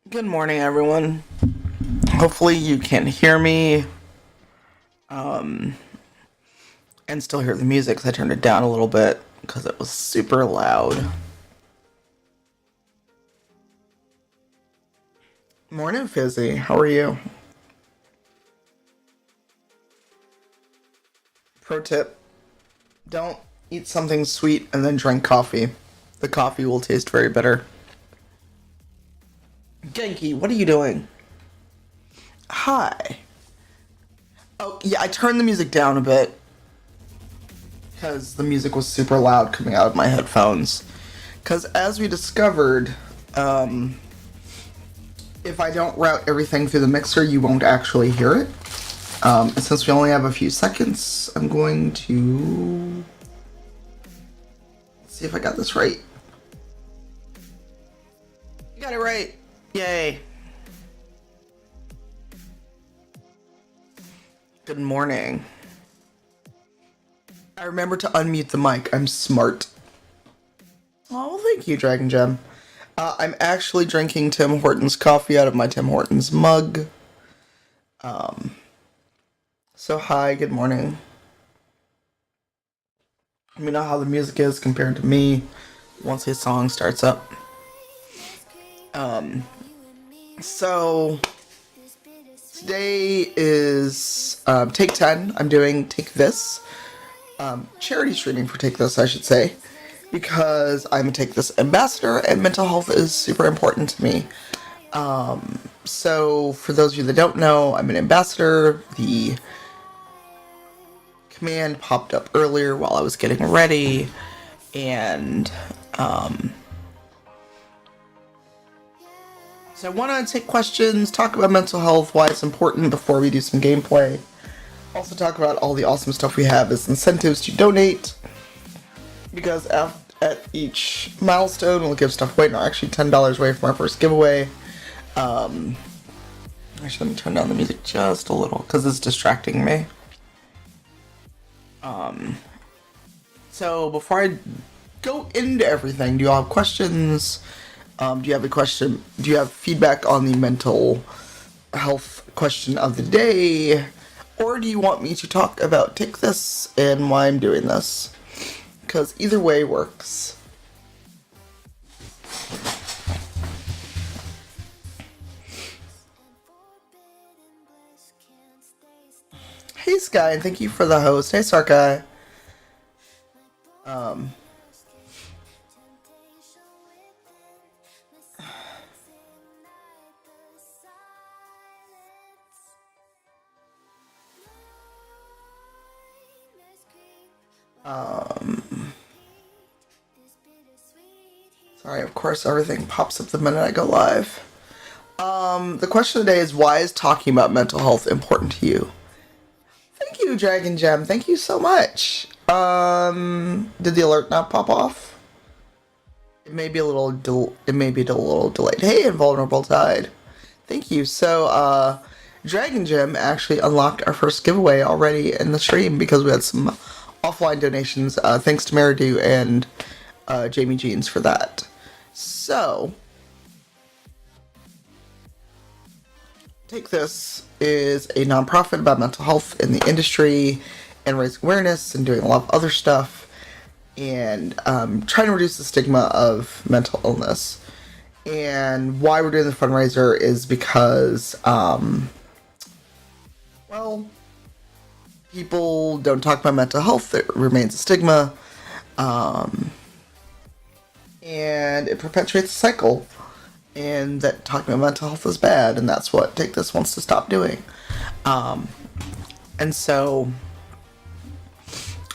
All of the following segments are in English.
Good morning, everyone. Hopefully, you can hear me um, and still hear the music because I turned it down a little bit because it was super loud. Morning, Fizzy. How are you? Pro tip, don't eat something sweet and then drink coffee. The coffee will taste very bitter. Genki, what are you doing? Hi. Oh, yeah, I turned the music down a bit because the music was super loud coming out of my headphones. Because as we discovered, if I don't route everything through the mixer, you won't actually hear it. And since we only have a few seconds, I'm going to see if I got this right. You got it right. Yay. Good morning. I remember to unmute the mic. I'm smart. Oh, thank you, Dragon Gem. I'm actually drinking Tim Hortons coffee out of my Tim Hortons mug. So hi, good morning. Let me know how the music is compared to me once his song starts up. So today is Take 10. I'm doing Take This. Charity streaming for Take This, I should say. Because I'm a Take This ambassador and mental health is super important to me. So for those of you that don't know, I'm an ambassador. The command popped up earlier while I was getting ready, and so I want to take questions, talk about mental health, why it's important before we do some gameplay. Also talk about all the awesome stuff we have as incentives to donate, because at each milestone we'll give stuff away. No, actually $10 away from our first giveaway. Actually, let me turn down the music just a little because it's distracting me. So before I go into everything, do you all have questions? Do you have a question? Do you have feedback on the mental health question of the day? Or do you want me to talk about Take This and why I'm doing this? Because either way works. Hey Sky, and thank you for the host. Hey Sarkai. Sorry, of course everything pops up the minute I go live. The question today is, why is talking about mental health important to you? Thank you, Dragon Gem. Thank you so much. Did the alert not pop off? It may be a little delayed. Hey, Invulnerable Tide. Thank you. So, Dragon Gem actually unlocked our first giveaway already in the stream because we had some offline donations. Thanks to Meridu and Jamie Jeans for that. So, Take This is a nonprofit about mental health in the industry and raising awareness and doing a lot of other stuff and trying to reduce the stigma of mental illness. And why we're doing the fundraiser is because, well, people don't talk about mental health. It remains a stigma. And it perpetuates a cycle. And that talking about mental health is bad, and that's what Take This wants to stop doing. And so,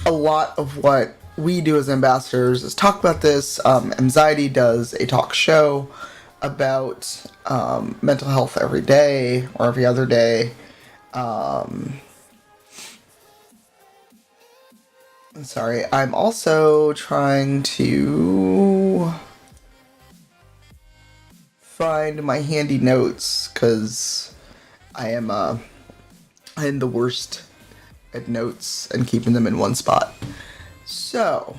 a lot of what we do as ambassadors is talk about this. Anxiety does a talk show about mental health every day or every other day. Sorry, I'm also trying to find my handy notes because I am the worst at notes and keeping them in one spot. So,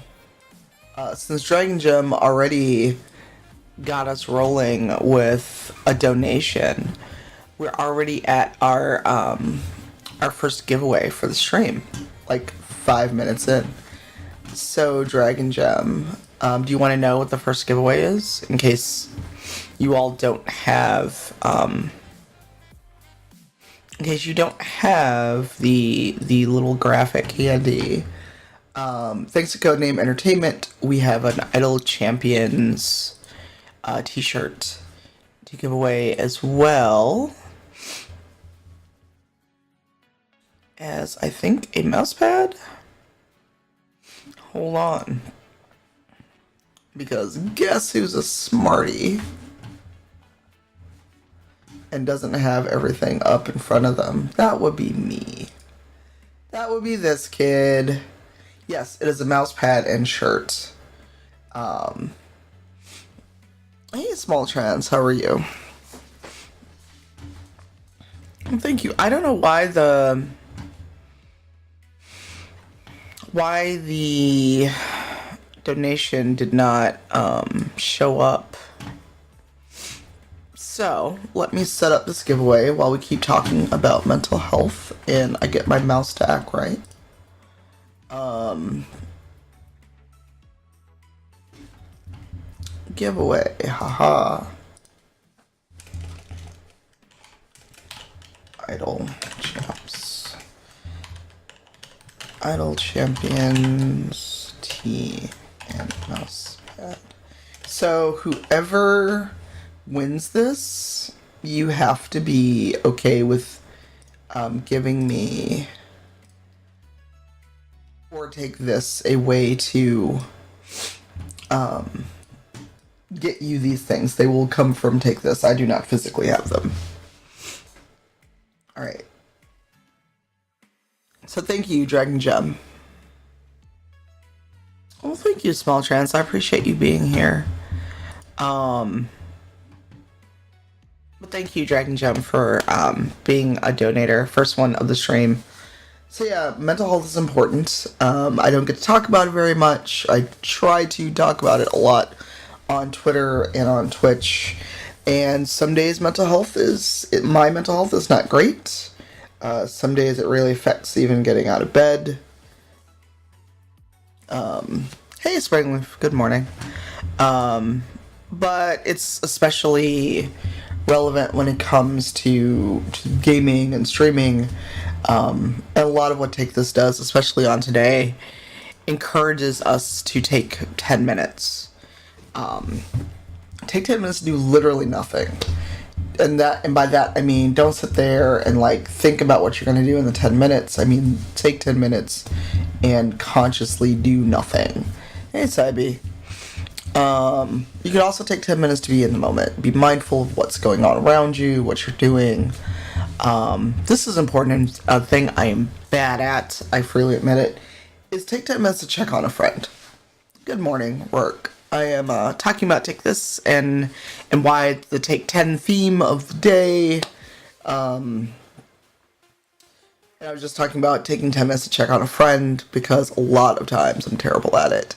since Dragon Gem already got us rolling with a donation. We're already at our first giveaway for the stream, like 5 minutes in. So, Dragon Gem, do you want to know what the first giveaway is, in case you all don't have, in case you don't have the little graphic handy? Thanks to Codename Entertainment, we have an Idol Champions t-shirt to give away, as well as, I think, a mouse pad. Hold on. Because guess who's a smarty and doesn't have everything up in front of them? That would be me. That would be this kid. Yes, it is a mouse pad and shirt. Hey, Small Trans, how are you? Thank you. I don't know why the donation did not show up. So, let me set up this giveaway while we keep talking about mental health and I get my mouse stack right. Giveaway, haha. Idol Champs. Idol Champions T and mouse pad. So whoever wins this, you have to be okay with giving me, or take this, a way to get you these things. They will come from Take This. I do not physically have them. Alright. So thank you, Dragon Gem. Well, thank you, Small Trans. I appreciate you being here. But thank you, Dragon Gem, for being a donator. First one of the stream. So yeah, mental health is important. I don't get to talk about it very much. I try to talk about it a lot on Twitter and on Twitch. And some days my mental health is not great. Some days it really affects even getting out of bed. Hey, Springleaf, good morning. But it's especially relevant when it comes to gaming and streaming. And a lot of what Take This does, especially on today, encourages us to take 10 minutes. Take 10 minutes to do literally nothing. And by that I mean, don't sit there and like think about what you're going to do in the 10 minutes. I mean, take 10 minutes and consciously do nothing. Hey, Sabi. You could also take 10 minutes to be in the moment. Be mindful of what's going on around you, what you're doing. This is important, and a thing I am bad at, I freely admit it, is take 10 minutes to check on a friend. Good morning, work. I am talking about Take This and why it's the Take 10 theme of the day. And I was just talking about taking 10 minutes to check on a friend, because a lot of times I'm terrible at it.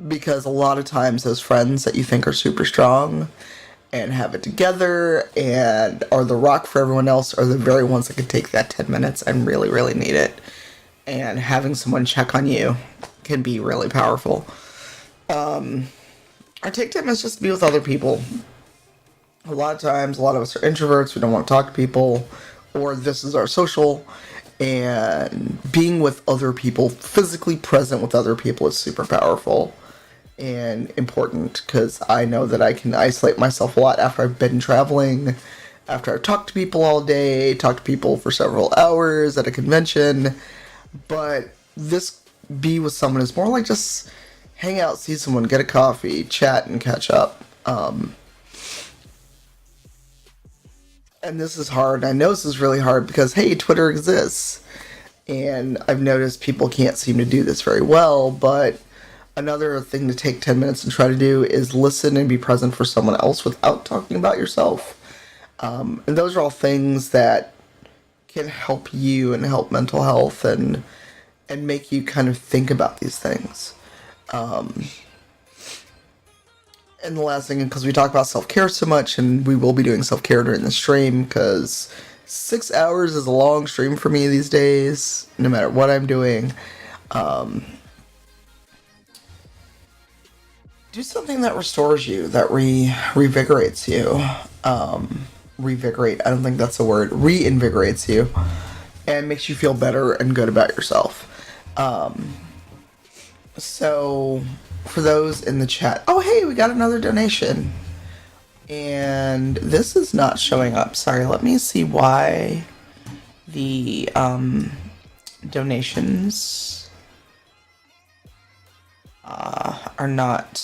Because a lot of times those friends that you think are super strong and have it together and are the rock for everyone else are the very ones that can take that 10 minutes and really, really need it. And having someone check on you can be really powerful. Our take 10 minutes just to be with other people. A lot of times, a lot of us are introverts, we don't want to talk to people, or this is our social, and being with other people, physically present with other people, is super powerful and important, because I know that I can isolate myself a lot after I've been traveling, after I've talked to people all day, talked to people for several hours at a convention, but this be with someone is more like just hang out, see someone, get a coffee, chat, and catch up. And this is hard. I know this is really hard because, hey, Twitter exists. And I've noticed people can't seem to do this very well, but another thing to take 10 minutes and try to do is listen and be present for someone else without talking about yourself. And those are all things that can help you and help mental health and make you kind of think about these things. And the last thing, because we talk about self-care so much, and we will be doing self-care during the stream, because 6 hours is a long stream for me these days, no matter what I'm doing. Do something that restores you, that revigorates you. Revigorate, I don't think that's a word. Reinvigorates you, and makes you feel better and good about yourself. So, for those in the chat, oh hey, we got another donation. And this is not showing up. Sorry, let me see why the donations are not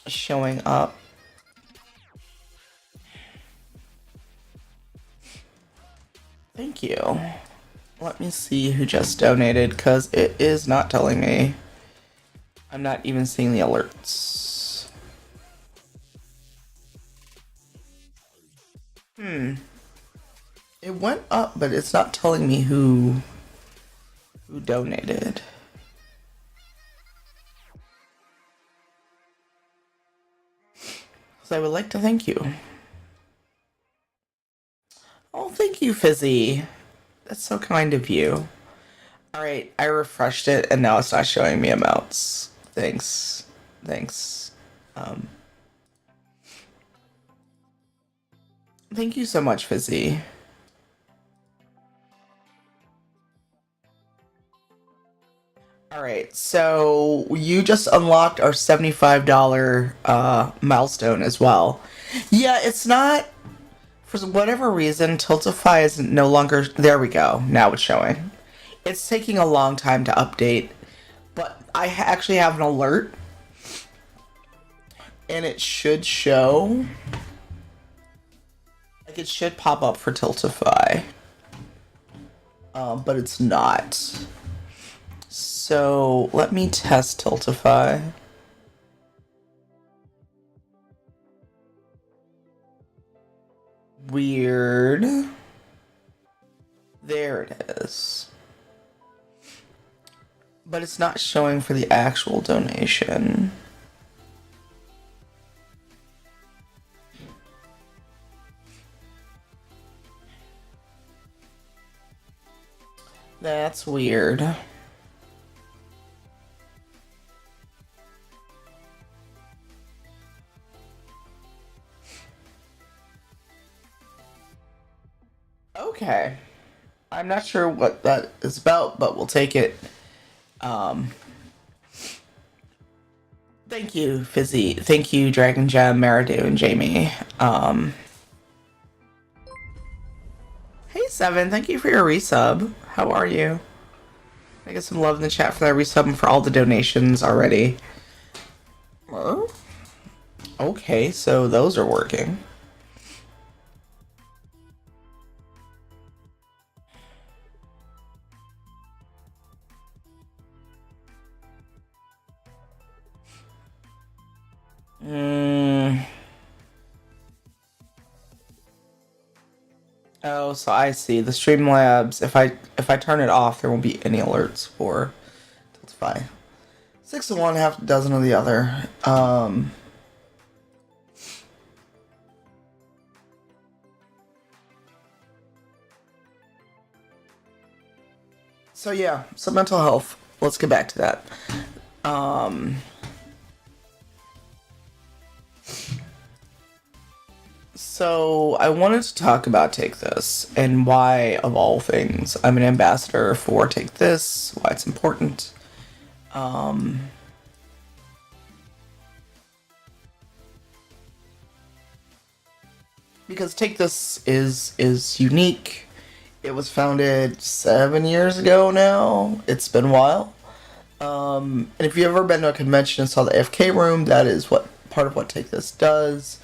showing up. Thank you. Let me see who just donated, because it is not telling me. I'm not even seeing the alerts. It went up, but it's not telling me who donated. So I would like to thank you. Oh, thank you, Fizzy. That's so kind of you. Alright, I refreshed it and now it's not showing me amounts. Thanks. Thank you so much, Fizzy. Alright, so you just unlocked our $75 milestone as well. Yeah, it's not... For whatever reason, Tiltify is no longer... There we go. Now it's showing. It's taking a long time to update. But I actually have an alert. And it should show... Like, it should pop up for Tiltify. But it's not. So, let me test Tiltify. Weird. There it is. But it's not showing for the actual donation. That's weird. Okay. I'm not sure what that is about, but we'll take it. Thank you, Fizzy. Thank you, Dragon Gem, Maridu, and Jamie. Hey, Seven. Thank you for your resub. How are you? I get some love in the chat for that resub and for all the donations already. Okay, so those are working. Oh, so I see. The Streamlabs, if I turn it off, there won't be any alerts for Tiltify. 6 of one, half a dozen of the other. So yeah, so mental health. Let's get back to that. So I wanted to talk about Take This and why, of all things, I'm an ambassador for Take This, why it's important. Because Take This is unique. It was founded 7 years ago now. It's been a while. And if you've ever been to a convention and saw the AFK room, that is what part of what Take This does.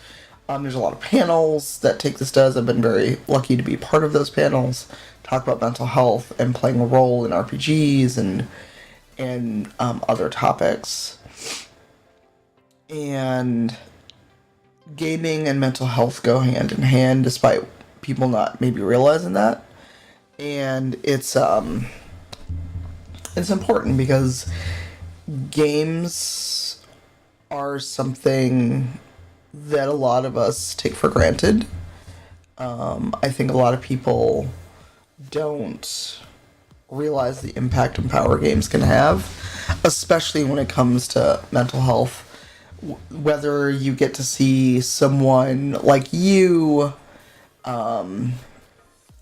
There's a lot of panels that Take This does. I've been very lucky to be part of those panels. Talk about mental health and playing a role in RPGs and other topics. And gaming and mental health go hand in hand, despite people not maybe realizing that. And it's important because games are something that a lot of us take for granted. I think a lot of people don't realize the impact and power games can have, especially when it comes to mental health. Whether you get to see someone like you in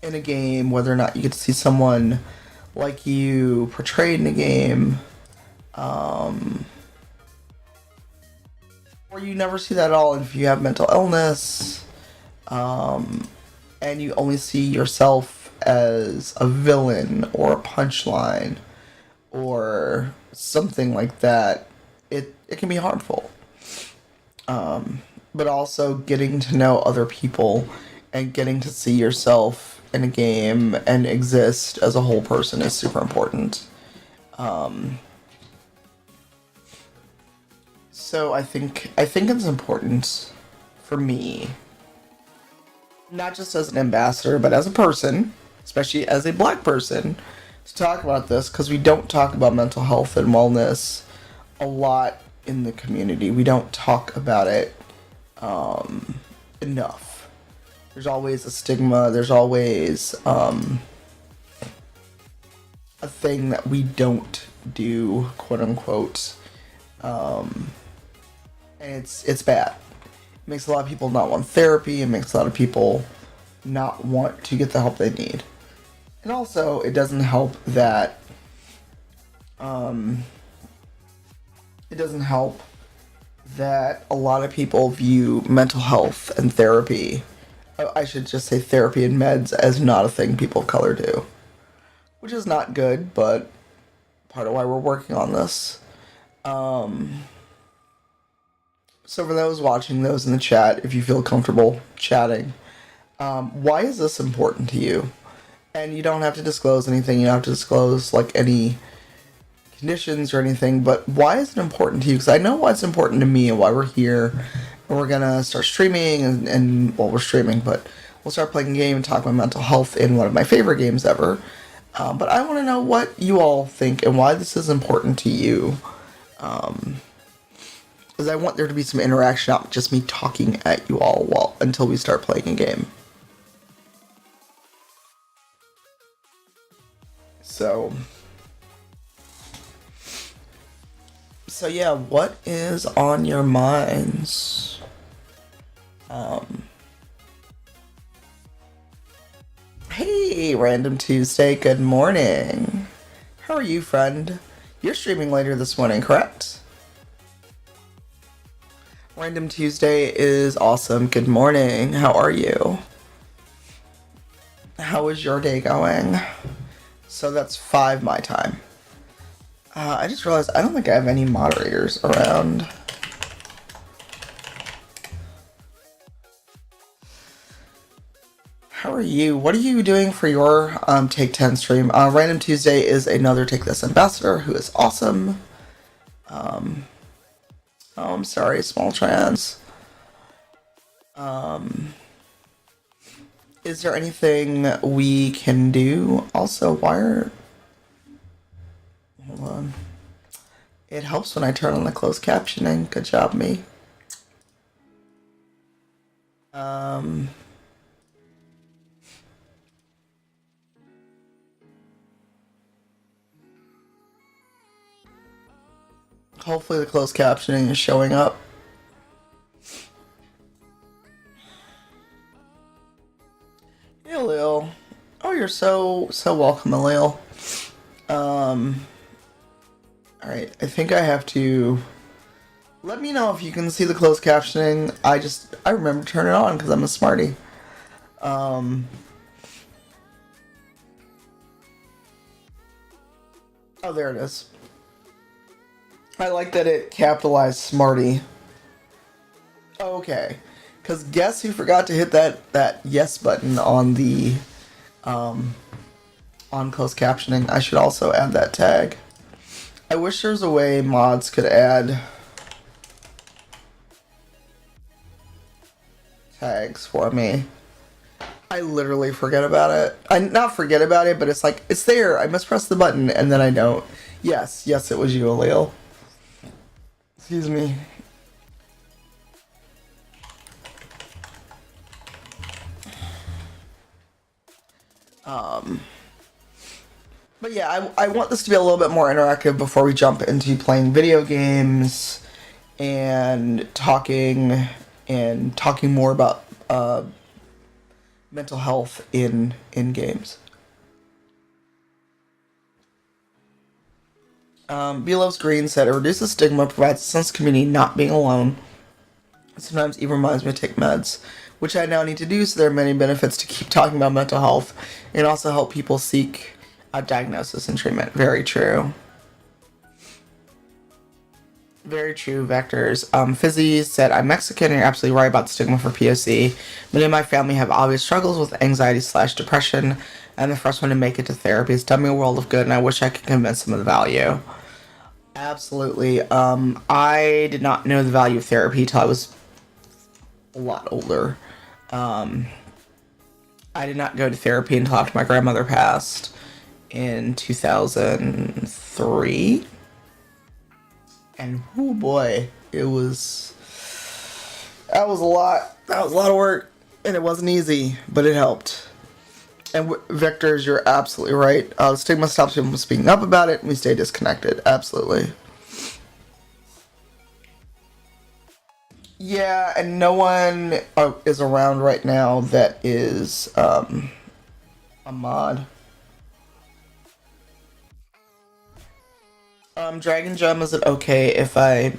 a game, whether or not you get to see someone like you portrayed in a game, or you never see that at all if you have mental illness, and you only see yourself as a villain or a punchline or something like that, it can be harmful. But also getting to know other people and getting to see yourself in a game and exist as a whole person is super important. So I think it's important for me, not just as an ambassador, but as a person, especially as a black person, to talk about this because we don't talk about mental health and wellness a lot in the community. We don't talk about it enough. There's always a stigma. There's always a thing that we don't do, quote unquote, and it's bad. It makes a lot of people not want therapy. It makes a lot of people not want to get the help they need. And also, it doesn't help that it doesn't help that a lot of people view mental health and therapy, I should just say therapy and meds, as not a thing people of color do. Which is not good, but part of why we're working on this. So for those watching, those in the chat, if you feel comfortable chatting, why is this important to you? And you don't have to disclose anything, you don't have to disclose like any conditions or anything, but why is it important to you? Because I know why it's important to me and why we're here. And we're gonna start streaming and well, we're streaming, but we'll start playing a game and talk about mental health in one of my favorite games ever. But I want to know what you all think and why this is important to you. Because I want there to be some interaction, not just me talking at you all until we start playing a game. So yeah, what is on your minds? Hey, Random Tuesday, good morning. How are you, friend? You're streaming later this morning, correct? Random Tuesday is awesome. Good morning. How are you? How is your day going? So that's 5 my time. I just realized I don't think I have any moderators around. How are you? What are you doing for your Take 10 stream? Random Tuesday is another Take This ambassador who is awesome. Oh, I'm sorry, small trans. Is there anything we can do? Also, hold on. It helps when I turn on the closed captioning. Good job, me. Hopefully the closed captioning is showing up. Hey, Alil. Oh, you're so welcome, Alil. Alright, I think I have to... Let me know if you can see the closed captioning. I remember to turn it on because I'm a smarty. Oh, there it is. I like that it capitalized smarty. Okay. Because guess who forgot to hit that yes button on the, on closed captioning? I should also add that tag. I wish there was a way mods could add tags for me. I literally forget about it. I not forget about it, but it's like, it's there. I must press the button, and then I don't. Yes, it was you, Alil. Excuse me. But yeah, I want this to be a little bit more interactive before we jump into playing video games and talking more about mental health in games. B Loves Green said it reduces stigma, provides a sense of community, not being alone. Sometimes even reminds me to take meds, which I now need to do, so there are many benefits to keep talking about mental health and also help people seek a diagnosis and treatment. Very true. Very true, Vectors. Fizzy said, I'm Mexican and you're absolutely right about the stigma for POC. Many of my family have obvious struggles with anxiety/depression, and the first one to make it to therapy has done me a world of good, and I wish I could convince them of the value. Absolutely. I did not know the value of therapy till I was a lot older. I did not go to therapy until after my grandmother passed in 2003. And oh boy, that was a lot. That was a lot of work, and it wasn't easy, but it helped. And Vectors, you're absolutely right. The stigma stops people from speaking up about it, and we stay disconnected. Absolutely. Yeah, and no one is around right now that is a mod. Dragon Gem, is it okay if I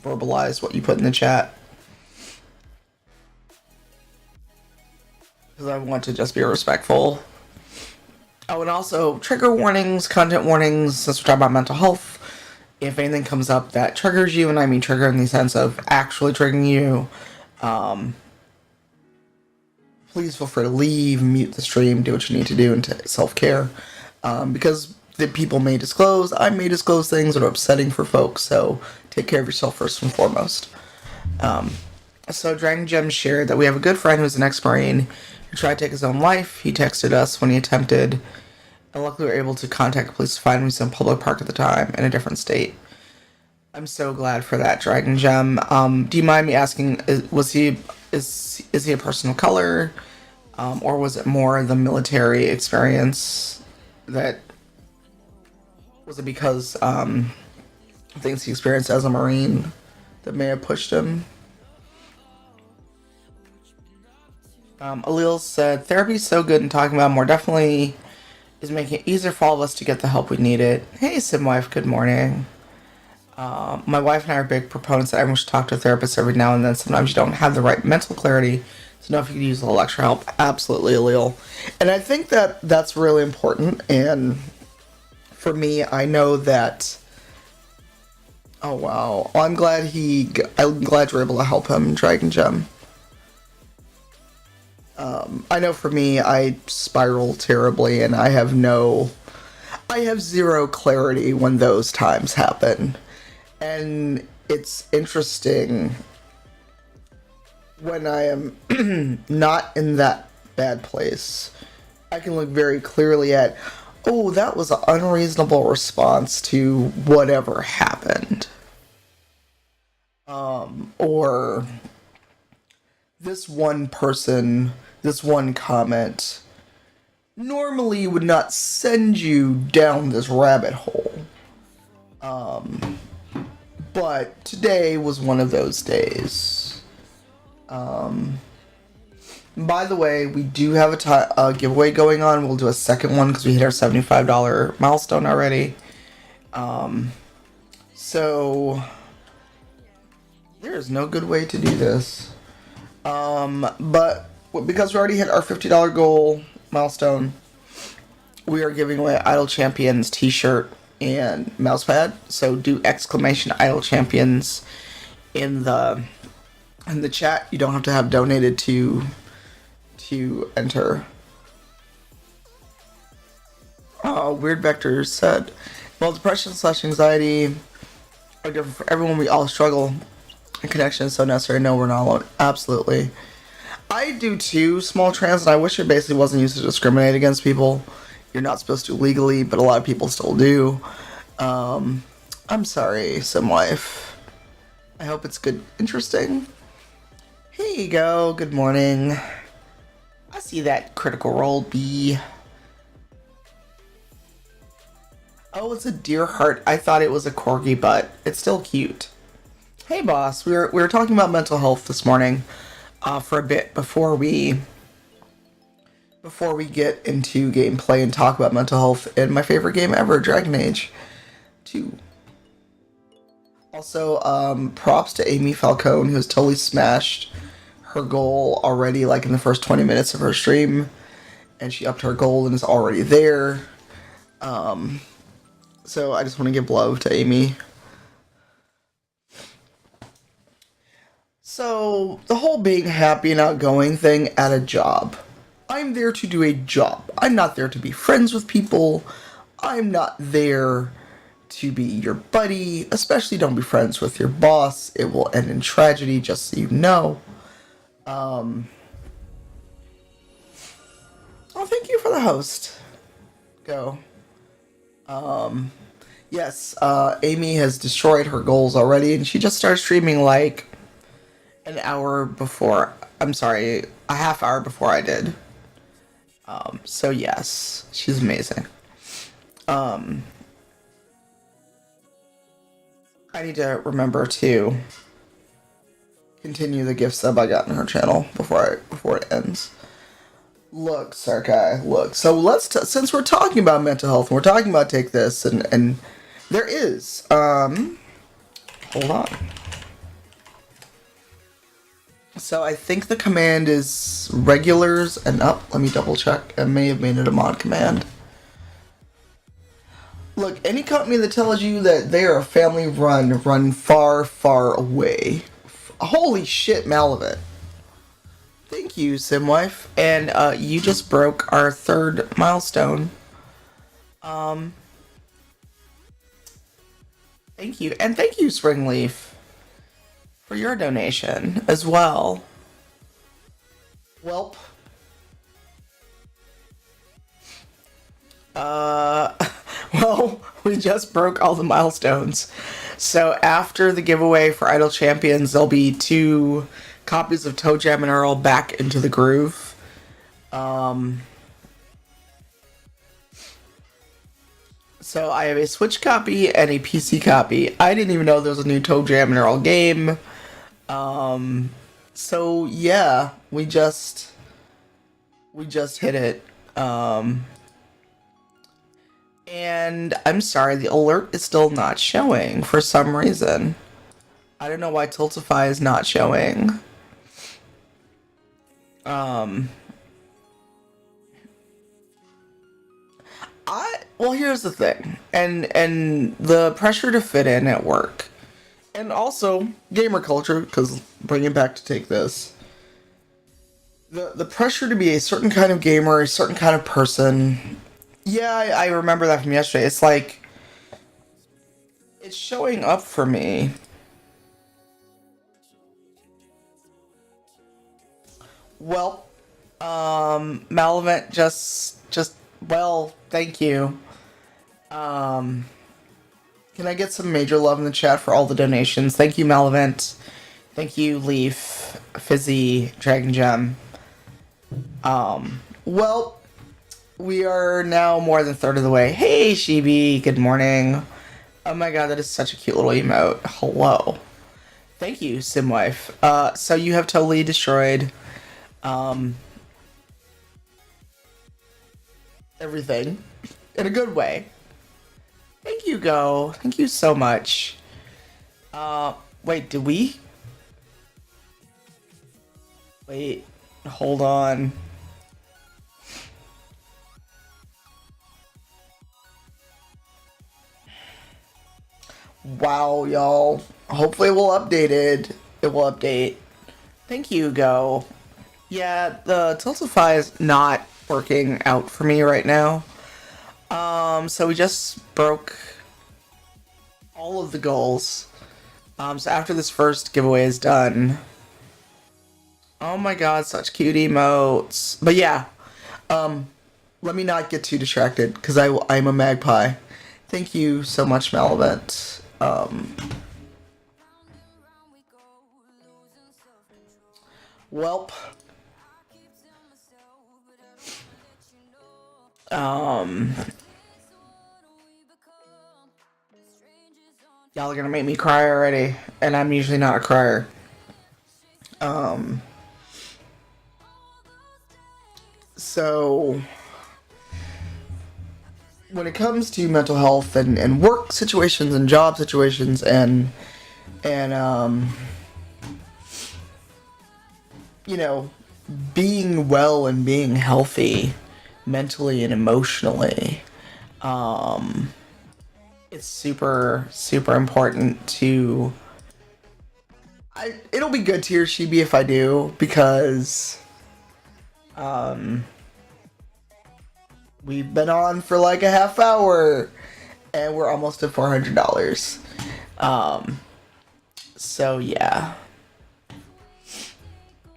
verbalize what you put in the chat? Because I want to just be respectful. Oh, and also trigger warnings, content warnings, since we're talking about mental health. If anything comes up that triggers you, and I mean trigger in the sense of actually triggering you, please feel free to leave, mute the stream, do what you need to do into self-care. Because the people may disclose, I may disclose things that are upsetting for folks, so take care of yourself first and foremost. So Dragon Gem shared that we have a good friend who's an ex-Marine who tried to take his own life. He texted us when he attempted, and luckily we were able to contact the police to find him. He was in public park at the time, in a different state. I'm so glad for that, Dragon Gem. Do you mind me asking, is he a person of color? Or was it more the military experience that... Was it because things he experienced as a Marine that may have pushed him? Alil said, therapy is so good and talking about it more definitely is making it easier for all of us to get the help we needed. Hey, Simwife, good morning. My wife and I are big proponents that everyone should talk to a therapist every now and then. Sometimes you don't have the right mental clarity, so know if you could use a little extra help. Absolutely, Alil. And I think that that's really important, and for me, I know that... Oh, wow. I'm glad you're able to help him, Dragon Gem. I know for me, I spiral terribly, and I have zero clarity when those times happen. And it's interesting when I am not in that bad place. I can look very clearly at, oh, that was an unreasonable response to whatever happened. Or this one person, this one comment normally would not send you down this rabbit hole. But today was one of those days. By the way, we do have a giveaway going on. We'll do a second one because we hit our $75 milestone already. So there's no good way to do this. But because we already hit our $50 goal milestone, we are giving away Idle Champions t-shirt and mousepad. So do exclamation Idle Champions in the chat. You don't have to have donated to enter. Weird Vectors said, well, depression/anxiety are different for everyone. We all struggle. And connection is so necessary. No, we're not alone. Absolutely. I do too, small trans, and I wish it basically wasn't used to discriminate against people. You're not supposed to legally, but a lot of people still do. I'm sorry, Simwife. I hope it's good, interesting. Here you go. Good morning. I see that Critical Role B. Oh, it's a deer heart. I thought it was a corgi, but it's still cute. Hey, boss. We were talking about mental health this morning, for a bit before we get into gameplay and talk about mental health in my favorite game ever, Dragon Age 2. Also, props to Amy Falcone, who's totally smashed her goal already, like in the first 20 minutes of her stream, and she upped her goal and is already there. So I just want to give love to Amy. So, the whole being happy and outgoing thing at a job. I'm there to do a job. I'm not there to be friends with people. I'm not there to be your buddy. Especially don't be friends with your boss. It will end in tragedy, just so you know. Oh, thank you for the host. Go. Yes, Amy has destroyed her goals already, and she just started streaming like an hour before. I'm sorry, a half hour before I did. So yes, she's amazing. I need to remember to continue the gift sub I got in her channel before it ends. Look, Sarkai, look. So since we're talking about mental health and we're talking about take this and there is hold on. So I think the command is regulars and up. Let me double check. I may have made it a mod command. Look, any company that tells you that they are a family run far, far away. Holy shit, Malavit. Thank you, Simwife. And you just broke our 3rd milestone. Thank you. And thank you, Springleaf, for your donation as well. Welp. Well, we just broke all the milestones. So after the giveaway for Idle Champions, there'll be 2 copies of Toe Jam and Earl Back into the Groove. So I have a Switch copy and a PC copy. I didn't even know there was a new Toe Jam and Earl game. So yeah, we just hit it. And I'm sorry, the alert is still not showing for some reason. I don't know why Tiltify is not showing. Well, here's the thing, and the pressure to fit in at work, and also gamer culture, because bring it back to take this. The pressure to be a certain kind of gamer, a certain kind of person. Yeah, I remember that from yesterday. It's like, it's showing up for me. Well, Malavent well, thank you. Can I get some major love in the chat for all the donations? Thank you, Malavent. Thank you, Leaf, Fizzy, Dragon Gem. Well, we are now more than 1/3 of the way. Hey, Shibi, good morning. Oh my god, that is such a cute little emote. Hello. Thank you, Simwife. So you have totally destroyed, everything. In a good way. Thank you, Go. Thank you so much. Wait, did we? Wait, hold on. Wow, y'all. Hopefully it will update it. It will update. Thank you, Go. Yeah, the Tiltify is not working out for me right now. So we just broke all of the goals. So after this first giveaway is done. Oh my god, such cute emotes. But yeah, let me not get too distracted, because I'm a magpie. Thank you so much, Malavent. Welp. Um, y'all are gonna make me cry already, and I'm usually not a crier. Um, so when it comes to mental health and work situations and job situations and you know, being well and being healthy mentally and emotionally, um, it's super, super important to. It'll be good to hear Shibi if I do, because um, we've been on for like a half hour and we're almost at $400. Um, so yeah.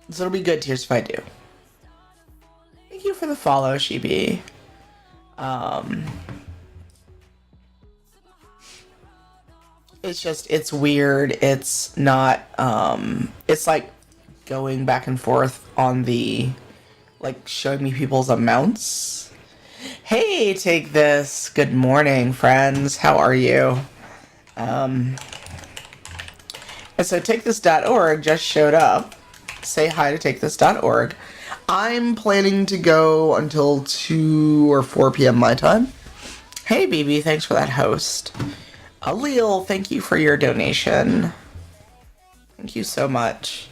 So it'll be good tears if I do. Thank you for the follow, Shibi. Um, it's weird. It's not, it's like going back and forth on the, like, showing me people's amounts. Hey, take this. Good morning, friends. How are you? And so takethis.org just showed up. Say hi to takethis.org. I'm planning to go until 2 or 4 p.m. my time. Hey, BB, thanks for that host. Alil, thank you for your donation. Thank you so much.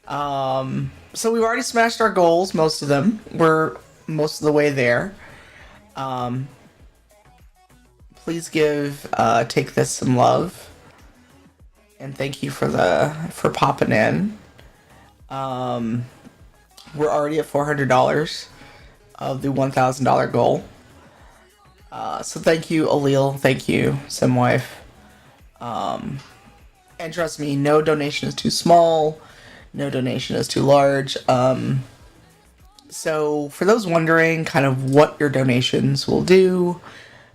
So we've already smashed our goals, most of them. We're most of the way there. Please give Take This some love. And thank you for popping in. We're already at $400 of the $1,000 goal. So thank you, Alil. Thank you, Simwife. And trust me, no donation is too small. No donation is too large. So for those wondering kind of what your donations will do,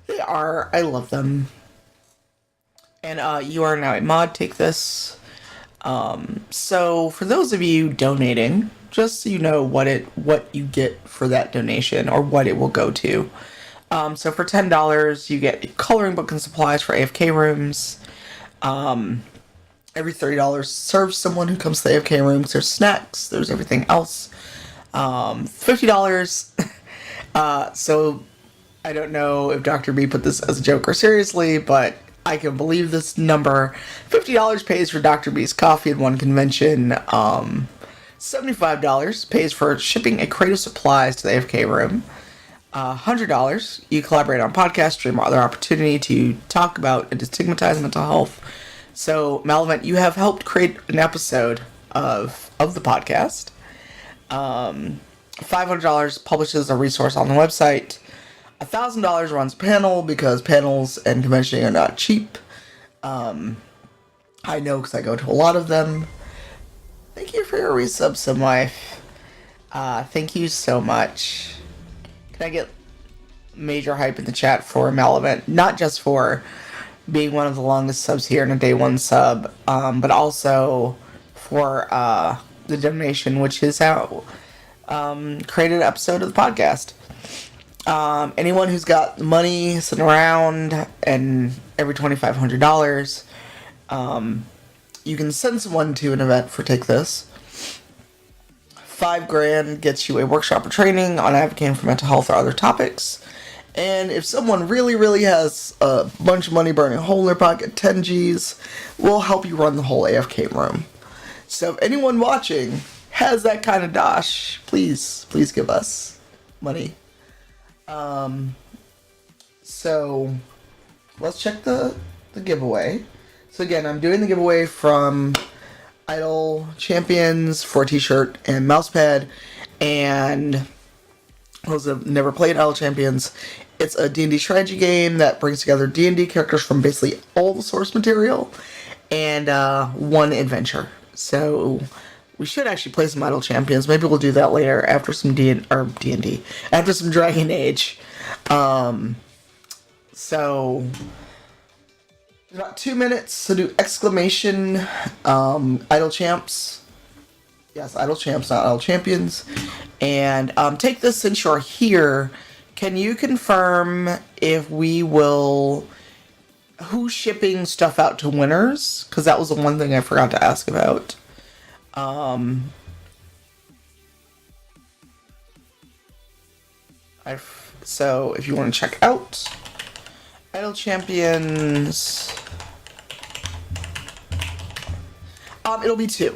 I love them. And you are now a mod, Take This. So for those of you donating, just so you know what you get for that donation or what it will go to. So for $10, you get a coloring book and supplies for AFK rooms. Every $30 serves someone who comes to the AFK rooms. There's snacks. There's everything else. $50. So I don't know if Dr. B put this as a joke or seriously, but I can believe this number. $50 pays for Dr. B's coffee at one convention. $75 pays for shipping a crate of supplies to the AFK room. $100, you collaborate on podcasts, stream, or other opportunity to talk about and destigmatize mental health. So, Malavent, you have helped create an episode of the podcast. $500 publishes a resource on the website. $1,000 runs a panel, because panels and conventioning are not cheap. I know because I go to a lot of them. Thank you for your resub, Simwife. Thank you so much. Can I get major hype in the chat for Malavent? Not just for being one of the longest subs here in a day one sub, but also for the donation, which is how created an episode of the podcast. Anyone who's got money sitting around, and every $2,500, you can send someone to an event for Take This. $5,000 gets you a workshop or training on advocating for mental health or other topics. And if someone really, really has a bunch of money burning a hole in their pocket, 10 G's will help you run the whole AFK room. So if anyone watching has that kind of dosh, please give us money. So let's check the giveaway. So again, I'm doing the giveaway from Idle Champions for a t-shirt and mousepad, and those have never played Idle Champions. It's a D&D strategy game that brings together D&D characters from basically all the source material and one adventure. So we should actually play some Idle Champions. Maybe we'll do that later after some D&D, after some Dragon Age. So about 2 minutes to do exclamation Idle Champs. Yes, Idle Champs, not Idle Champions. And take this, since you're here, Can you confirm if we will... who's shipping stuff out to winners? Because that was the one thing I forgot to ask about. So if you want to check out Idle Champions, it'll be 2.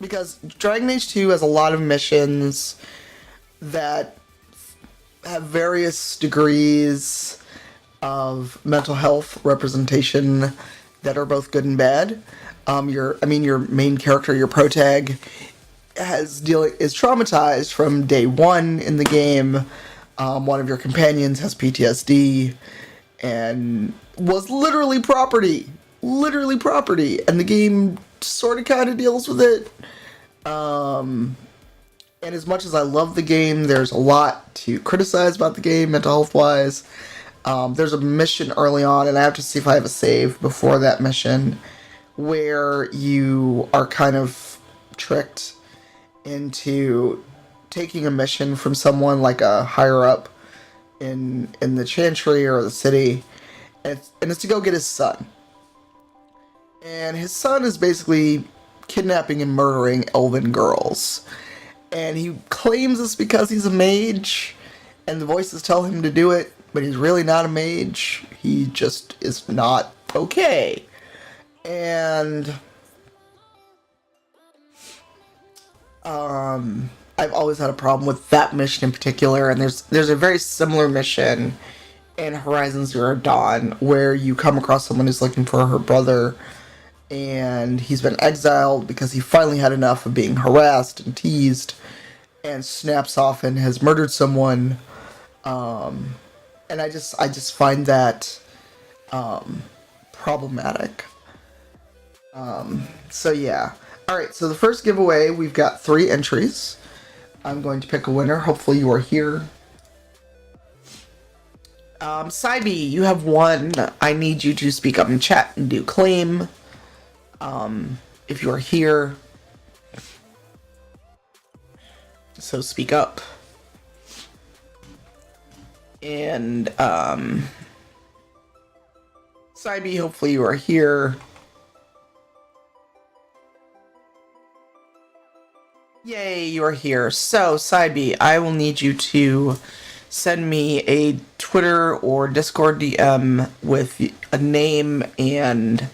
Because Dragon Age 2 has a lot of missions that have various degrees of mental health representation that are both good and bad. Your main character, your protag, is traumatized from day 1 in the game. One of your companions has PTSD and was literally property, and the game sort of kind of deals with it. And as much as I love the game, there's a lot to criticize about the game, mental health wise. There's a mission early on, and I have to see if I have a save before that mission, where you are kind of tricked into taking a mission from someone like a higher up in the Chantry or the city, and it's to go get his son. And his son is basically kidnapping and murdering elven girls. And he claims it's because he's a mage, and the voices tell him to do it, but he's really not a mage. He just is not okay. And I've always had a problem with that mission in particular, and there's a very similar mission in Horizon Zero Dawn where you come across someone who's looking for her brother, and he's been exiled because he finally had enough of being harassed and teased, and snaps off and has murdered someone. And I just find that problematic. So yeah. Alright, so the first giveaway, we've got 3 entries. I'm going to pick a winner. Hopefully you are here. Saibi, you have won. I need you to speak up in chat and do claim. If you are here. So speak up. And, Saibi, hopefully you are here. Yay, you are here. So, Saibi, I will need you to send me a Twitter or Discord DM with a name and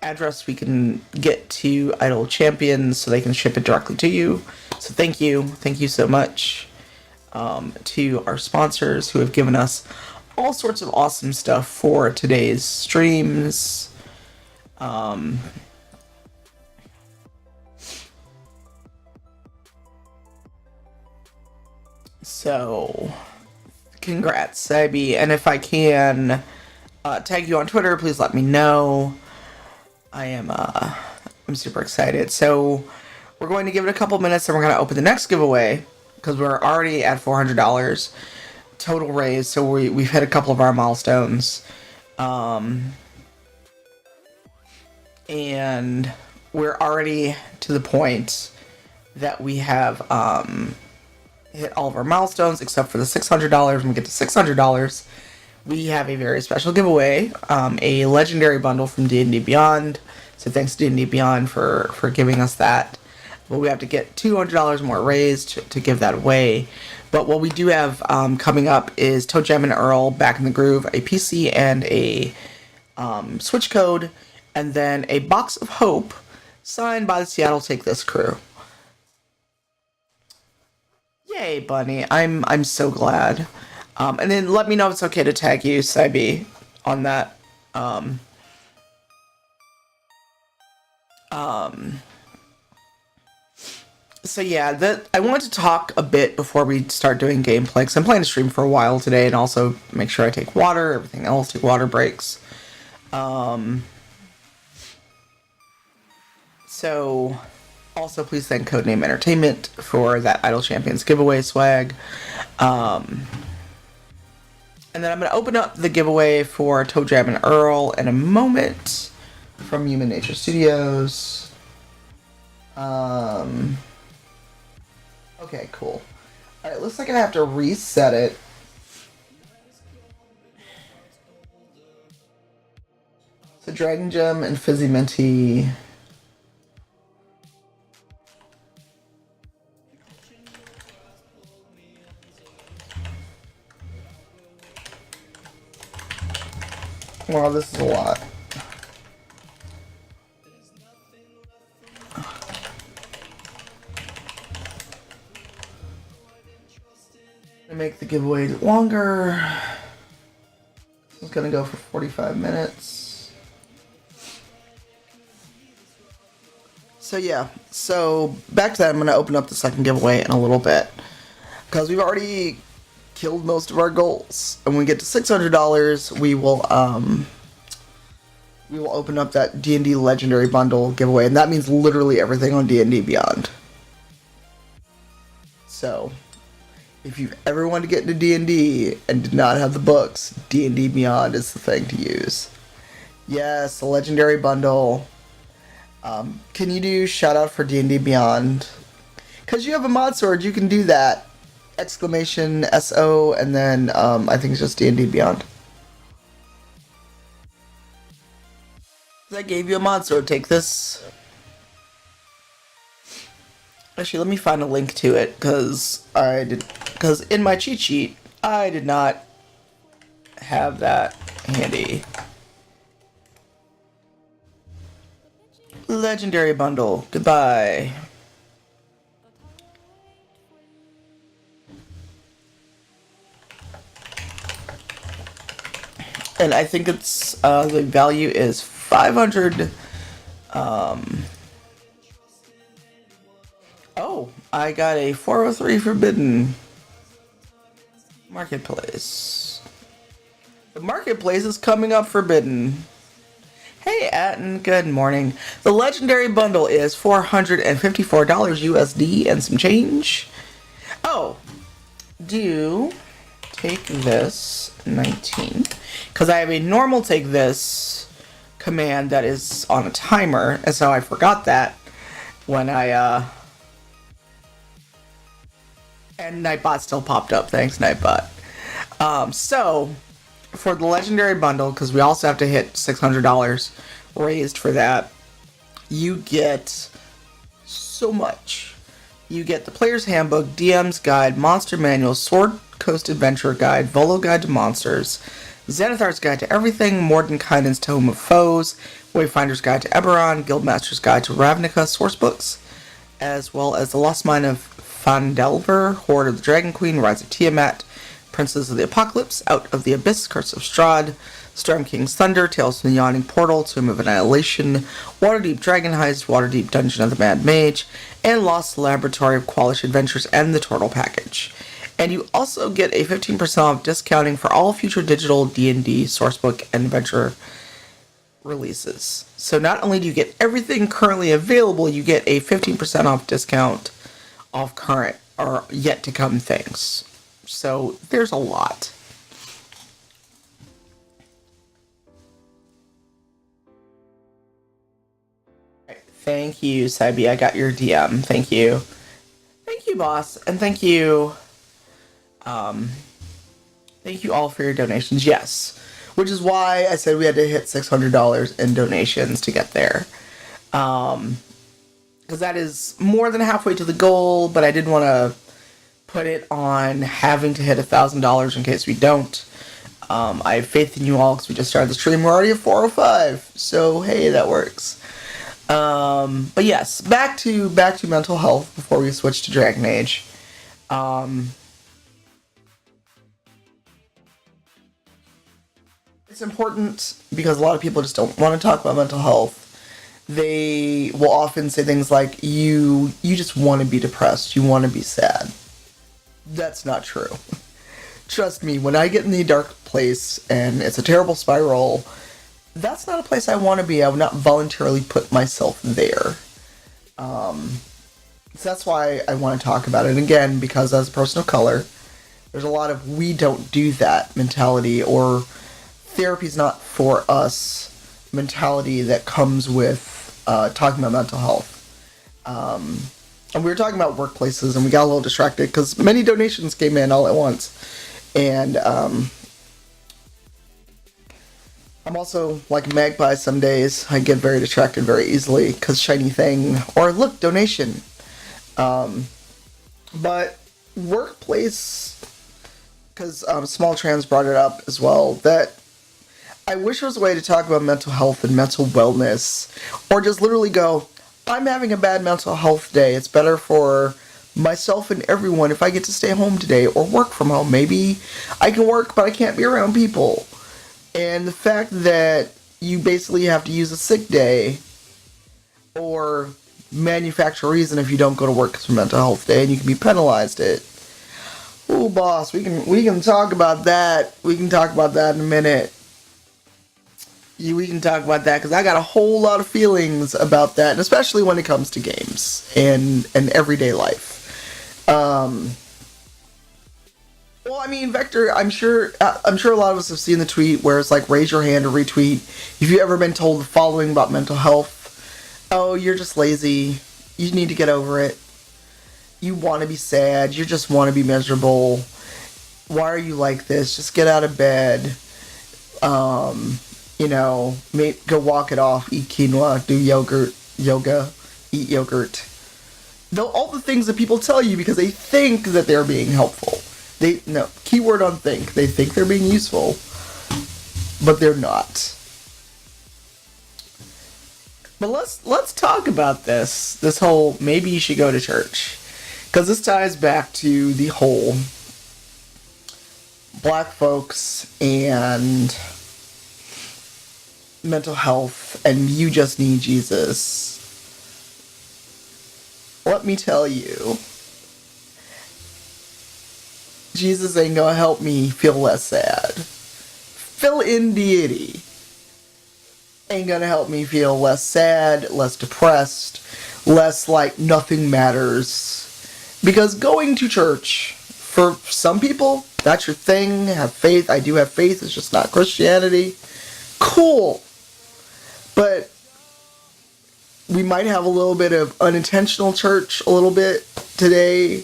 address we can get to Idle Champions so they can ship it directly to you. So thank you so much to our sponsors who have given us all sorts of awesome stuff for today's streams. So, congrats, Saibi. And if I can tag you on Twitter, please let me know. I'm super excited. So, we're going to give it a couple minutes, and we're going to open the next giveaway, because we're already at $400 total raise, so we've hit a couple of our milestones. And we're already to the point that we have hit all of our milestones except for the $600. When we get to $600, we have a very special giveaway, a legendary bundle from D&D Beyond. So thanks to D&D Beyond for giving us that. But we have to get $200 more raised to give that away. But what we do have coming up is ToeJam and Earl Back in the Groove, a PC and a Switch code, and then a Box of Hope signed by the Seattle Take This crew. Yay, Bunny. I'm so glad. And then let me know if it's okay to tag you, Saibi, on that. So yeah, I wanted to talk a bit before we start doing gameplay, because I'm planning to stream for a while today, and also make sure I take water, everything else, take water breaks. So, also please thank Codename Entertainment for that Idle Champions giveaway swag. And then I'm going to open up the giveaway for ToeJam and Earl in a moment from Human Nature Studios. Okay, cool. Alright, looks like I have to reset it. So Dragon Gem and Fizzy Minty. Wow, this is a lot. To make the giveaway longer, this is gonna go for 45 minutes. So yeah, so back to that, I'm gonna open up the second giveaway in a little bit. Because we've already killed most of our goals. And when we get to $600, we will open up that D&D Legendary Bundle giveaway, and that means literally everything on D&D Beyond. So, if you've ever wanted to get into D&D and did not have the books, D&D Beyond is the thing to use. Yes, the Legendary Bundle. Can you do shout out for D&D Beyond? Because you have a mod sword, you can do that. Exclamation SO, and then I think it's just D&D Beyond. I gave you a mod sword, take this. Actually, let me find a link to it, because in my cheat sheet, I did not have that handy. Legendary Bundle, goodbye. And I think it's, the value is 500, oh, I got a 403 Forbidden Marketplace. The Marketplace is coming up Forbidden. Hey, Atten, good morning. The Legendary Bundle is $454 USD and some change. Oh, do take this 19. Because I have a normal take this command that is on a timer, and so I forgot that when I, and Nightbot still popped up, thanks Nightbot. So, for the Legendary Bundle, because we also have to hit $600 raised for that, you get so much. You get the Player's Handbook, DM's Guide, Monster Manual, Sword Coast Adventure Guide, Volo Guide to Monsters, Xanathar's Guide to Everything, Mordenkainen's Tome of Foes, Wayfinder's Guide to Eberron, Guildmaster's Guide to Ravnica sourcebooks, as well as The Lost Mine of Phandelver, Hoard of the Dragon Queen, Rise of Tiamat, Princes of the Apocalypse, Out of the Abyss, Curse of Strahd, Storm King's Thunder, Tales from the Yawning Portal, Tomb of Annihilation, Waterdeep Dragon Heist, Waterdeep Dungeon of the Mad Mage, and Lost Laboratory of Qualish Adventures and the Turtle Package. And you also get a 15% off discounting for all future digital D&D sourcebook and adventure releases. So not only do you get everything currently available, you get a 15% off discount off current or yet to come things. So there's a lot. Thank you, Sabi. I got your DM. Thank you. Thank you, boss. And thank you. Thank you all for your donations. Yes. Which is why I said we had to hit $600 in donations to get there. Because that is more than halfway to the goal, but I didn't want to put it on having to hit $1,000 in case we don't. I have faith in you all because we just started the stream. We're already at 405. So, hey, that works. But yes, back to mental health before we switch to Dragon Age. It's important because a lot of people just don't want to talk about mental health. They will often say things like, you just want to be depressed, you want to be sad. That's not true. Trust me, when I get in the dark place and it's a terrible spiral, that's not a place I want to be. I would not voluntarily put myself there. So that's why I want to talk about it. And again, because as a person of color, there's a lot of we don't do that mentality, or therapy's not for us mentality that comes with talking about mental health. And we were talking about workplaces, and we got a little distracted because many donations came in all at once. And I'm also like Magpie some days. I get very distracted very easily because shiny thing or look, donation. But workplace, because Small Trans brought it up as well, that I wish there was a way to talk about mental health and mental wellness, or just literally go, I'm having a bad mental health day. It's better for myself and everyone if I get to stay home today or work from home. Maybe I can work, but I can't be around people. And the fact that you basically have to use a sick day or manufacture a reason if you don't go to work for mental health day and you can be penalized it. Ooh, boss, we can talk about that. We can talk about that in a minute. We can talk about that because I got a whole lot of feelings about that, and especially when it comes to games and everyday life. Well, I mean, Vector, I'm sure a lot of us have seen the tweet where it's like raise your hand or retweet if you've ever been told the following about mental health. Oh, you're just lazy. You need to get over it. You want to be sad. You just want to be miserable. Why are you like this? Just get out of bed. Go walk it off, eat quinoa, do yoga, eat yogurt. All the things that people tell you because they think that they're being helpful. Keyword on think. They think they're being useful, but they're not. But let's talk about this whole maybe you should go to church, because this ties back to the whole black folks and mental health and you just need Jesus. Let me tell you, Jesus ain't gonna help me feel less sad. Fill in deity ain't gonna help me feel less sad, less depressed, less like nothing matters. Because going to church, for some people, that's your thing. Have faith. I do have faith. It's just not Christianity. Cool. But we might have a little bit of unintentional church a little bit today,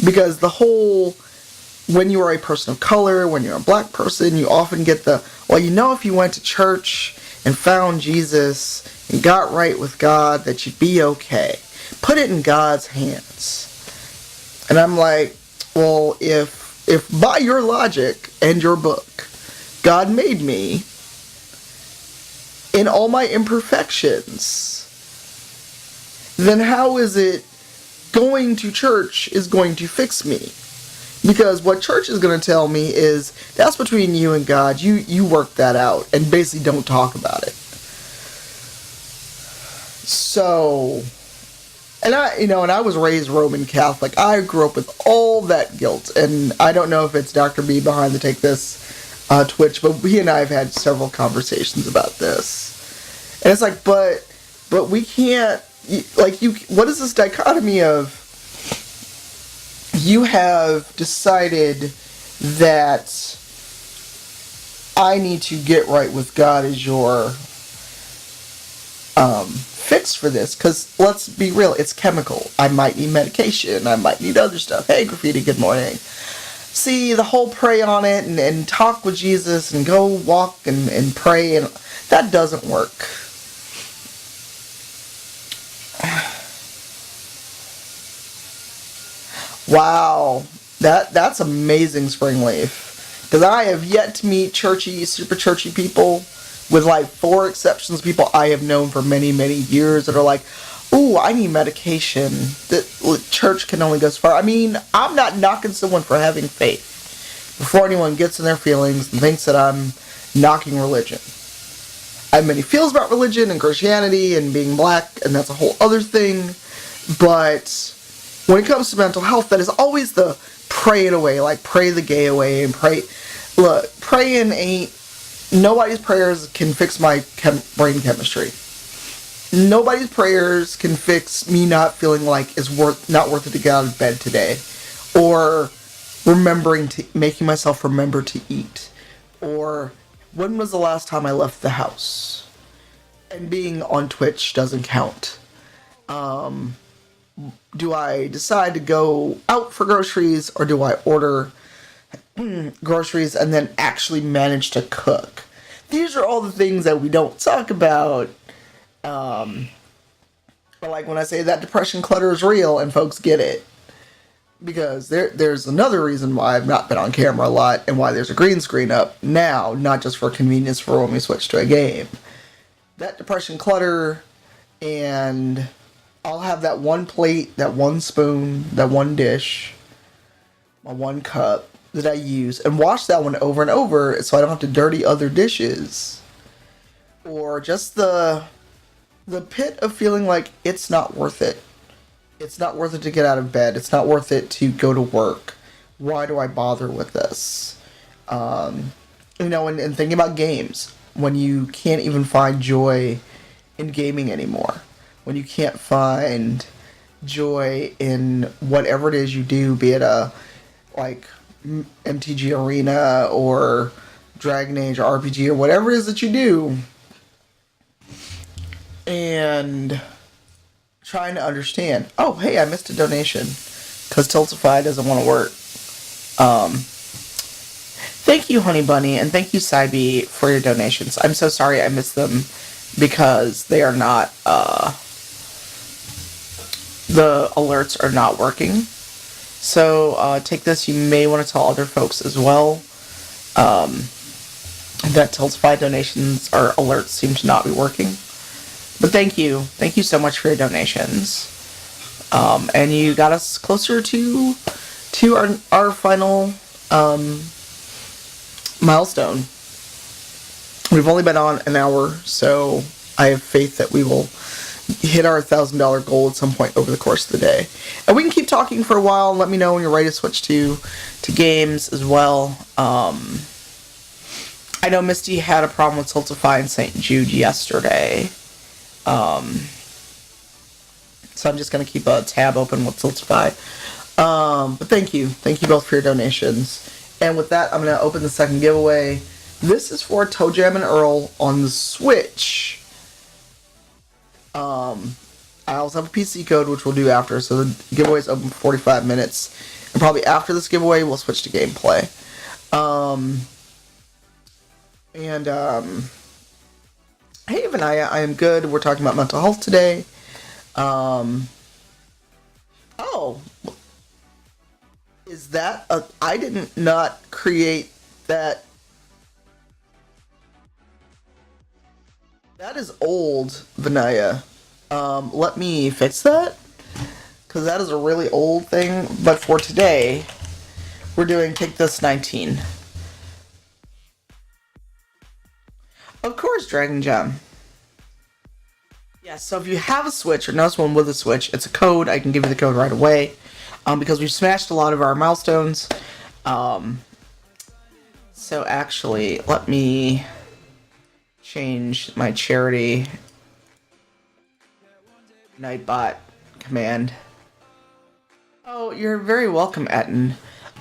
because the whole, when you are a person of color, when you're a black person, you often get if you went to church and found Jesus and got right with God, that you'd be okay. Put it in God's hands. And I'm like, well, if by your logic and your book, God made me in all my imperfections, then how is it going to church is going to fix me? Because what church is going to tell me is, that's between you and God. You work that out and basically don't talk about it. So, and I was raised Roman Catholic. I grew up with all that guilt, and I don't know if it's Dr. B behind the Take This Twitch, but he and I have had several conversations about this. And it's like, but we can't, what is this dichotomy of, you have decided that I need to get right with God as your fix for this, because let's be real, it's chemical. I might need medication, I might need other stuff. Hey, Graffiti, good morning. See, the whole pray on it and talk with Jesus and go walk and pray, and that doesn't work. Wow, that's amazing, Springleaf. Because I have yet to meet super churchy people, with like 4 exceptions, people I have known for many, many years that are like, ooh, I need medication. The church can only go so far. I mean, I'm not knocking someone for having faith, before anyone gets in their feelings and thinks that I'm knocking religion. I have many feels about religion and Christianity and being black, and that's a whole other thing. But when it comes to mental health, that is always the pray it away, like pray the gay away and pray. Look, praying ain't, nobody's prayers can fix my brain chemistry. Nobody's prayers can fix me not feeling like it's not worth it to get out of bed today, or making myself remember to eat, or when was the last time I left the house. And being on Twitch doesn't count. Do I decide to go out for groceries, or do I order groceries and then actually manage to cook? These are all the things that we don't talk about. But like when I say that depression clutter is real and folks get it. Because there's another reason why I've not been on camera a lot and why there's a green screen up now, not just for convenience for when we switch to a game. That depression clutter, and I'll have that one plate, that one spoon, that one dish, my one cup that I use, and wash that one over and over so I don't have to dirty other dishes. Or just the pit of feeling like it's not worth it. It's not worth it to get out of bed. It's not worth it to go to work. Why do I bother with this? And thinking about games, when you can't even find joy in gaming anymore, when you can't find joy in whatever it is you do, be it MTG Arena or Dragon Age or RPG or whatever it is that you do, and trying to understand. Oh, hey, I missed a donation because Tiltify doesn't want to work. Thank you, Honey Bunny, and thank you, Cybe, for your donations. I'm so sorry I missed them because they are not, the alerts are not working. So, take this. You may want to tell other folks as well, that Tiltify donations or alerts seem to not be working. But thank you. Thank you so much for your donations. And you got us closer to our final milestone. We've only been on an hour, so I have faith that we will hit our $1,000 goal at some point over the course of the day. And we can keep talking for a while, and let me know when you're ready to switch to games as well. I know Misty had a problem with Tiltify and St. Jude yesterday. So I'm just going to keep a tab open with Tiltify. But thank you. Thank you both for your donations. And with that, I'm going to open the second giveaway. This is for Toe Jam and Earl on the Switch. I also have a PC code, which we'll do after. So the giveaway is open for 45 minutes. And probably after this giveaway, we'll switch to gameplay. Hey, Vanaya, I am good. We're talking about mental health today. Is that I didn't not create that. That is old, Vanaya. Let me fix that, because that is a really old thing. But for today, we're doing Take This 19. Of course, Dragon Gem. Yeah, so if you have a Switch or know someone with a Switch, it's a code. I can give you the code right away. Because we've smashed a lot of our milestones. So actually, let me change my charity Nightbot command. Oh, you're very welcome, Etten.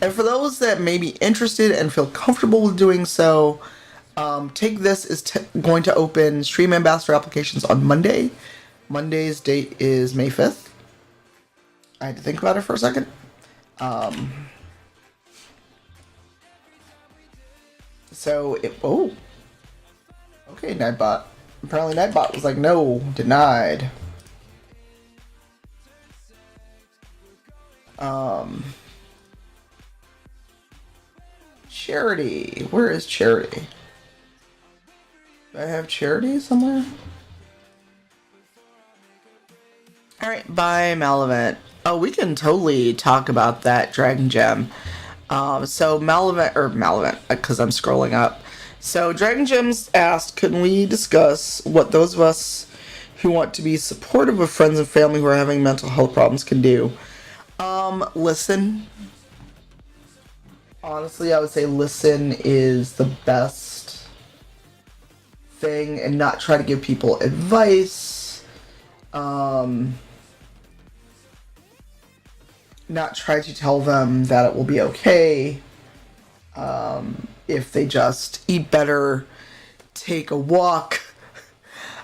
And for those that may be interested and feel comfortable with doing so, Take This is going to open Stream Ambassador applications on Monday. Monday's date is May 5th. I had to think about it for a second. Okay, Nightbot. Apparently Nightbot was like, no, denied. Charity. Where is Charity? Do I have Charity somewhere? Alright, bye, Malavent. Oh, we can totally talk about that Dragon Gem. So Malavent, because I'm scrolling up. So Dragon Gems asked, can we discuss what those of us who want to be supportive of friends and family who are having mental health problems can do? Listen. Honestly, I would say listen is the best thing, and not try to give people advice. Not try to tell them that it will be okay if they just eat better, take a walk,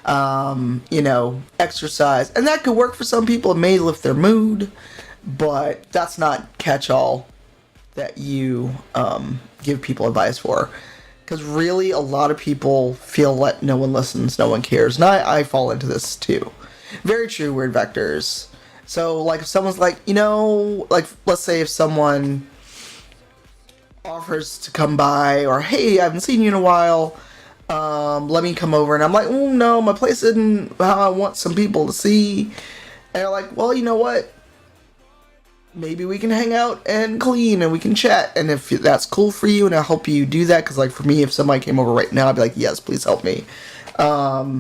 exercise. And that could work for some people. It may lift their mood, but that's not catch all that you give people advice for. Because really, a lot of people feel like no one listens, no one cares. And I fall into this too. Very true, weird vectors. So, like, if someone's like, like, let's say if someone offers to come by, or hey, I haven't seen you in a while, let me come over. And I'm like, oh no, my place isn't how I want some people to see. And they're like, well, you know what? Maybe we can hang out and clean and we can chat. And if that's cool for you and I'll help you do that, because like for me, if somebody came over right now, I'd be like, yes, please help me. But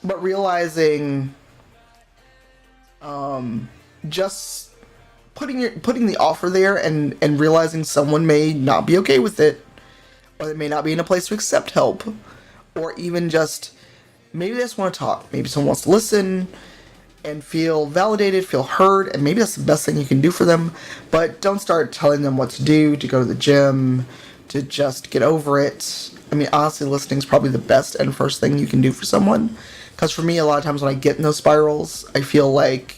realizing just putting the offer there, and realizing someone may not be okay with it, or they may not be in a place to accept help, or even just maybe they just want to talk. Maybe someone wants to listen and feel validated, feel heard, and maybe that's the best thing you can do for them. But don't start telling them what to do, to go to the gym, to just get over it. I mean, honestly, listening is probably the best and first thing you can do for someone. Because for me, a lot of times when I get in those spirals, I feel like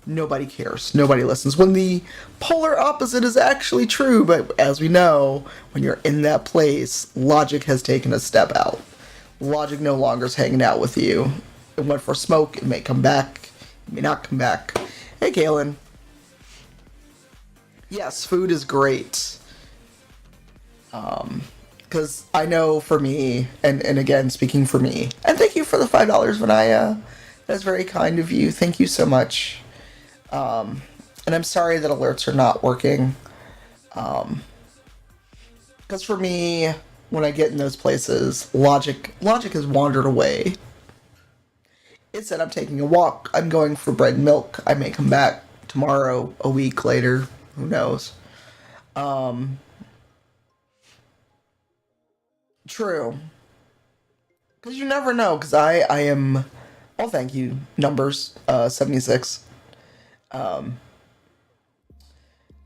nobody cares, nobody listens. When the polar opposite is actually true, but as we know, when you're in that place, logic has taken a step out. Logic no longer is hanging out with you. It went for a smoke, it may come back, it may not come back. Hey, Kaylin. Yes, food is great. Because I know for me, and again, speaking for me, and thank you for the $5, Vinaya. That's very kind of you. Thank you so much. And I'm sorry that alerts are not working. Because for me, when I get in those places, logic has wandered away. It said I'm taking a walk, I'm going for bread and milk, I may come back tomorrow, a week later, who knows. True. Because you never know, because I am, well, thank you, numbers, 76.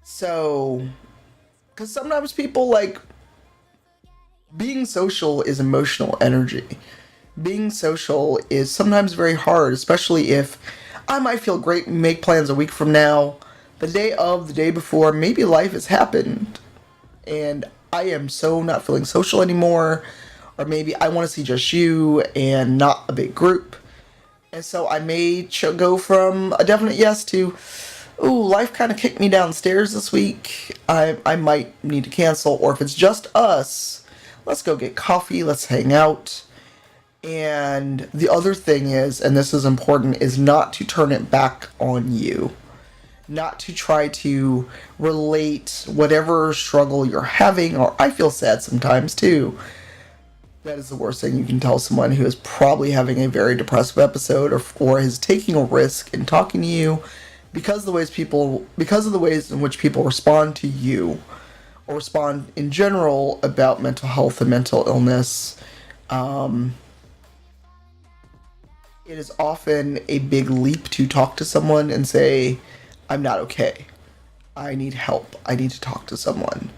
So, because sometimes people, like, being social is emotional energy. Being social is sometimes very hard, especially if I might feel great and make plans a week from now. The day of, the day before, maybe life has happened, and I am so not feeling social anymore, or maybe I want to see just you and not a big group. And so I may go from a definite yes to, ooh, life kind of kicked me downstairs this week. I might need to cancel. Or if it's just us, let's go get coffee, let's hang out. And the other thing is, and this is important, is not to turn it back on you. Not to try to relate whatever struggle you're having, or I feel sad sometimes too. That is the worst thing you can tell someone who is probably having a very depressive episode, or is taking a risk in talking to you, because of the ways in which people respond to you, or respond in general about mental health and mental illness. It is often a big leap to talk to someone and say, I'm not okay. I need help. I need to talk to someone.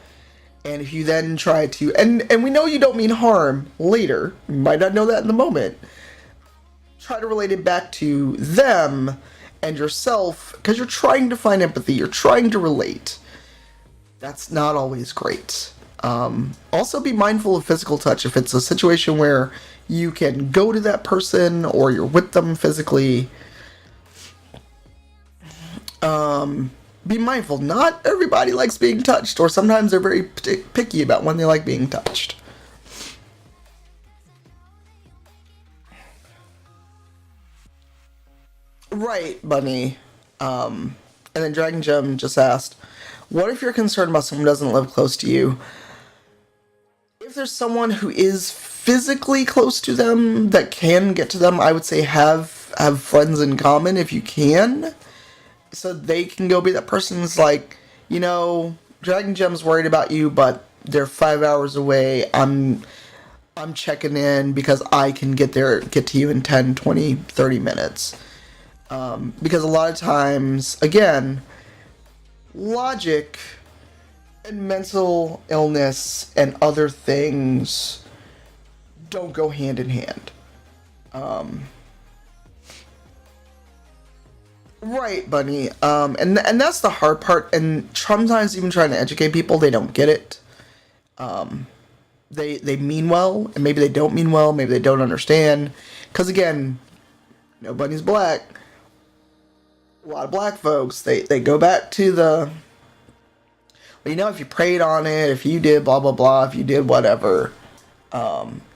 And if you then try to, and we know you don't mean harm later, you might not know that in the moment, try to relate it back to them and yourself, because you're trying to find empathy, you're trying to relate. That's not always great. Also be mindful of physical touch. If it's a situation where you can go to that person or you're with them physically, be mindful. Not everybody likes being touched, or sometimes they're very picky about when they like being touched. Right, Bunny. And then Dragon Gem just asked, what if you're concerned about someone who doesn't live close to you? If there's someone who is physically close to them that can get to them, I would say have friends in common if you can, so they can go be that person's like, Dragon Gem's worried about you, but they're 5 hours away. I'm checking in because I can get to you in 10, 20, 30 minutes. Because a lot of times, again, logic and mental illness and other things don't go hand in hand. Right, Bunny. And that's the hard part. And sometimes even trying to educate people, they don't get it. They mean well, and maybe they don't mean well. Maybe they don't understand. Because again, Bunny's black. A lot of black folks, they go back to the, well, if you prayed on it, if you did blah blah blah, if you did whatever,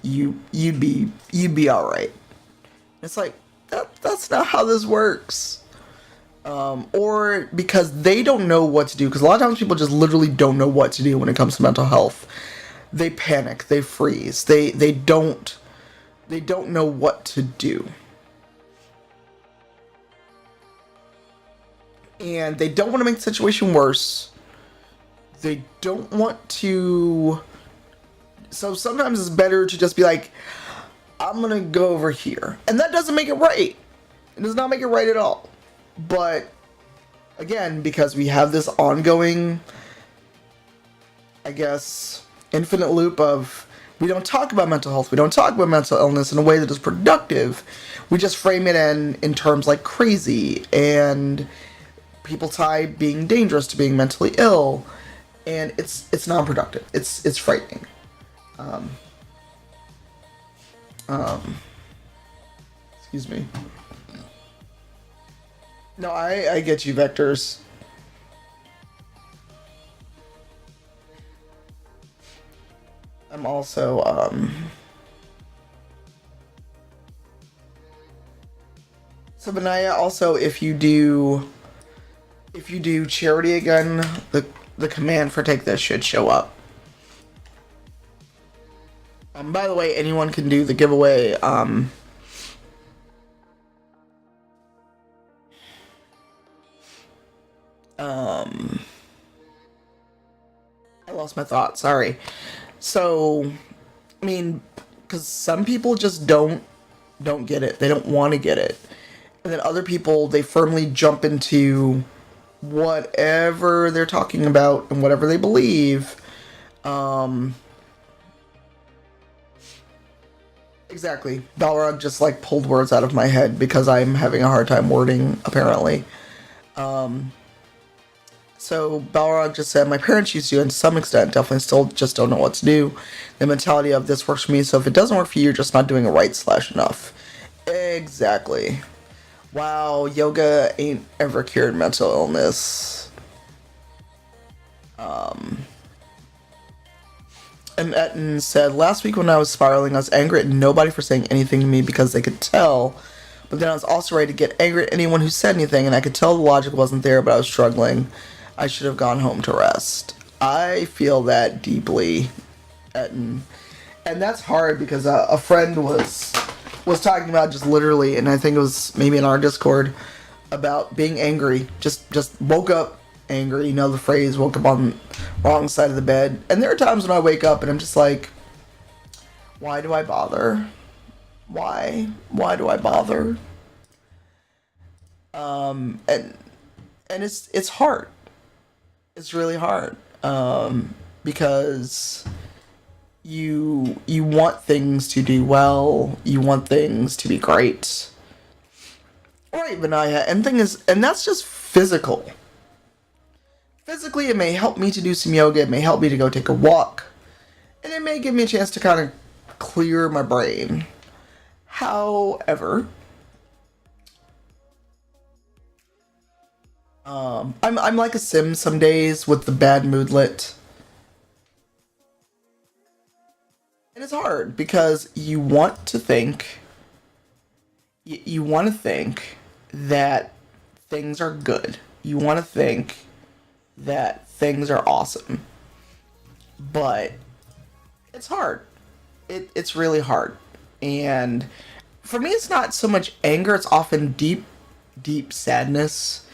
you'd be all right. It's like that's not how this works. Or because they don't know what to do. Because a lot of times people just literally don't know what to do when it comes to mental health. They panic. They freeze. They don't know what to do. And they don't want to make the situation worse. They don't want to. So sometimes it's better to just be like, I'm gonna go over here. And that doesn't make it right. It does not make it right at all. But again, because we have this ongoing, I guess, infinite loop of, we don't talk about mental health, we don't talk about mental illness in a way that is productive. We just frame it in terms like crazy, and people tie being dangerous to being mentally ill, and it's non-productive. It's frightening. Um, Excuse me. No, I get you, Vectors. I'm also, so Benaya, also, if you do charity again, the command for take this should show up. By the way, anyone can do the giveaway. I lost my thought. Sorry. So, I mean, because some people just don't get it. They don't want to get it, and then other people, they firmly jump into whatever they're talking about and whatever they believe. Um, exactly. Balrog just like pulled words out of my head because I'm having a hard time wording, apparently. So Balrog just said, my parents used to, and to some extent, definitely still just don't know what to do. The mentality of this works for me, so if it doesn't work for you, you're just not doing it right / enough. Exactly. Wow, yoga ain't ever cured mental illness. And Etten said, last week when I was spiraling, I was angry at nobody for saying anything to me because they could tell. But then I was also ready to get angry at anyone who said anything, and I could tell the logic wasn't there, but I was struggling. I should have gone home to rest. I feel that deeply, Etten. And that's hard because a friend was talking about just literally, and I think it was maybe in our Discord, about being angry. Just woke up angry. The phrase, woke up on the wrong side of the bed. And there are times when I wake up and I'm just like, why do I bother? Why do I bother? And it's hard. It's really hard. Because you want things to do well, you want things to be great. Right, Vinaya, and that's just physical. Physically, it may help me to do some yoga, it may help me to go take a walk, and it may give me a chance to kind of clear my brain. However, I'm like a sim some days with the bad moodlet. And it's hard because you want to think that things are good. You want to think that things are awesome. But it's hard. It's really hard. And for me, it's not so much anger, it's often deep, deep sadness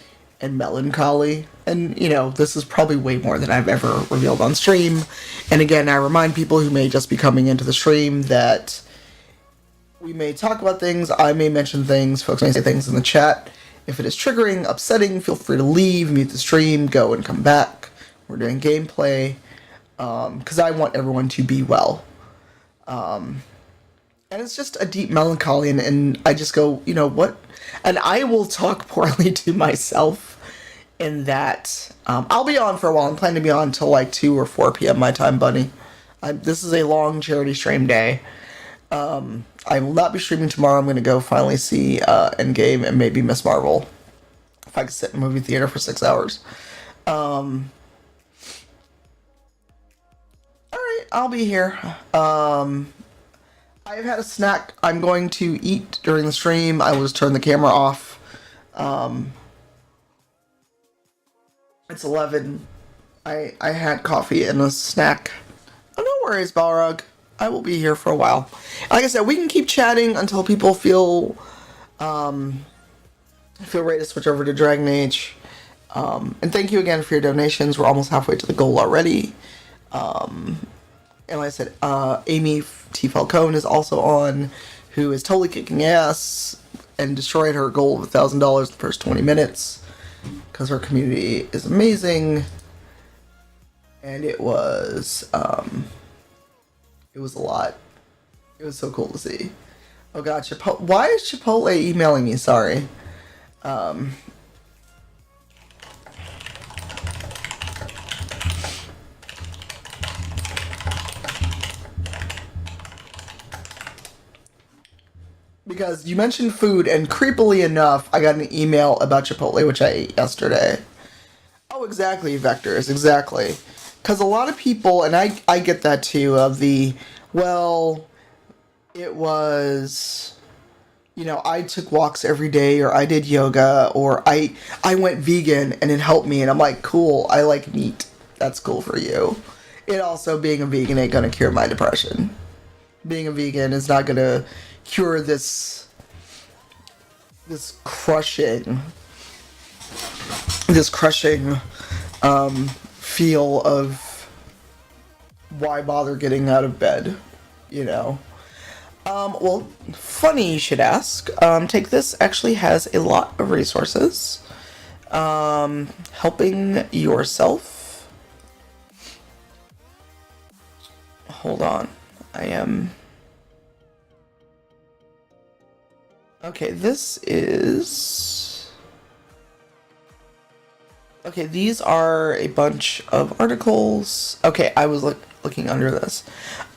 and melancholy. And, this is probably way more than I've ever revealed on stream. And again, I remind people who may just be coming into the stream that we may talk about things, I may mention things, folks may say things in the chat. If it is triggering, upsetting, feel free to leave, mute the stream, go and come back. We're doing gameplay, because I want everyone to be well. And And it's just a deep melancholy, and I just go, you know what? And I will talk poorly to myself in that I'll be on for a while. I'm planning to be on until like 2 or 4 p.m. my time, buddy. This is a long charity stream day. I will not be streaming tomorrow. I'm going to go finally see Endgame and maybe Miss Marvel. If I could sit in a movie theater for 6 hours. Alright, I'll be here. I've had a snack I'm going to eat during the stream. I will just turn the camera off. It's 11. I had coffee and a snack. Oh, no worries, Balrog. I will be here for a while. Like I said, we can keep chatting until people feel ready to switch over to Dragon Age. And thank you again for your donations. We're almost halfway to the goal already. And like I said, Amy T. Falcone is also on, who is totally kicking ass and destroyed her goal of $1,000 the first 20 minutes because her community is amazing. And it was a lot. It was so cool to see. Oh god, Chipotle. Why is Chipotle emailing me? Sorry. Because you mentioned food, and creepily enough, I got an email about Chipotle, which I ate yesterday. Oh, exactly, Vectors, exactly. Because a lot of people, and I get that too, of the, well, it was, you know, I took walks every day, or I did yoga, or I went vegan, and it helped me, and I'm like, cool, I like meat. That's cool for you. It also, being a vegan ain't gonna cure my depression. Being a vegan is not gonna cure this crushing feel of why bother getting out of bed, you know. Well, funny you should ask. Take This actually has a lot of resources. Helping yourself. Hold on. I am... Okay, this is... Okay, these are a bunch of articles. Okay, I was looking under this.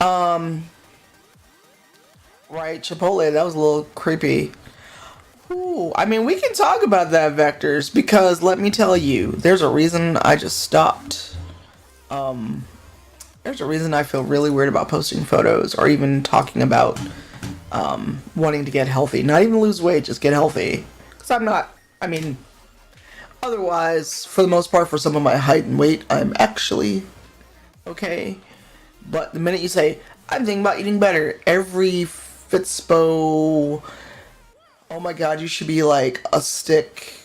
Right, Chipotle, that was a little creepy. Ooh, I mean, we can talk about that, Vectors, because let me tell you, there's a reason I just stopped. There's a reason I feel really weird about posting photos or even talking about wanting to get healthy. Not even lose weight, just get healthy. Because I'm not, I mean, otherwise, for the most part, for some of my height and weight, I'm actually okay. But the minute you say, I'm thinking about eating better, every Fitspo, oh my god, you should be like a stick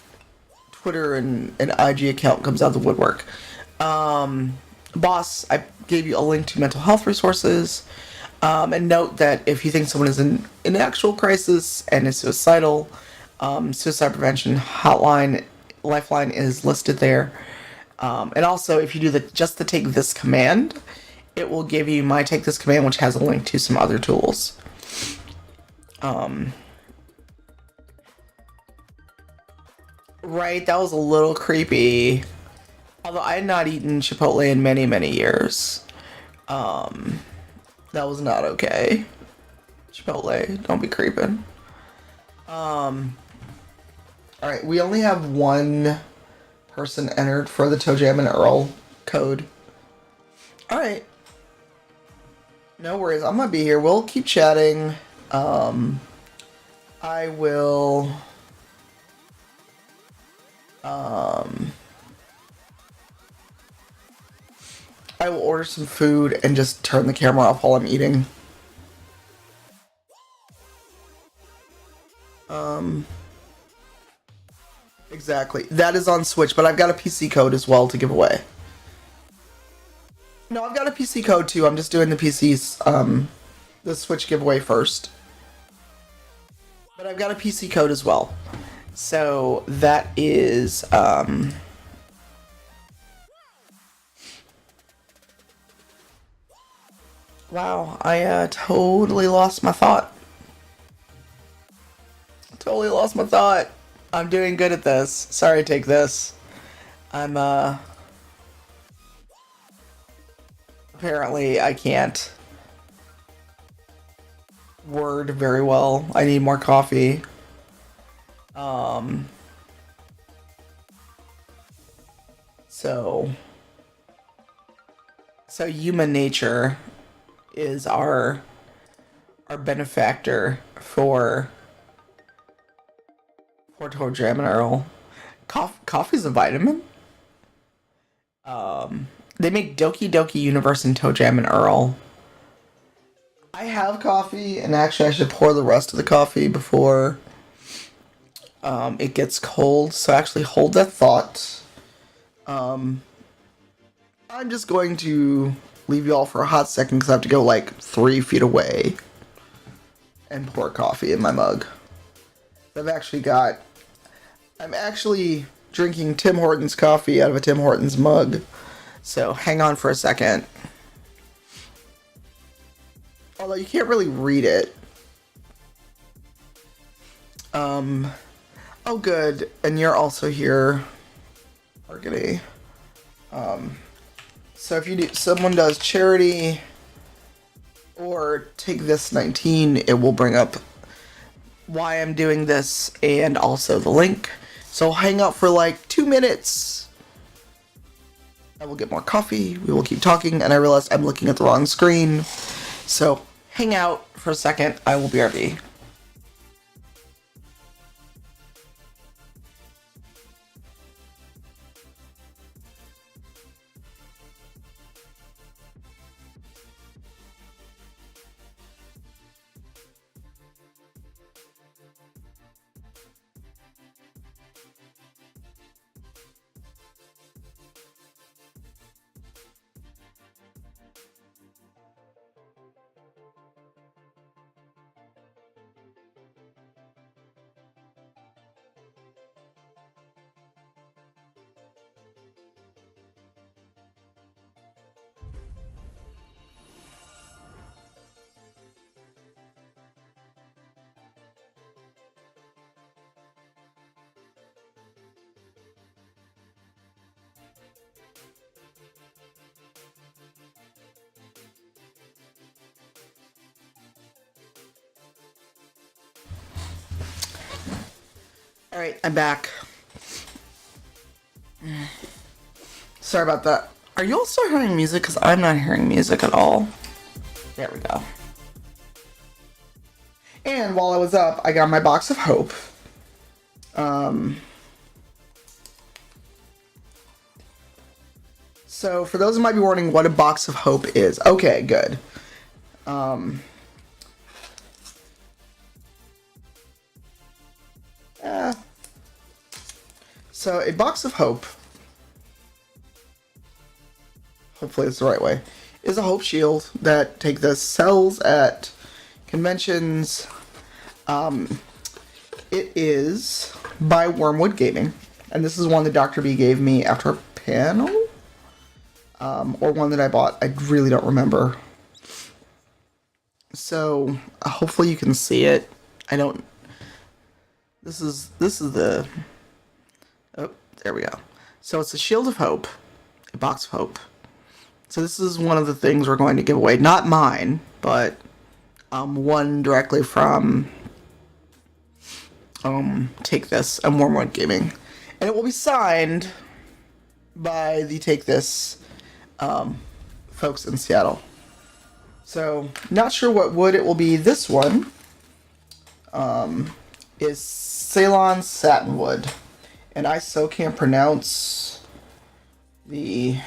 Twitter and an IG account comes out of the woodwork. Boss, I gave you a link to mental health resources. And note that if you think someone is in an actual crisis and is suicidal, suicide prevention hotline, lifeline is listed there. And also, if you do just the Take This command, it will give you my Take This command, which has a link to some other tools. Right, that was a little creepy. Although I had not eaten Chipotle in many, many years. That was not okay. Chipotle, don't be creeping. Alright, we only have one person entered for the ToeJam and Earl code. Alright. No worries, I'm gonna be here. We'll keep chatting. I will... I will order some food and just turn the camera off while I'm eating. Exactly. That is on Switch, but I've got a PC code as well to give away. No, I've got a PC code too. I'm just doing the PC's, the Switch giveaway first. But I've got a PC code as well. So, that is, wow, I totally lost my thought. totally lost my thought. I'm doing good at this. Sorry, take this. I'm, apparently I can't word very well. I need more coffee. So human nature is our benefactor for Toe Jam and Earl. Coffee's a vitamin. They make Doki Doki Universe and Toe Jam and Earl. I have coffee, and actually I should pour the rest of the coffee before it gets cold. So actually hold that thought. I'm just going to leave you all for a hot second because I have to go like 3 feet away and pour coffee in my mug. I'm actually drinking Tim Hortons coffee out of a Tim Hortons mug. So hang on for a second. Although you can't really read it. Oh good, and you're also here, Margany. So if someone does charity or take this 19, it will bring up why I'm doing this and also the link. So hang out for like 2 minutes. I will get more coffee. We will keep talking, and I realized I'm looking at the wrong screen. So hang out for a second. I will BRB. Alright, I'm back. Sorry about that. Are you all still hearing music? Because I'm not hearing music at all. There we go. And while I was up, I got my box of hope. So for those who might be wondering what a box of hope is. Okay, good. So a box of hope, hopefully it's the right way, is a hope shield that take the sells at conventions. It is by Wormwood Gaming, and this is one that Dr. B gave me after a panel, or one that I bought. I really don't remember. So hopefully you can see it. This is the. Oh, there we go. So it's a Shield of Hope, a box of hope. So this is one of the things we're going to give away. Not mine, but one directly from Take This and Wormwood Gaming. And it will be signed by the Take This folks in Seattle. So, not sure what wood it will be. This one is Ceylon Satinwood. And I so can't pronounce the...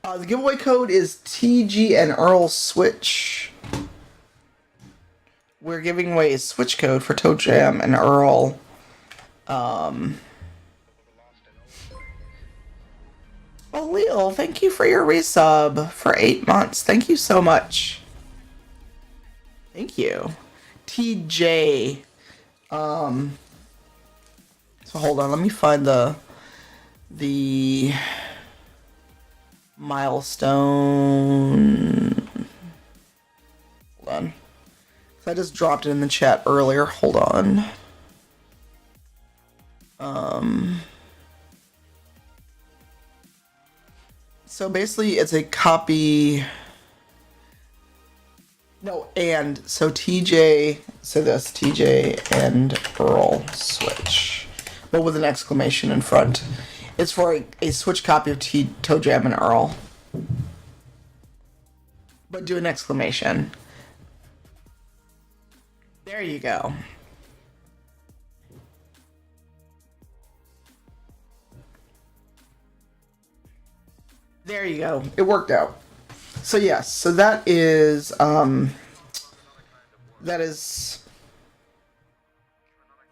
The giveaway code is TG and Earl Switch. We're giving away a Switch code for Toe Jam and Earl. Oh, Leo, thank you for your resub for 8 months. Thank you so much. Thank you. TJ. So hold on, let me find the milestone. Hold I just dropped it in the chat earlier. Hold on. So basically, it's a copy. No, and so TJ. So this TJ and Earl switch, but with an exclamation in front. It's for a Switch copy of Toe Jam and Earl, but do an exclamation. There you go. There you go. It worked out. So yes, so that is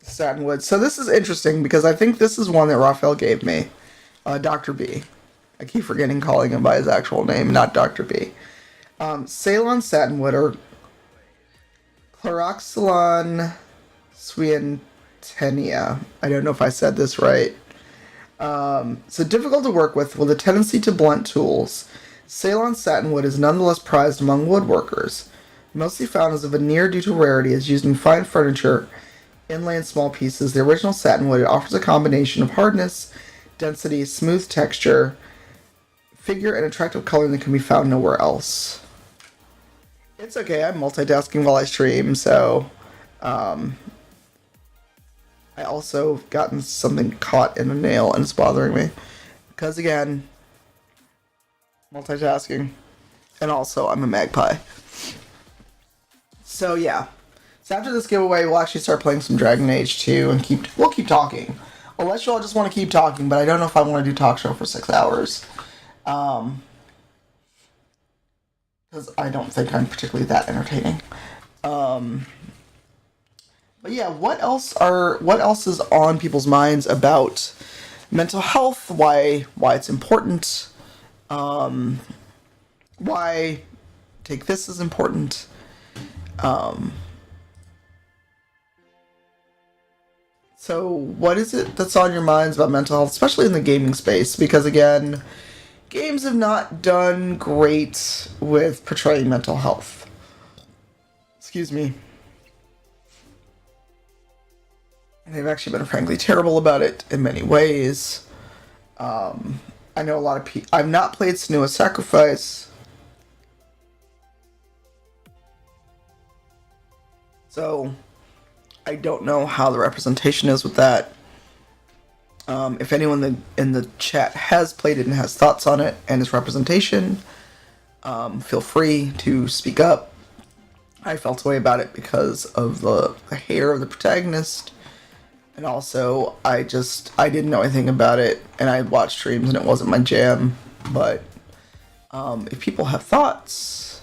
Satinwood. So this is interesting because I think this is one that Raphael gave me. Dr. B. I keep forgetting calling him by his actual name, not Dr. B. Ceylon Satinwood or Chloroxylon swientenia. I don't know if I said this right. So difficult to work with a tendency to blunt tools, Ceylon satinwood is nonetheless prized among woodworkers. Mostly found as a veneer due to rarity, is used in fine furniture, inlay in small pieces. The original satinwood, it offers a combination of hardness, density, smooth texture, figure, and attractive coloring that can be found nowhere else. It's okay, I'm multitasking while I stream, so I also gotten something caught in a nail and it's bothering me. Because again, multitasking. And also, I'm a magpie. So yeah. So after this giveaway, we'll actually start playing some Dragon Age 2 and we'll keep talking. Unless you all just want to keep talking, but I don't know if I want to do talk show for 6 hours. Because I don't think I'm particularly that entertaining. But yeah, what else is on people's minds about mental health? Why it's important? Why Take This is important? So what is it that's on your minds about mental health, especially in the gaming space? Because again, games have not done great with portraying mental health. Excuse me. They've actually been frankly terrible about it in many ways. I know a lot of people. I've not played Senua's Sacrifice. So, I don't know how the representation is with that. If anyone in the chat has played it and has thoughts on it and its representation, feel free to speak up. I felt a way about it because of the hair of the protagonist. And also, I didn't know anything about it, and I watched streams, and it wasn't my jam. But if people have thoughts,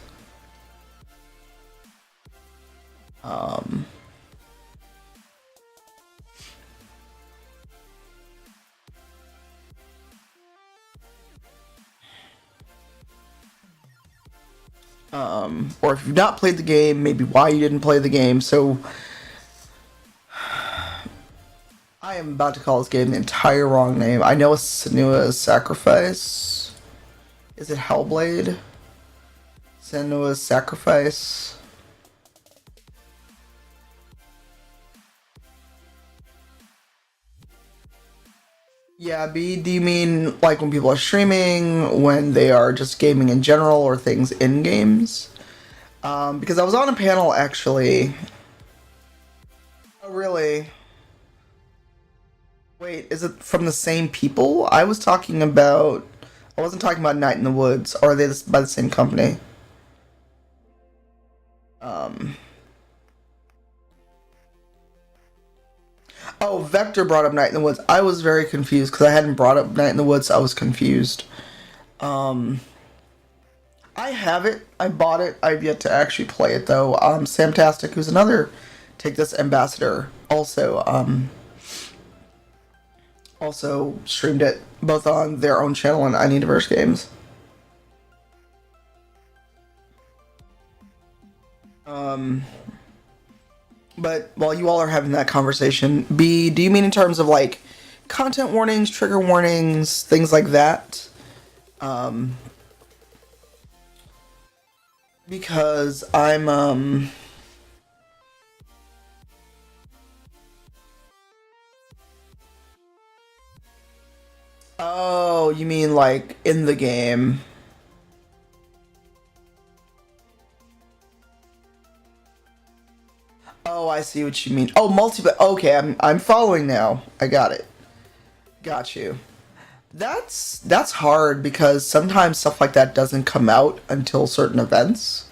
or if you've not played the game, maybe why you didn't play the game. So I am about to call this game the entire wrong name. I know it's Senua's Sacrifice. Is it Hellblade? Senua's Sacrifice. Yeah, B, do you mean like when people are streaming, when they are just gaming in general, or things in games? Because I was on a panel actually. Oh, really? Wait, is it from the same people? I wasn't talking about Night in the Woods. Or are they by the same company? Oh, Vector brought up Night in the Woods. I was very confused because I hadn't brought up Night in the Woods, so I was confused. I have it. I bought it. I've yet to actually play it, though. Samtastic, who's another Take This ambassador, also streamed it, both on their own channel and I Need Diverse Games. But while you all are having that conversation, B, do you mean in terms of like content warnings, trigger warnings, things like that? Because I'm Oh, you mean like in the game? Oh, I see what you mean. Oh, Okay, I'm following now. I got it. Got you. That's hard because sometimes stuff like that doesn't come out until certain events.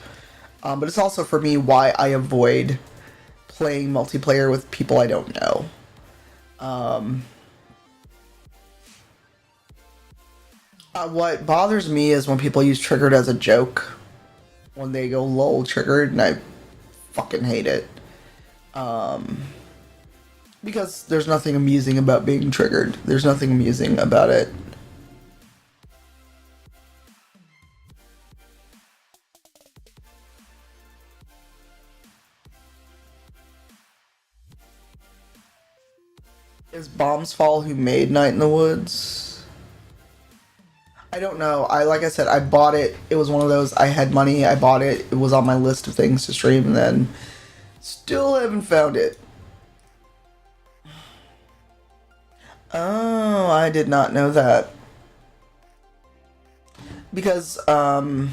But it's also for me why I avoid playing multiplayer with people I don't know. Um, what bothers me is when people use triggered as a joke. When they go lol triggered, and I fucking hate it. Um, because there's nothing amusing about being triggered. There's nothing amusing about it. Is Bombsfall who made Night in the Woods? I don't know. Like I said, I bought it. It was one of those. I had money. I bought it. It was on my list of things to stream, and then still haven't found it. Oh, I did not know that. Because Night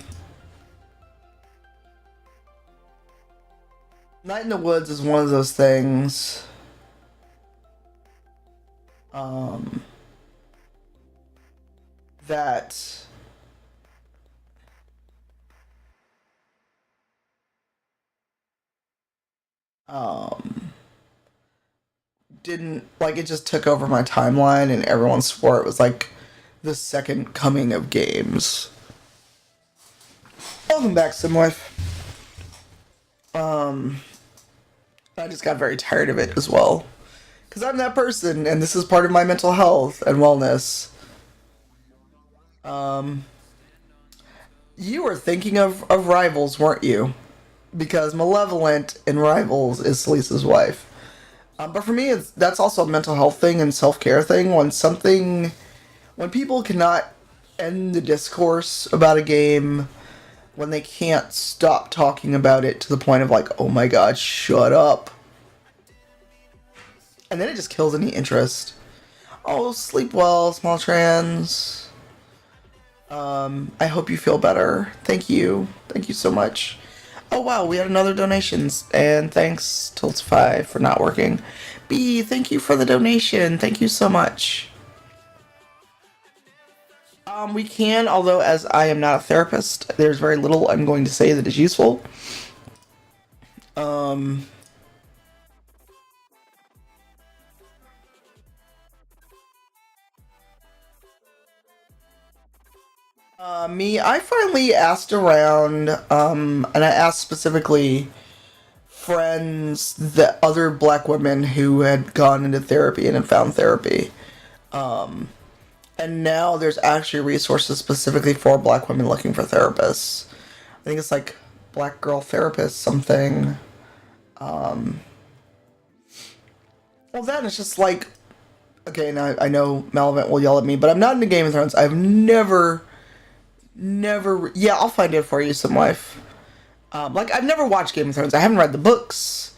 in the Woods is one of those things. Um, that um didn't like it just took over my timeline and everyone swore it was like the second coming of games. Welcome back, Simwife. Um I just got very tired of it as well. Cause I'm that person and this is part of my mental health and wellness. Um you were thinking of Rivals, weren't you? Because Malevolent in Rivals is Selisa's wife. But for me, that's also a mental health thing and self care thing. When people cannot end the discourse about a game, when they can't stop talking about it to the point of like, oh my god, shut up. And then it just kills any interest. Oh, sleep well, small trans. I hope you feel better. Thank you. Thank you so much. Oh wow, we had another donations, and thanks Tiltify for not working. B, thank you for the donation. Thank you so much. We can, although as I am not a therapist, there's very little I'm going to say that is useful. Um, I finally asked around, and I asked specifically friends, the other black women who had gone into therapy and had found therapy. Um, and now there's actually resources specifically for black women looking for therapists. I think it's like Black Girl Therapist something. Um, well, then it's just like, okay, now I know Malevent will yell at me, but I'm not into Game of Thrones. I've never, yeah, I'll find it for you, some wife. Like, I've never watched Game of Thrones. I haven't read the books.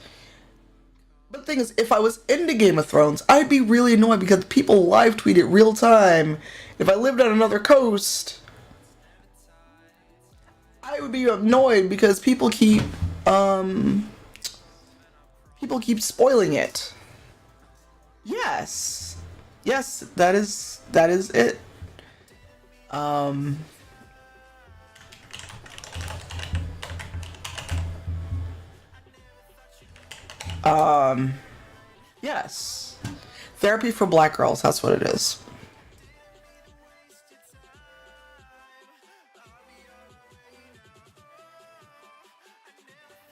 But the thing is, if I was into Game of Thrones, I'd be really annoyed because people live tweet it real time. If I lived on another coast, I would be annoyed because um, people keep spoiling it. Yes. Yes, that is it. Um, um, yes. Therapy for Black girls, that's what it is.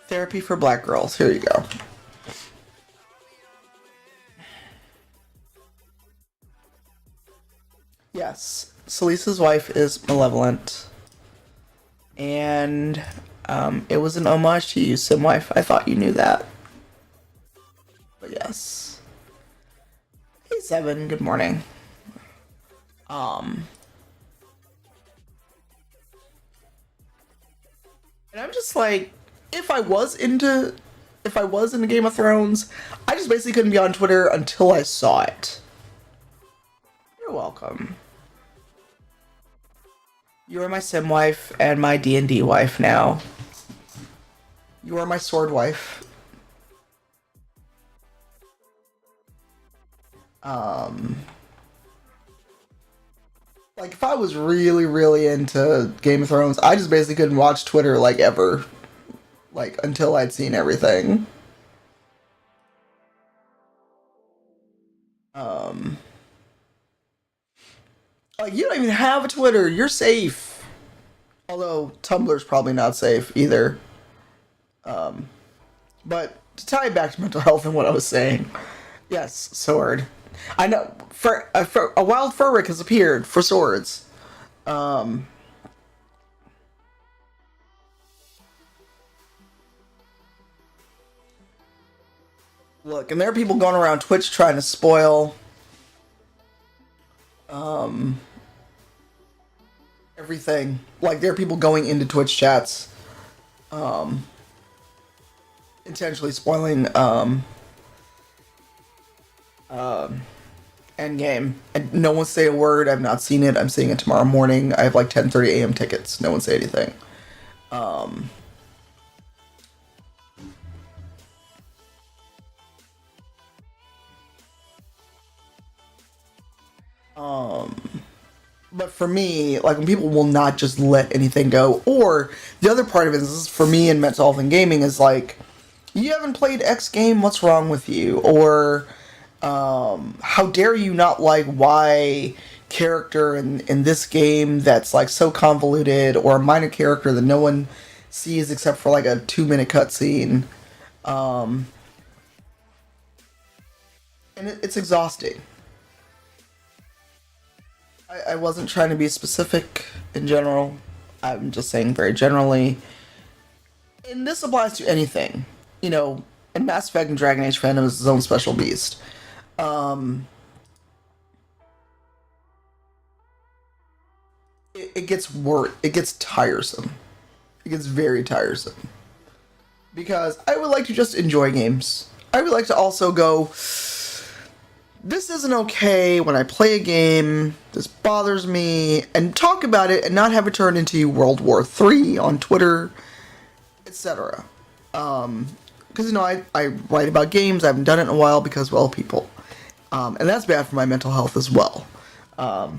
Therapy for Black girls. Here you go. Yes. Selisa's wife is Malevolent. And it was an homage to you, Simwife. I thought you knew that. But yes. Hey Seven, good morning. Um and I'm just like, if I was into Game of Thrones, I just basically couldn't be on Twitter until I saw it. You're welcome. You are my sim wife and my D&D wife now. You are my sword wife. Um, like if I was really, really into Game of Thrones, I just basically couldn't watch Twitter like ever, like until I'd seen everything. Um, like you don't even have a Twitter. You're safe. Although Tumblr's probably not safe either. Um, but to tie it back to mental health and what I was saying, yes, sword. I know for a wild furrick has appeared for swords. Um, Look, and there are people going around Twitch trying to spoil um, everything. Like there are people going into Twitch chats, um, intentionally spoiling Endgame. And no one say a word. I've not seen it. I'm seeing it tomorrow morning. I have like 10:30 a.m. tickets. No one say anything. Um, um, but for me, like when people will not just let anything go, or the other part of it is for me in mental health and gaming is like, you haven't played X game, what's wrong with you? Or how dare you not like Y character in this game that's like so convoluted, or a minor character that no one sees except for like a 2 minute cutscene. Um, and it's exhausting. I wasn't trying to be specific in general. I'm just saying very generally. And this applies to anything. You know, and Mass Effect and Dragon Age fandom is its own special beast. Um, it gets it gets tiresome. It gets very tiresome. Because I would like to just enjoy games. I would like to also go, this isn't okay when I play a game, this bothers me, and talk about it and not have it turn into World War III on Twitter, etc. Because, you know, I write about games, I haven't done it in a while because, well, people. And that's bad for my mental health as well. But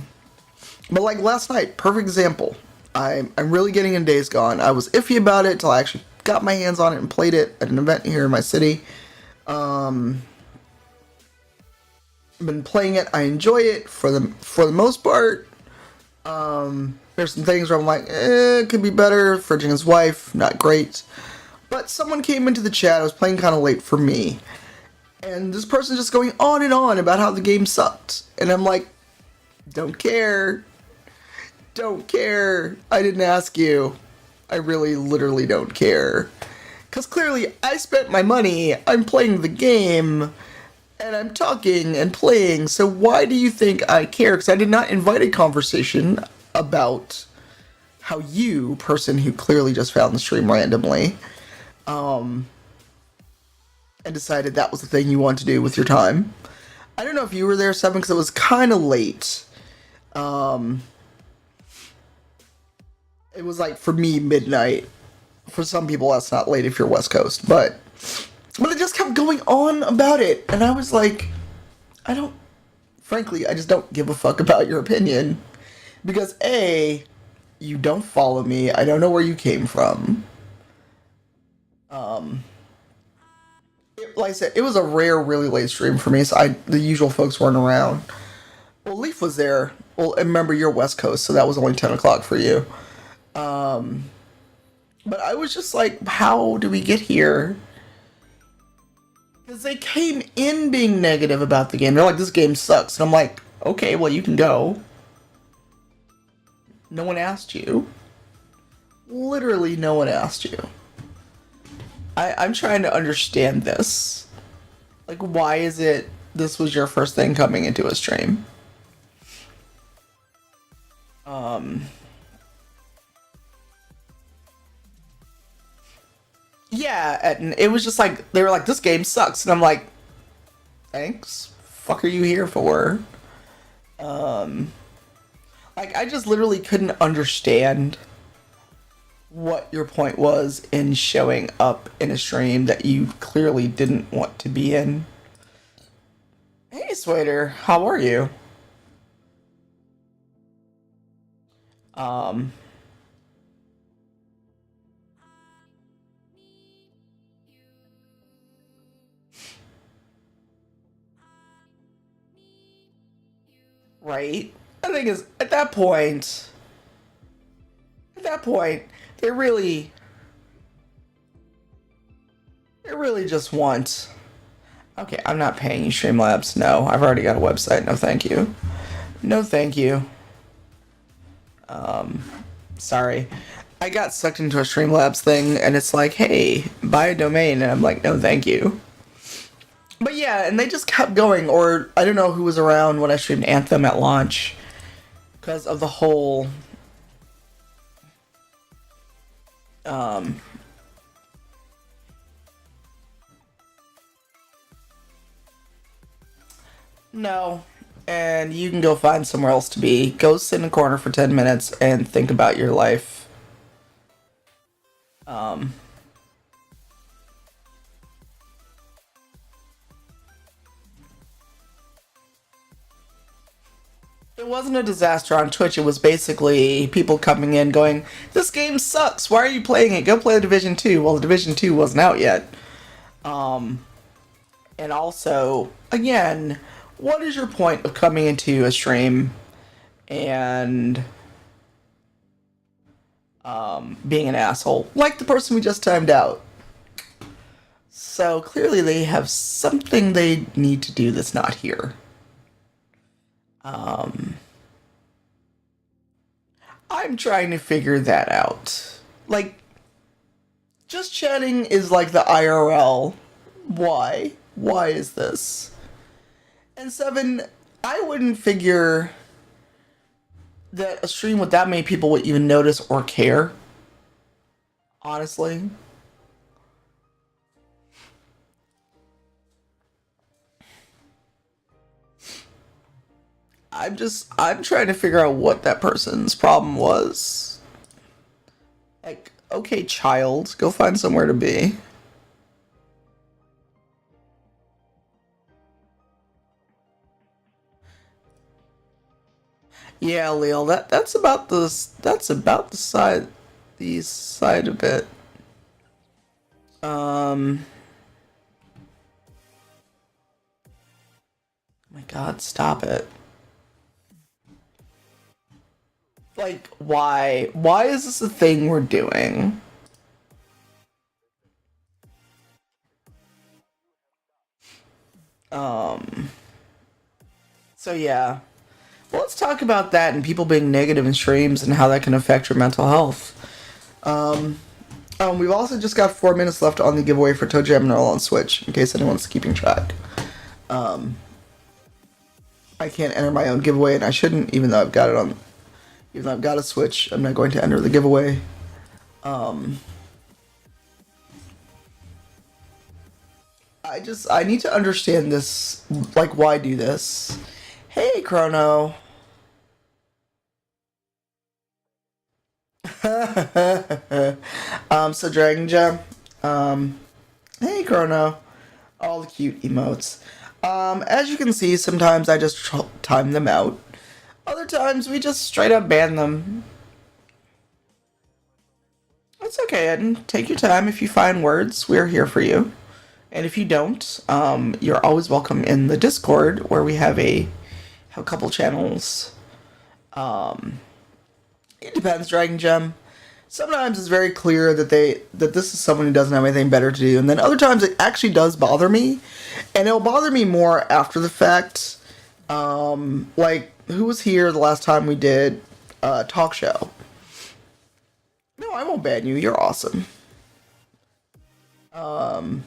like last night, perfect example. I'm really getting in Days Gone. I was iffy about it until I actually got my hands on it and played it at an event here in my city. Um, I've been playing it. I enjoy it for the most part. There's some things where I'm like, it could be better. Virginia's wife, not great. But someone came into the chat. I was playing kind of late for me, and this person just going on and on about how the game sucked, and I'm like, don't care. Don't care. I didn't ask you. I really literally don't care. Because clearly I spent my money, I'm playing the game, and I'm talking and playing, so why do you think I care? Because I did not invite a conversation about how you, person who clearly just found the stream randomly, um, and decided that was the thing you want to do with your time. I don't know if you were there, Seven, because it was kind of late. Um, it was like, for me, midnight. For some people, that's not late if you're West Coast, but it just kept going on about it, and I was like, I don't, frankly, I just don't give a fuck about your opinion, because A, you don't follow me, I don't know where you came from. Um, like I said, it was a rare, really late stream for me, so the usual folks weren't around. Well, Leaf was there. Well, and remember, you're West Coast, so that was only 10 o'clock for you. Um, but I was just like, how do we get here? Because they came in being negative about the game. They're like, this game sucks. And I'm like, okay, well, you can go. No one asked you. Literally, no one asked you. I'm trying to understand this. Like, why is it this was your first thing coming into a stream? Um, yeah, and it was just like, they were like, this game sucks. And I'm like, thanks. Fuck are you here for? Um, Like, I just literally couldn't understand what your point was in showing up in a stream that you clearly didn't want to be in. Hey, Swader, how are you? Um, right? I think is at that point, they really, they really just want. Okay, I'm not paying you, Streamlabs. No, I've already got a website. No, thank you. No, thank you. Sorry. I got sucked into a Streamlabs thing, and it's like, hey, buy a domain, and I'm like, no, thank you. But yeah, and they just kept going, or I don't know who was around when I streamed Anthem at launch, because of the whole, um, no. And you can go find somewhere else to be. Go sit in a corner for 10 minutes and think about your life. Um, it wasn't a disaster on Twitch. It was basically people coming in going, "This game sucks. Why are you playing it? Go play the Division 2." Well, the Division 2 wasn't out yet. Um, and also, again, what is your point of coming into a stream and being an asshole like the person we just timed out? So clearly they have something they need to do that's not here. Um, I'm trying to figure that out. Like, just chatting is like the IRL. Why? Why is this? And seven, I wouldn't figure that a stream with that many people would even notice or care. Honestly. I'm trying to figure out what that person's problem was. Like, okay, child, go find somewhere to be. Yeah, Leo, that's about the side of it. Um, my God, stop it. Like, why? Why is this a thing we're doing? Um, so yeah. Well, let's talk about that and people being negative in streams and how that can affect your mental health. Um, we've also just got 4 minutes left on the giveaway for Toe Jam Earl on Switch, in case anyone's keeping track. Um, I can't enter my own giveaway, and I shouldn't, even though I've got it on. Even though I've got a Switch, I'm not going to enter the giveaway. Um, I need to understand this. Like, why do this? Hey, Chrono. So Dragon Gem. Um, hey, Chrono. All the cute emotes. As you can see, sometimes I just time them out. Other times we just straight up ban them. It's okay, Eden. Take your time. If you find words, we're here for you. And if you don't, you're always welcome in the Discord where we have a couple channels. Um, it depends, Dragon Gem. Sometimes it's very clear that this is someone who doesn't have anything better to do, and then other times it actually does bother me, and it'll bother me more after the fact. Like who was here the last time we did talk show? No, I won't ban you. You're awesome. Um,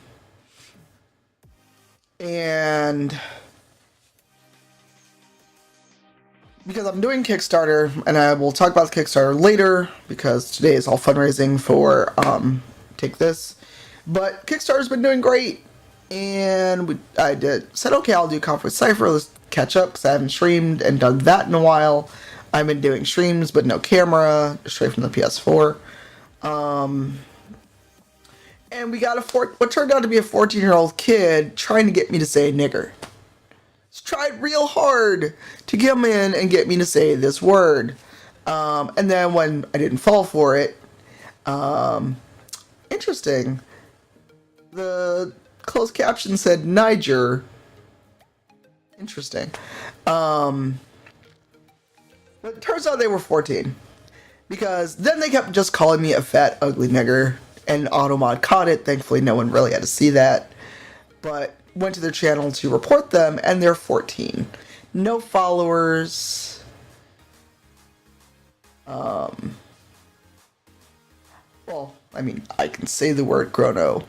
and because I'm doing Kickstarter, and I will talk about the Kickstarter later, because today is all fundraising for Take This. But Kickstarter's been doing great, and said, okay, I'll do Conflict Cipher, let's catch up, because I haven't streamed and done that in a while. I've been doing streams, but no camera, straight from the PS4. And we got what turned out to be a 14-year-old kid trying to get me to say nigger. He's tried real hard to come in and get me to say this word. And then when I didn't fall for it, interesting. The closed caption said Niger. Interesting. But it turns out they were 14. Because then they kept just calling me a fat, ugly nigger. And Automod caught it. Thankfully, no one really had to see that. But went to their channel to report them, and they're 14. No followers. Well, I mean, I can say the word chrono.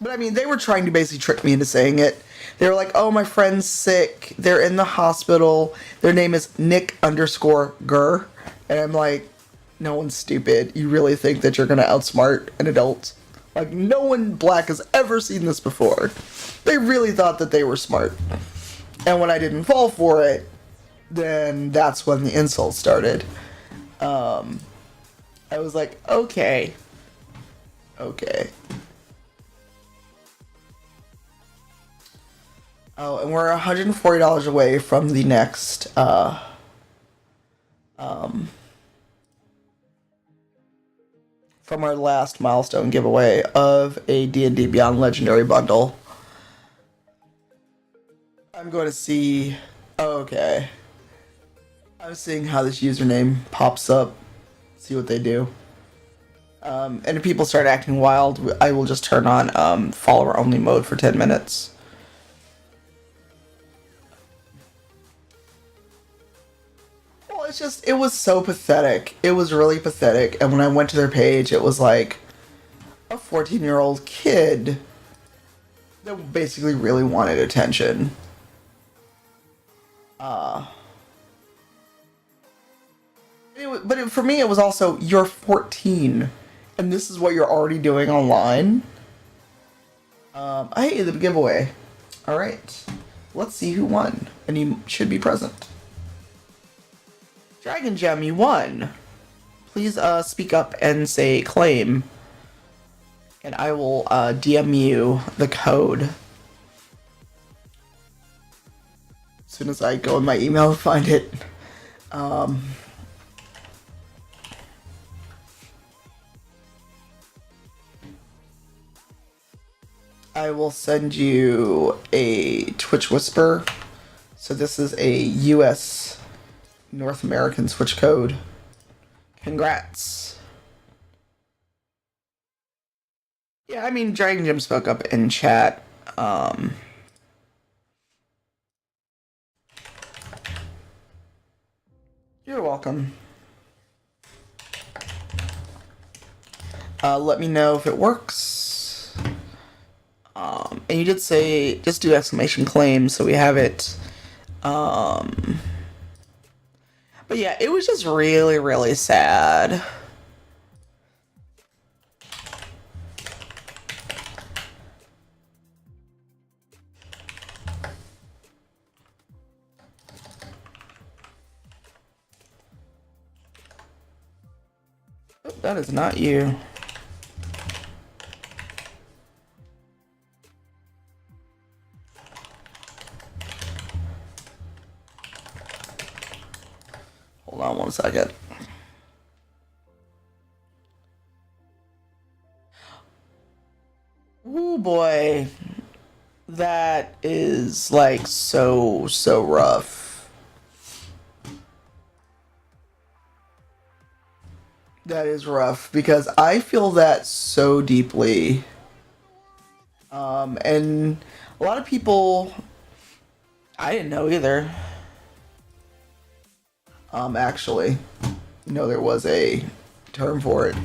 But I mean, they were trying to basically trick me into saying it. They were like, oh, my friend's sick. They're in the hospital. Their name is Nick_Gur. And I'm like, no one's stupid. You really think that you're going to outsmart an adult? Like, no one black has ever seen this before. They really thought that they were smart. And when I didn't fall for it, then that's when the insults started. I was like, okay. Okay. Oh, and we're $140 away from the next, from our last milestone giveaway of a D&D Beyond Legendary bundle. I'm going to see... Okay. I'm seeing how this username pops up. See what they do. And if people start acting wild, I will just turn on follower-only mode for 10 minutes. Well, it's just... It was so pathetic. It was really pathetic. And when I went to their page, it was like a 14-year-old kid that basically really wanted attention. For me, it was also, you're 14, and this is what you're already doing online. Hey, the giveaway. Alright, let's see who won, and you should be present. Dragon Gem, you won. Please speak up and say claim, and I will DM you the code. As soon as I go in my email and find it. I will send you a Twitch Whisper. So this is a US North American Switch code. Congrats. Yeah, I mean, Dragon Gem spoke up in chat. You're welcome. Let me know if it works. And you did say, just do exclamation claim, so we have it. But yeah, it was just really, really sad. Oh, that is not you. Hold on 1 second. Ooh boy. That is like so rough. That is rough because I feel that so deeply. And a lot of people, I didn't know either. Actually, no, there was a term for it.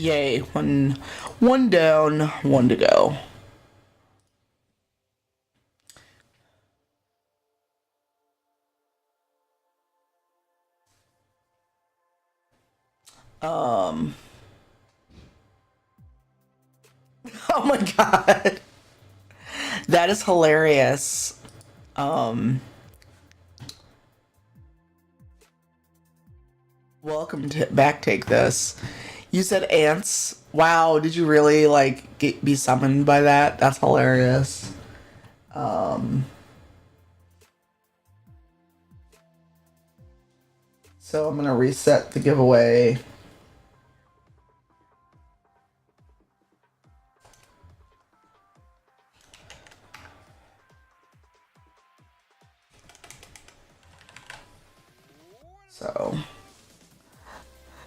Yay, one down, one to go. Um oh my god. That is hilarious. Um Welcome to back take this. You said ants. Wow, did you really be summoned by that? That's hilarious. Um so I'm gonna reset the giveaway. So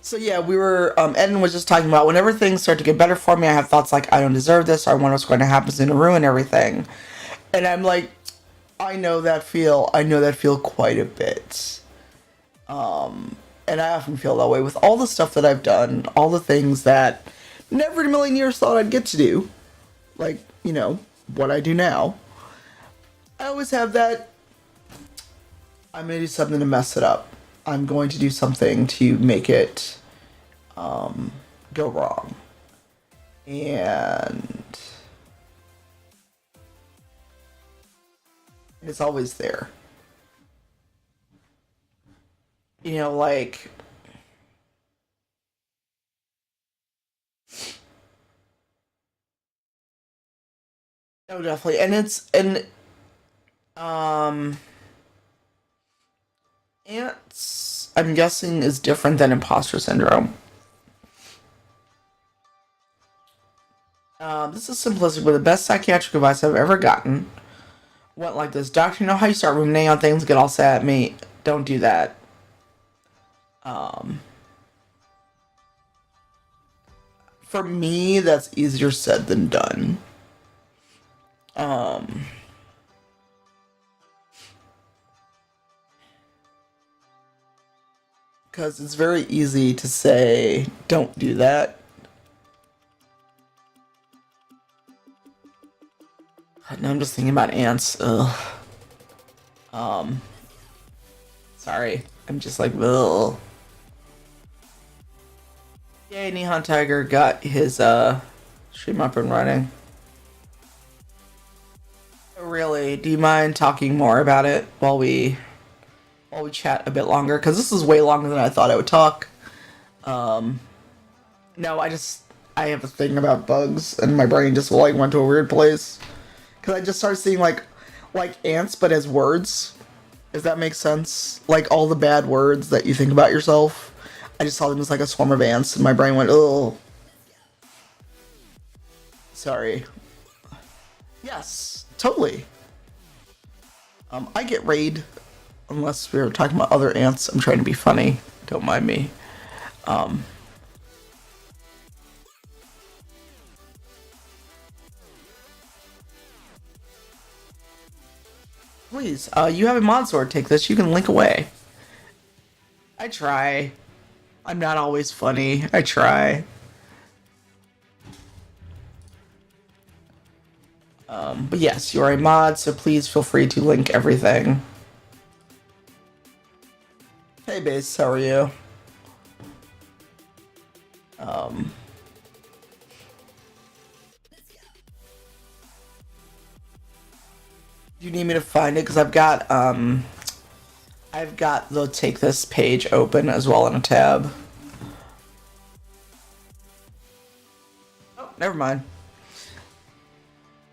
So yeah, we were. Eden was just talking about whenever things start to get better for me, I have thoughts like I don't deserve this, or I wonder what's going to happen is going to ruin everything. And I'm like, I know that feel. I know that feel quite a bit. And I often feel that way with all the stuff that I've done, all the things that never in a million years thought I'd get to do, like what I do now. I always have that. I'm gonna do something to mess it up. I'm going to do something to make it go wrong. And it's always there. Like, oh, definitely. Um, ants, I'm guessing, is different than imposter syndrome. This is simplistic, but the best psychiatric advice I've ever gotten went like this. Doctor, you know how you start ruminating on things, get all sad at me? Don't do that. For me, that's easier said than done. Um, because it's very easy to say, don't do that. Now I'm just thinking about ants. Ugh. Um, Sorry. I'm just like, ugh. Yay, Nihon Tiger got his stream up and running. Really, do you mind talking more about it while we chat a bit longer? Because this is way longer than I thought I would talk. Um, no, I have a thing about bugs, and my brain just went to a weird place. Because I just started seeing like ants, but as words. If that makes sense. Like all the bad words that you think about yourself. I just saw them as like a swarm of ants, and my brain went, oh. Sorry. Yes, totally. I get raid, unless we're talking about other ants. I'm trying to be funny. Don't mind me. Um, Please, you have a mod sword. Take this. You can link away. I try. I'm not always funny. I try. But yes, you are a mod, so please feel free to link everything. Hey, Base, how are you? Um, you need me to find it? Because I've got the Take This page open as well in a tab. Oh, never mind.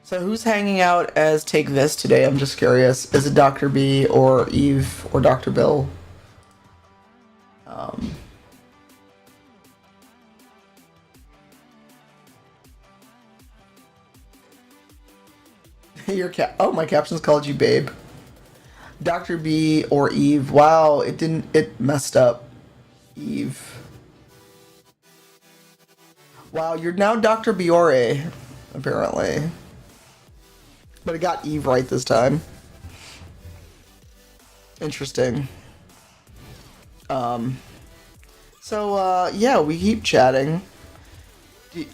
So who's hanging out as Take This today? I'm just curious. Is it Dr. B or Eve or Dr. Bill? Oh, my captions called you babe. Dr. B or Eve. Wow, it messed up. Eve. Wow, you're now Dr. Biore, apparently. But it got Eve right this time. Interesting. So, yeah, we keep chatting.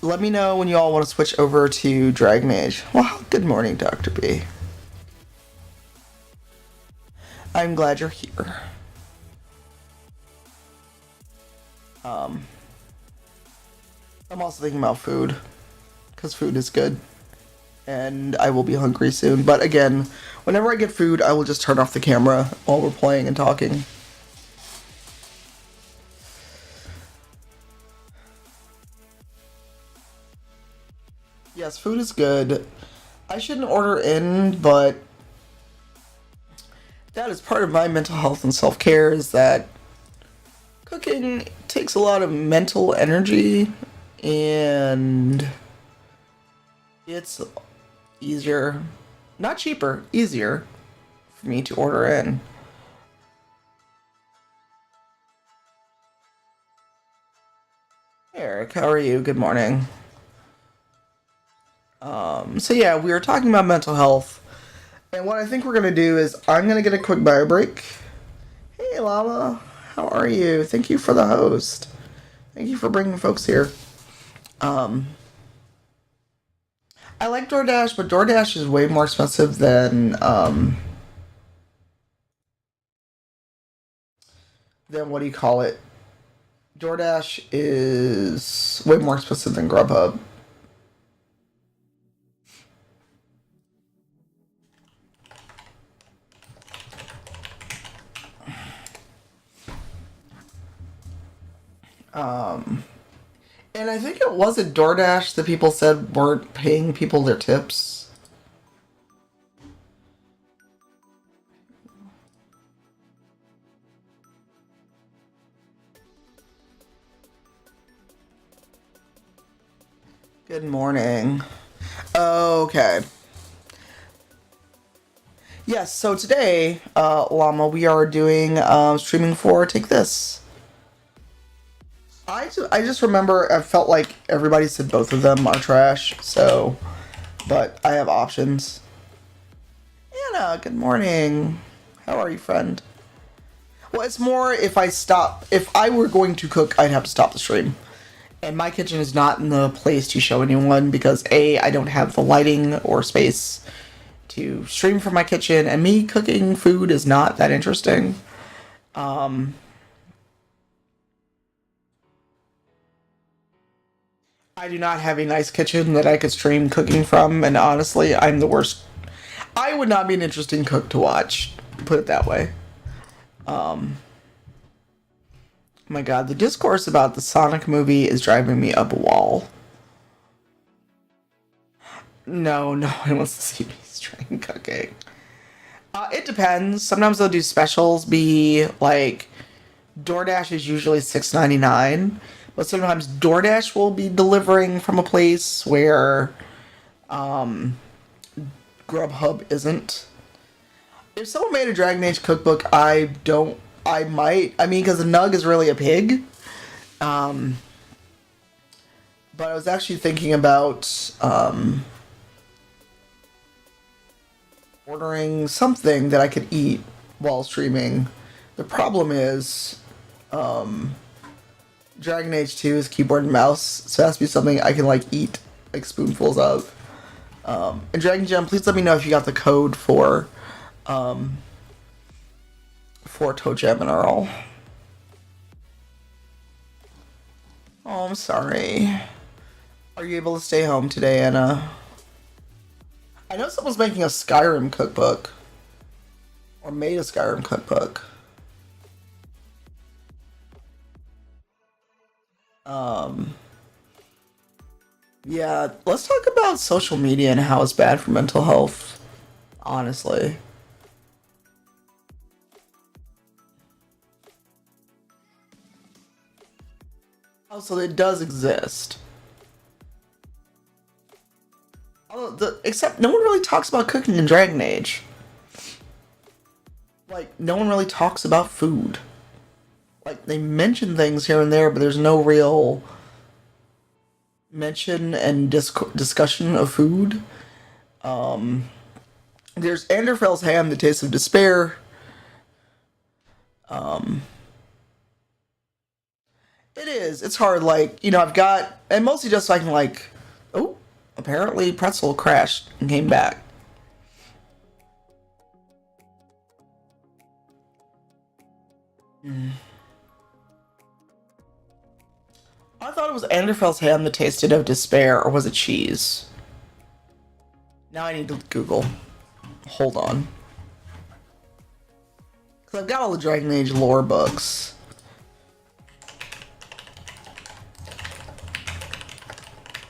Let me know when you all want to switch over to Dragon Age. Well, good morning, Dr. B. I'm glad you're here. I'm also thinking about food, because food is good, and I will be hungry soon. But again, whenever I get food, I will just turn off the camera while we're playing and talking. Yes, food is good. I shouldn't order in, but that is part of my mental health and self-care, is that cooking takes a lot of mental energy, and it's easier, not cheaper, easier for me to order in. Hey Eric, how are you? Good morning. So yeah, we were talking about mental health, and what I think we're gonna do is I'm gonna get a quick bio break. Hey Lama, how are you? Thank you for the host. Thank you for bringing folks here. Um, I like DoorDash, but DoorDash is way more expensive than what do you call it? DoorDash is way more expensive than Grubhub. Um, and I think it was at DoorDash that people said weren't paying people their tips. Good morning. Okay. Yes, so today, Llama, we are doing streaming for Take This. I just remember I felt like everybody said both of them are trash, so, but I have options. Anna, good morning. How are you, friend? Well, it's more if I were going to cook, I'd have to stop the stream. And my kitchen is not in the place to show anyone because A, I don't have the lighting or space to stream from my kitchen, and me cooking food is not that interesting. Um, I do not have a nice kitchen that I could stream cooking from, and honestly, I'm the worst. I would not be an interesting cook to watch, put it that way. Um, my god, the discourse about the Sonic movie is driving me up a wall. No, no one wants to see me stream cooking. It depends. Sometimes they'll do specials, be like DoorDash is usually $6.99, but sometimes DoorDash will be delivering from a place where um, Grubhub isn't. If someone made a Dragon Age cookbook, I don't. I might. I mean, because the Nug is really a pig. Um, but I was actually thinking about ordering something that I could eat while streaming. The problem is, um, Dragon Age 2 is keyboard and mouse, so it has to be something I can like eat like spoonfuls of. And Dragon Gem, please let me know if you got the code um, for Toe Jam and Earl. Oh, I'm sorry. Are you able to stay home today, Anna? I know someone's making a Skyrim cookbook. Or made a Skyrim cookbook. Um, yeah, let's talk about social media and how it's bad for mental health. Honestly. Also, it does exist. Except no one really talks about cooking in Dragon Age. Like, no one really talks about food. Like, they mention things here and there, but there's no real mention and discussion of food. Um, there's Anderfell's ham, the taste of despair. Um, It is. It's hard. Like, I've got, and mostly just so I can, like, oh, apparently Pretzel crashed and came back. I thought it was Anderfel's ham that tasted of despair, or was it cheese? Now I need to Google. Hold on. Because I've got all the Dragon Age lore books.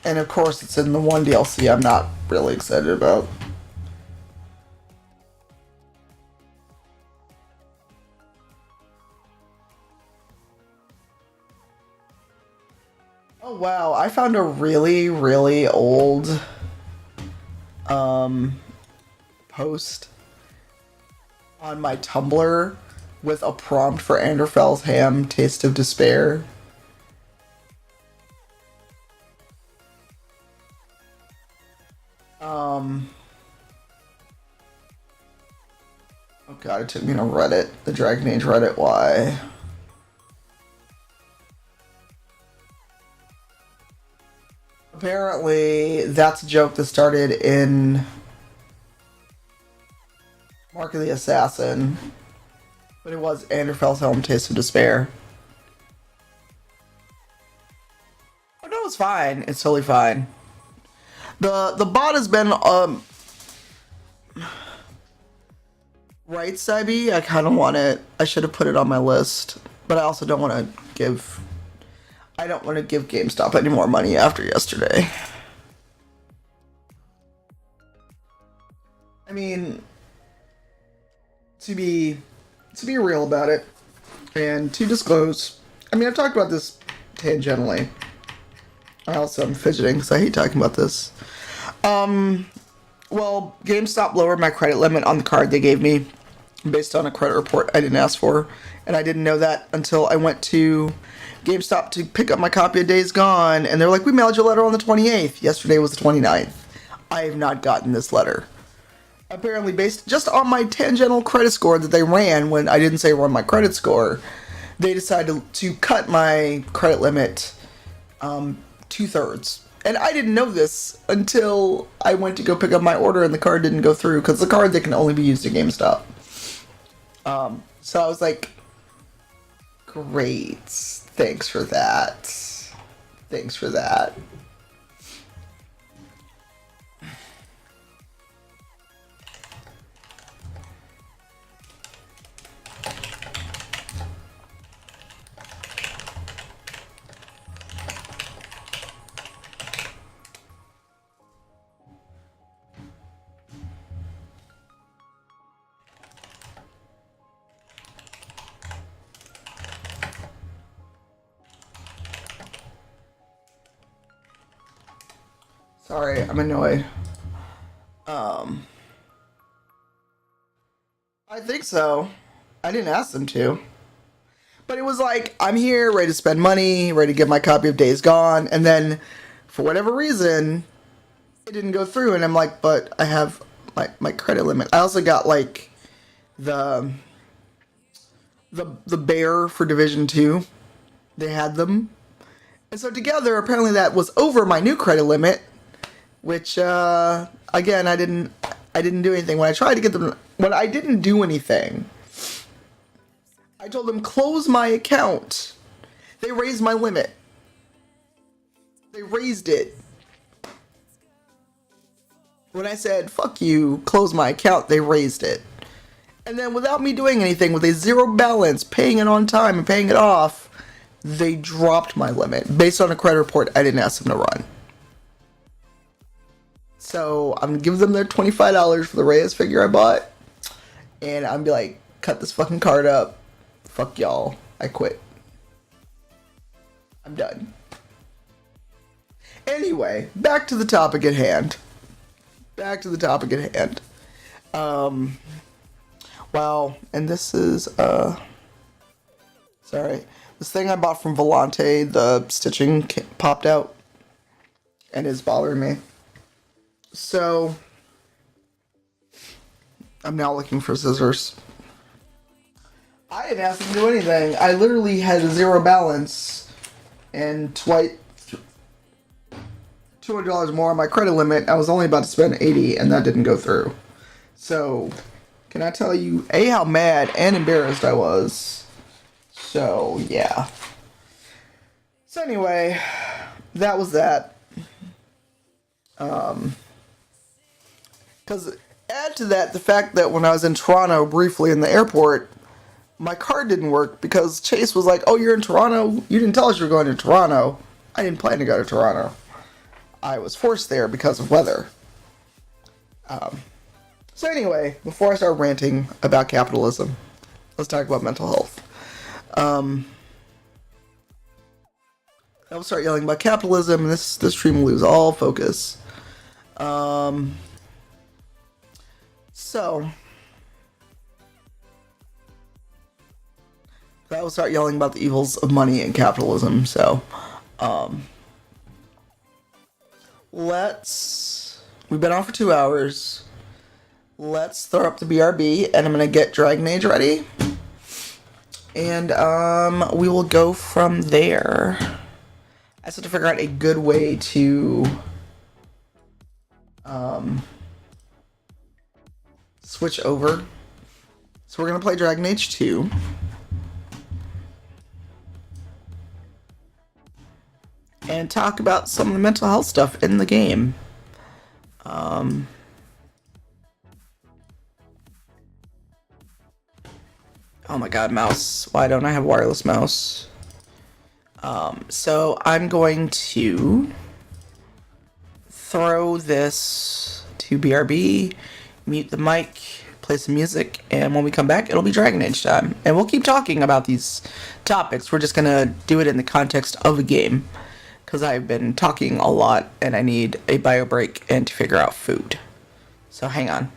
And of course, it's in the one DLC I'm not really excited about. Oh wow, I found a really, really old post on my Tumblr with a prompt for Anderfel's ham, Taste of Despair. Oh god, it took me to Reddit, the Dragon Age Reddit, why? Apparently, that's a joke that started in Mark of the Assassin, but it was Anderfel's Helm, Taste of Despair. Oh no, it's fine. It's totally fine. The bot has been right, Sebi. I kind of want it. I should have put it on my list, but I also don't want to give. I don't want to give GameStop any more money after yesterday. I mean, to be real about it, and to disclose, I mean, I've talked about this tangentially. I also am fidgeting because I hate talking about this. Well, GameStop lowered my credit limit on the card they gave me based on a credit report I didn't ask for, and I didn't know that until I went to GameStop to pick up my copy of Days Gone, and they're like, we mailed you a letter on the 28th. Yesterday was the 29th. I have not gotten this letter. Apparently based just on my tangential credit score that they ran when I didn't say run my credit score, they decided to cut my credit limit 2/3. And I didn't know this until I went to go pick up my order and the card didn't go through, because the card, they can only be used at GameStop. So I was like, great. Thanks for that. Thanks for that. Sorry, I'm annoyed. I think so. I didn't ask them to. But it was like, I'm here, ready to spend money, ready to get my copy of Days Gone, and then, for whatever reason, it didn't go through, and I'm like, but I have my credit limit. I also got, like, the bear for Division 2. They had them. And so together, apparently that was over my new credit limit, which, again, I didn't do anything. When I tried to get them, when I didn't do anything, I told them, close my account. They raised my limit. They raised it. When I said, fuck you, close my account, they raised it. And then without me doing anything, with a zero balance, paying it on time and paying it off, they dropped my limit based on a credit report I didn't ask them to run. So I'm gonna give them their $25 for the Reyes figure I bought, and I'm gonna be like, cut this fucking card up. Fuck y'all. I quit. I'm done. Anyway, back to the topic at hand. Wow, and this is, sorry. This thing I bought from Volante, the stitching popped out and is bothering me. So, I'm now looking for scissors. I didn't ask them to do anything. I literally had a zero balance and twice $200 more on my credit limit. I was only about to spend 80, and that didn't go through. So, can I tell you, A, how mad and embarrassed I was? So, yeah. So anyway, that was that. Because add to that the fact that when I was in Toronto briefly in the airport, my card didn't work because Chase was like, "Oh, you're in Toronto? You didn't tell us you were going to Toronto." I didn't plan to go to Toronto. I was forced there because of weather. So anyway, before I start ranting about capitalism, let's talk about mental health. I'll start yelling about capitalism, and this stream will lose all focus. So I will start yelling about the evils of money and capitalism. So, we've been on for 2 hours. Let's throw up the BRB, and I'm gonna get Dragon Age ready, and we will go from there. I just have to figure out a good way to switch over. So we're gonna play Dragon Age 2. And talk about some of the mental health stuff in the game. Oh my god, mouse. Why don't I have wireless mouse? So I'm going to throw this to BRB, mute the mic, play some music, and when we come back, it'll be Dragon Age time. And we'll keep talking about these topics. We're just gonna do it in the context of a game, because I've been talking a lot, and I need a bio break and to figure out food. So hang on.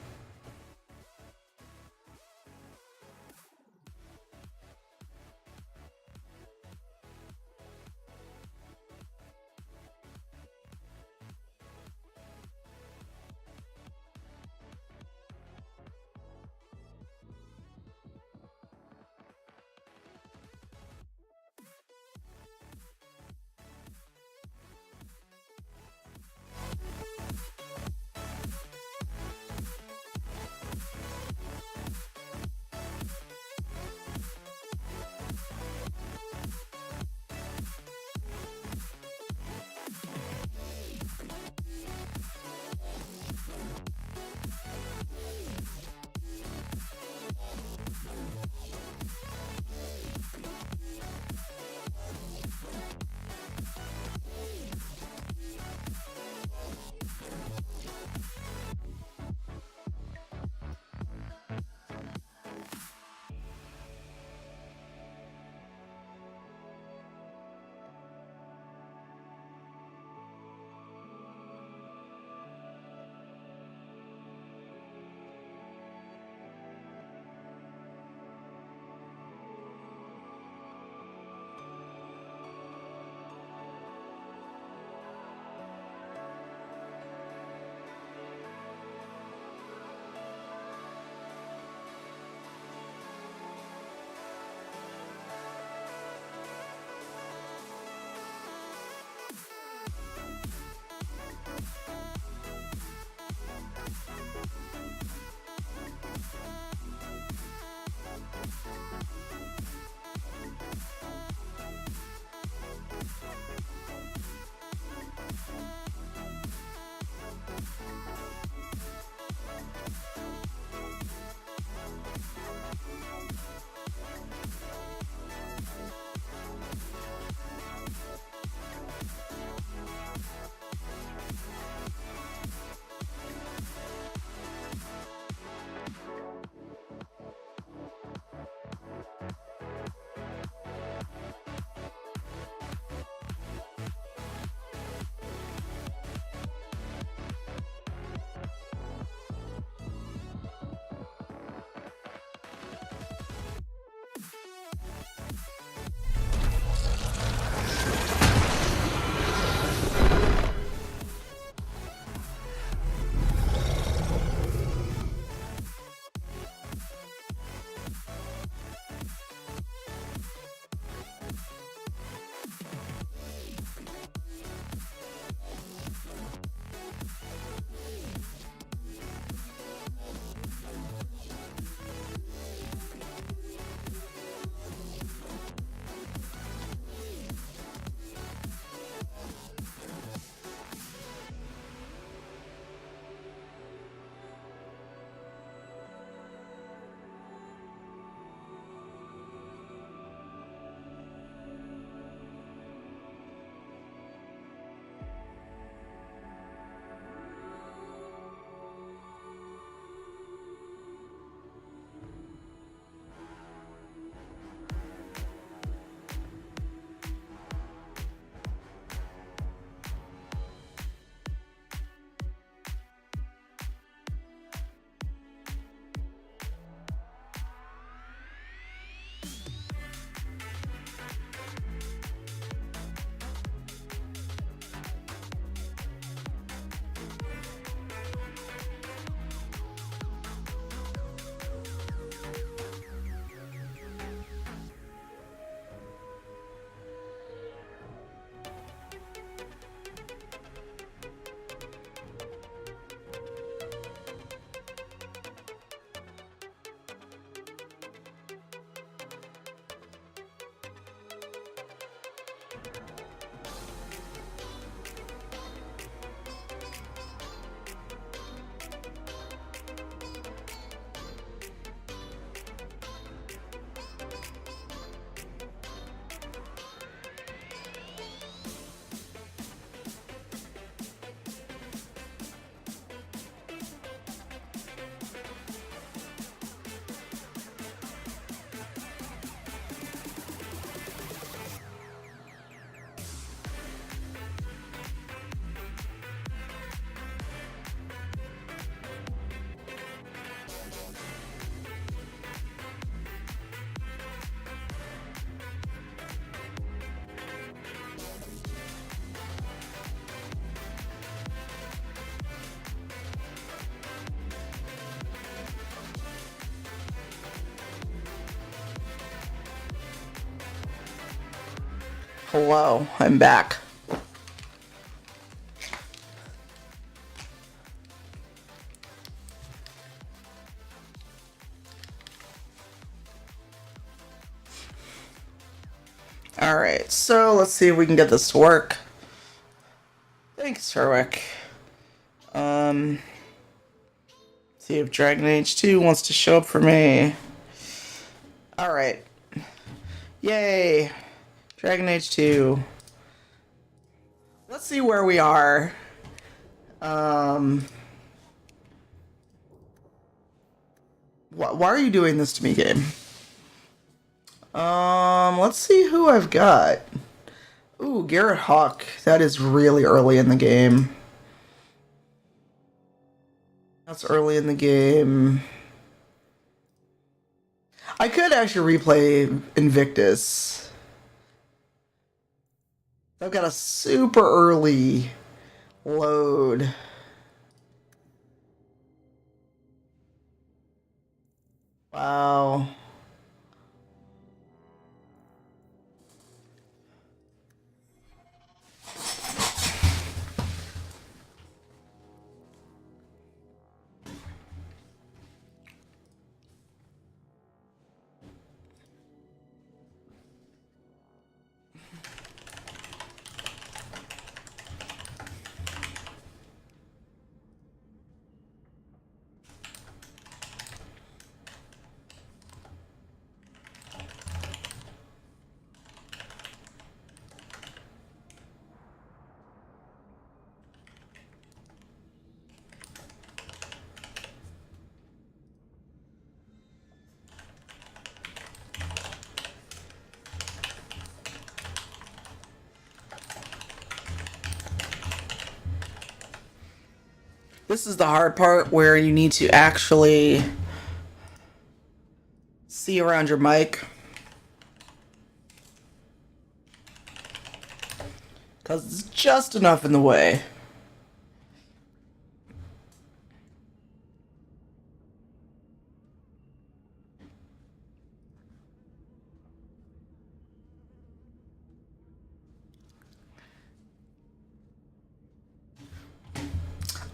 Hello, I'm back. Alright, so let's see if we can get this to work. Thanks, Herwick. See if Dragon Age 2 wants to show up for me. Alright. Yay! Dragon Age 2. Let's see where we are. Why are you doing this to me, game? Let's see who I've got. Ooh, Garrett Hawk. That is really early in the game. That's early in the game. I could actually replay Invictus. I've got a super early load. Wow. This is the hard part where you need to actually see around your mic. Because it's just enough in the way.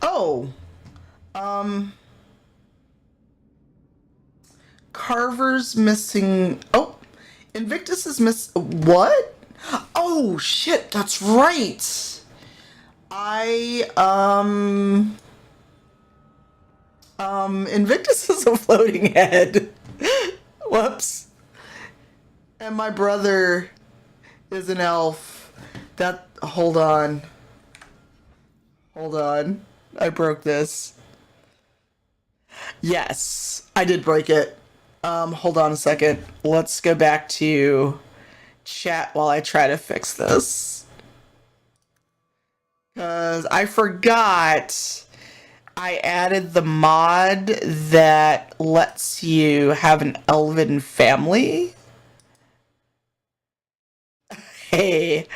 Oh, Carver's missing. Oh, Invictus is What? Oh shit, that's right. I Invictus is a floating head. Whoops. And my brother is an elf. Hold on. Hold on. I broke this. Yes, I did break it. Hold on a second. Let's go back to chat while I try to fix this. Because I forgot I added the mod that lets you have an elven family. Hey.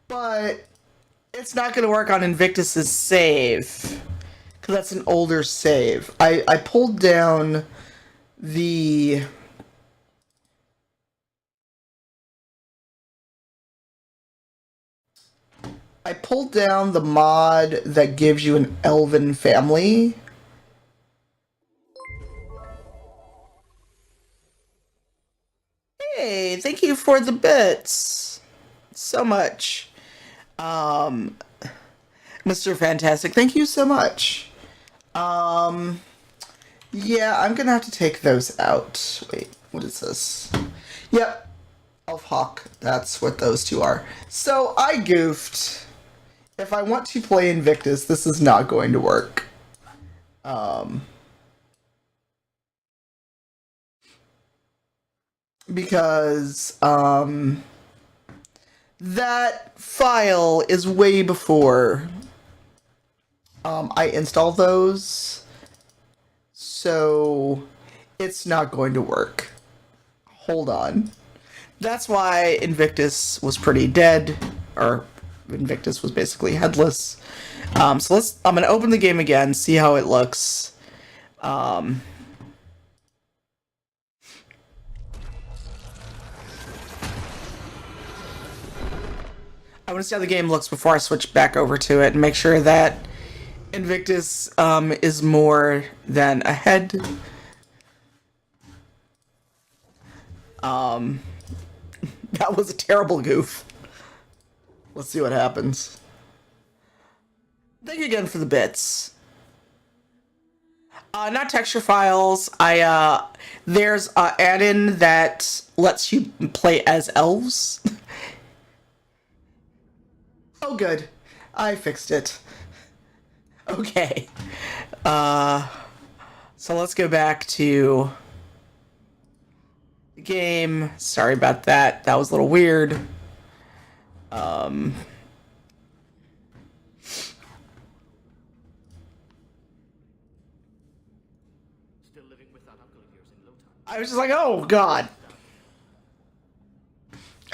But it's not going to work on Invictus's save. Because that's an older save. I pulled down the... I pulled down the mod that gives you an elven family. Hey, thank you for the bits. So much. Mr. Fantastic, thank you so much. Yeah, I'm gonna have to take those out. Wait, what is this? Yep, Elf Hawk, that's what those two are. So, I goofed. If I want to play Invictus, this is not going to work. Because, that file is way before I installed those, so it's not going to work. Hold on. That's why Invictus was pretty dead, or Invictus was basically headless. So I'm gonna open the game again, see how it looks. want to see how the game looks before I switch back over to it and make sure that Invictus is more than ahead. That was a terrible goof. Let's see what happens. Thank you again for the bits. Not texture files. There's a add-in that lets you play as elves. Oh, good. I fixed it. Okay. So let's go back to the game. Sorry about that. That was a little weird. I was just like, oh, God.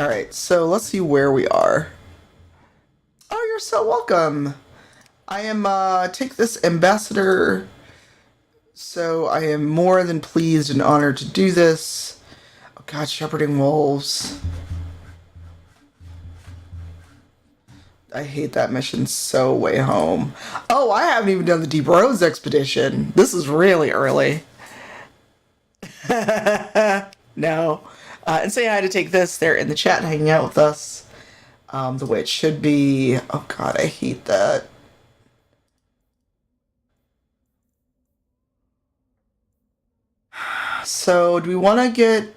Alright, so let's see where we are. Oh, you're so welcome. I am, take this ambassador. So I am more than pleased and honored to do this. Oh, God, shepherding wolves. I hate that mission so way home. Oh, I haven't even done the Deep Roads expedition. This is really early. No. And say hi to take this. They're in the chat hanging out with us. The way it should be. Oh God, I hate that. So, do we want to get...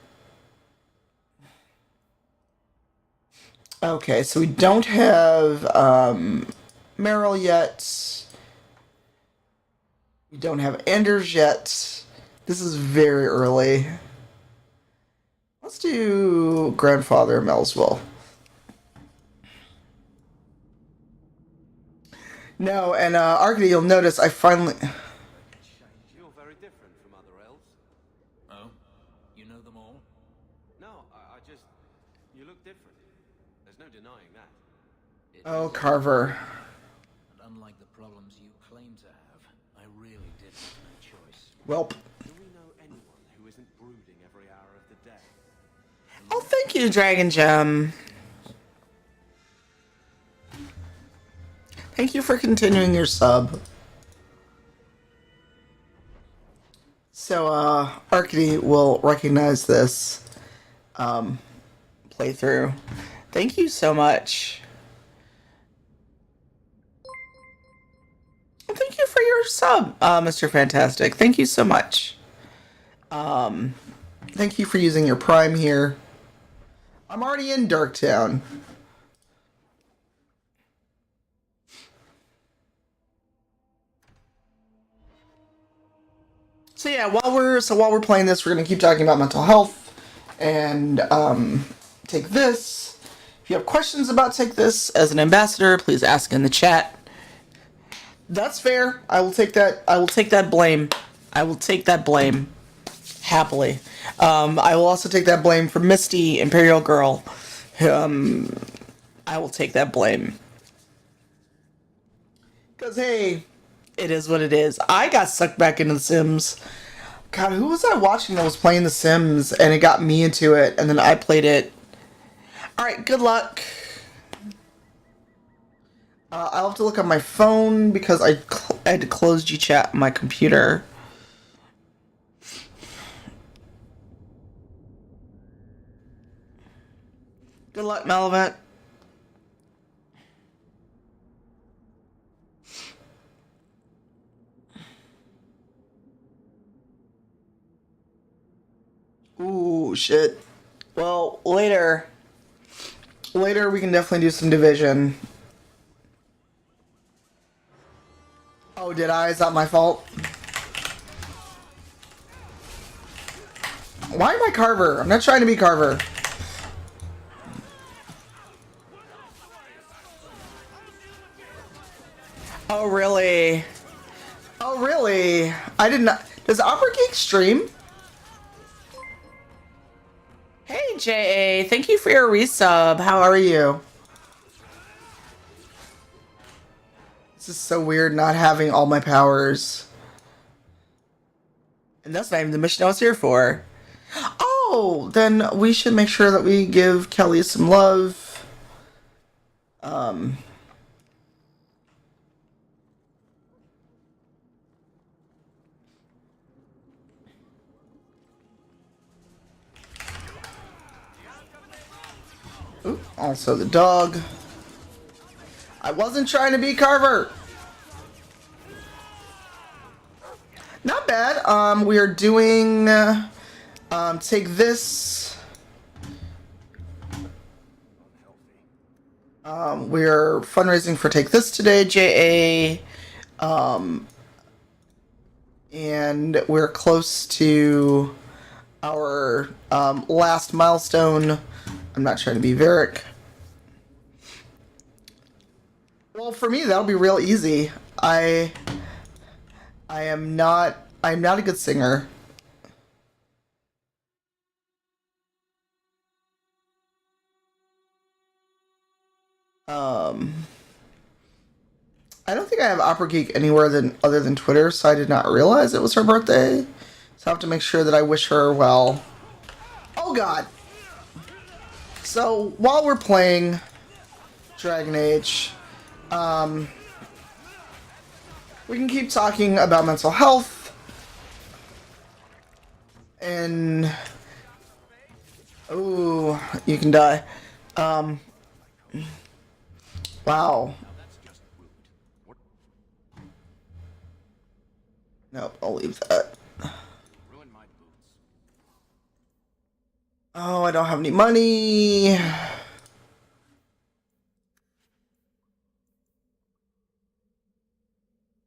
Okay, so we don't have Meryl yet. We don't have Anders yet. This is very early. Let's do Grandfather Melswell. No, and Arcady, you'll notice I finally... You're very different from other elves. Oh? You know them all? No, I just... You look different. There's no denying that. Oh, Carver. And unlike the problems you claim to have, I really did have no choice. Welp. Do we know anyone who isn't brooding every hour of the day? Oh, thank you, Dragon Gem. Thank you for continuing your sub. So, Arcady will recognize this playthrough. Thank you so much. Thank you for your sub, Mr. Fantastic. Thank you so much. Thank you for using your Prime here. I'm already in Darktown. So yeah, while we're playing this, we're gonna keep talking about mental health and take this. If you have questions about take this as an ambassador, please ask in the chat. That's fair. I will take that. I will take that blame. I will take that blame happily. I will also take that blame from Misty, Imperial Girl. I will take that blame. Cause hey, it is what it is. I got sucked back into The Sims. God, who was I watching that was playing The Sims and it got me into it and then I played it? Alright, good luck. I'll have to look on my phone because I had to close Gchat on my computer. Good luck, Malevent. Ooh, shit. Well, later we can definitely do some division. Oh, did I? Is that my fault? Why am I Carver? I'm not trying to be Carver. Oh, really? Oh, really? I did not... Does Opera Geek stream? Hey, J.A. Thank you for your resub. How are you? This is so weird not having all my powers. And that's not even the mission I was here for. Oh, then we should make sure that we give Kelly some love. Um, Ooh, also the dog. I wasn't trying to be Carver. Not bad. We are doing, take this. We're fundraising for Take This today, JA. And we're close to our last milestone. I'm not trying to be Varric. Well, for me, that'll be real easy. I'm not a good singer. I don't think I have Opera Geek anywhere other than Twitter, so I did not realize it was her birthday. So I have to make sure that I wish her well. Oh god. So while we're playing Dragon Age, we can keep talking about mental health and ooh, you can die. Wow. Nope, I'll leave that. Oh, I don't have any money. I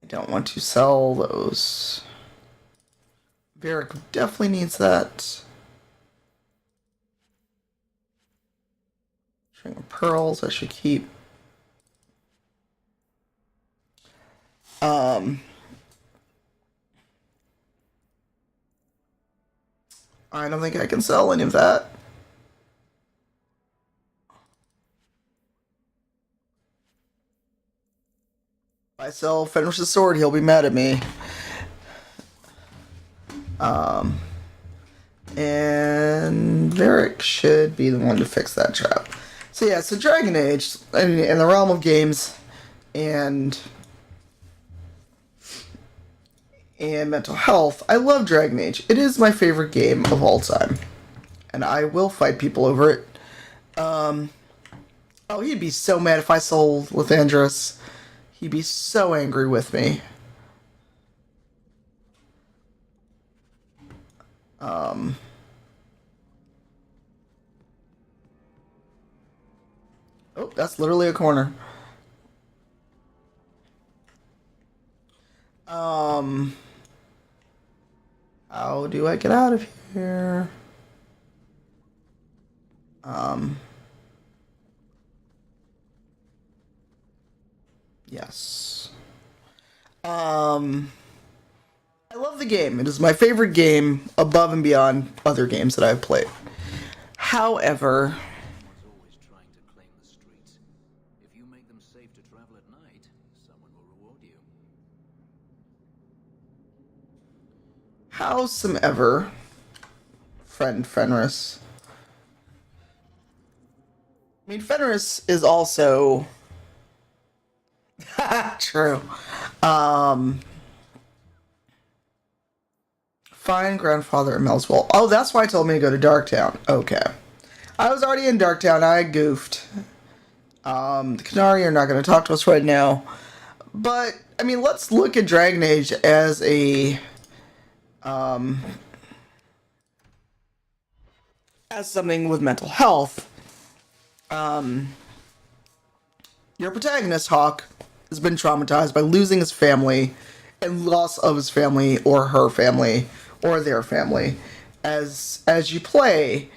don't want to sell those. Varric definitely needs that. String of pearls I should keep. I don't think I can sell any of that. If I sell Fenris's sword, he'll be mad at me. And Varric should be the one to fix that trap. So yeah, so Dragon Age, in the realm of games and mental health, I love Dragon Age. It is my favorite game of all time. And I will fight people over it. Oh, he'd be so mad if I sold Lathandris. He'd be so angry with me. Oh, that's literally a corner. How do I get out of here? Yes. I love the game. It is my favorite game above and beyond other games that I've played. However, Someone's always trying to claim the streets. If you make them safe to travel at night, someone will reward you. howsomever, friend Fenris. I mean, Fenris is also true. Find grandfather at Melswell. Oh, that's why I told me to go to Darktown. Okay. I was already in Darktown. I goofed. The Qunari are not going to talk to us right now. But, I mean, let's look at Dragon Age as a... as something with mental health. Your protagonist, Hawke, has been traumatized by losing his family and loss of his family or her family or their family as you play.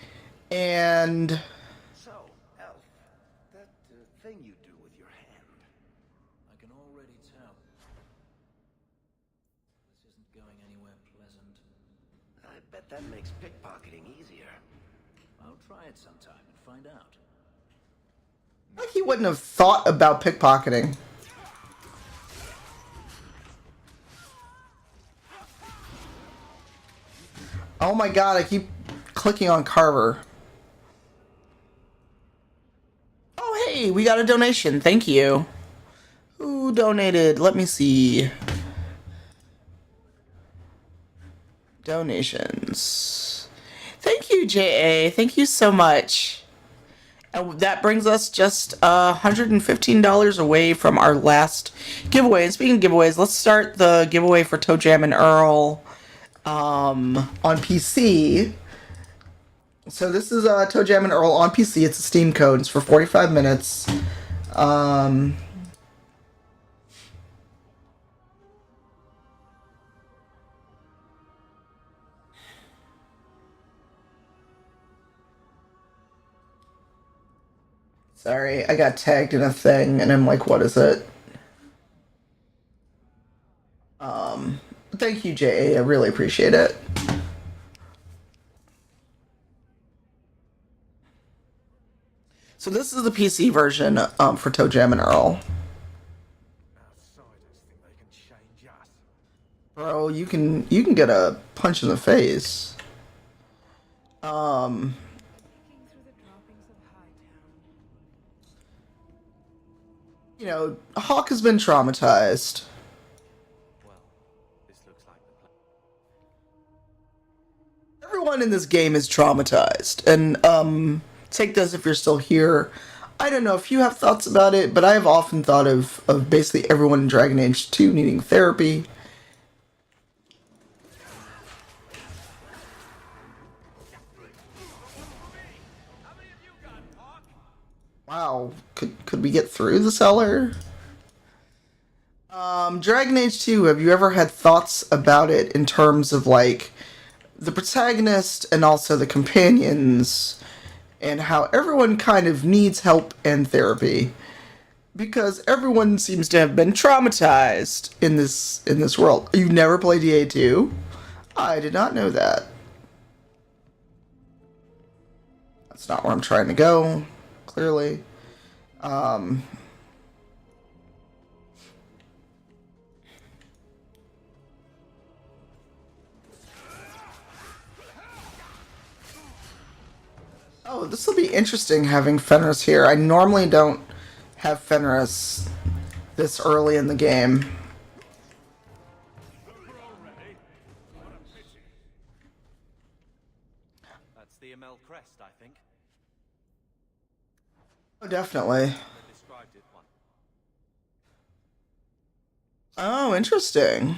And So, Elf, that thing you do with your hand. I can already tell. This isn't going anywhere pleasant. I bet that makes pickpocketing easier. I'll try it sometime and find out. like he wouldn't have thought about pickpocketing. Oh my god, I keep clicking on Carver. Oh Hey, we got a donation. Thank you. Who donated? Let me see. Donations. Thank you, JA. Thank you so much. And that brings us just $115 away from our last giveaway. And speaking of giveaways, let's start the giveaway for Toe Jam and Earl on PC. So this is Toe Jam and Earl on PC. It's a Steam code. It's for 45 minutes. Sorry, I got tagged in a thing, and I'm like, what is it? Thank you, JA. I really appreciate it. So this is the PC version for Toe Jam and Earl. Bro, you can get a punch in the face. You know, Hawk has been traumatized. Well, this looks like the plan. Everyone in this game is traumatized. And take this if you're still here. I don't know if you have thoughts about it, but I have often thought of basically everyone in Dragon Age 2 needing therapy. Wow, could we get through the cellar? Dragon Age 2, have you ever had thoughts about it in terms of like the protagonist and also the companions and how everyone kind of needs help and therapy? Because everyone seems to have been traumatized in this world. You've never played DA2? I did not know that. That's not where I'm trying to go, clearly. Oh, this will be interesting having Fenris here. I normally don't have Fenris this early in the game. That's the Amel crest, I think. Oh, definitely. They described it one. Oh, interesting.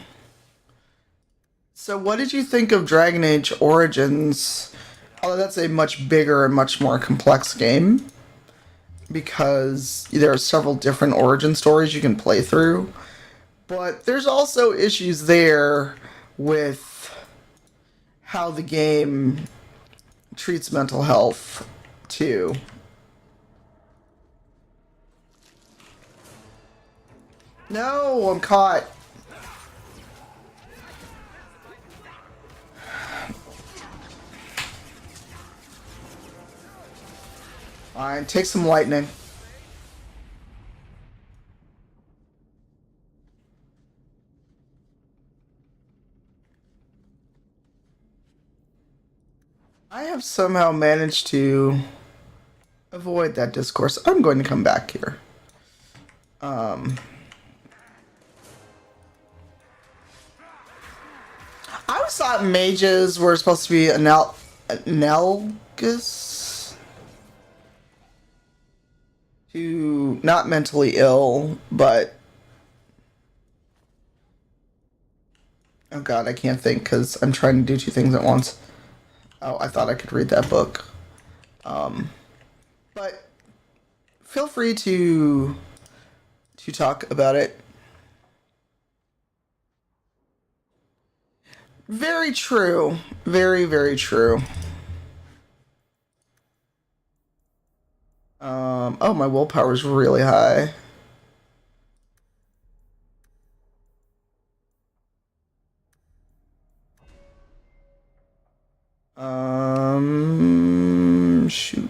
So what did you think of Dragon Age Origins? Although that's a much bigger and much more complex game, because there are several different origin stories you can play through. But there's also issues there with how the game treats mental health, too. No, I'm caught. Fine, take some lightning. I have somehow managed to avoid that discourse. I'm going to come back here. I always thought mages were supposed to be analogous to not mentally ill, but oh god, I can't think because I'm trying to do two things at once. Oh, I thought I could read that book. But feel free to talk about it. Very true. Very, very true. Oh, my willpower's really high. Shoot.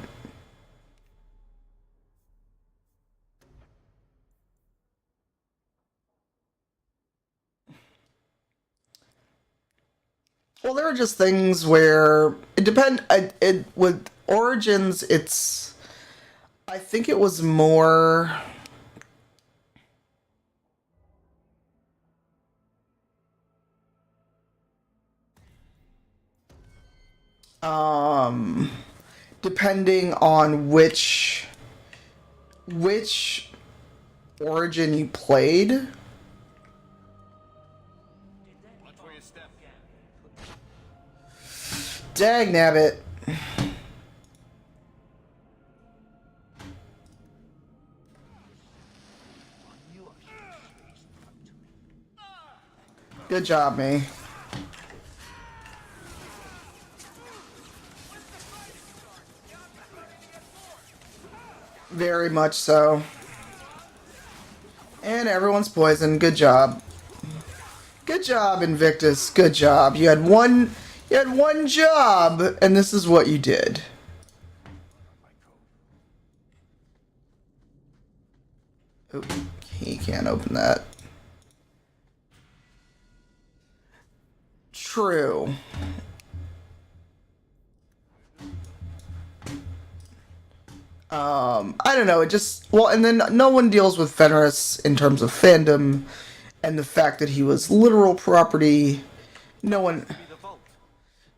Well, there are just things where it with Origins, I think it was more. Depending on which origin you played. Watch where you step. Dag nabbit. Good job, me. Very much so. And everyone's poisoned. Good job. Good job, Invictus. Good job. You had one job, and this is what you did. Oh, he can't open that. True. I don't know, it just, well, and then no one deals with Fenris in terms of fandom, and the fact that he was literal property. No one Be the vault.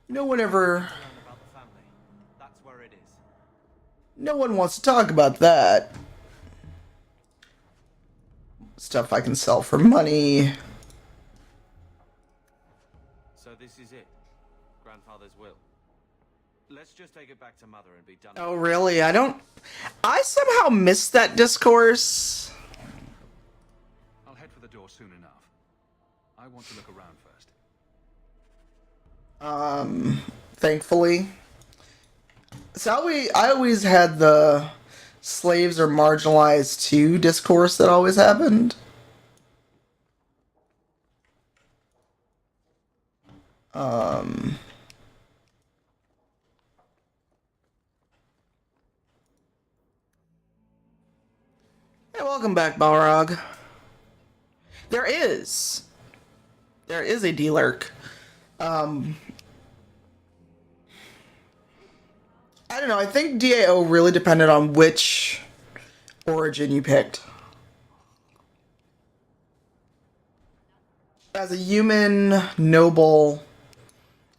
ever, Learn about the family. That's where it is. no one wants to talk about that. Stuff I can sell for money. So this is it. Grandfather's will. Let's just take it back to Mother and be done. Oh, really? I somehow missed that discourse. I'll head for the door soon enough. I want to look around first. Thankfully. So I always had the slaves are marginalized too discourse that always happened. Hey, welcome back, Balrog. There is a D-Lurk. I don't know, I think DAO really depended on which origin you picked. As a human noble,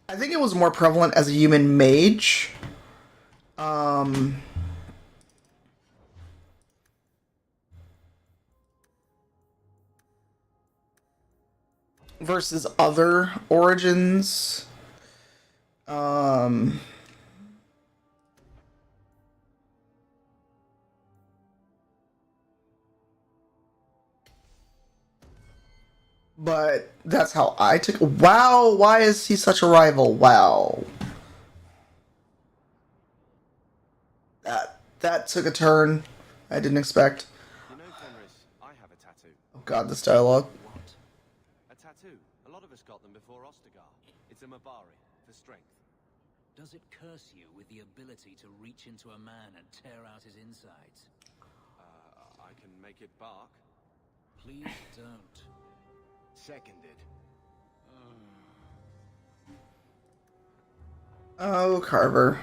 I think it was more prevalent as a human mage. Versus other origins. But that's how I took. Wow, why is he such a rival? Wow. That took a turn I didn't expect. You know, Fenris, I have a tattoo. Oh god, this dialogue. What? A tattoo. A lot of us got them before Ostagar. It's a Mabari for strength. Does it curse you with the ability to reach into a man and tear out his insides? I can make it bark. Please don't. Seconded. Oh, Carver.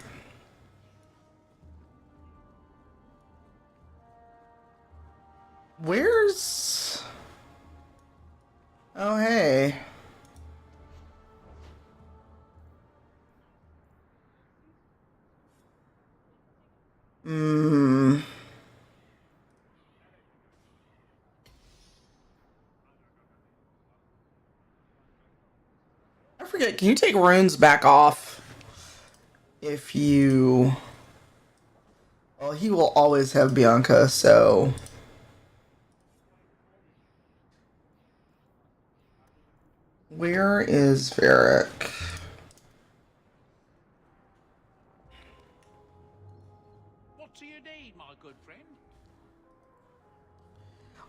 Where's... Oh, hey. I forget, can you take runes back off? If you... Well, he will always have Bianca, so... Where is Varric? What do you need, my good friend?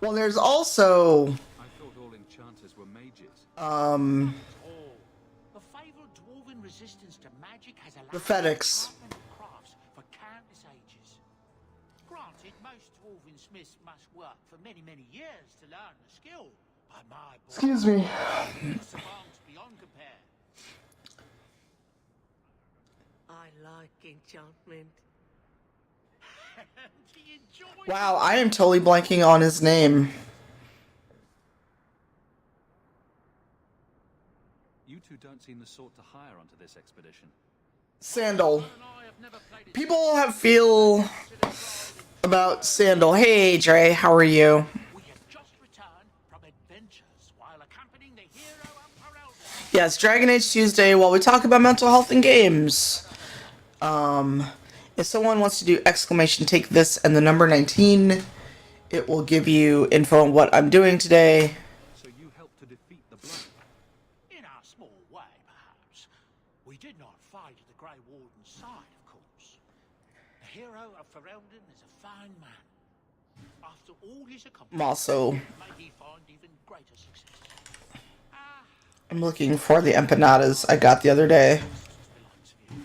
Well, there's also... I thought all enchanters were mages. Oh, the fabled dwarven resistance to magic has allowed The Fetics. enchantment crafts for countless ages. Granted, most dwarven smiths must work for many, many years to learn the skill. But my boy, Excuse me. savant beyond compare. I like enchantment. Do you enjoy Wow, I am totally blanking on his name. You two don't seem the sort to hire onto this expedition. Sandal. and I have never played it People have feel about Sandal. Hey, Dre, how are you? We have just returned from adventures while accompanying the hero of Ferelden. Yes, Dragon Age Tuesday while we talk about mental health and games. If someone wants to do exclamation take this and the number 19, it will give you info on what I'm doing today. So you helped to defeat the Blood. In our small way, perhaps. We did not fight at the Grey Warden's side, of course. The hero of Ferelden is a fine man. After all his I'm accomplishments, also may he find even greater success. I'm looking for the empanadas I got the other day. The likes of you.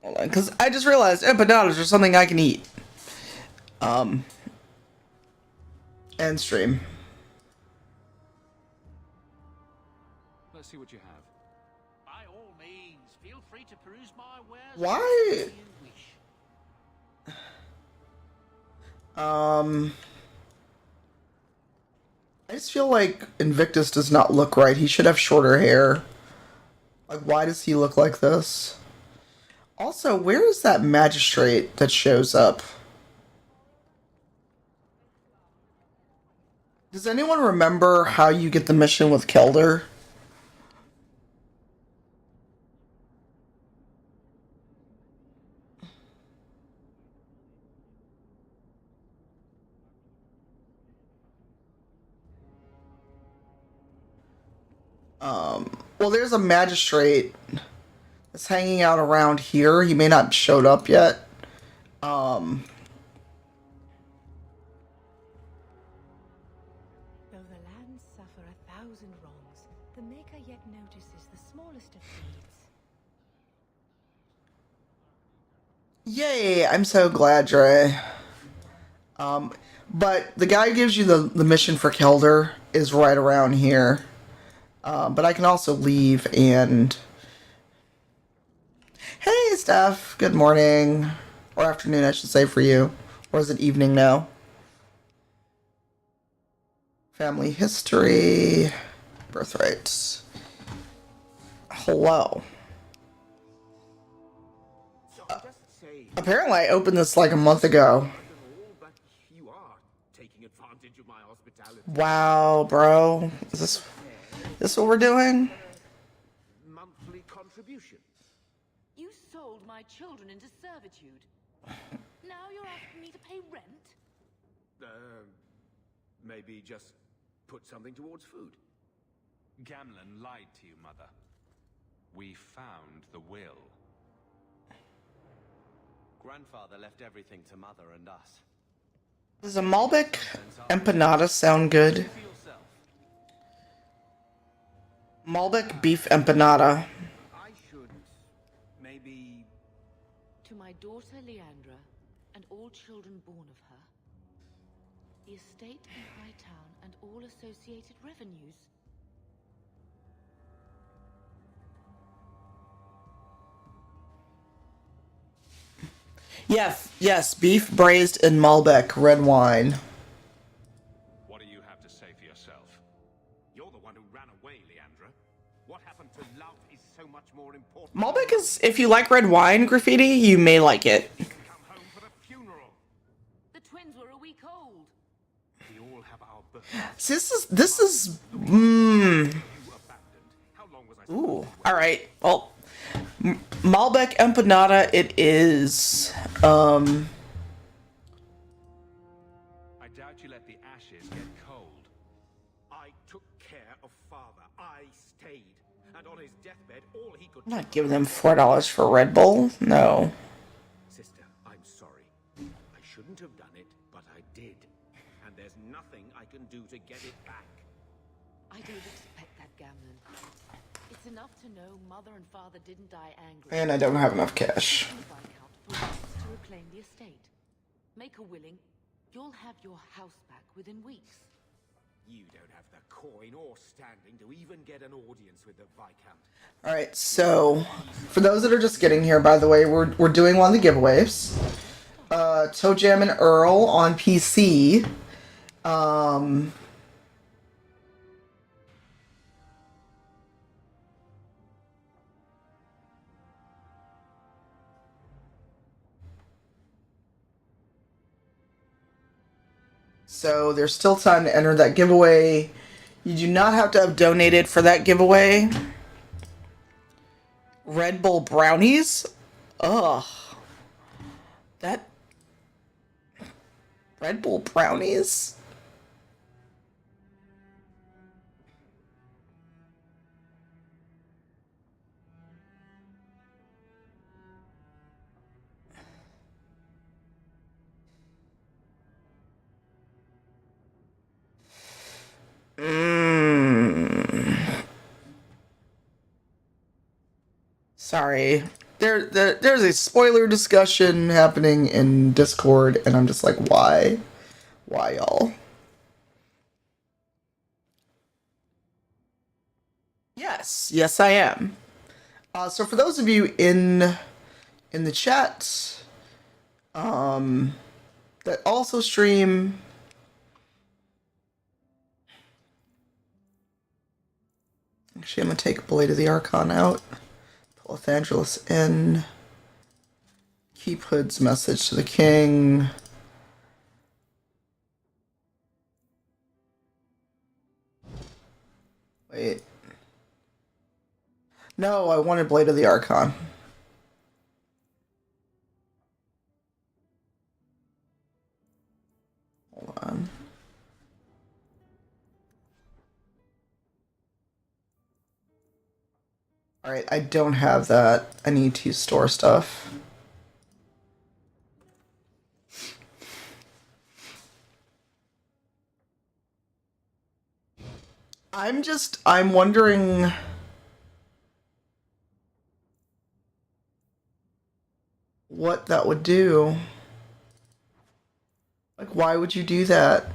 Hold on, because I just realized empanadas are something I can eat. And stream. Let's see what you have. By all means, feel free to peruse my wares. Why? as you wish. I just feel like Invictus does not look right. He should have shorter hair. Like, why does he look like this? Also, where is that magistrate that shows up? Does anyone remember how you get the mission with Kelder? Well, there's a magistrate that's hanging out around here. He may not have showed up yet. Though the lands suffer 1,000 wrongs, the Maker yet notices the smallest of deeds. Yay, I'm so glad, Dre. But the guy who gives you the mission for Kelder is right around here. But I can also leave and... Hey, Steph. Good morning. Or afternoon, I should say, for you. Or is it evening now? Family history. Birthrights. Hello. Apparently I opened this like a month ago. But you are taking advantage of my hospitality. Wow, bro. Is this what we're doing? Monthly contribution. You sold my children into servitude. Now you're asking me to pay rent? Maybe just put something towards food. Gamlen lied to you, Mother. We found the will. Grandfather left everything to Mother and us. Does a Malbec empanada sound good? For yourself. Malbec beef empanada. I should maybe. To my daughter Leandra, and all children born of her, the estate in Hightown and all associated revenues. Yes, beef braised in Malbec red wine. What do you have to say for yourself? You're the one who ran away, Leandra. What happened to love is so much more important. Malbec is, if you like red wine, Graffiti, you may like it. Come home for the funeral. The twins were a week old. We all have our birth. See, this is, You abandoned. How long was I? Ooh, alright, well, Malbec empanada it is. I doubt you let the ashes get cold. I took care of father. I stayed, and on his deathbed, all he could. I'm not giving them $4 for Red Bull, no. Sister, I'm sorry. I shouldn't have done it, but I did. And there's nothing I can do to get it back. I don't expect that, Gamlen. It's enough to know Mother and Father didn't die angry. And I don't have enough cash. The Viscount for rights to reclaim the estate. Make a willing you'll have your house back within weeks. You don't have the coin or standing to even get an audience with the Viscount. All right, so for those that are just getting here, by the way, we're doing one of the giveaways. Toe Jam and Earl on PC. So there's still time to enter that giveaway. You do not have to have donated for that giveaway. Red Bull brownies? Ugh. That Red Bull brownies? Sorry. There's a spoiler discussion happening in Discord, and I'm just like, why? Why, y'all? Yes, I am. So for those of you in the chat, that also stream. Actually, I'm gonna take Blade of the Archon out. Pull Evangelist in. Keep Hood's message to the king. Wait. No, I wanted Blade of the Archon. Hold on. Alright, I don't have that. I need to store stuff. I'm wondering... what that would do. Like, why would you do that?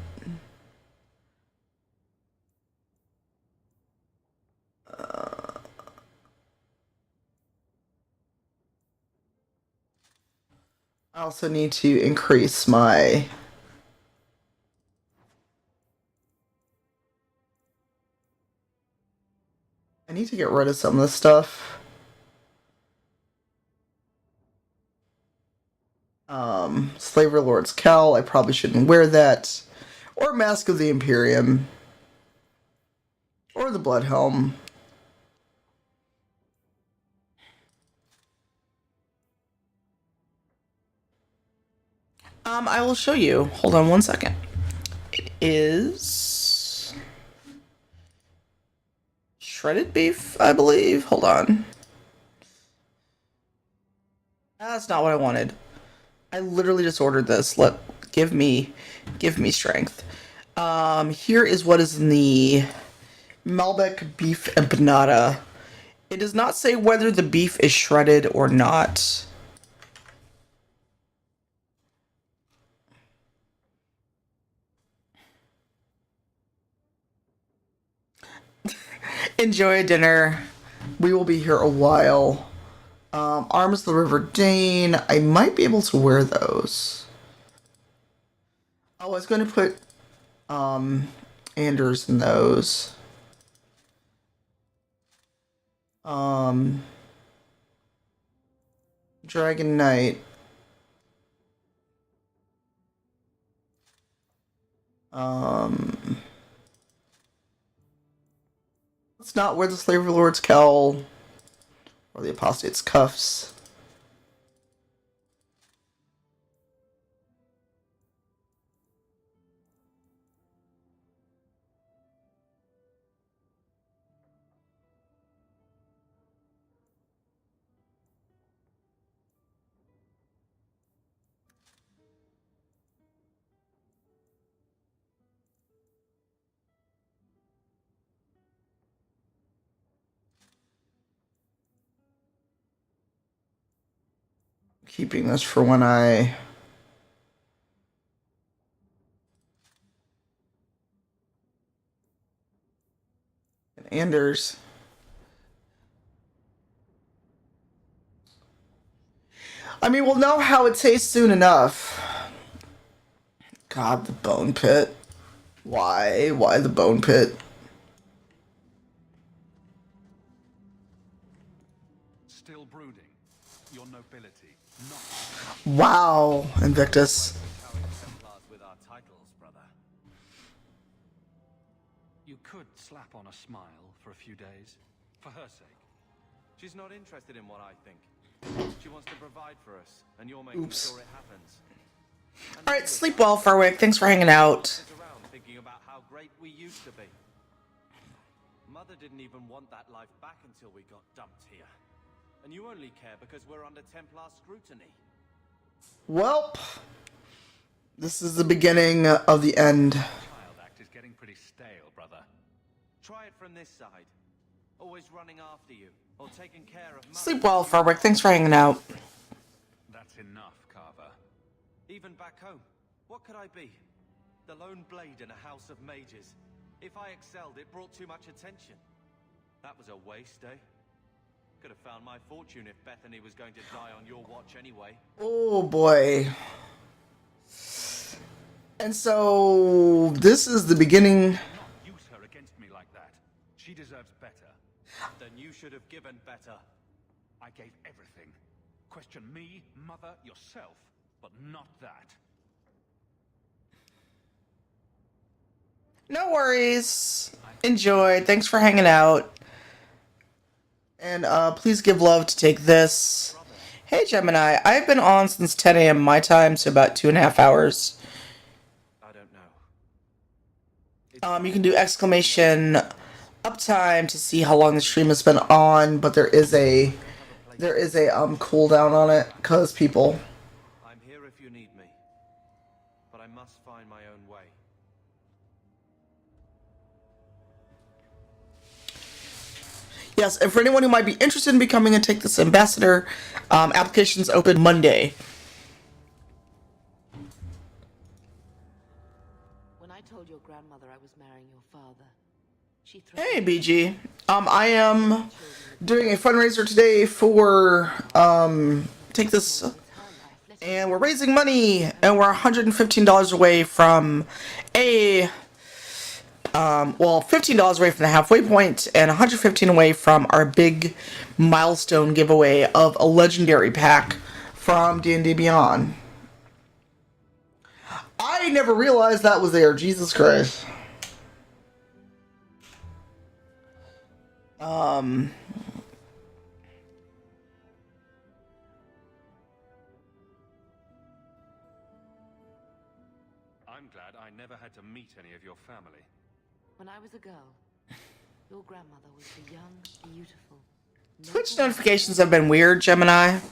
I also need to increase my... I need to get rid of some of this stuff. Slaver Lord's Cowl, I probably shouldn't wear that. Or Mask of the Imperium. Or the Blood Helm. I will show you. Hold on one second. It is... shredded beef, I believe. Hold on. That's not what I wanted. I literally just ordered this. Give me strength. Here is what is in the Malbec beef empanada. It does not say whether the beef is shredded or not. Enjoy dinner. We will be here a while. Arms of the River Dane. I might be able to wear those. Oh, I was going to put Anders in those. Dragon Knight. Let's not wear the Slaver Lord's Cowl or the Apostate's Cuffs. Keeping this for when I Anders. I mean, we'll know how it tastes soon enough. God, the bone pit. Why? Why the bone pit? Still brooding. Your nobility, not Wow, Invictus. Cowing Templars with our titles, brother. You could slap on a smile for a few days, for her sake. She's not interested in what I think. She wants to provide for us, and you're making Oops. sure it happens. Alright, sleep well, Farwick. Thanks for hanging out. Sit around thinking about how great we used to be. Mother didn't even want that life back until we got dumped here. And you only care because we're under Templar scrutiny. Welp. This is the beginning of the end. Child act is getting pretty stale, brother. Try it from this side. Always running after you, or taking care of Mother. Sleep well, Farwick. Thanks for hanging out. That's enough, Carver. Even back home, what could I be? The lone blade in a house of mages. If I excelled, it brought too much attention. That was a waste, eh? Could have found my fortune if Bethany was going to die on your watch anyway. Oh boy. And so this is the beginning. Not use her against me like that. She deserves better. Then you should have given better. I gave everything. Question me, Mother, yourself, but not that. No worries. Enjoy. Thanks for hanging out. And please give love to Take This. Hey Gemini, I've been on since 10 a.m. my time, so about 2.5 hours. I don't know. You can do exclamation uptime to see how long the stream has been on, but there is a cooldown on it because people. I'm here if you need me. But I must find my own way. Yes, and for anyone who might be interested in becoming a Take This ambassador, applications open Monday. When I told your grandmother I was marrying your father, she Hey threatened BG, I am doing a fundraiser today for Take This, her life. Let her and we're raising money, and we're $115 away from a $15 away from the halfway point, and $115 away from our big milestone giveaway of a legendary pack from D&D Beyond. I never realized that was there. Jesus Christ. I'm glad I never had to meet any of your family. When I was a girl, your grandmother was the young, beautiful. Twitch notifications have been weird, Gemini. Hard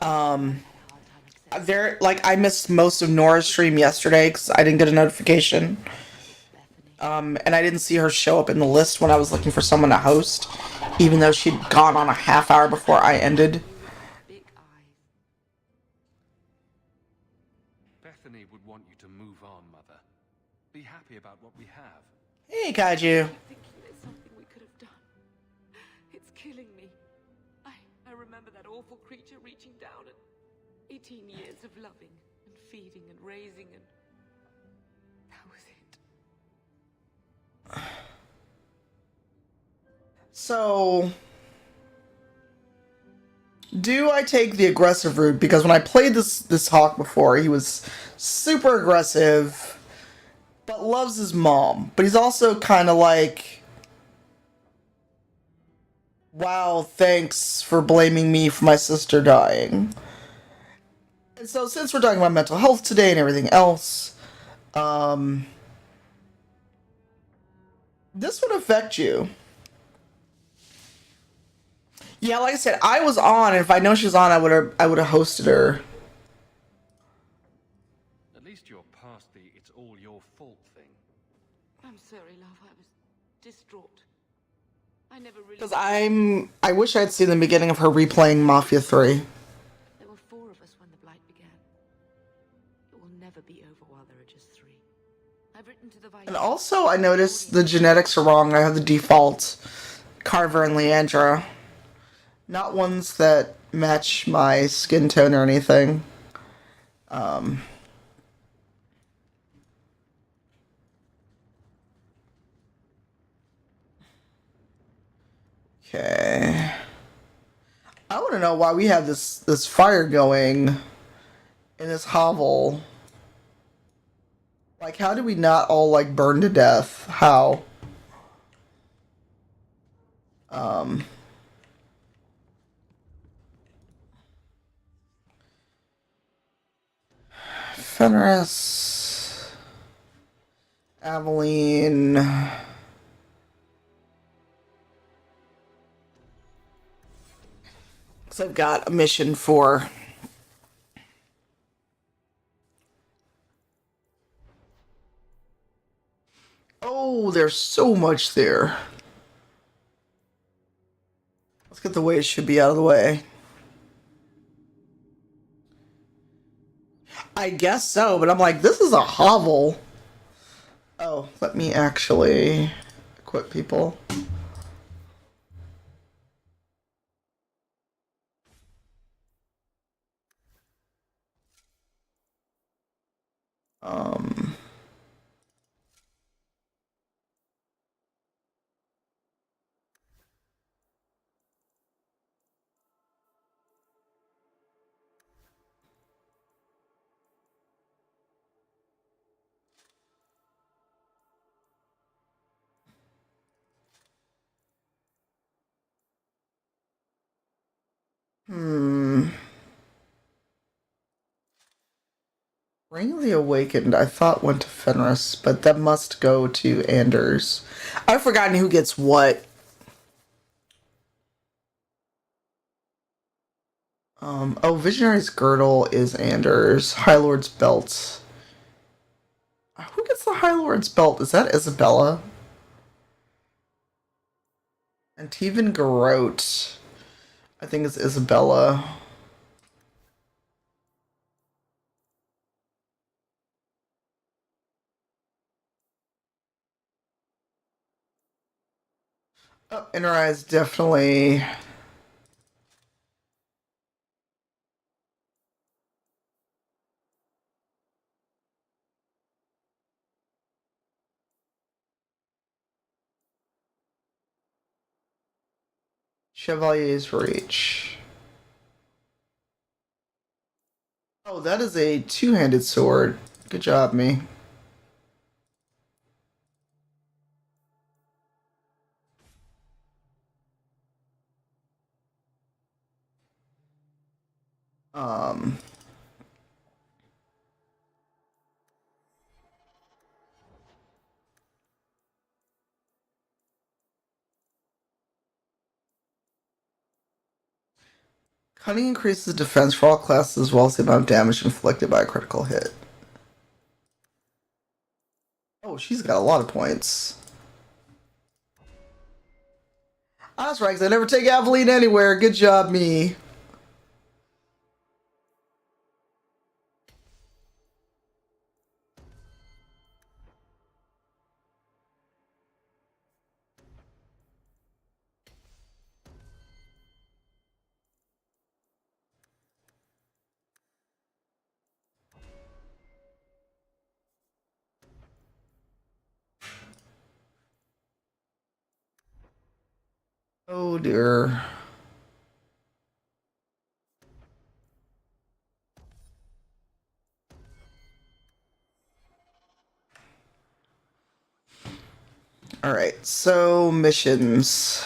time accepting I missed most of Nora's stream yesterday because I didn't get a notification. Bethany. And I didn't see her show up in the list when I was looking for someone to host, even though she'd gone on a half hour before I ended. Big eyes. Bethany would want you to move on, Mother. Be happy about what we have. Hey, Kaiju. Thinking there's something we could have done. It's killing me. I remember that awful creature reaching down and 18 years of loving and feeding and raising, and that was it. So, do I take the aggressive route? Because when I played this Hawk before, he was super aggressive, but loves his mom. But he's also kind of like, wow, thanks for blaming me for my sister dying. And so, since we're talking about mental health today and everything else, this would affect you. Yeah, like I said, I was on, and if I know she's on, I would have hosted her. At least you're past the it's all your fault thing. I'm sorry, love. I was distraught. I never really. Because I wish I'd seen the beginning of her replaying Mafia 3. There were 4 of us when the blight began. It will never be over while there are just 3. I've written to the Vice. And also, I noticed the genetics are wrong. I have the default Carver and Leandra. Not ones that match my skin tone or anything. Okay. I want to know why we have this fire going in this hovel. Like, how did we not all, like, burn to death? How? Fenris. Aveline. So I've got a mission for... Oh, there's so much there. Let's get the way it should be out of the way. I guess so, but I'm like, this is a hovel. Oh, let me actually equip people. Ring of the Awakened, I thought went to Fenris, but that must go to Anders. I've forgotten who gets what. Oh, Visionary's Girdle is Anders. High Lord's Belt. Who gets the High Lord's Belt? Is that Isabella? And Teven Garrote, I think it's Isabella. Oh, Inner Eyes definitely. Chevalier's Reach. Oh, that is a two-handed sword. Good job, me. Cunning increases defense for all classes as well as the amount of damage inflicted by a critical hit. Oh, she's got a lot of points. That's right, 'cause I never take Aveline anywhere. Good job, me. Oh dear. Alright, so missions.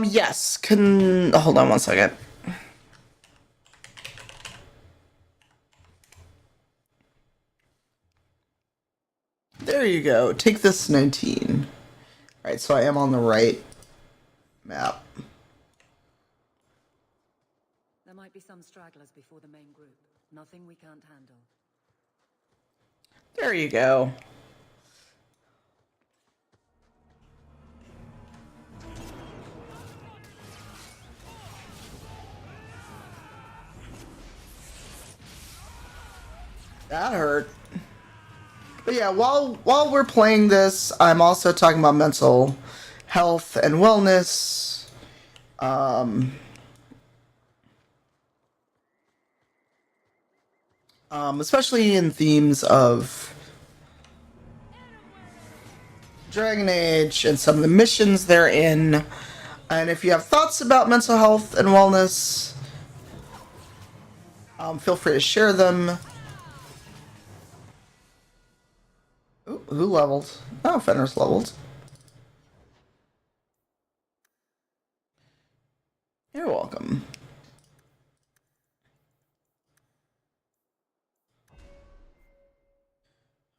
Yes. Hold on one second. There you go. Take this 19. Alright, so I am on the right map. There might be some stragglers before the main group. Nothing we can't handle. There you go. That hurt. But yeah, while we're playing this, I'm also talking about mental health and wellness. Especially in themes of Dragon Age and some of the missions they're in. And if you have thoughts about mental health and wellness, feel free to share them. Ooh, who leveled? Oh, Fenris leveled. You're welcome.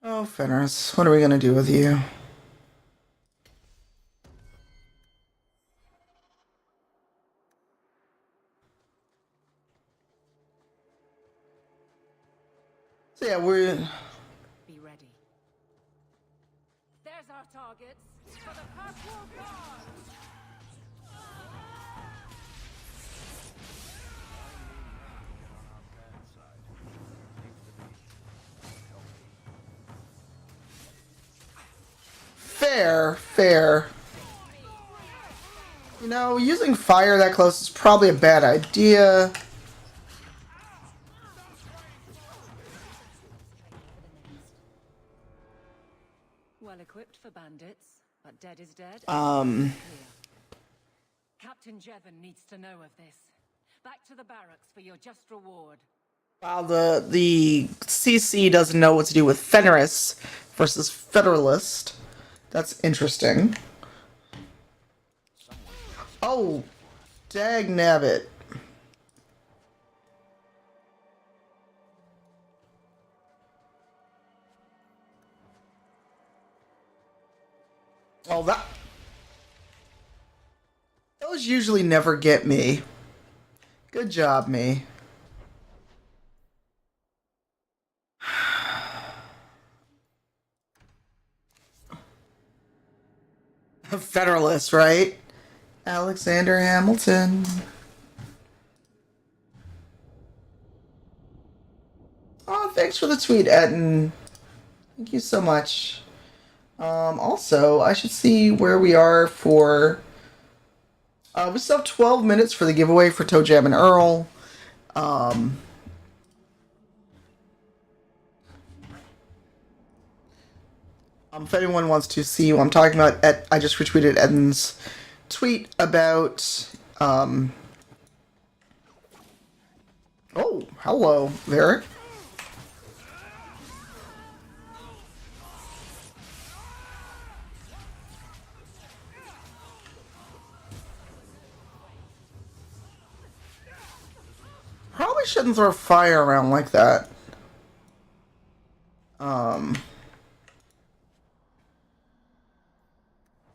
Oh, Fenris, what are we gonna do with you? So yeah, we're... Be ready. There's our targets for the Parkour Guard! Fair. You know, using fire that close is probably a bad idea. Well equipped for bandits, but dead is dead. Captain Jevon needs to know of this. Back to the barracks for your just reward. Wow, the CC doesn't know what to do with Fenris versus Federalist. That's interesting. Oh, dag nabbit. Oh, those usually never get me. Good job, me. A Federalist, right? Alexander Hamilton. Oh, thanks for the tweet, Etten. Thank you so much. Also, I should see where we are for... we still have 12 minutes for the giveaway for Toe Jam and Earl. If anyone wants to see what I'm talking about, I just retweeted Etten's tweet about... Oh, hello, Varric. Probably shouldn't throw fire around like that.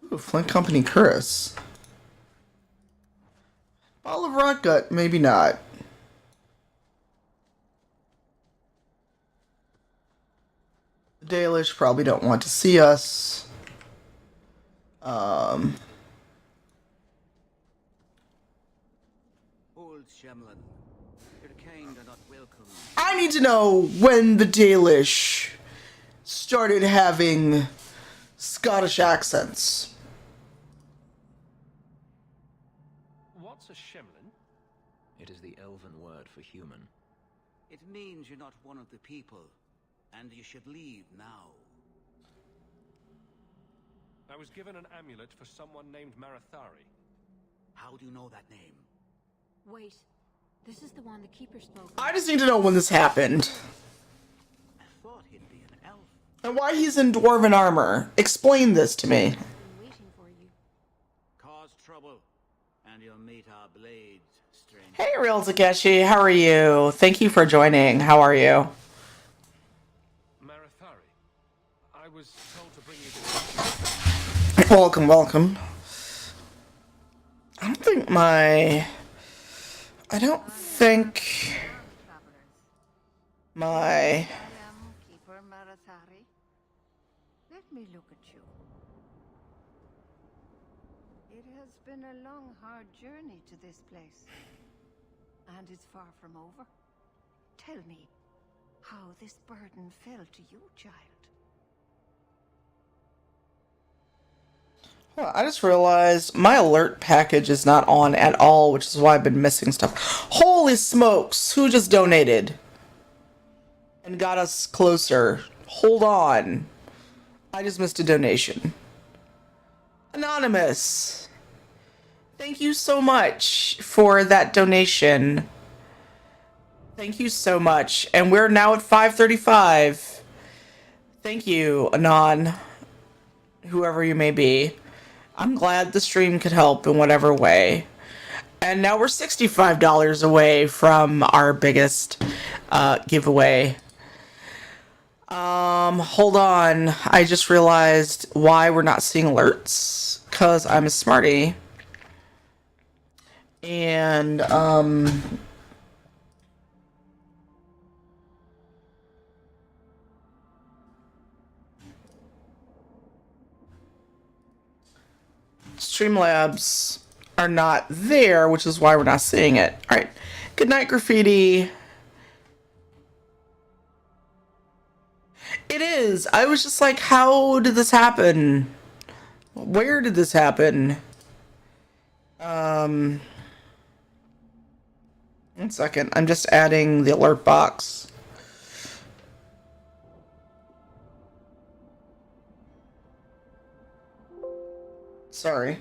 Ooh, Flint Company Curse. Ball of Rock Gut, maybe not. The Dalish probably don't want to see us. Old Shemlin, your kind are not welcome. I need to know when the Dalish started having Scottish accents. What's a Shemlin? It is the elven word for human. It means you're not one of the people, and you should leave now. I was given an amulet for someone named Marathari. How do you know that name? Wait, this is the one the Keeper spoke. I just need to know when this happened. I thought he'd be an elf. And why he's in dwarven armor. Explain this to me. I've been waiting for you. Cause trouble, and you'll meet our blades, stranger. Hey, Real Takeshi, how are you? Thank you for joining. How are you? Marathari. I was told to bring you Welcome. I don't think my I don't think my... I am Keeper Marathari. Let me look at you. It has been a long, hard journey to this place. And it's far from over. Tell me how this burden fell to you, child. Well, I just realized my alert package is not on at all, which is why I've been missing stuff. Holy smokes! Who just donated? And got us closer. Hold on. I just missed a donation. Anonymous. Thank you so much for that donation. Thank you so much. And we're now at 5:35. Thank you, Anon. Whoever you may be. I'm glad the stream could help in whatever way. And now we're $65 away from our biggest giveaway. Hold on. I just realized why we're not seeing alerts. Because I'm a smarty. And, Streamlabs are not there, which is why we're not seeing it. Alright. Good night, Graffiti. It is. I was just like, how did this happen? Where did this happen? 1 second. I'm just adding the alert box. Sorry.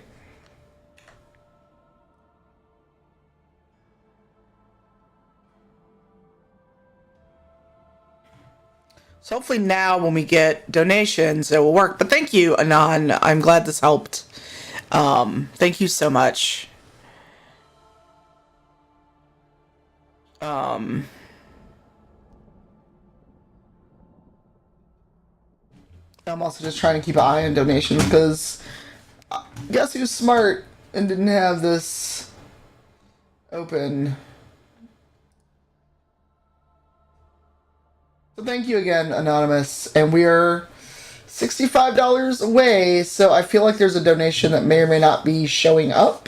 So hopefully now when we get donations, it will work. But thank you, Anon. I'm glad this helped. Thank you so much. I'm also just trying to keep an eye on donations because guess who's smart and didn't have this open. So thank you again, Anonymous. And we're $65 away, so I feel like there's a donation that may or may not be showing up.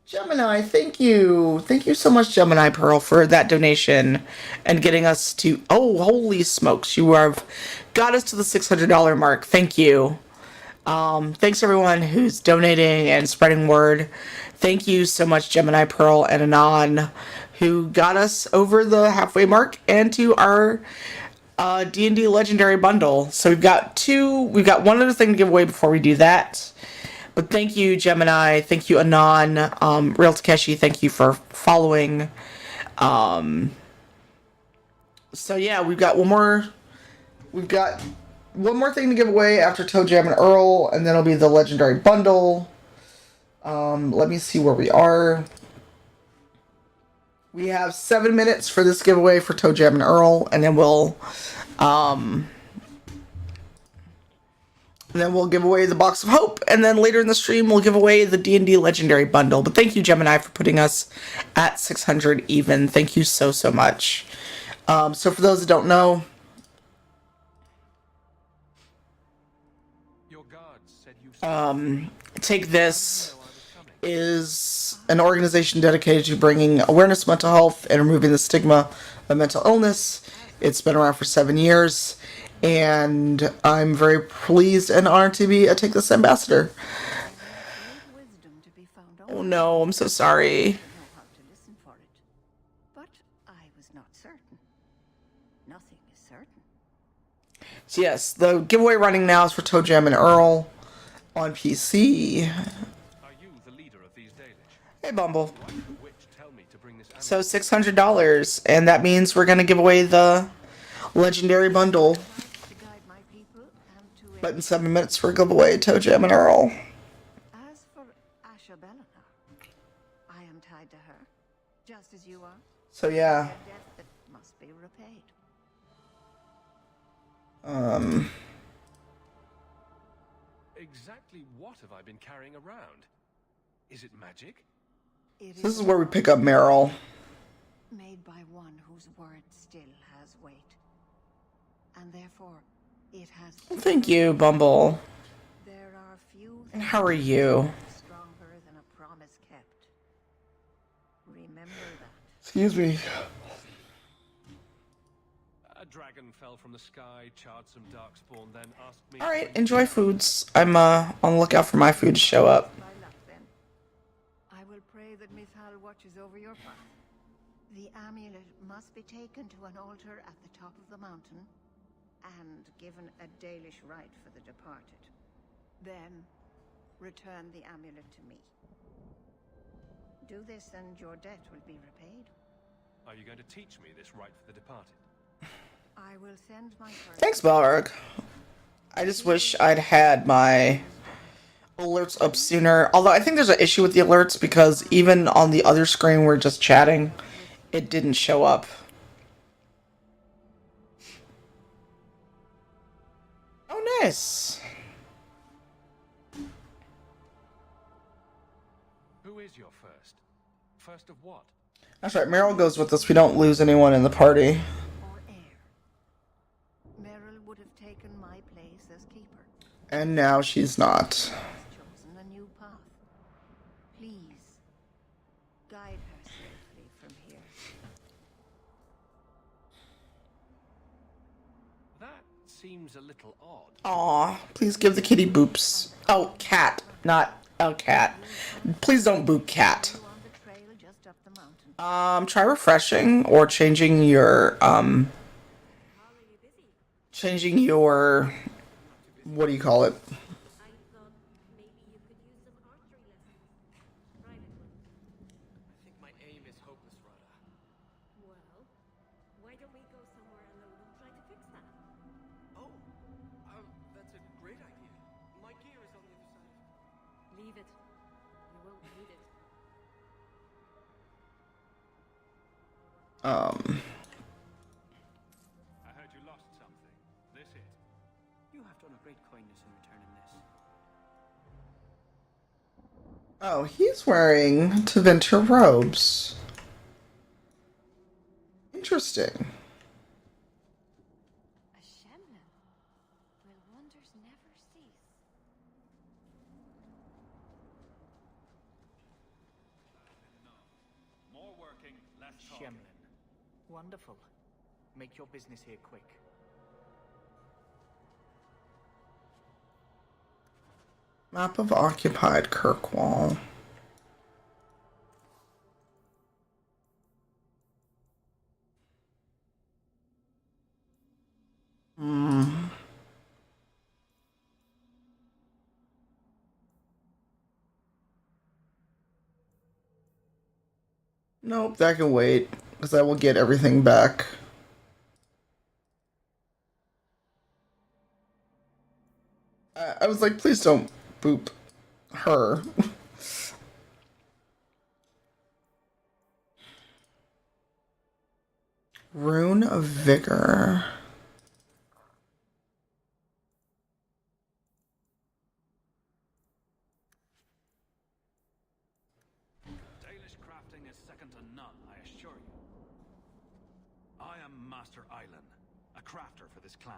Gemini, thank you. Thank you so much, Gemini Pearl, for that donation and getting us to... Oh, holy smokes. You have got us to the $600 mark. Thank you. Thanks everyone who's donating and spreading word. Thank you so much, Gemini Pearl and Anon, who got us over the halfway mark and to our D&D Legendary Bundle. So we've got one other thing to give away before we do that. But thank you, Gemini. Thank you, Anon. Real Takeshi, thank you for following. So yeah, we've got one more thing to give away after Toe Jam and Earl, and then it'll be the Legendary Bundle. Let me see where we are. We have 7 minutes for this giveaway for Toe Jam and Earl, and then we'll give away the Box of Hope, and then later in the stream we'll give away the D&D Legendary Bundle. But thank you, Gemini, for putting us at 600 even. Thank you so much. So for those that don't know, Take This is an organization dedicated to bringing awareness of mental health and removing the stigma of mental illness. It's been around for 7 years, and I'm very pleased and honored to be a Take This ambassador. Oh no, I'm so sorry. But I was not certain. Nothing is certain. So yes, the giveaway running now is for Toe Jam and Earl on PC. Are you the leader of these Dalish? Hey, Bumble. Why did the witch tell me to bring this So $600, and that means we're gonna give away the Legendary Bundle. But in 7 minutes for a giveaway, Toe Jam and Earl. As for Asha Bellinar, I am tied to her, just as you are. So yeah. A debt that must be repaid. Exactly what have I been carrying around? Is it magic? This is where we pick up Meryl. Made by one whose word still has weight. And therefore, it has... Thank you, Bumble. There are few And how are you? stronger than a promise kept. Remember that. Excuse me. A dragon fell from the sky, charred some darkspawn, then asked me... Alright, enjoy foods. I'm on the lookout for my food to show up. My luck, then. I will pray that Mithal watches over your path. The amulet must be taken to an altar at the top of the mountain and given a Dalish rite for the departed. Then, return the amulet to me. Do this and your debt will be repaid. Are you going to teach me this rite for the departed? I will send my first... Thanks, Balrog. I just wish I'd had my alerts up sooner. Although I think there's an issue with the alerts because even on the other screen we're just chatting, it didn't show up. Oh, nice. Who is your first? First of what? That's right, Meryl goes with us. We don't lose anyone in the party. Or heir. Meryl would have taken my place as keeper. And now she's not. Chosen a new path. Please, guide her safely from here. That seems a little odd. Aw, please give the kitty boops. Oh, cat, not a cat. Please don't boop cat. On the trail just up the mountain. Try refreshing or changing your, what do you call it? I think my aim is hopeless, Rada. Well, why don't we go somewhere alone and try to fix that? Oh, that's a great idea. My gear is on the other side. Leave it. We won't need it. I heard you lost something. This it. You have done a great kindness in returning this. Oh, he's wearing Tevinter robes. Interesting. A Shemlin. Will wonders never cease? More working, less talking. Shemlin. Wonderful. Make your business here quick. Map of occupied Kirkwall. Nope, that can wait, because I will get everything back. I was like, please don't boop her. Rune of Vigor. Dalish crafting is second to none, I assure you. I am Master Island, a crafter for this clan.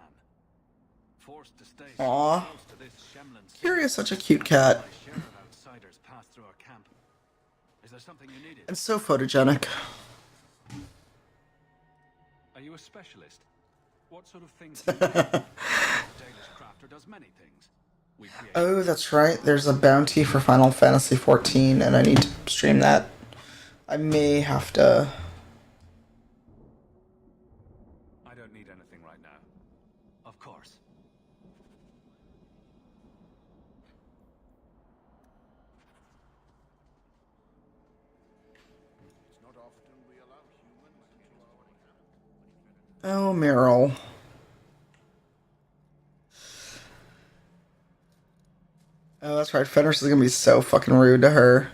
Forced to stay so Aw. close to this Shemlin city, Kiri is such a cute cat. my share of outsiders pass through our camp. Is there something you needed? And so photogenic. Are you a specialist? What sort of things do you do? Dalish crafter does many things. We create Oh, that's right. There's a bounty for Final Fantasy XIV, and I need to stream that. I may have to. I don't need anything right now. Of course. Oh, Meryl. Oh, that's right. Fenris is gonna be so fucking rude to her.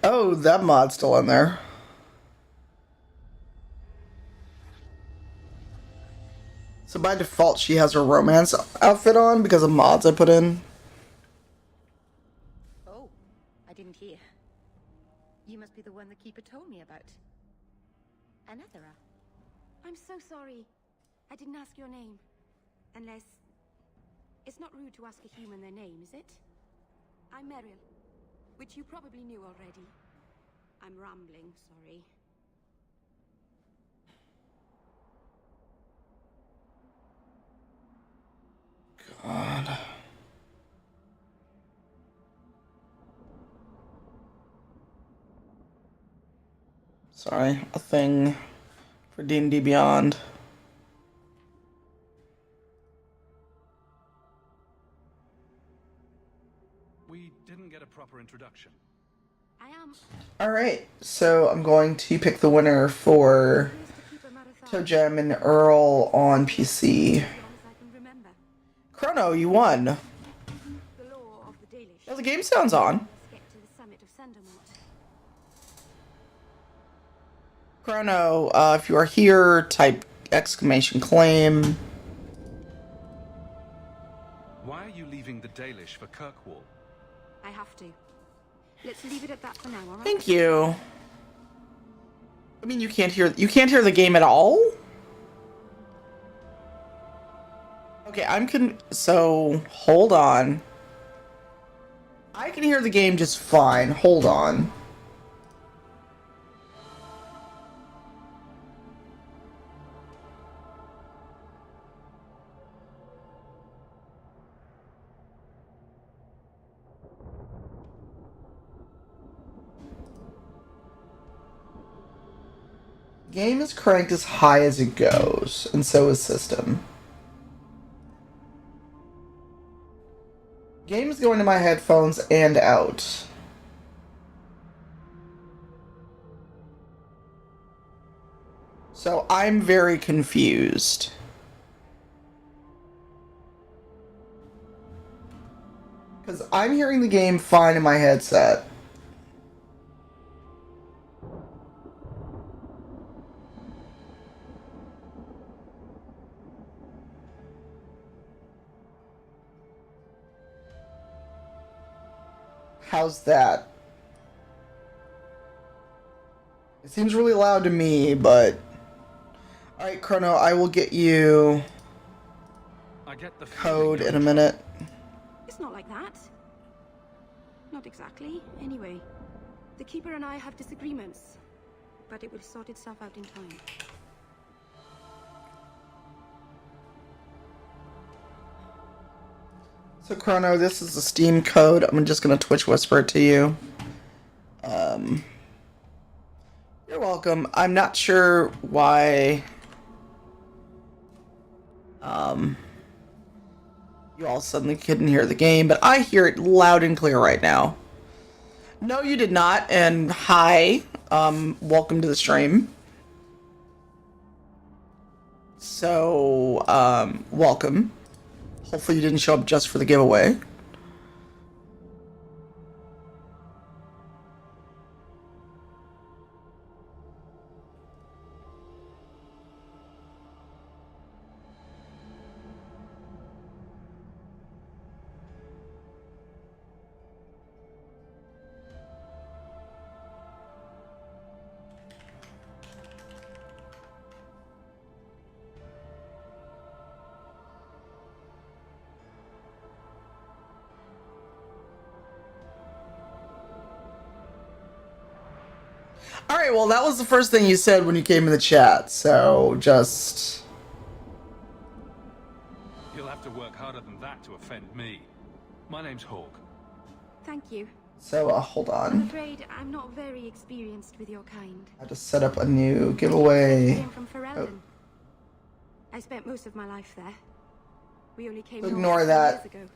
Oh, that mod's still in there. So by default, she has her romance outfit on because of mods I put in. Oh, I didn't hear. You must be the one Keeper told me about. Anethera. I'm so sorry. I didn't ask your name. Unless... It's not rude to ask a human their name, is it? I'm Meryl, which you probably knew already. I'm rambling, sorry. God. Sorry, a thing for D&D Beyond. We didn't get a proper introduction. I am... Alright, so I'm going to pick the winner for Toe Jam and Earl on PC. Chrono, you won. The law of the Dalish. Well, the game sounds on. Get to the summit of Sandalmont. Chrono, if you are here, type exclamation claim. Why are you leaving the Dalish for Kirkwall? I have to. Let's leave it at that for now, alright? Thank you. I mean, you can't hear the game at all? Okay, so hold on. I can hear the game just fine. Hold on. Game is cranked as high as it goes, and so is system. Game is going to my headphones and out. So I'm very confused. Because I'm hearing the game fine in my headset. How's that? It seems really loud to me, but... Alright, Chrono, I will get you... I get the code in a minute. It's not like that. Not exactly. Anyway, the Keeper and I have disagreements, but it will sort itself out in time. So Chrono, this is the Steam code. I'm just gonna Twitch whisper it to you. You're welcome. I'm not sure why you all suddenly couldn't hear the game, but I hear it loud and clear right now. No, you did not, and hi. Welcome to the stream. So, welcome. Hopefully you didn't show up just for the giveaway. Alright, well that was the first thing you said when you came in the chat, so just... You'll have to work harder than that to offend me. My name's Hawk. Thank you. So, hold on. I'm afraid I'm not very experienced with your kind. I just set up a new giveaway. I came from Ferelden. I spent most of my life there. We only came Ignore north that. years ago.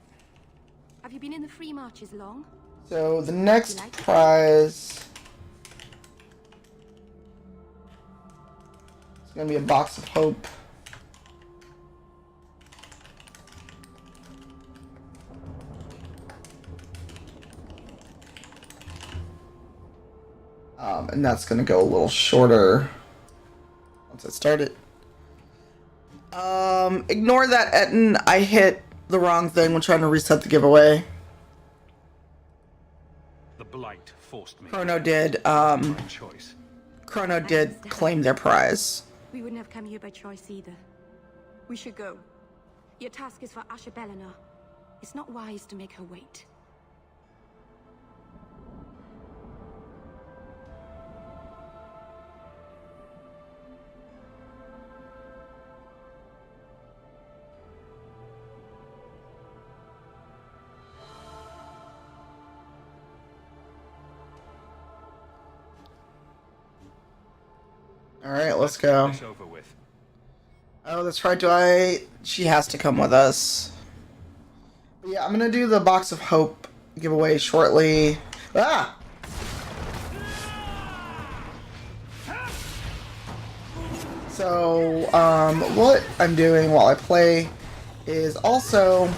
Have you been in the Free Marches long? So, the next prize... It's gonna be a box of hope. And that's gonna go a little shorter once I start it. Ignore that, Etten. I hit the wrong thing when trying to reset the giveaway. The Blight forced me. Chrono did, My choice. Chrono did claim their prize. We wouldn't have come here by choice either. We should go. Your task is for Asha Bellinar. It's not wise to make her wait. Alright, let's go. Get this over with. Oh, that's right. She has to come with us. But yeah, I'm gonna do the Box of Hope giveaway shortly. Ah! So, what I'm doing while I play is also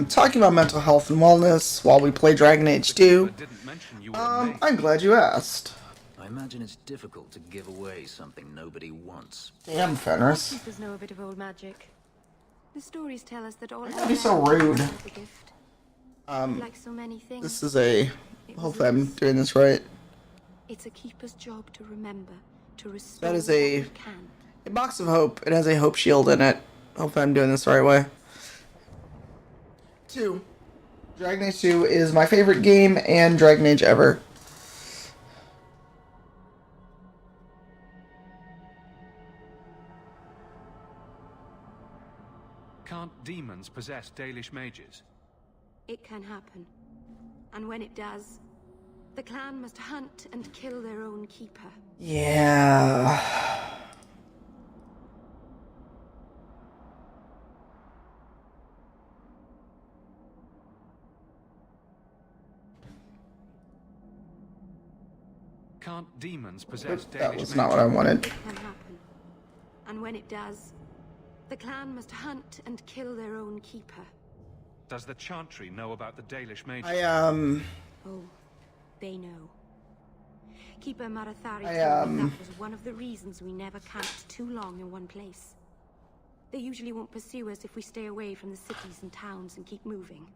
talking about mental health and wellness while we play Dragon Age 2. I'm glad you asked. I imagine it's difficult to give away something nobody wants. Damn, Fenris. Keepers know a bit of old magic. The stories tell us that all Don't be so rude. Like so many things. This is a... Hopefully I'm doing this right. It's a keeper's job to remember, to restore That is what a... it can. A Box of Hope. It has a hope shield in it. Hopefully I'm doing this the right way. 2. Dragon Age 2 is my favorite game and Dragon Age ever. Can't demons possess Dalish mages? It can happen. And when it does, the clan must hunt and kill their own keeper. Yeah... Can't demons possess Dalish That was not what I wanted. It can happen. And when it does, the clan must hunt and kill their own keeper. Does the Chantry know about the Dalish mages? Oh, they know. Keeper Marathari told me that was one of the reasons we never camped too long in one place. They usually won't pursue us if we stay away from the cities and towns and keep moving.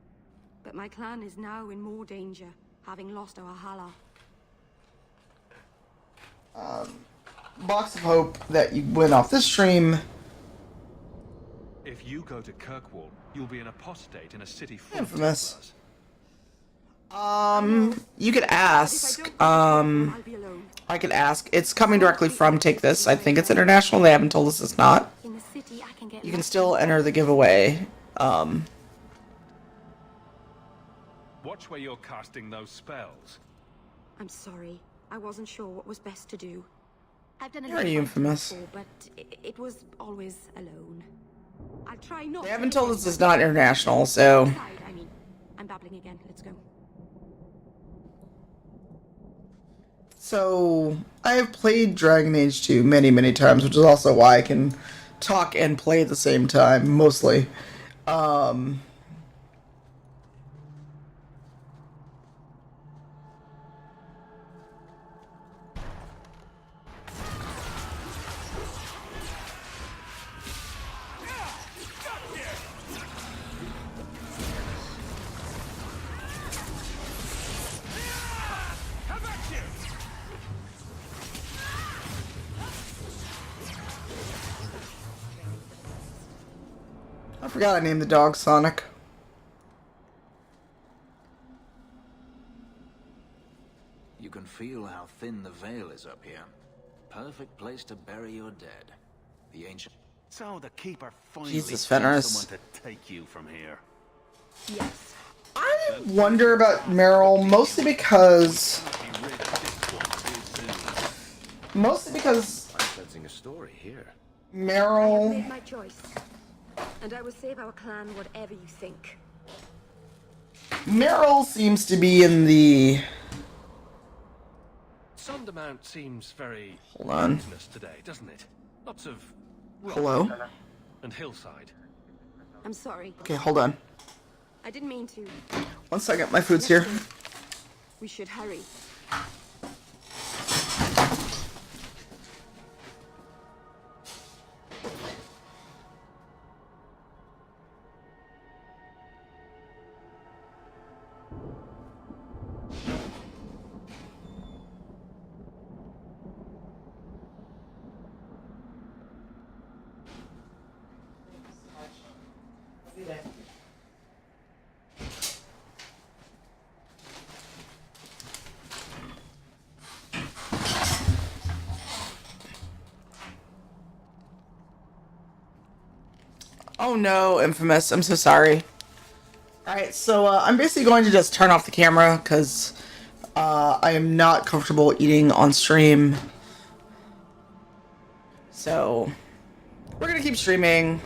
But my clan is now in more danger, having lost our Hala. Box of Hope that you win off this stream. If you go to Kirkwall, you'll be an apostate in a city full Infamous. of You could ask. I could ask. It's coming directly from Take This. I think it's international. They haven't told us it's not. In the city, I can get You can still enter the giveaway. Watch where you're casting those spells. I'm sorry. I wasn't sure what was best to do. I've done a Very little infamous. before, but it was always alone. I'll try not. They haven't told us it's not international, so. I mean, I'm babbling again. Let's go. So, I have played Dragon Age 2 many, many times, which is also why I can talk and play at the same time, mostly. I forgot I named the dog Sonic. You can feel how thin the veil is up here. Perfect place to bury your dead. The ancient... So the Keeper finally Jesus, found Fenris. someone to take you from here. Yes. I wonder about Meryl, mostly because... Mostly because... I'm sensing a story here. I have Meryl... made my choice, and I will save our clan whatever you think. Meryl seems to be in the... Sundermount seems very Hold on. mountainous today, doesn't it? Lots of rock Hello? and hillside. I'm sorry. Okay, hold on. I didn't mean to. 1 second, my food's here. We should hurry. Oh no, Infamous. I'm so sorry. Alright, so I'm basically going to just turn off the camera because I am not comfortable eating on stream. So we're going to keep streaming.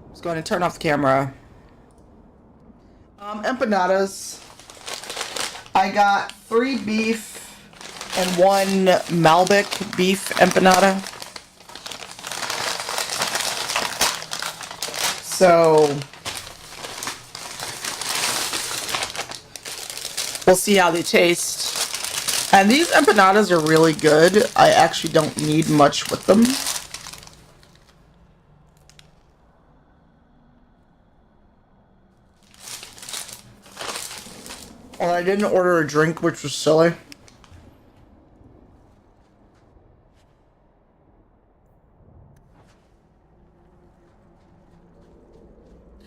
Just going to turn off the camera. Empanadas. I got 3 beef and 1 Malbec beef empanada. So we'll see how they taste. And these empanadas are really good. I actually don't need much with them. Well, I didn't order a drink, which was silly.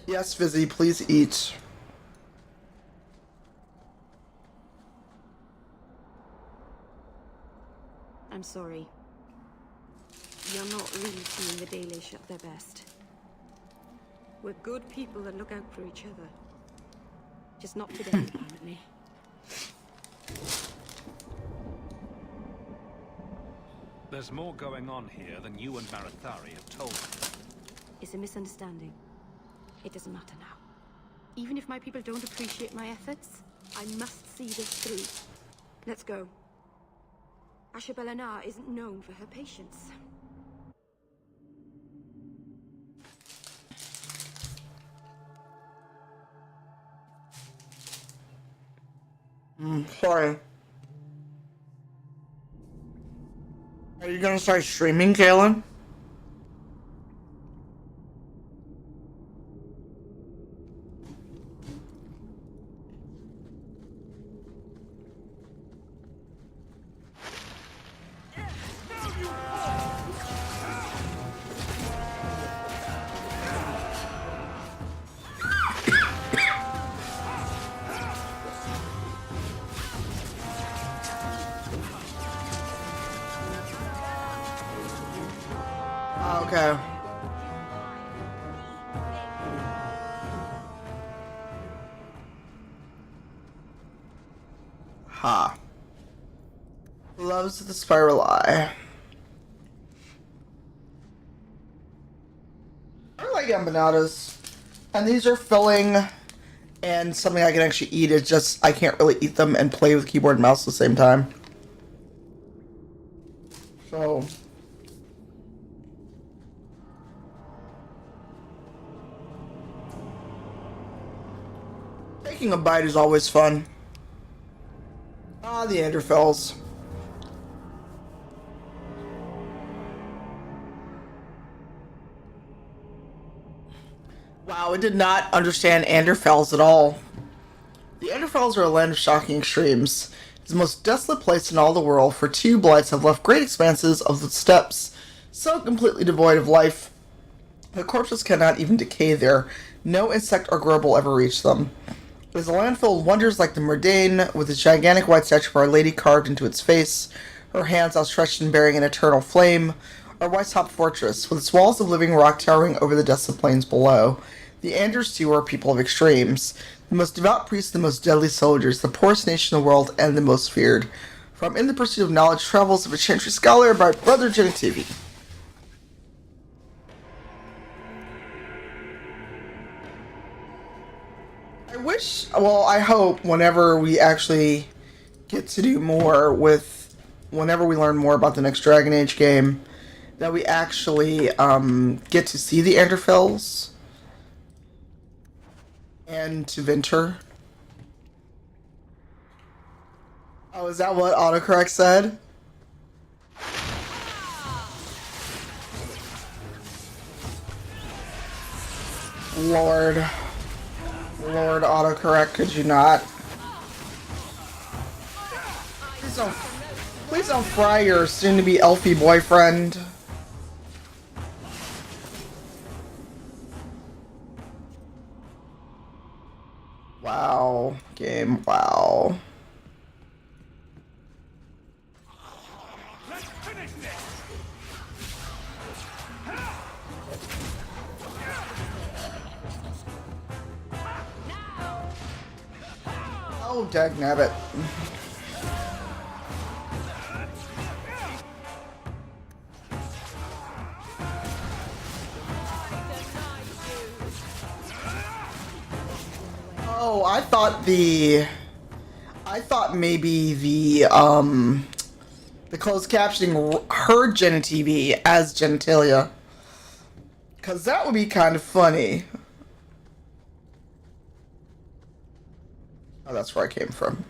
Yes, Fizzy, please eat. I'm sorry. You're not really seeing the Dalish at their best. We're good people that look out for each other. Just not today, apparently. There's more going on here than you and Marathari have told me. It's a misunderstanding. It doesn't matter now. Even if my people don't appreciate my efforts, I must see this through. Let's go. Asha Belenar isn't known for her patience. Sorry. Are you gonna start streaming, Kaylin? Okay. Ha. Loves the spiral eye. I like empanadas. And these are filling and something I can actually eat. It's just I can't really eat them and play with keyboard and mouse at the same time. So taking a bite is always fun. Ah, the Anderfells. Wow, I did not understand Anderfells at all. The Anderfells are a land of shocking extremes. It's the most desolate place in all the world, for 2 blights have left great expanses of the steppes, so completely devoid of life. The corpses cannot even decay there. No insect or grub will ever reach them. It is a land filled with wonders like the Murdain, with its gigantic white statue of Our Lady carved into its face, her hands outstretched and bearing an eternal flame, or Whitetop Fortress, with its walls of living rock towering over the desolate plains below. The Anders, too, are a people of extremes. The most devout priests, the most deadly soldiers, the poorest nation in the world, and the most feared. From In the Pursuit of Knowledge, Travels of a Chantry Scholar by Brother Genitivi. I wish, well, I hope whenever we actually get to do more with, whenever we learn more about the next Dragon Age game, that we actually get to see the Anderfells and to Ventur. Oh, is that what autocorrect said? Lord autocorrect, could you not? Please don't fry your soon-to-be elfie boyfriend. Wow, game, wow. Let's finish this! Dagnabbit. Oh, I thought maybe the closed captioning heard Genitivi as genitalia. Cause that would be kind of funny. Oh, that's where I came from.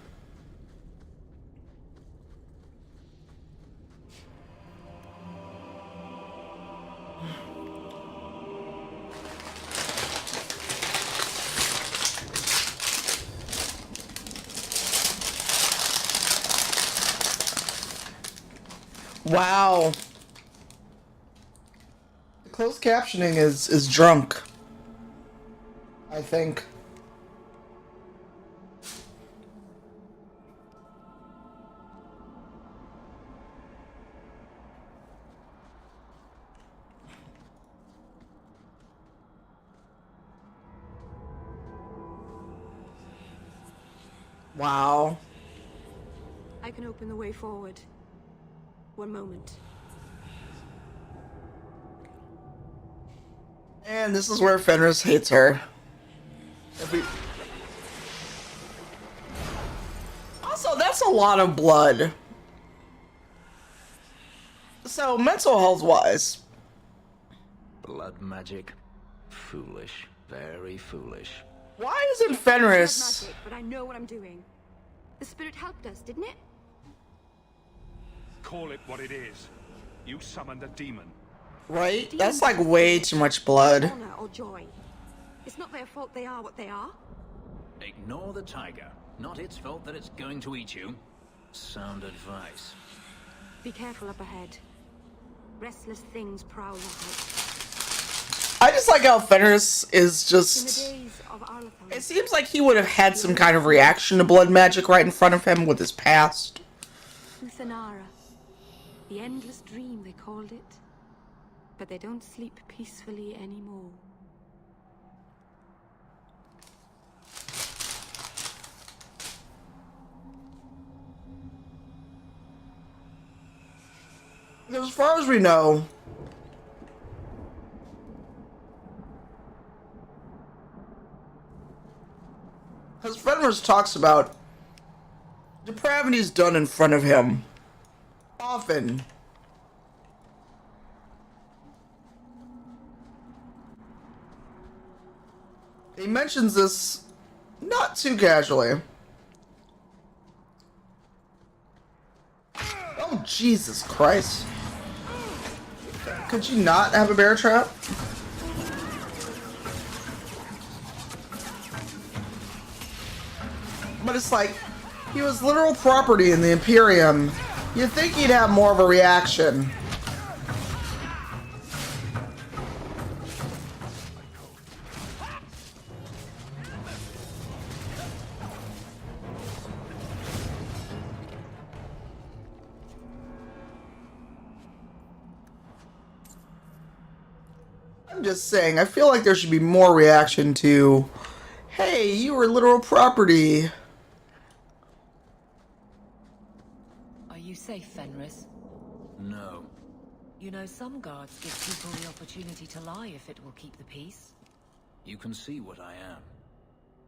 Wow. The closed captioning is drunk. I think. Wow. I can open the way forward. One moment. And this is where Fenris hates her. Also, that's a lot of blood. So, mental health wise. Blood magic? Foolish. Very foolish. Why isn't Fenris... It's not magic, but I know what I'm doing. The spirit helped us, didn't it? Call it what it is. You summoned a demon. Right? That's like way too much blood. Honor or joy. It's not their fault they are what they are. Ignore the tiger. Not its fault that it's going to eat you. Sound advice. Be careful up ahead. Restless things prowl ahead. I just like how Fenris is In the just... days of Arlathan, It seems like he would have had some kind of reaction to blood magic right in front of him with his past. Uthanara. The endless dream, they called it. But they don't sleep peacefully anymore. As far as we know, as Fenris talks about, depravity is done in front of him. Often. He mentions this not too casually. Oh, Jesus Christ. Could you not have a bear trap? But it's like, he was literal property in the Imperium. You'd think he'd have more of a reaction. I'm just saying, I feel like there should be more reaction to, hey, you were literal property. Are you safe, Fenris? No. You know, some guards give people the opportunity to lie if it will keep the peace. You can see what I am.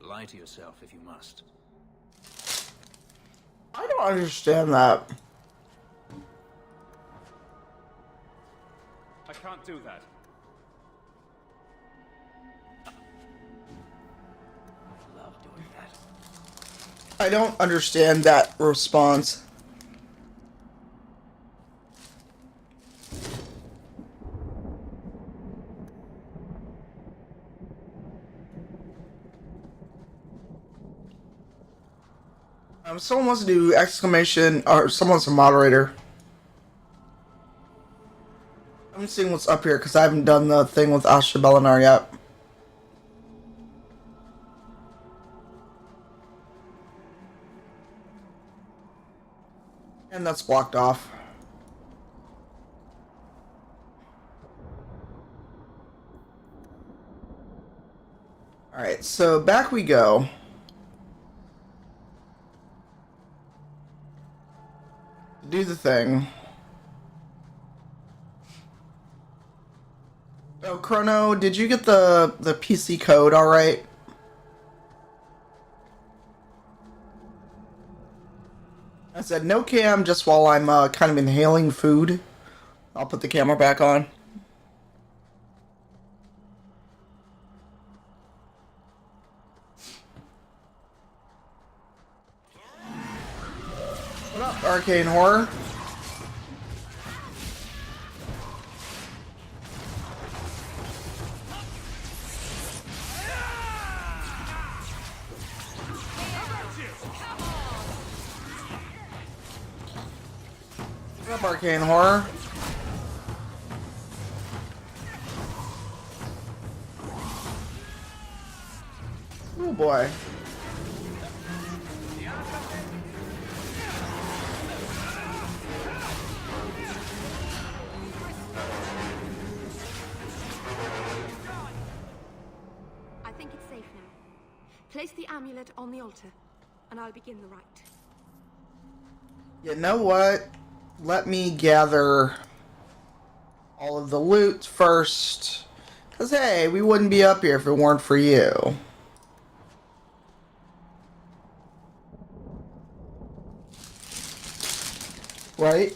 Lie to yourself if you must. I don't understand that. I can't do that. Love doing that. I don't understand that response. Someone wants to do exclamation, or someone's a moderator. I'm seeing what's up here because I haven't done the thing with Asha Belinar yet. And that's blocked off. Alright, so back we go. Do the thing. Oh, Chrono, did you get the PC code all right? I said no cam just while I'm kind of inhaling food. I'll put the camera back on. What up, Arcane Horror? What up, Arcane Horror? Oh boy. I think it's safe now. Place the amulet on the altar, and I'll begin the rite. You know what? Let me gather all of the loot first. Because, hey, we wouldn't be up here if it weren't for you. Right?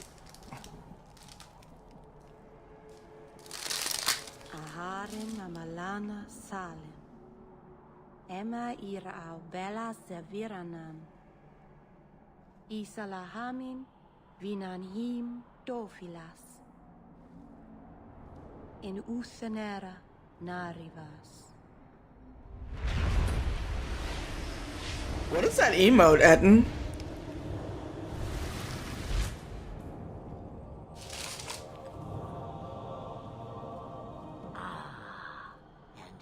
Aharin amalana salim. Emma ira'au bela seviranan. Isalahamin vinanhim dofilas. In usanera narivas. What is that emote, Etten?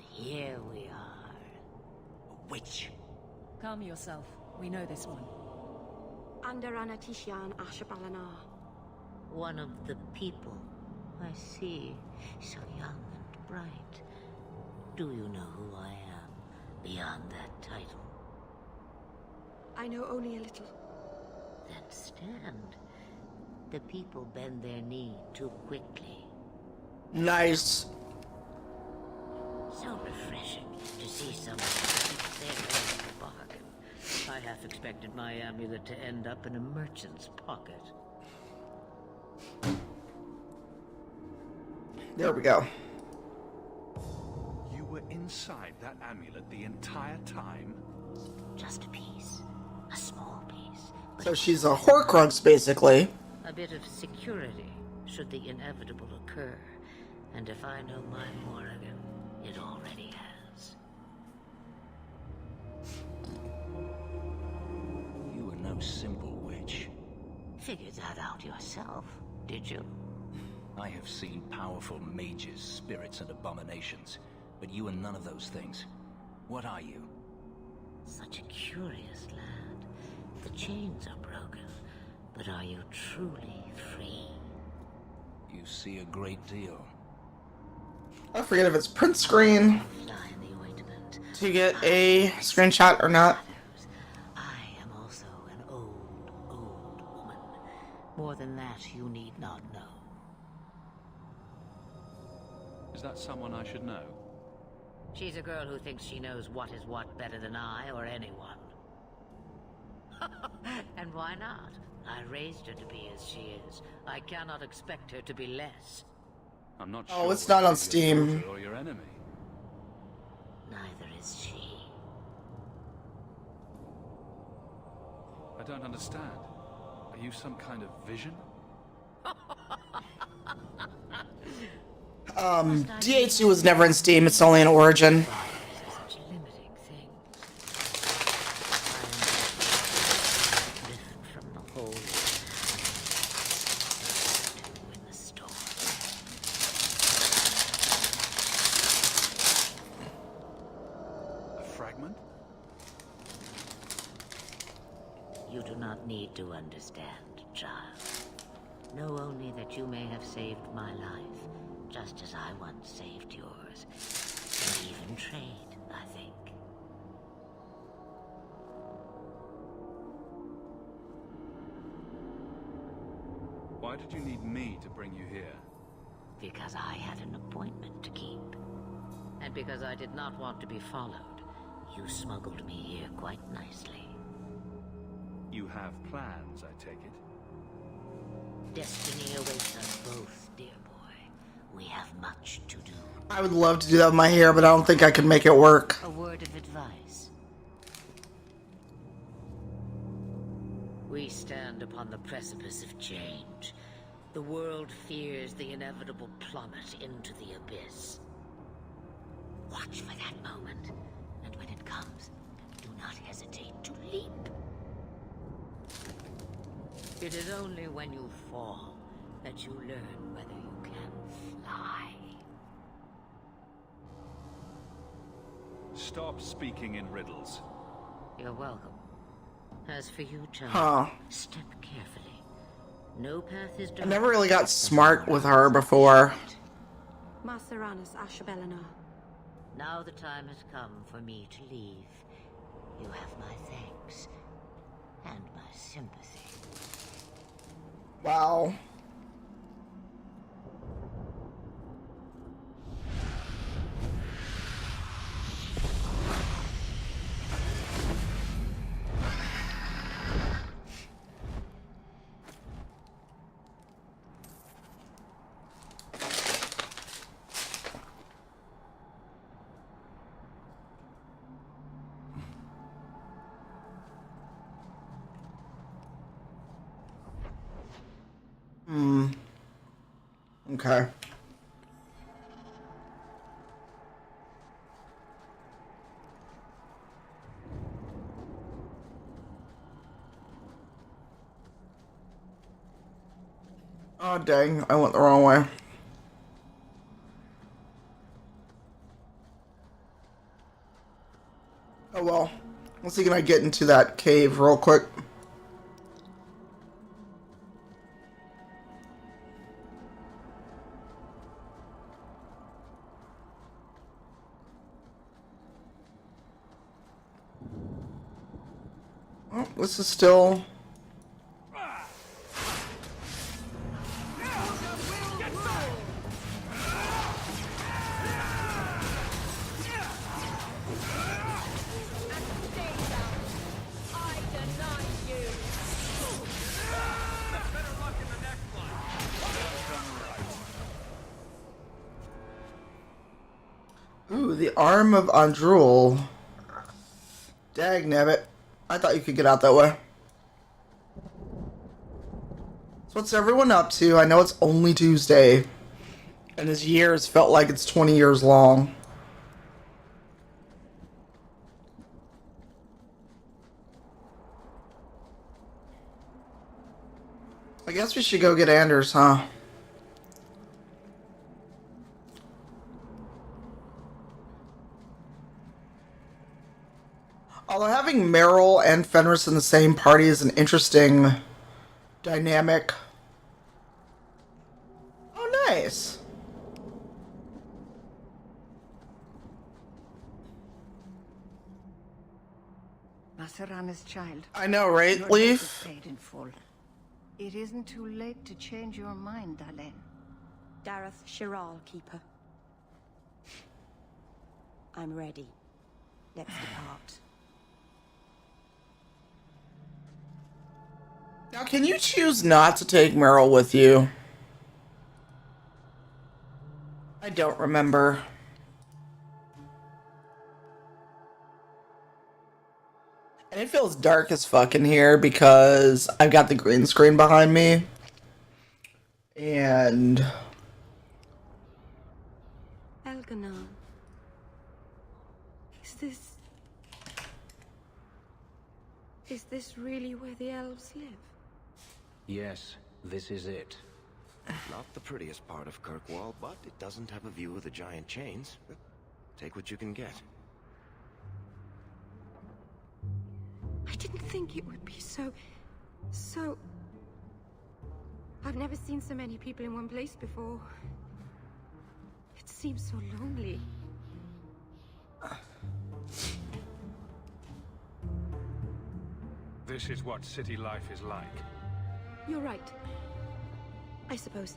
Here we are. A witch. Calm yourself. We know this one. Under Anatishan Ashabalanar. One of the people. I see. So young and bright. Do you know who I am, beyond that title? I know only a little. Then stand. The people bend their knee too quickly. Nice. So refreshing to see someone who keeps their end of the bargain. I half expected my amulet to end up in a merchant's pocket. There we go. You were inside that amulet the entire time? Just a piece. A small piece. So she's a Horcrux, basically. A bit of security, should the inevitable occur. And if I know my Morrigan, it already has. You are no simple witch. Figured that out yourself, did you? I have seen powerful mages, spirits, and abominations, but you are none of those things. What are you? Such a curious land. The chains are broken, but are you truly free? You see a great deal. I forget if it's print screen to get a screenshot or not. I am also an old, old woman. More than that, you need not know. Is that someone I should know? She's a girl who thinks she knows what is what better than I or anyone. And why not? I raised her to be as she is. I cannot expect her to be less. I'm not Oh, sure it's not on whether you're Steam. daughter or your enemy. Neither is she. I don't understand. Are you some kind of vision? DH2 was never in Steam, it's only in Origin. Such a limiting thing. I am lift from the hole in the storm. A fragment? You do not need to understand, child. Know only that you may have saved my life, just as I once saved yours. And even trade, I think. Why did you need me to bring you here? Because I had an appointment to keep. And because I did not want to be followed, you smuggled me here quite nicely. You have plans, I take it? Destiny awaits us both, dear boy. We have much to do. I would love to do that with my hair, but I don't think I can make it work. A word of advice. We stand upon the precipice of change. The world fears the inevitable plummet into the abyss. Watch for that moment, and when it comes, do not hesitate to leap. It is only when you fall that you learn whether you can fly. Stop speaking in riddles. You're welcome. As for you, child, Huh. step carefully. No path is I dark. never really got smart with her before. Maceranus Ashbelinar. Now the time has come for me to leave. You have my thanks and my sympathy. Wow. Okay. Oh dang, I went the wrong way. Oh well. Let's see, can I get into that cave real quick? Oh, this is still... Ooh, the arm of Andrul. Dagnabbit. I thought you could get out that way. So what's everyone up to? I know it's only Tuesday. And his years felt like it's 20 years long. I guess we should go get Anders, huh? Although having Meryl and Fenris in the same party is an interesting dynamic. Oh, nice. Maceranus' child. I know, right, Your Leaf? debt is paid in full. It isn't too late to change your mind, Dalen. Dareth Shiral, Keeper. I'm ready. Let's depart. Now, can you choose not to take Meryl with you? I don't remember. And it feels dark as fuck in here because I've got the green screen behind me. And... Elganon. Is this really where the elves live? Yes, this is it. Not the prettiest part of Kirkwall, but it doesn't have a view of the giant chains. Take what you can get. I didn't think it would be so... I've never seen so many people in one place before. It seems so lonely. This is what city life is like. You're right. I suppose.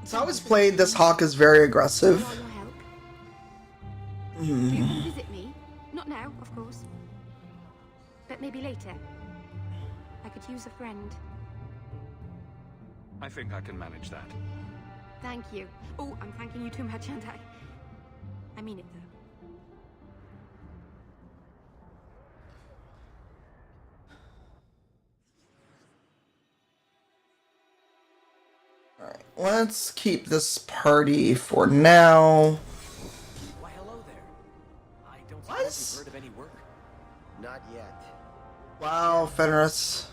It's always played this hawk is very aggressive. With all your help. Hmm. You can visit me. Not now, of course. But maybe later. I could use a friend. I think I can manage that. Thank you. Oh, I'm thanking you too much, aren't I? I mean it, though. Alright, let's keep this party for now. Why, hello there. I don't What? suppose you've heard of any work? Not yet. Wow, Fenris.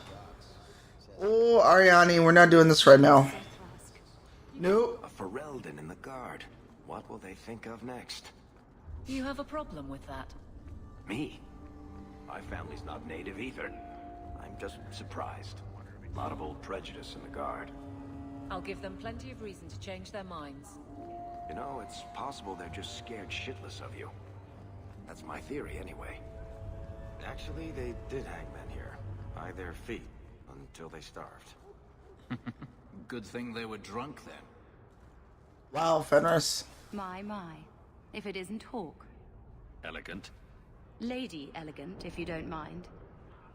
Oh, Ariane, we're not doing this right now. Nope. A Ferelden in the guard. What will they think of next? You have a problem with that? Me? My family's not native either. I'm just surprised. A lot of old prejudice in the guard. I'll give them plenty of reason to change their minds. You know, it's possible they're just scared shitless of you. That's my theory, anyway. Actually, they did hang men here, by their feet, until they starved. Good thing they were drunk then. Wow, Fenris. My. If it isn't Hawk. Elegant. Lady Elegant, if you don't mind.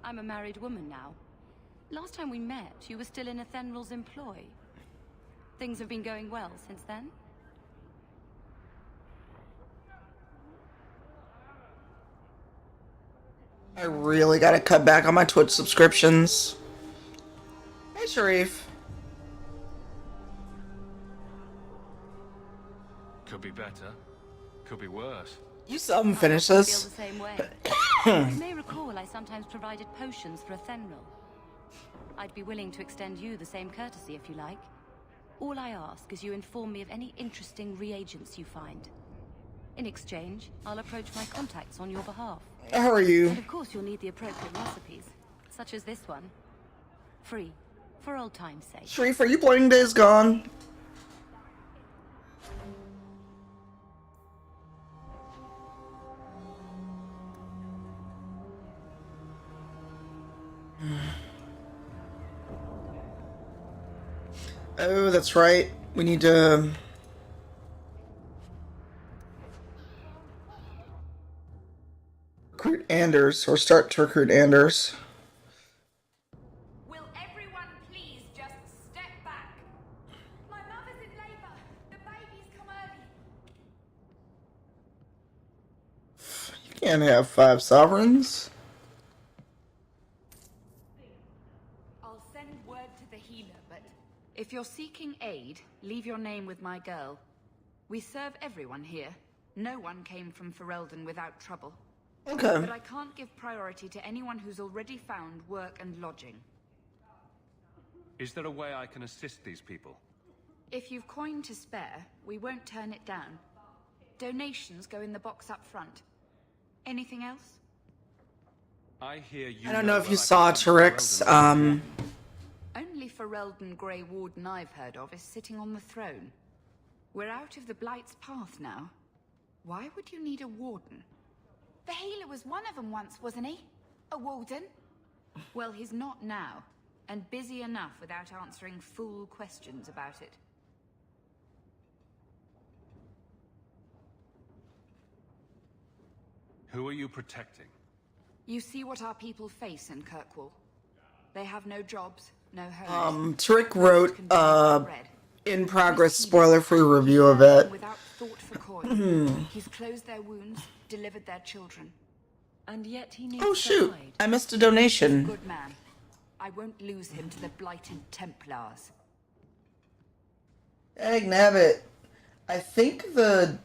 I'm a married woman now. Last time we met, you were still in Athenral's employ. Things have been going well since then? I really gotta cut back on my Twitch subscriptions. Hey, Sharif. Could be better. Could be worse. You seldom finish I this. feel the same way. You may recall I sometimes provided potions for Athenral. I'd be willing to extend you the same courtesy if you like. All I ask is you inform me of any interesting reagents you find. In exchange, I'll approach my contacts on your behalf. How are you? And of course you'll need the appropriate recipes, such as this one. Free, for old time's sake. Sharif, are you playing Days Gone? Oh, that's right. We need to... recruit Anders, or start to recruit Anders. Will everyone please just step back? My mother's in labor. The baby's come early. You can't have 5 sovereigns. I'll send word to the healer, but if you're seeking aid, leave your name with my girl. We serve everyone here. No one came from Ferelden without trouble. Okay. But I can't give priority to anyone who's already found work and lodging. Is there a way I can assist these people? If you've coin to spare, we won't turn it down. Donations go in the box up front. Anything else? I hear you. I don't know if you saw Tarek's, Only Ferelden Grey Warden I've heard of is sitting on the throne. We're out of the Blight's path now. Why would you need a warden? The healer was one of them once, wasn't he? A warden? Well, he's not now, and busy enough without answering fool questions about it. Who are you protecting? You see what our people face in Kirkwall. They have no jobs, no homes. Tarek wrote, in progress spoiler-free review of it. Without thought for coin. He's closed their wounds, delivered their children. And yet he needs Oh shoot, to hide. I missed a donation. Good man. I won't lose him to the blighted Templars. Egg nabbit. I think well,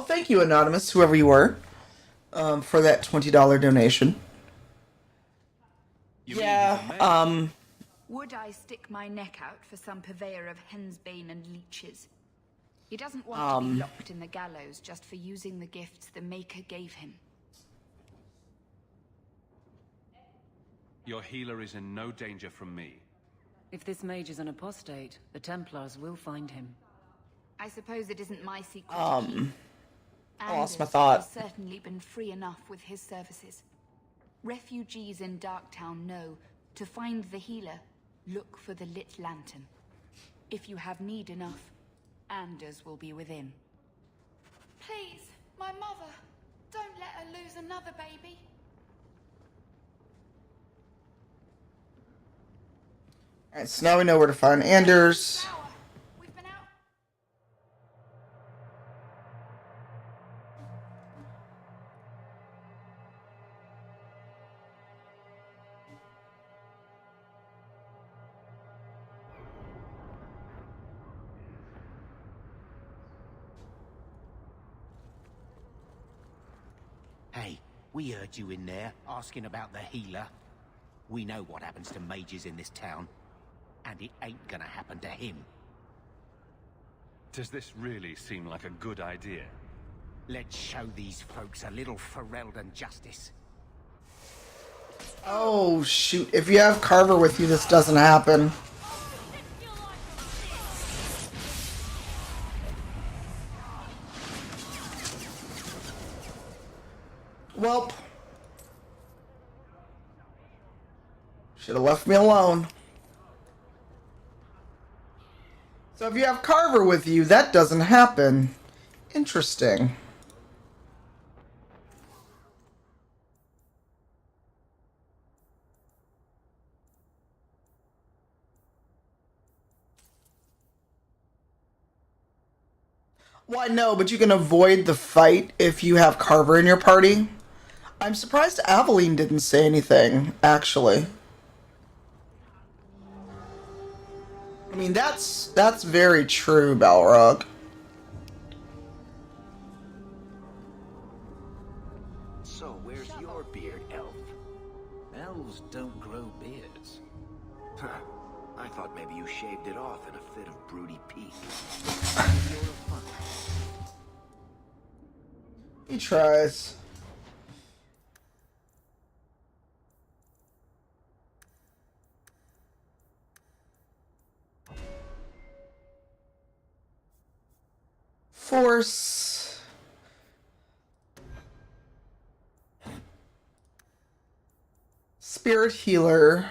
thank you, Anonymous, whoever you were, for that $20 donation. Would I stick my neck out for some purveyor of hensbane and leeches? He doesn't want to be locked in the gallows just for using the gifts the Maker gave him. Your healer is in no danger from me. If this mage is an apostate, the Templars will find him. I suppose it isn't my secret. I lost my Anders thought. has certainly been free enough with his services. Refugees in Darktown know to find the healer, look for the lit lantern. If you have need enough, Anders will be within. Please, my mother. Don't let her lose another baby. Alright, so now we know where to find Anders. Hey, we heard you in there asking about the healer. We know what happens to mages in this town, and it ain't gonna happen to him. Does this really seem like a good idea? Let's show these folks a little Ferelden justice. Oh, shoot. If you have Carver with you, this doesn't happen. Welp. Should have left me alone. So if you have Carver with you, that doesn't happen. Interesting. Why, no, but you can avoid the fight if you have Carver in your party. I'm surprised Aveline didn't say anything, actually. I mean, that's very true, Balrog. So, where's your beard, elf? Elves don't grow beards. Huh. I thought maybe you shaved it off in a fit of broody pique. He tries. Force. Spirit Healer.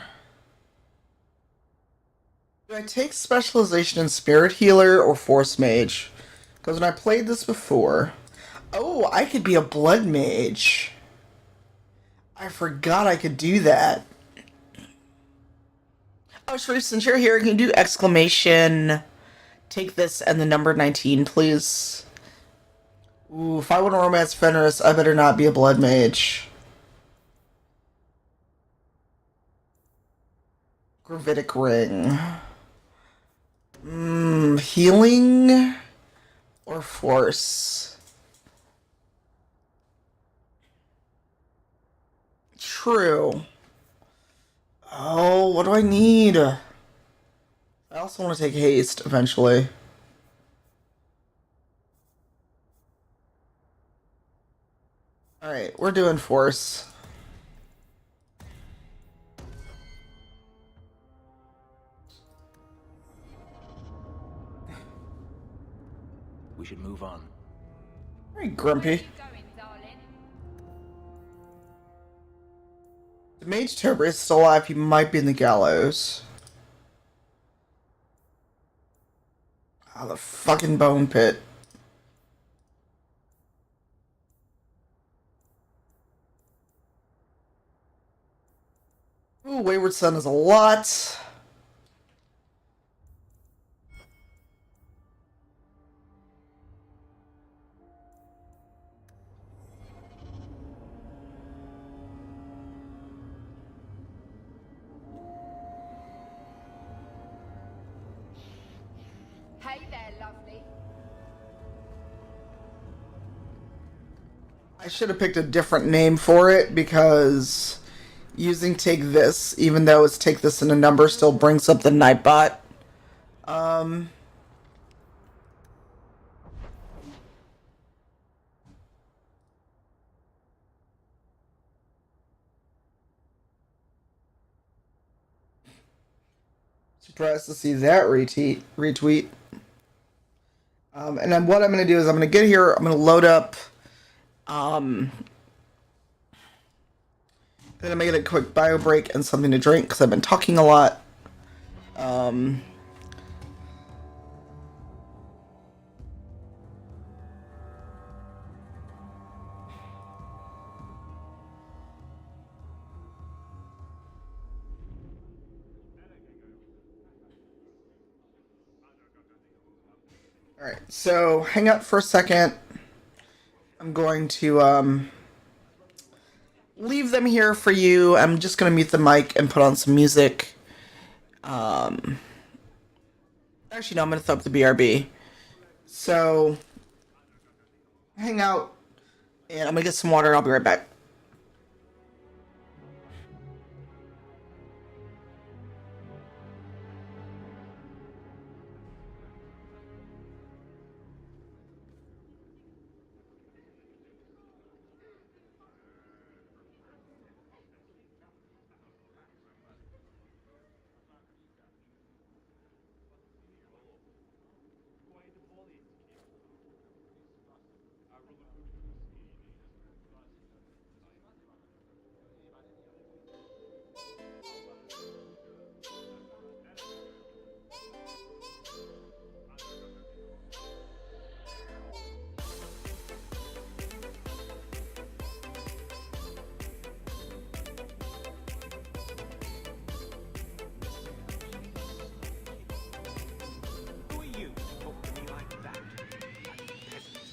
Do I take specialization in Spirit Healer or Force Mage? Because when I played this before... Oh, I could be a Blood Mage. I forgot I could do that. Oh, Sharif, since you're here, can you do exclamation... Take this and the number 19, please. Ooh, if I want to romance Fenris, I better not be a Blood Mage. Gravitic Ring. Healing or Force? True. Oh, what do I need? I also want to take haste eventually. Alright, we're doing Force. We should move on. Very grumpy. The Mage Tober is still alive. He might be in the gallows. Oh, the fucking bone pit. Ooh, Wayward Son is a lot. Hey there, lovely. I should have picked a different name for it because using Take This, even though it's Take This in a number, still brings up the Nightbot. Surprised to see that retweet. And then what I'm going to do is I'm going to get here, I'm going to load up I'm gonna get a quick bio break and something to drink because I've been talking a lot. Alright, so hang out for a second. I'm going to leave them here for you. I'm just going to mute the mic and put on some music. Actually, no, I'm going to throw up the BRB. So, hang out, and I'm going to get some water, and I'll be right back. Who are you to talk to me like that, you bloody peasant?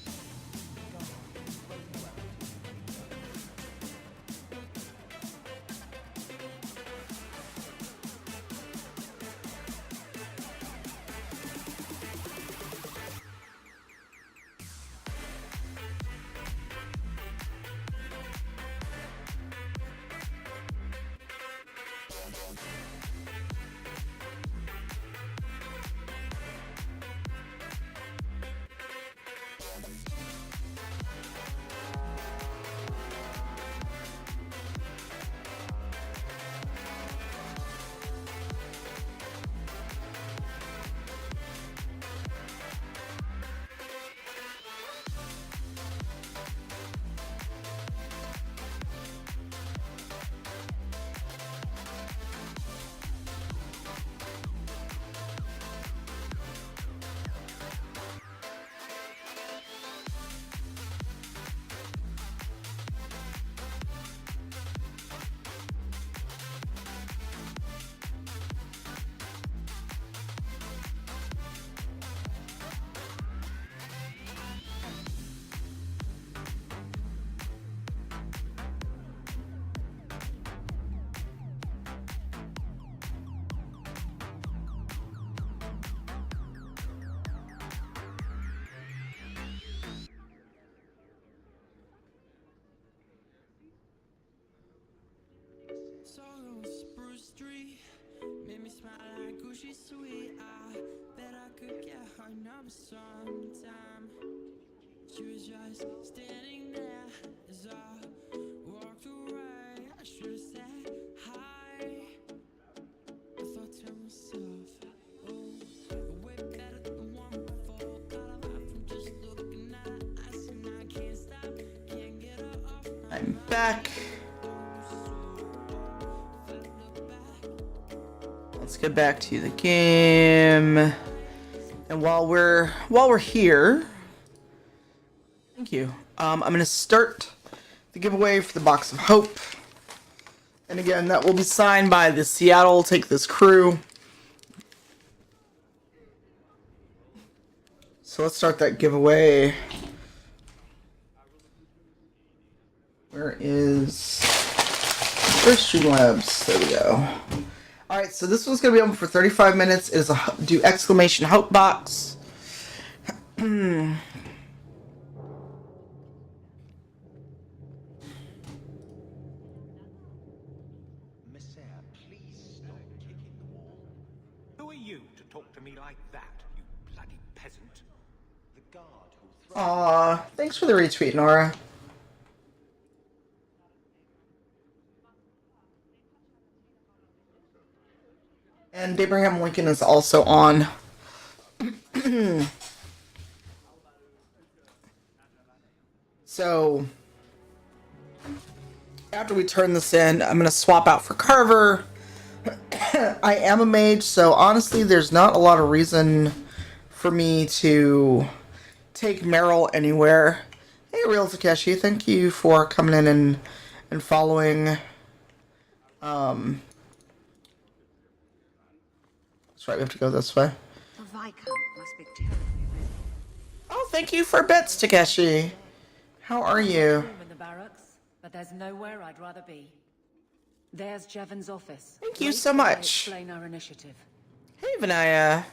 Sorrow Spruce Street made me smile like Gucci sweet. I bet I could get her number sometime. She was just standing there as I walked away. I should have said hi. I thought to myself, oh, way better than the one before. Got a lot from just looking at her eyes, and I can't stop, can't get her off my I'm back. Let's get back to the game. And while we're here, thank you. I'm gonna start the giveaway for the Box of Hope. And again, that will be signed by the Seattle Take This crew. So let's start that giveaway. Where's Streamlabs? There we go. Alright, so this one's going to be open for 35 minutes. It is a do exclamation hope box. Miss Sarah, please stop kicking the wall. Who are you to talk to me like that, you bloody peasant? The guard who threw... Aw, thanks for the retweet, Nora. And Abraham Lincoln is also on. So, after we turn this in, I'm gonna swap out for Carver. I am a mage, so honestly, there's not a lot of reason for me to take Meryl anywhere. Hey, Real Takeshi, thank you for coming in and following. That's right, we have to go this way. The Viscount must be terribly busy. Oh, thank you for bits, Takeshi. How are you? I'm in the barracks, but there's nowhere I'd rather be. There's Jevon's office. Thank you so much. Explain our initiative. Hey, Vinaya.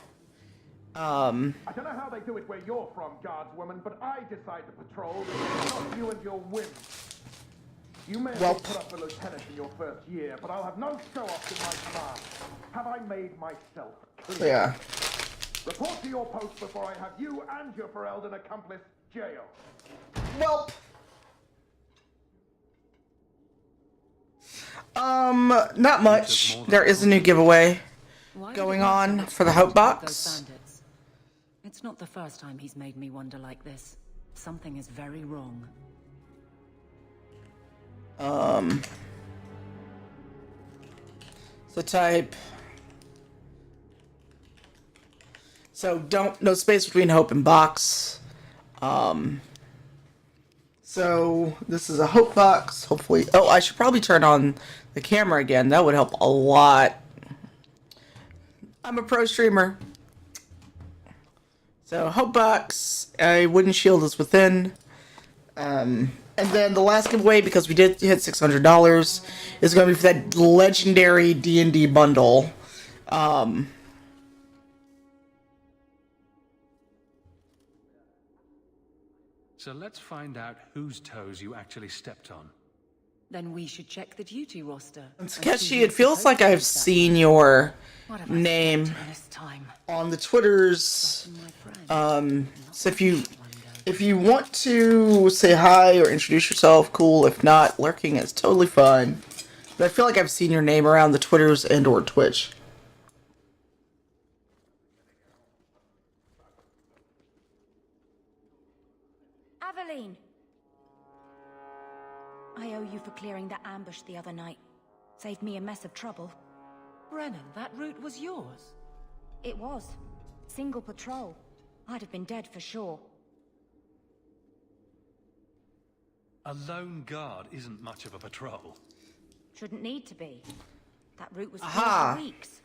I don't know how they do it where you're from, guardswoman, but I decide to patrol, not you and your whims. You may have been put up for lieutenant in your first year, but I'll have no show-offs in my command. Have I made myself clear? Yeah. Report to your post before I have you and your Ferelden accomplice jailed. Welp. Not much. There is a new giveaway going on for the Hope Box. It's not the first time he's made me wonder like this. Something is very wrong. So type. So no space between Hope and Box. So this is a Hope Box. Hopefully, oh, I should probably turn on the camera again. That would help a lot. I'm a pro streamer. So Hope Box, a wooden shield is within. And then the last giveaway, because we did hit $600, is going to be for that legendary D&D bundle. So let's find out whose toes you actually stepped on. Then we should check the duty roster. Sketchy, it feels like I've seen your name on the Twitters. So if you want to say hi or introduce yourself, cool. If not, lurking is totally fine. But I feel like I've seen your name around the Twitters and or Twitch. Aveline! I owe you for clearing that ambush the other night. Saved me a mess of trouble. Brennan, that route was yours? It was. Single patrol. I'd have been dead for sure. A lone guard isn't much of a patrol. Shouldn't need to be. That route was Aha. for weeks.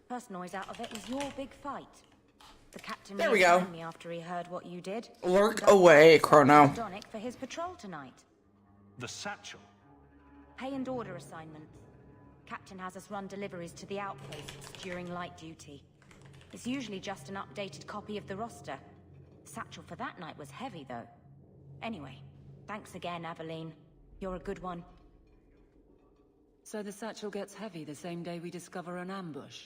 First noise out of it was your big fight. The captain There we go. reassigned me after he heard what you did. Lurk away, Chrono. Donick for his patrol tonight. The satchel. Pay and order assignment. Captain has us run deliveries to the outposts during light duty. It's usually just an updated copy of the roster. Satchel for that night was heavy, though. Anyway, thanks again, Aveline. You're a good one. So the satchel gets heavy the same day we discover an ambush?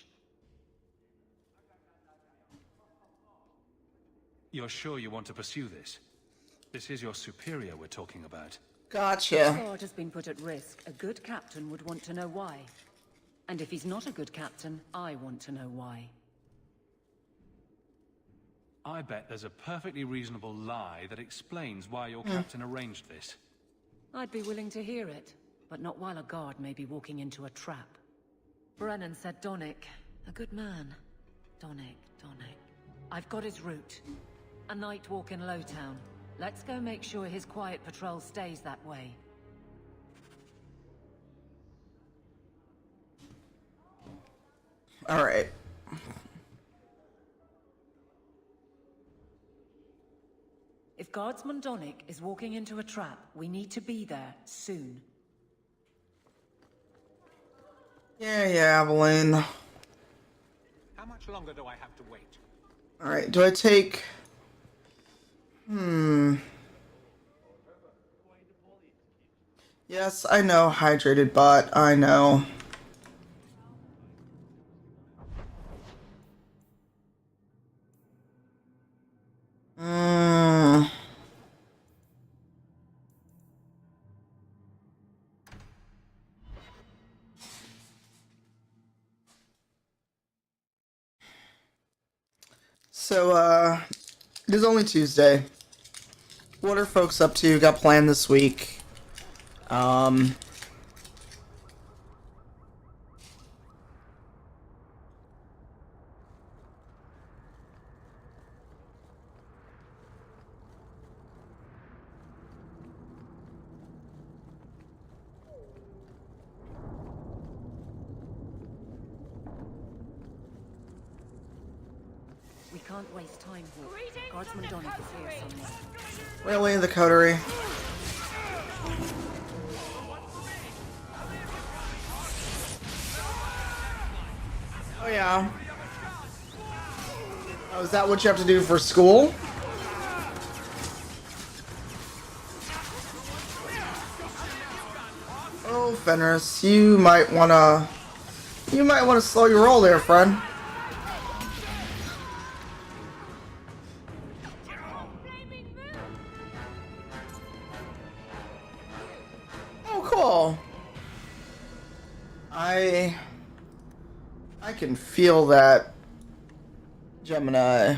You're sure you want to pursue this? This is your superior we're talking about. Gotcha. Guard has been put at risk. A good captain would want to know why. And if he's not a good captain, I want to know why. I bet there's a perfectly reasonable lie that explains why your captain arranged this. I'd be willing to hear it, but not while a guard may be walking into a trap. Brennan said Donick. A good man. Donick. I've got his route. A night walk in Lowtown. Let's go make sure his quiet patrol stays that way. Alright. If Guardsman Donick is walking into a trap, we need to be there soon. Yeah, Aveline. How much longer do I have to wait? Alright, do I take... Yes, I know, hydrated bot, I know. So, it is only Tuesday. What are folks up to? Got planned this week? can't waste time, Hawk. Guardsman Donick is here somewhere. Really, the coterie? Oh yeah. Oh, is that what you have to do for school? Oh, Fenris, you might wanna slow your roll there, friend. Oh, cool. I can feel that, Gemini.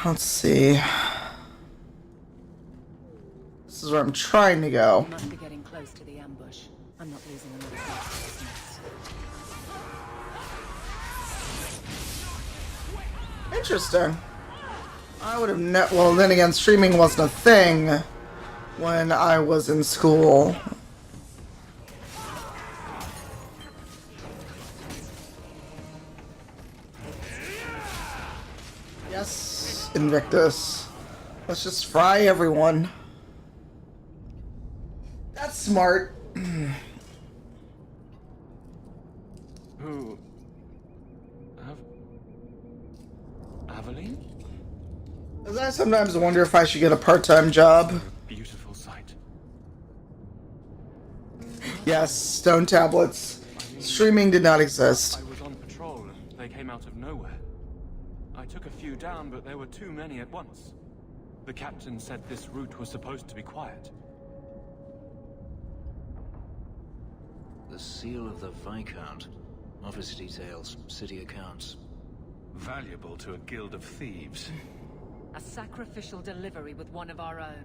Let's see. This is where I'm trying to go. We must be getting close to the ambush. I'm not losing another fight to this mess. Interesting. I would have well, then again, streaming wasn't a thing when I was in school. Yes, Invictus. Let's just fry everyone. That's smart. Who? Aveline? Because I sometimes wonder if I should get a part-time job. Beautiful sight. Yes, stone tablets. Streaming did not exist. I was on patrol and they came out of nowhere. I took a few down, but there were too many at once. The captain said this route was supposed to be quiet. The seal of the Viscount. Office details, city accounts. Valuable to a guild of thieves. A sacrificial delivery with one of our own.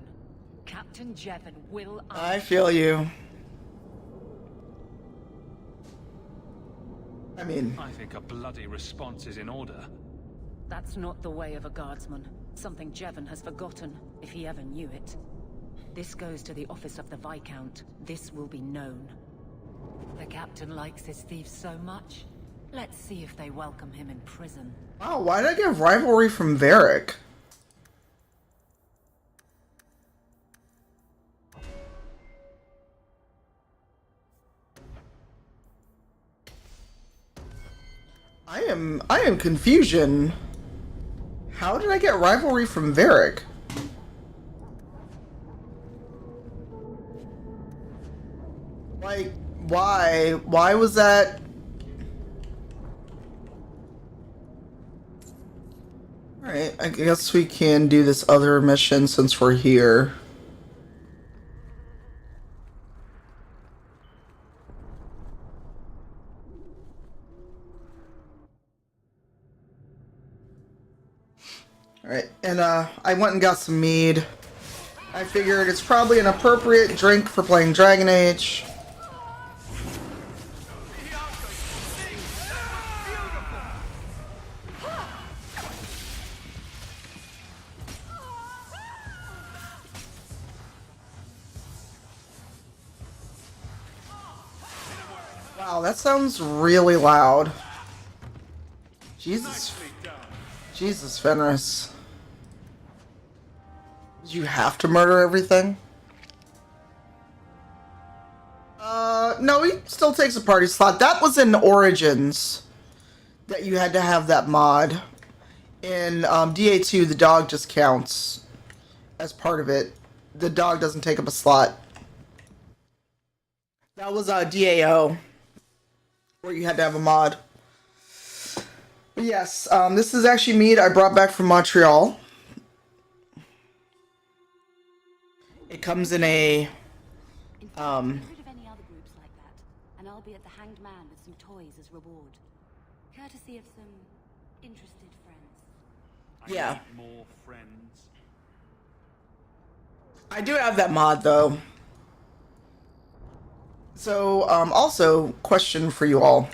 Captain Jevon will... I feel you. I mean... I think a bloody response is in order. That's not the way of a guardsman. Something Jevon has forgotten, if he ever knew it. This goes to the office of the Viscount. This will be known. The captain likes his thieves so much. Let's see if they welcome him in prison. Wow, why did I get rivalry from Varric? I am confusion. How did I get rivalry from Varric? Like, why? Why was that? Alright, I guess we can do this other mission since we're here. Alright, and I went and got some mead. I figured it's probably an appropriate drink for playing Dragon Age. Wow, that sounds really loud. Jesus. Jesus, Fenris. Did you have to murder everything? No, he still takes a party slot. That was in Origins that you had to have that mod. In DA2, the dog just counts as part of it. The dog doesn't take up a slot. That was DAO, where you had to have a mod. But yes, this is actually mead I brought back from Montreal. It comes in a Get rid of any other groups like that, and I'll be at the Hanged Man with some toys as reward, courtesy of some interested friends. Yeah. I need more friends. I do have that mod though. So, also, question for you all.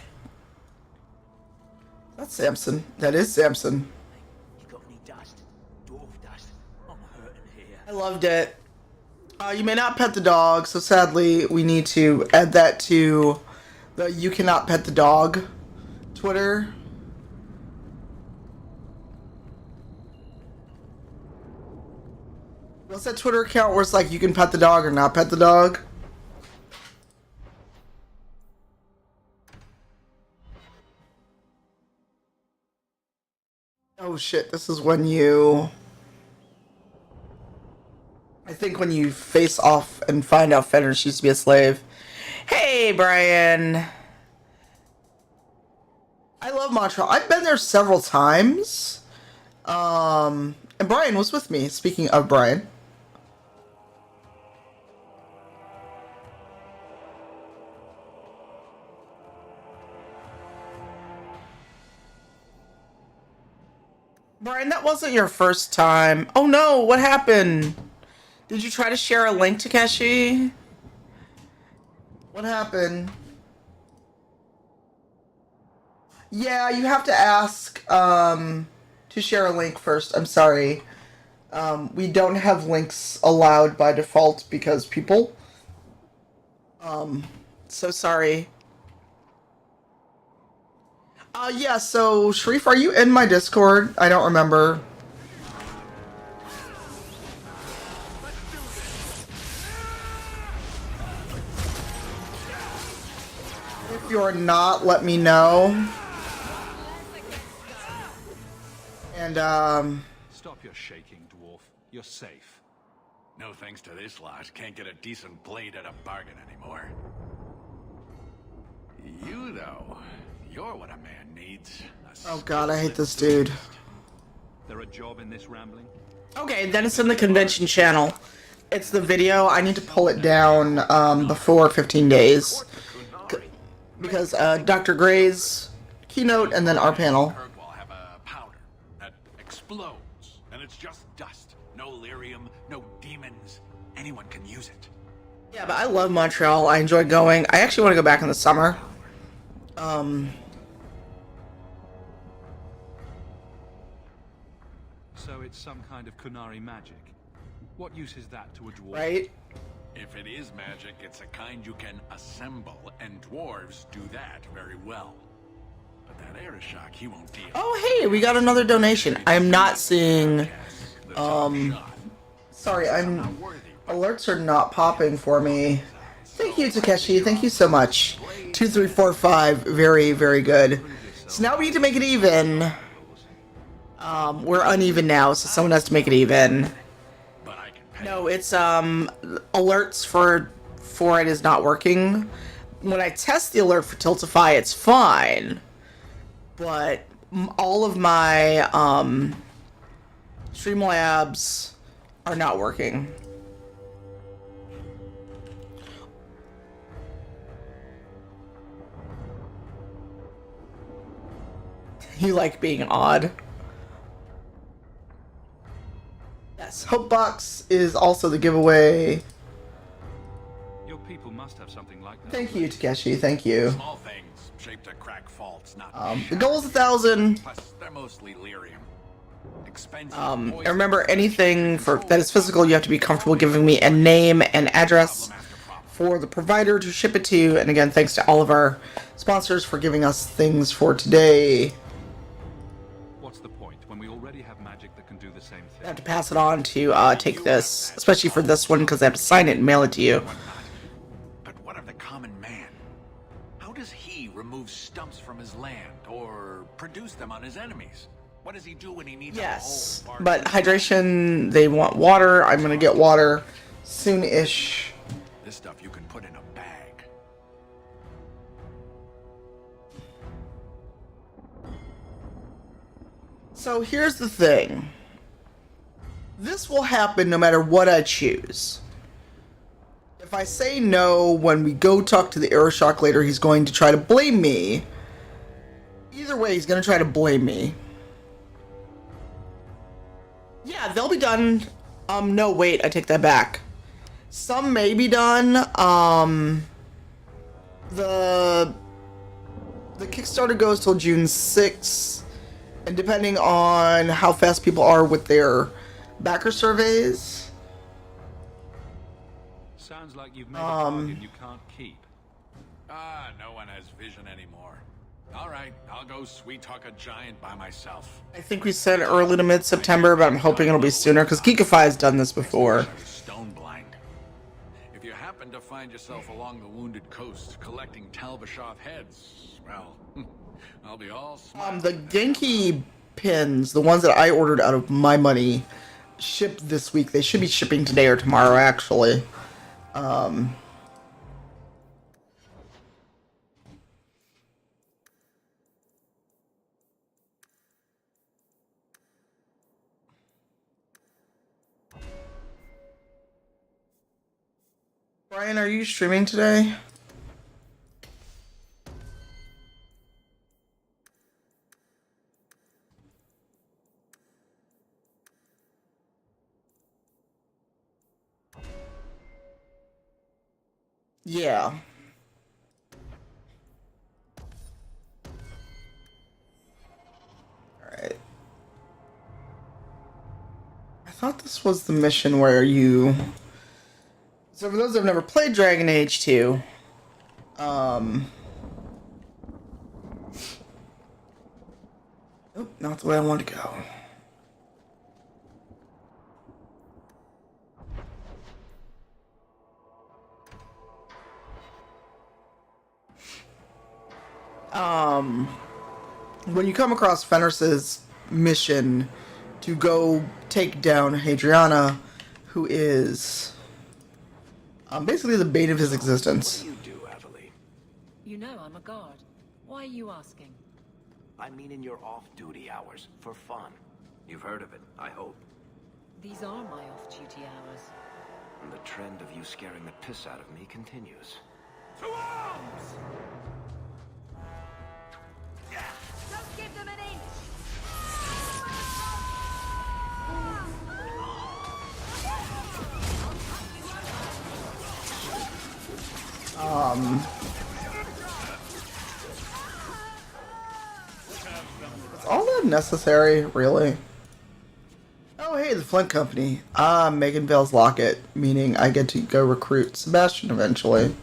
That's Samson. That is Samson. You got any dust? Dwarf dust? I'm hurting here. I loved it. You may not pet the dog, so sadly we need to add that to the "you cannot pet the dog" Twitter. What's that Twitter account where it's like you can pet the dog or not pet the dog? Oh shit, this is when you... I think when you face off and find out Fenris used to be a slave. Hey, Brian! I love Montreal. I've been there several times. And Brian was with me, speaking of Brian. Brian, that wasn't your first time. Oh no, what happened? Did you try to share a link, Takeshi? What happened? Yeah, you have to ask to share a link first. I'm sorry. We don't have links allowed by default because people. So sorry. Yeah, so, Sharif, are you in my Discord? I don't remember. If you're not, let me know. And, Stop your shaking, dwarf. You're safe. No thanks to this lot, can't get a decent blade at a bargain anymore. You, though, you're what a man needs. oh god, I hate this dude. There a job in this rambling? Okay, then it's in the convention channel. It's the video. I need to pull it down before 15 days. Because Dr. Gray's keynote and then our panel. Will have a powder that explodes, and it's just dust. No lyrium, no demons. Anyone can use it. Yeah, but I love Montreal. I enjoy going. I actually want to go back in the summer. So it's some kind of Kunari magic. What use is that to a dwarf? Right? If it is magic, it's a kind you can assemble, and dwarves do that very well. But that Arishok, he won't deal. Oh, hey, we got another donation. I'm not seeing, sorry, alerts are not popping for me. Thank you, Takeshi. Thank you so much. 2345, very, very good. So now we need to make it even. We're uneven now, so someone has to make it even. No, it's, alerts for it is not working. When I test the alert for Tiltify, it's fine. But all of my, Streamlabs are not working. You like being odd. Yes, Hopebox is also the giveaway. Your people must have something like that. Thank you, Takeshi. Thank you. Small things shaped to crack faults, not The goal is 1,000. Plus, they're mostly lyrium. Expensive. And remember, anything that is physical, you have to be comfortable giving me a name and address for the provider to ship it to. And again, thanks to all of our sponsors for giving us things for today. What's the point when we already have magic that can do the same thing? I have to pass it on to take this, especially for this one, because I have to sign it and mail it to you. But what of the common man? How does he remove stumps from his land or produce them on his enemies? What does he do when he needs Yes, but hydration, they want water. I'm gonna get water soon-ish. This stuff you can put in a bag. So here's the thing. This will happen no matter what I choose. If I say no when we go talk to the Arishok later, he's going to try to blame me. Either way, he's going to try to blame me. Yeah, they'll be done. No, wait, I take that back. Some may be done. The Kickstarter goes till June 6th. And depending on how fast people are with their backer surveys, Sounds like you've made a bargain you can't keep. Ah, no one has vision anymore. All right, I'll go sweet-talk a giant by myself. I think we said early to mid-September, but I'm hoping it'll be sooner, because Kikify has done this before. Stone blind. If you happen to find yourself along the Wounded Coast collecting Talbashoth heads, well, I'll be all smart. The Genki pins, the ones that I ordered out of my money, shipped this week. They should be shipping today or tomorrow, actually. Brian, are you streaming today? Yeah. Alright. I thought this was the mission where you... So for those that have never played Dragon Age 2, oh, not the way I want to go. When you come across Fenris's mission to go take down Hadriana, who is basically the bane of his existence. What do you do, Aveline? You know I'm a guard. Why are you asking? I mean in your off-duty hours, for fun. You've heard of it, I hope. These are my off-duty hours. And the trend of you scaring the piss out of me continues. To arms! Don't give them an inch! Is all that necessary, really? Oh, hey, the Flint Company. Megan Vale's locket, meaning I get to go recruit Sebastian eventually.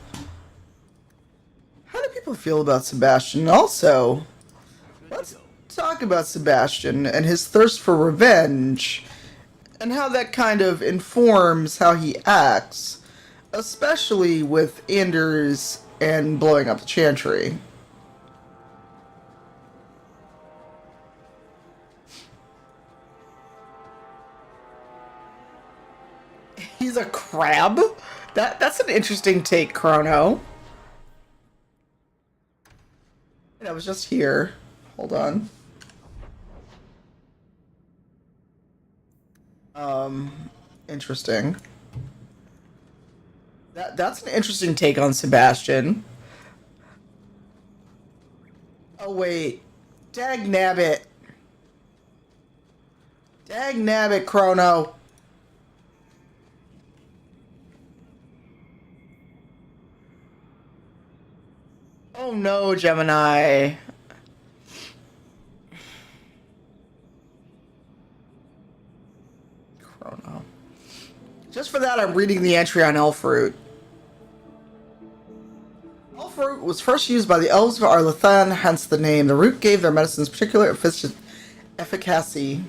How do people feel about Sebastian? Also, let's talk about Sebastian and his thirst for revenge, and how that kind of informs how he acts, especially with Anders and blowing up the Chantry. He's a crab? That's an interesting take, Chrono. And I was just here. Hold on. Interesting. That's an interesting take on Sebastian. Oh wait. Dag nabbit. Dag nabbit, Chrono. Oh no, Gemini. Chrono. Just for that, I'm reading the entry on Elfroot. Elfroot was first used by the elves of Arlathan, hence the name. The root gave their medicines particular efficacy.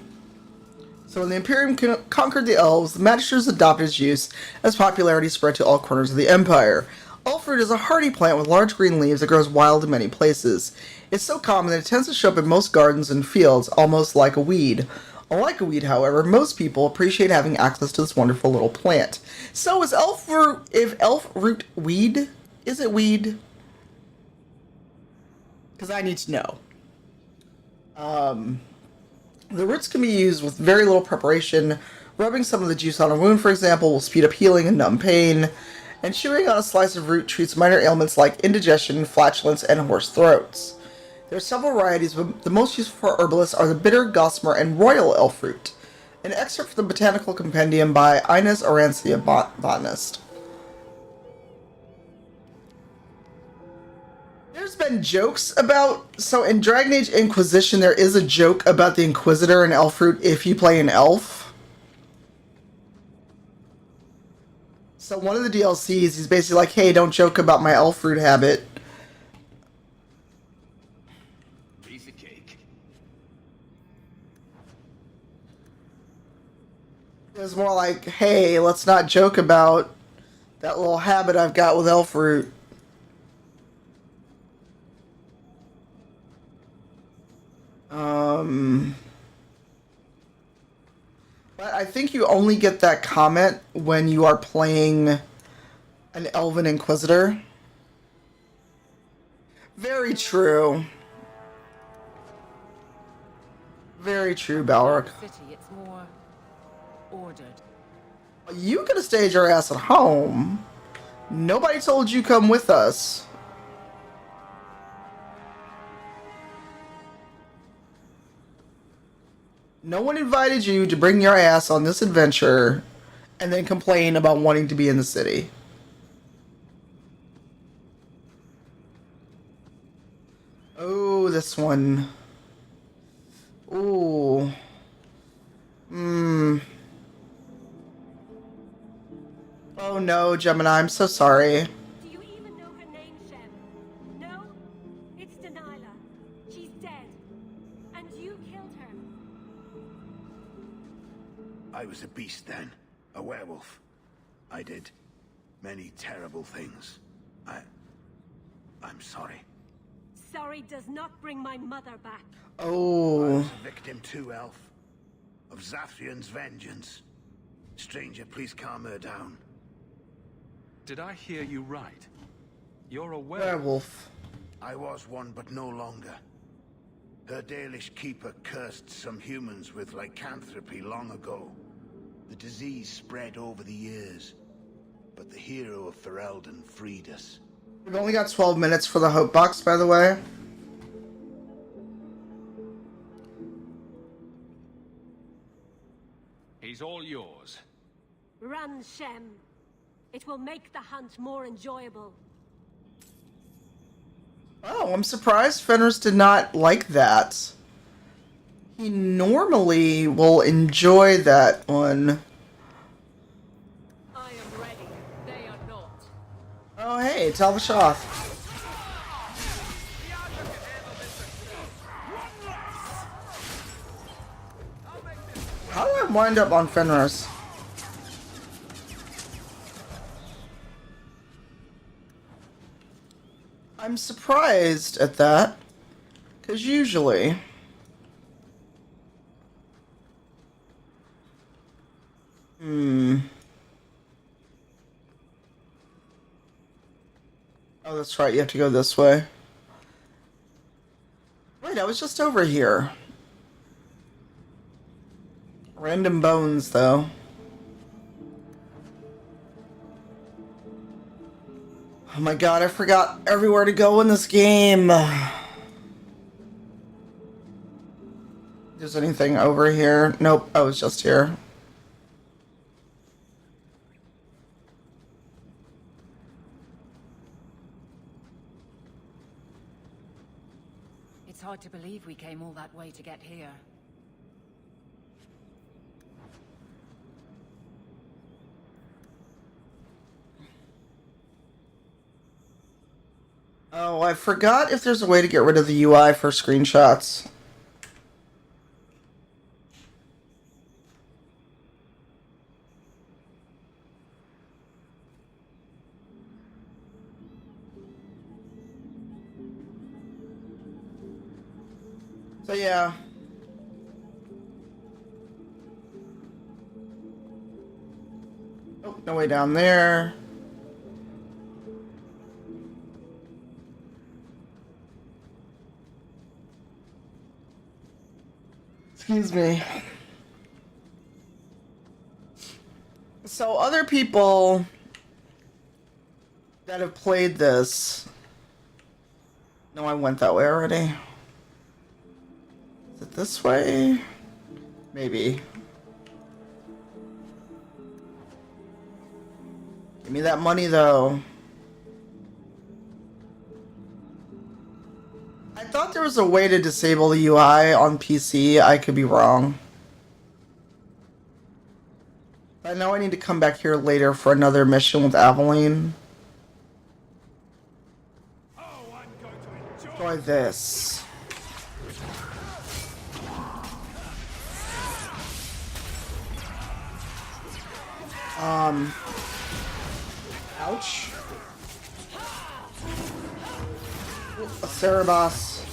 So when the Imperium conquered the elves, the magisters adopted its use as popularity spread to all corners of the Empire. Elfroot is a hardy plant with large green leaves that grows wild in many places. It's so common that it tends to show up in most gardens and fields, almost like a weed. Unlike a weed, however, most people appreciate having access to this wonderful little plant. So is Elfroot, if Elfroot weed? Is it weed? Because I need to know. The roots can be used with very little preparation. Rubbing some of the juice on a wound, for example, will speed up healing and numb pain. And chewing on a slice of root treats minor ailments like indigestion, flatulence, and hoarse throats. There are several varieties, but the most useful for herbalists are the bitter, gossamer, and royal elfroot. An excerpt from the Botanical Compendium by Inez Arancia, botanist. There's been jokes about... So in Dragon Age Inquisition, there is a joke about the Inquisitor and Elfroot if you play an elf. So one of the DLCs, he's basically like, hey, don't joke about my elf fruit habit. Piece of cake. It was more like, hey, let's not joke about that little habit I've got with elf fruit. But I think you only get that comment when you are playing an Elven Inquisitor. Very true. Very true, Balric. City, it's more ordered. You could have stayed your ass at home. Nobody told you come with us. No one invited you to bring your ass on this adventure and then complain about wanting to be in the city. Oh, this one. Ooh. Oh no, Gemini, I'm so sorry. Do you even know her name, Shem? No? It's Delilah. She's dead. And you killed her. I was a beast then. A werewolf. I did many terrible things. I'm sorry. Sorry does not bring my mother back. Oh. I was a victim too, Elf. Of Zathrian's vengeance. Stranger, please calm her down. Did I hear you right? You're a werewolf. I was one, but no longer. Her Dalish keeper cursed some humans with lycanthropy long ago. The disease spread over the years, but the hero of Ferelden freed us. We've only got 12 minutes for the Hope Box, by the way. He's all yours. Run, Shem. It will make the hunt more enjoyable. Oh, I'm surprised Fenris did not like that. He normally will enjoy that one. I am ready. They are not. Oh, hey, Talvashoth. How do I wind up on Fenris? I'm surprised at that, because usually... Oh, that's right, you have to go this way. Wait, I was just over here. Random bones, though. Oh my god, I forgot everywhere to go in this game. There's anything over here? Nope, I was just here. It's hard to believe we came all that way to get here. Oh, I forgot if there's a way to get rid of the UI for screenshots. So yeah. Oh, no way down there. Excuse me. So other people that have played this... No, I went that way already. Is it this way? Maybe. Give me that money, though. I thought there was a way to disable the UI on PC. I could be wrong. I know I need to come back here later for another mission with Aveline. Enjoy this. Ouch. A Cerebos.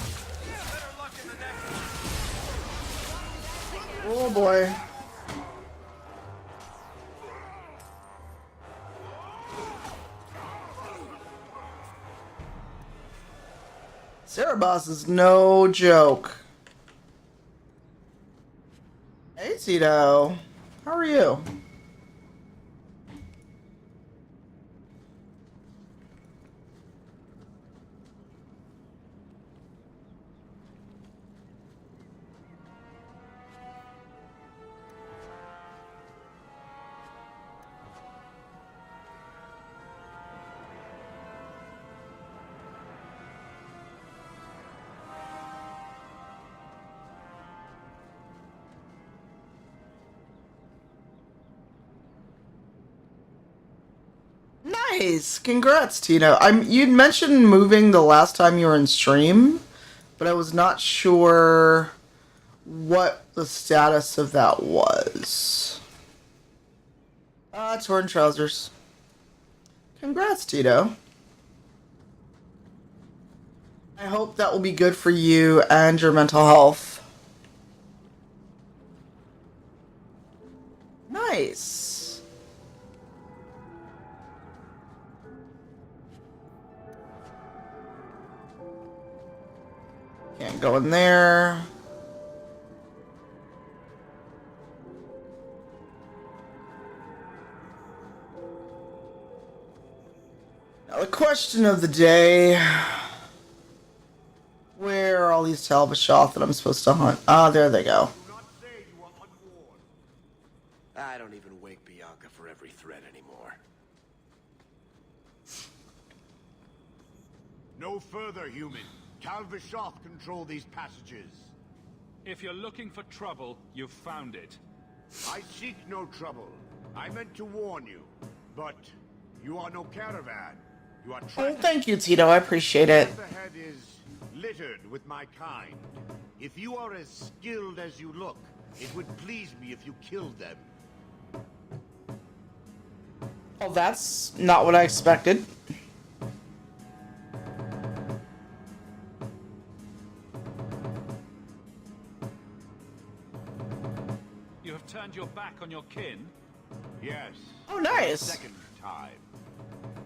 Oh boy. Cerebos is no joke. Hey Tito. How are you? Nice! Congrats, Tino. You'd mentioned moving the last time you were in stream, but I was not sure what the status of that was. Torn trousers. Congrats, Tito. I hope that will be good for you and your mental health. Nice. Can't go in there. Now the question of the day. Where are all these Talbashoth that I'm supposed to hunt? Ah, there they go. I don't even wake Bianca for every threat anymore. No further, human. Talbashoth control these passages. If you're looking for trouble, you've found it. I seek no trouble. I meant to warn you. But you are no caravan. You are Oh, thank you, Tito. I appreciate it. The head is littered with my kind. If you are as skilled as you look, it would please me if you killed them. Oh, that's not what I expected. You have turned your back on your kin? Yes. Oh, nice. Second time.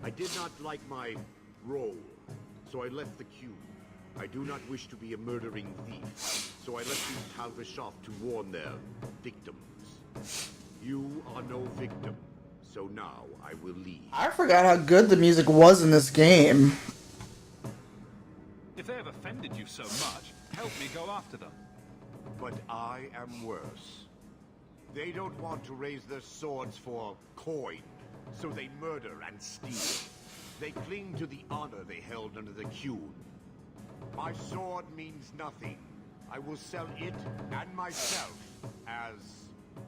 I did not like my role, so I left the queue. I do not wish to be a murdering thief, so I left these Talbashoth to warn their victims. You are no victim, so now I will leave. I forgot how good the music was in this game. If they have offended you so much, help me go after them. But I am worse. They don't want to raise their swords for coin, so they murder and steal. They cling to the honor they held under the Qun. My sword means nothing. I will sell it and myself as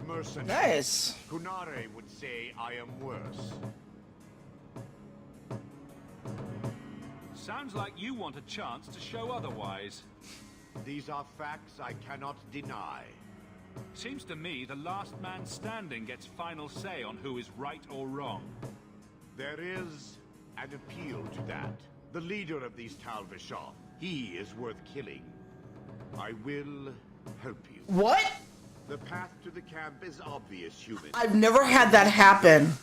mercenary. Nice. Kunare would say I am worse. Sounds like you want a chance to show otherwise. These are facts I cannot deny. Seems to me the last man standing gets final say on who is right or wrong. There is an appeal to that. The leader of these Talbashoth, he is worth killing. I will help you. What? The path to the camp is obvious, human. I've never had that happen.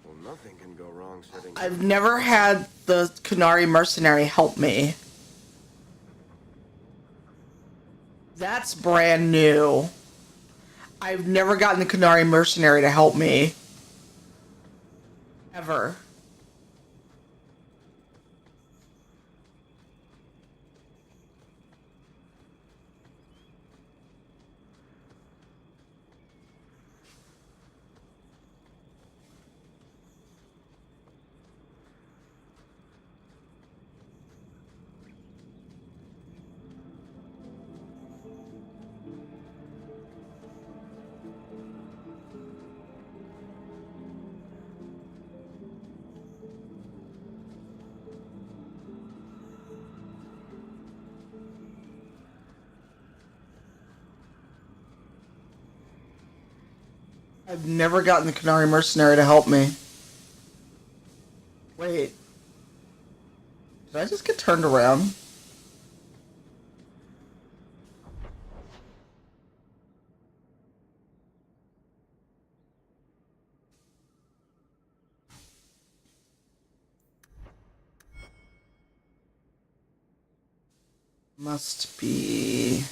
Well, nothing can go wrong setting... I've never had the Qunari mercenary help me. That's brand new. I've never gotten the Qunari mercenary to help me. Ever. I've never gotten the Qunari mercenary to help me. Wait. Did I just get turned around? Must be...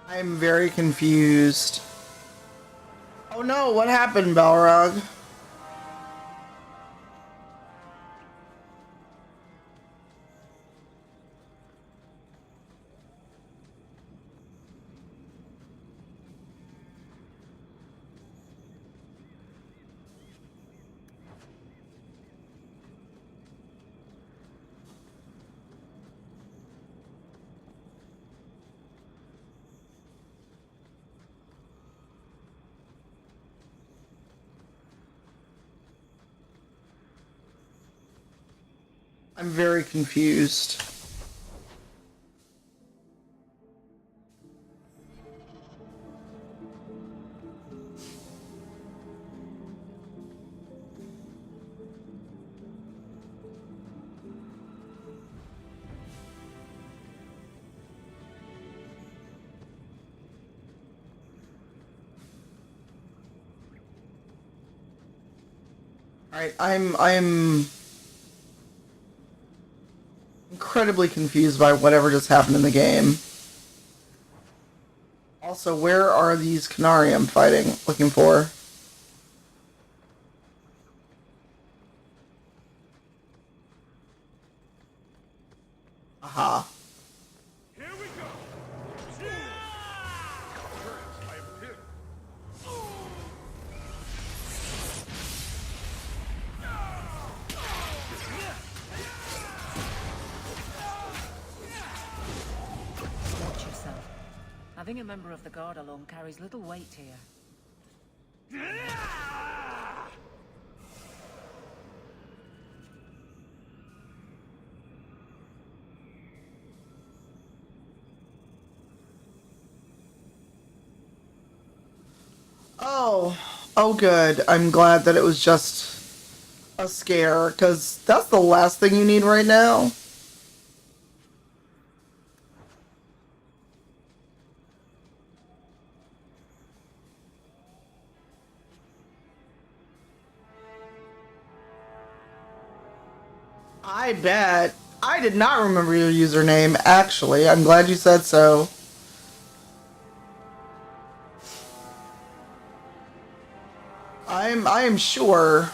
I'm very confused. Oh no, what happened, Balrog? I'm very confused. Alright, I'm incredibly confused by whatever just happened in the game. Also, where are these Qunari I'm fighting? Looking for? Aha. Watch yourself. Having a member of the guard along carries little weight here. Oh good. I'm glad that it was just a scare, because that's the last thing you need right now. I bet. I did not remember your username, actually. I'm glad you said so. I am sure.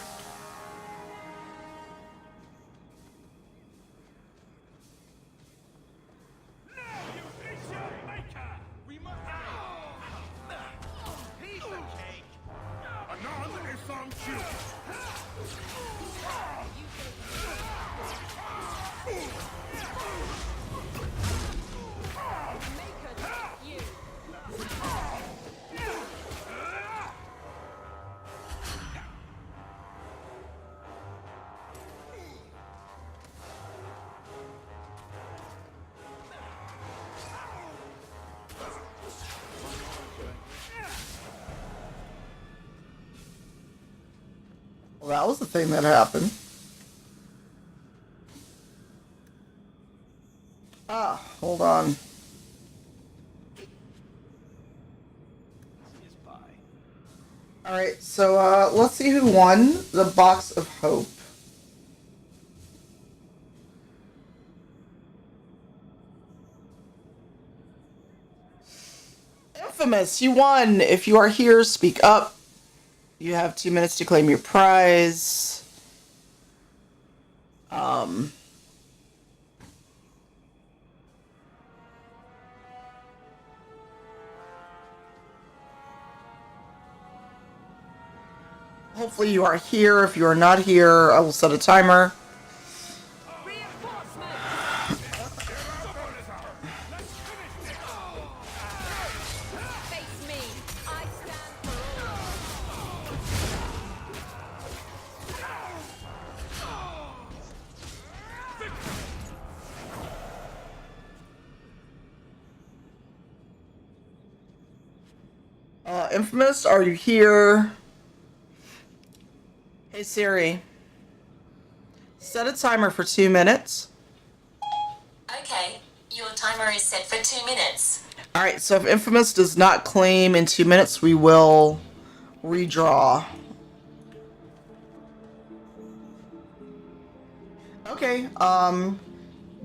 Well, that was the thing that happened. Ah, hold on. Alright, so let's see who won the Box of Hope. Infamous, you won! If you are here, speak up. You have 2 minutes to claim your prize. Hopefully you are here. If you are not here, I will set a timer. Infamous, are you here? Hey Siri. Set a timer for 2 minutes. Okay, your timer is set for 2 minutes. Alright, so if Infamous does not claim in 2 minutes, we will redraw. Okay,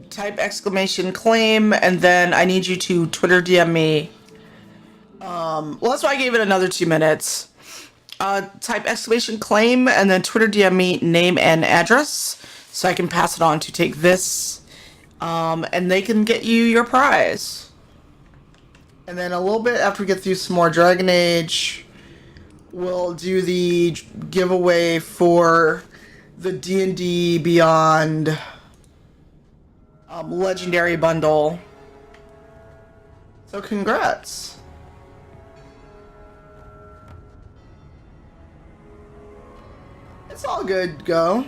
type exclamation claim, and then I need you to Twitter DM me. Well, that's why I gave it another 2 minutes. Type exclamation claim, and then Twitter DM me name and address, so I can pass it on to take this, and they can get you your prize. And then a little bit after we get through some more Dragon Age, we'll do the giveaway for the D&D Beyond Legendary Bundle. So congrats. It's all good, go.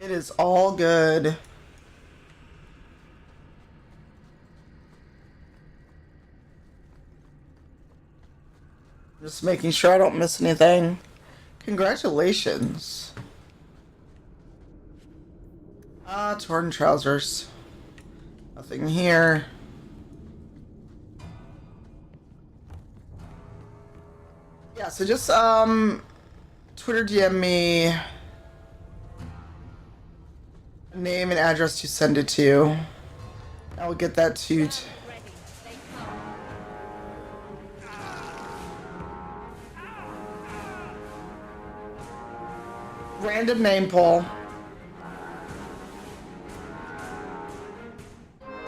It is all good. Just making sure I don't miss anything. Congratulations. Torn trousers. Nothing here. Yeah, so just, Twitter DM me name and address to send it to. I will get that to random name poll.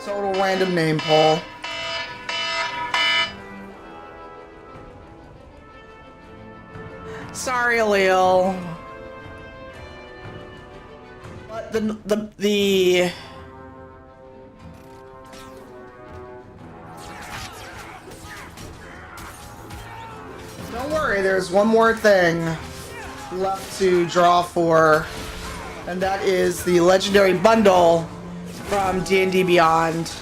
Total random name poll. Sorry, Alil. But the don't worry, there's one more thing left to draw for, and that is the Legendary Bundle from D&D Beyond,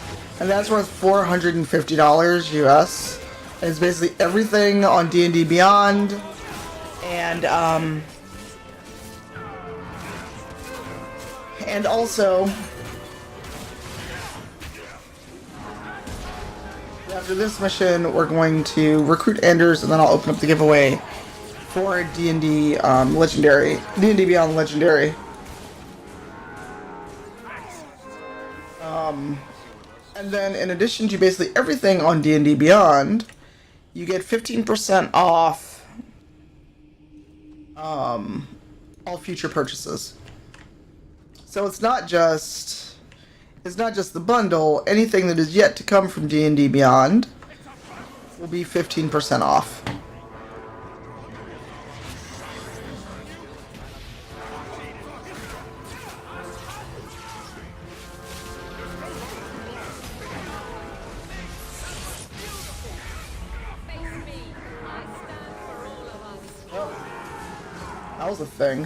and that's worth $450 US. And it's basically everything on D&D Beyond, and also after this mission, we're going to recruit Anders, and then I'll open up the giveaway for D&D Legendary, D&D Beyond Legendary. And then in addition to basically everything on D&D Beyond, you get 15% off all future purchases. So it's not just the bundle. Anything that is yet to come from D&D Beyond will be 15% off. That was a thing.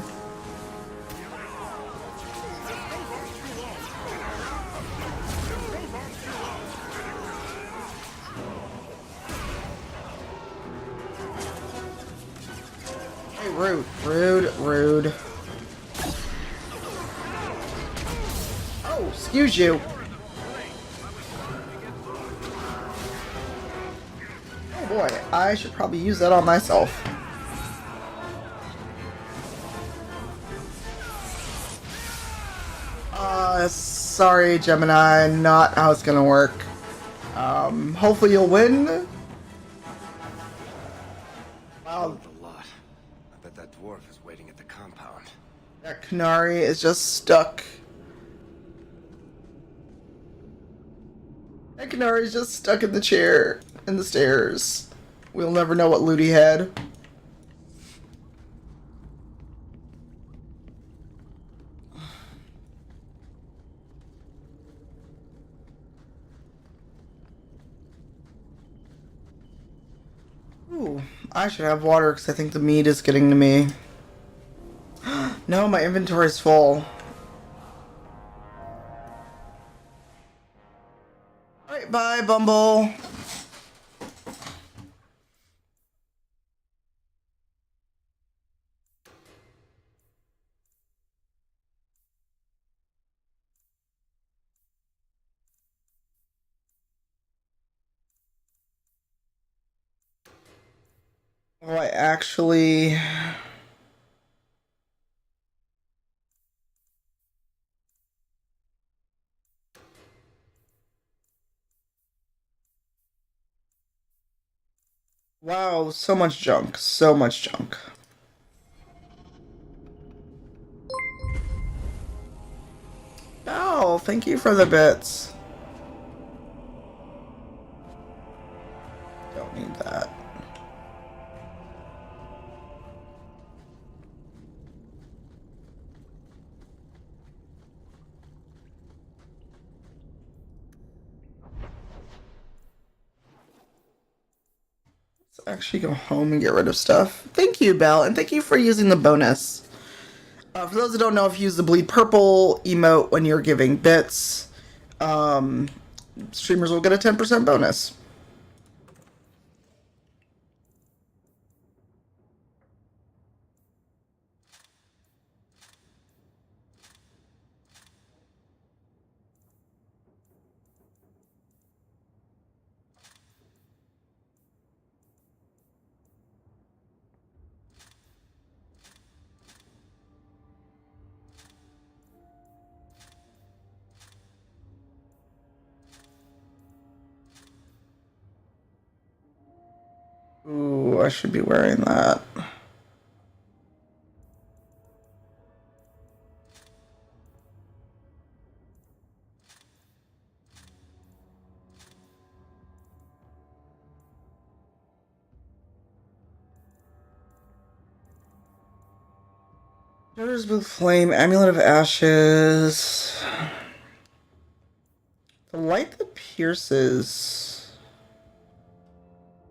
Hey, rude, rude, rude. Oh, excuse you. Oh boy, I should probably use that on myself. Sorry, Gemini, not how it's gonna work. Hopefully you'll win. Wow. A lot. I bet that dwarf is waiting at the compound. That Canary is just stuck. That Canary is just stuck in the chair, in the stairs. We'll never know what loot he had. Ooh. Oh, I should have water because I think the meat is getting to me. No, my inventory's full. Alright, bye, Bumble. Oh, I actually... Wow, so much junk. So much junk. Oh, thank you for the bits. Don't need that. Let's actually go home and get rid of stuff. Thank you, Belle, and thank you for using the bonus. For those that don't know, if you use the bleed purple emote when you're giving bits, streamers will get a 10% bonus. Ooh, I should be wearing that. Daughter's Blue Flame, Amulet of Ashes. The light that pierces.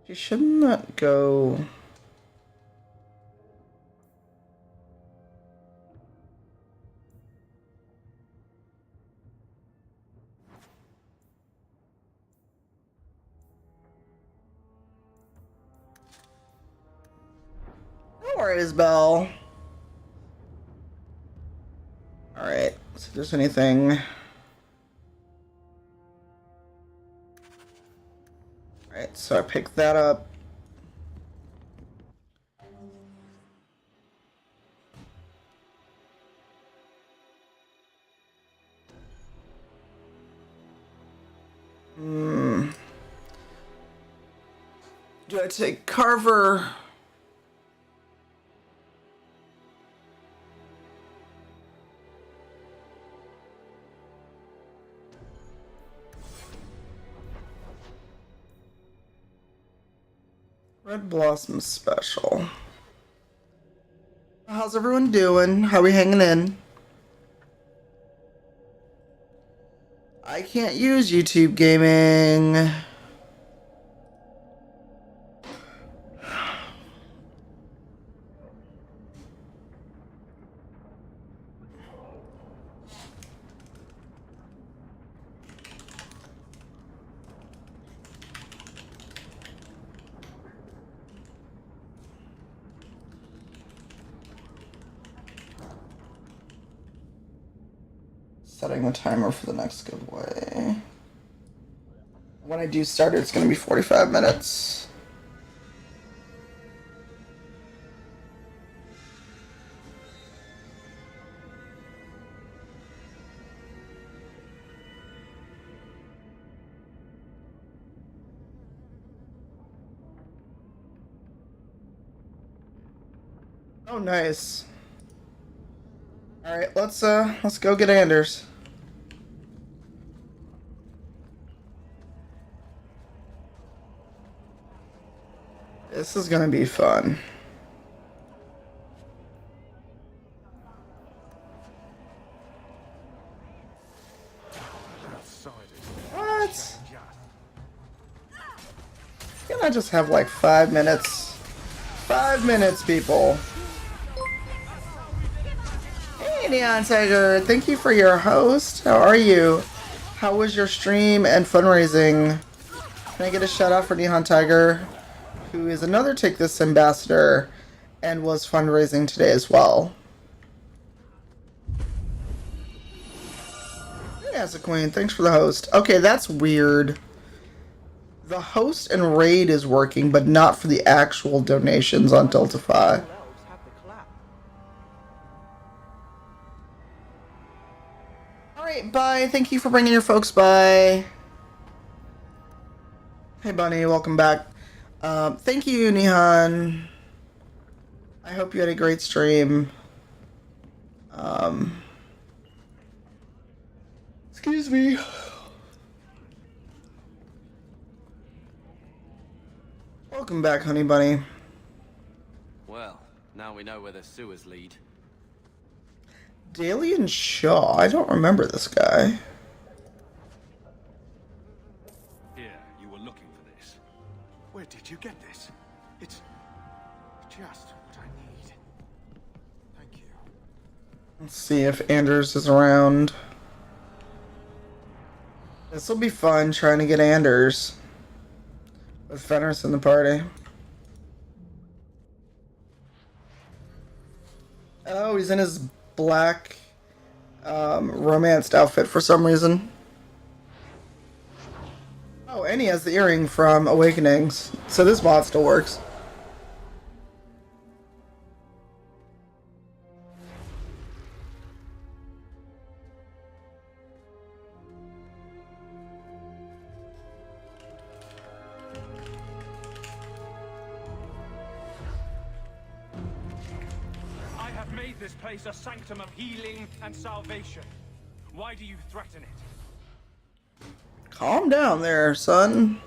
You shouldn't let go. No worries, Belle. Alright, so if there's anything... Alright, so I picked that up. Do I take Carver? Red Blossom Special. How's everyone doing? How we hanging in? I can't use YouTube gaming. Setting the timer for the next giveaway. When I do start it, it's going to be 45 minutes. Oh, nice. All right, let's go get Anders. This is gonna be fun. What? Can I just have like 5 minutes? 5 minutes, people. Hey, Neon Tiger. Thank you for your host. How are you? How was your stream and fundraising? Can I get a shout out for Neon Tiger, who is another Take This ambassador and was fundraising today as well? Yes, Queen. Thanks for the host. Okay, that's weird. The host and raid is working, but not for the actual donations on Tiltify. Alright, bye. Thank you for bringing your folks by. Hey, Bunny. Welcome back. Thank you, Nihan. I hope you had a great stream. Excuse me. Welcome back, Honey Bunny. Well, now we know where the sewers lead. Dalian Shaw. I don't remember this guy. Here, you were looking for this. Where did you get this? It's just what I need. Thank you. Let's see if Anders is around. This will be fun trying to get Anders with Fenris in the party. Oh, he's in his black romanced outfit for some reason. Oh, and he has the earring from Awakenings, so this mod still works. This place a sanctum of healing and salvation. Why do you threaten it? Calm down there, son.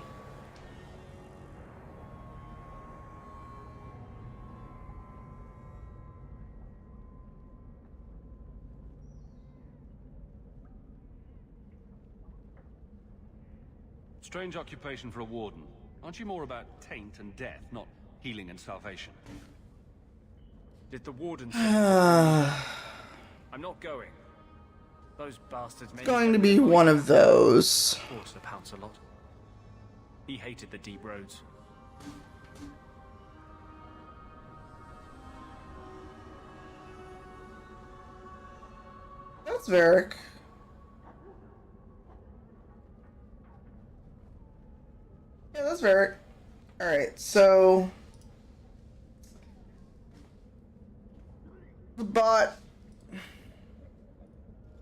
Strange occupation for a warden. Aren't you more about taint and death, not healing and salvation? Did the warden say I'm not going. Those bastards made Going to be one of those. Forced to pounce a lot. He hated the deep roads. That's Varric. Yeah, that's Varric. Alright, so the bot.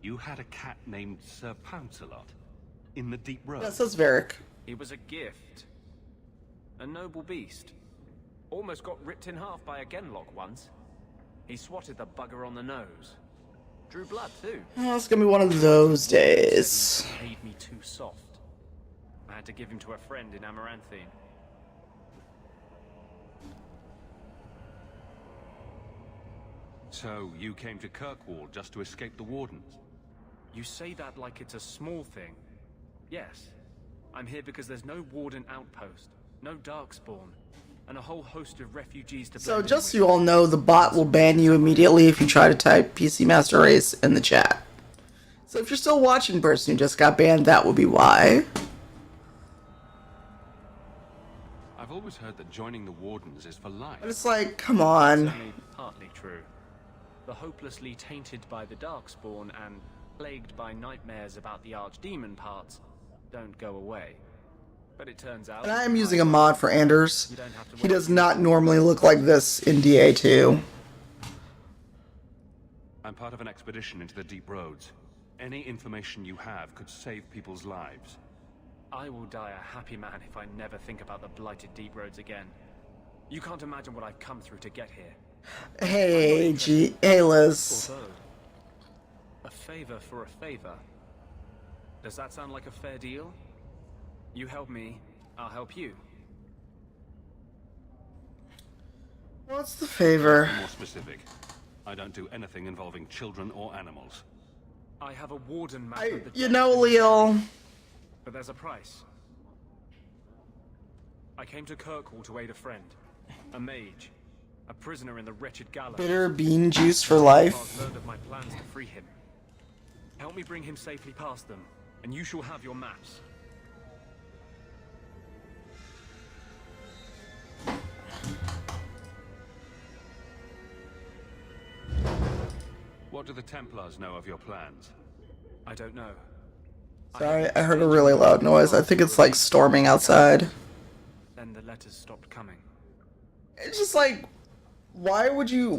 You had a cat named Sir Pouncelot in the Deep Road. Yes, that's Varric. He was a gift. A noble beast. Almost got ripped in half by a Genlock once. He swatted the bugger on the nose. Drew blood too. Oh, it's gonna be one of those days. He made me too soft. I had to give him to a friend in Amaranthine. So you came to Kirkwall just to escape the Wardens? You say that like it's a small thing. Yes. I'm here because there's no Warden outpost, no Darkspawn, and a whole host of refugees to So blend in just so with. you all know, the bot will ban you immediately if you try to type PC Master Race in the chat. So if you're still watching, person who just got banned, that will be why. I've always heard that joining the Wardens is for life. But it's like, come on. Only partly true. The hopelessly tainted by the Darkspawn and plagued by nightmares about the Archdemon parts don't go away. But it turns out... And I am using a mod for Anders. He does not normally look like this in DA2. I'm part of an expedition into the Deep Roads. Any information you have could save people's lives. I will die a happy man if I never think about the blighted Deep Roads again. You can't imagine what I've come through to get here. Hey, hey, Liz. Although, a favor for a favor. Does that sound like a fair deal? You help me, I'll help you. What's the favor? More specific. I don't do anything involving children or animals. I have a warden map of the You know, Leo. But there's a price. I came to Kirkwall to aid a friend, a mage. a prisoner in the wretched gallows. Bitter bean juice for life. I've learned of my plans to free him. Help me bring him safely past them, and you shall have your maps. What do the Templars know of your plans? I don't know. Sorry, I heard a really loud noise. I think it's like storming outside. Then the letters stopped coming. It's just like, why would you...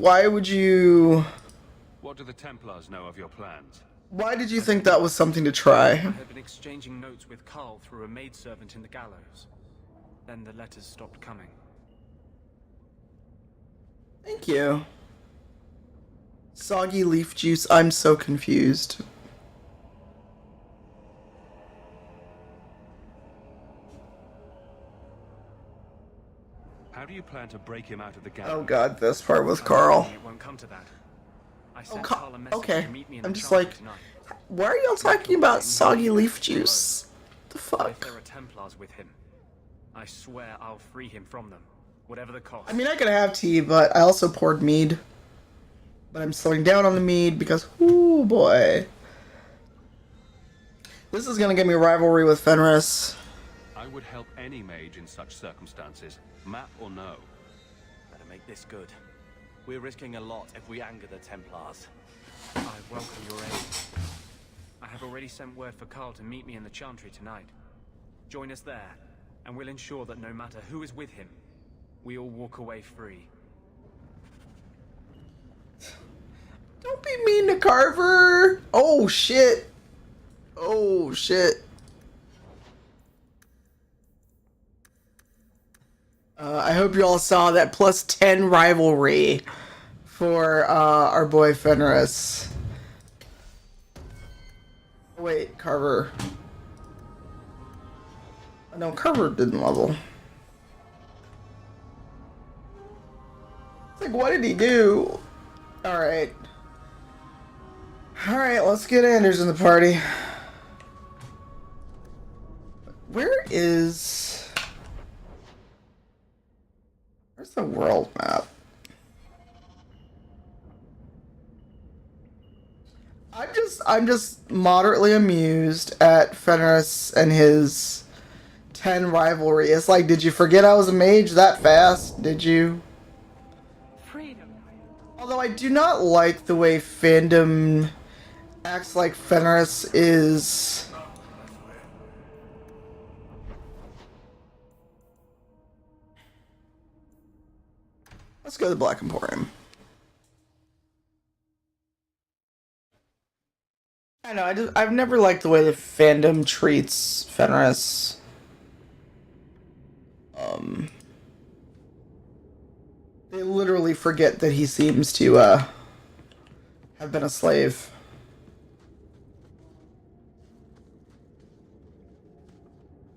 What do the Templars know of your plans? Why did you think that was something to try? I had been exchanging notes with Carl through a maidservant in the gallows. Then the letters stopped coming. Thank you. Soggy leaf juice, I'm so confused. How do you plan to break him out of the gallows? Oh god, this part with Carl. It won't come to that. I Oh, sent Carl a message okay. to meet me in I'm the just Charter like, tonight. why are y'all talking about soggy leaf juice? The If fuck? there are Templars with him, I swear I'll free him from them, whatever the cost. I mean, I could have tea, but I also poured mead. But I'm slowing down on the mead because, ooh boy. This is gonna get me rivalry with Fenris. I would help any mage in such circumstances, map or no. Better make this good. We're risking a lot if we anger the Templars. I welcome your aid. I have already sent word for Carl to meet me in the Chantry tonight. Join us there, and we'll ensure that no matter who is with him, we all walk away free. Don't be mean to Carver! Oh shit! Oh shit. I hope you all saw that plus 10 rivalry for our boy Fenris. Wait, Carver. No, Carver didn't level. It's like, what did he do? Alright. Alright, let's get Anders in the party. Where's the world map? I'm just moderately amused at Fenris and his 10 rivalry. It's like, did you forget I was a mage that fast? Did you? Freedom. Although I do not like the way fandom acts like Fenris is... Let's go to the Black Emporium. I know, I've never liked the way the fandom treats Fenris. They literally forget that he seems to, have been a slave.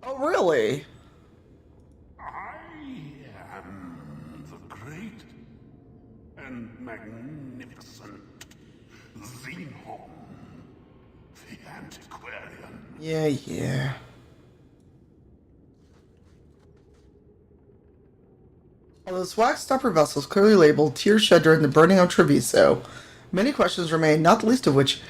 Oh, really? I am the great and magnificent Xenhorn, the Antiquarian. Yeah. Although this wax stopper vessel is clearly labeled Tears Shed during the burning of Treviso, many questions remain, not the least of which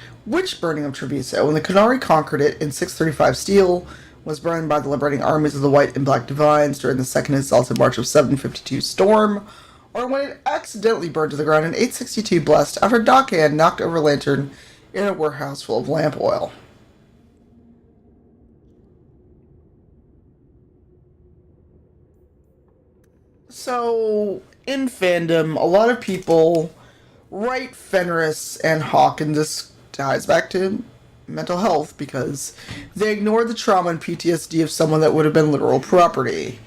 burning of Treviso? When the Qunari conquered it in 635 steel, was burned by the liberating armies of the White and Black Divines during the Second Exalted March of 752 Storm, or when it accidentally burned to the ground in 862 Blessed after Dockhand knocked over a lantern in a warehouse full of lamp oil. So, in fandom, a lot of people write Fenris and Hawk, and this ties back to mental health because they ignore the trauma and PTSD of someone that would have been literal property.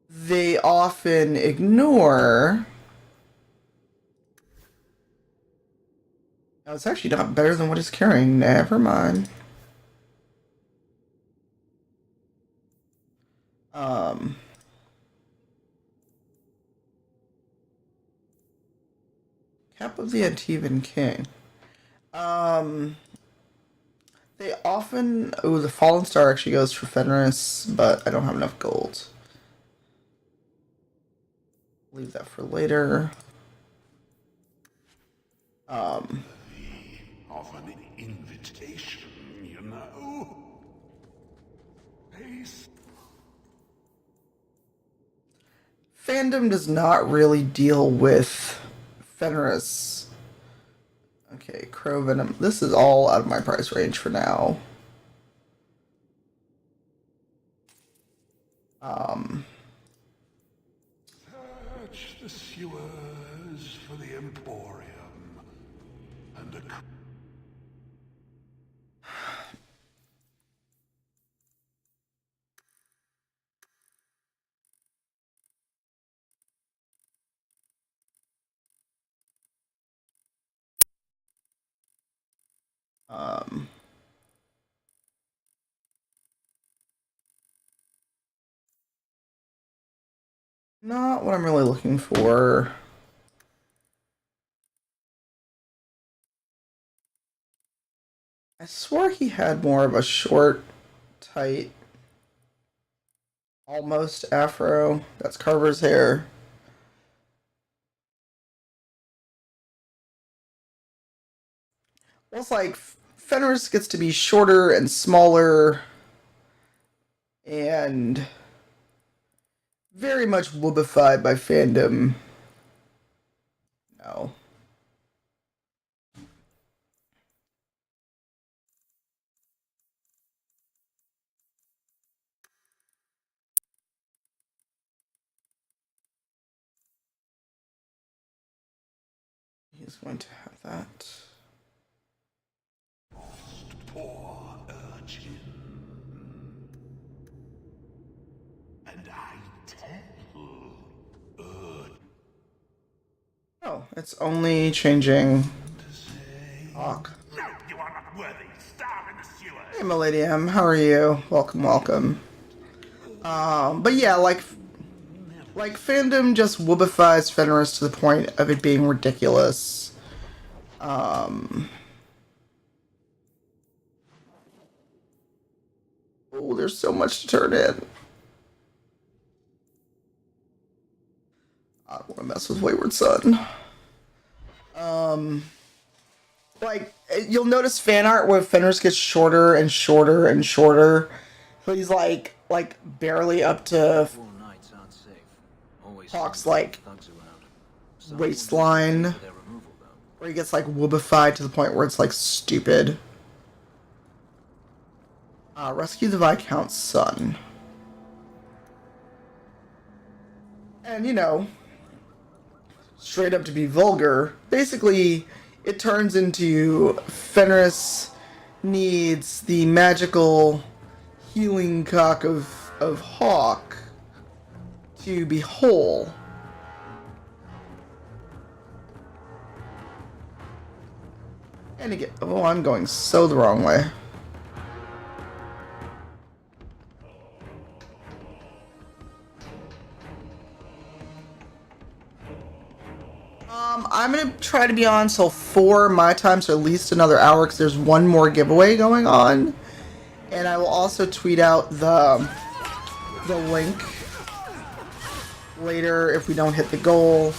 They often ignore... No, it's actually not better than what it's carrying. Never mind. Cap of the Antivan King. They They often... Oh, the Fallen Star actually goes for Fenris, but I don't have enough gold. Leave that for later. Of an invitation, you know. Pace. Fandom does not really deal with Fenris. Okay, Crow Venom. This is all out of my price range for now. Search the sewers for the Emporium and a... Not what I'm really looking for. I swore he had more of a short, tight, almost afro. That's Carver's hair. Well, it's like Fenris gets to be shorter and smaller and very much woobified by fandom. No. He's going to have that. Poor urchin. And I tell Oh, it's only changing Hawk. No, you are not worthy. Starve in the sewer. Hey, Milady M, how are you? Welcome, welcome. But yeah, like fandom just woobifies Fenris to the point of it being ridiculous. Oh, there's so much to turn in. I don't want to mess with Wayward Son. Like, you'll notice fan art where Fenris gets shorter and shorter and shorter. So he's like barely up to Hawk's like waistline, where he gets like woobified to the point where it's like stupid. Rescue the Viscount's son. And you know, straight up to be vulgar, basically it turns into Fenris needs the magical healing cock of Hawk to be whole. And again, oh, I'm going so the wrong way. I'm gonna try to be on till 4 my time, so at least another hour, because there's one more giveaway going on. And I will also tweet out the link later if we don't hit the goal.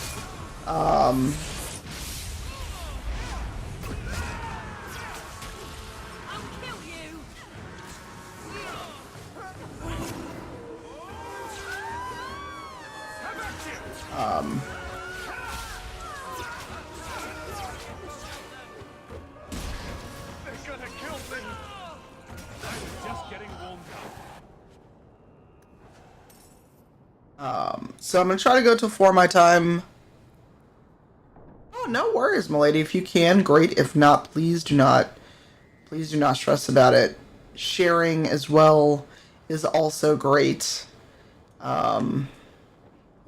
So I'm gonna try to go till 4 my time. Oh, no worries, milady. If you can, great. If not, please do not stress about it. Sharing as well is also great. Oh,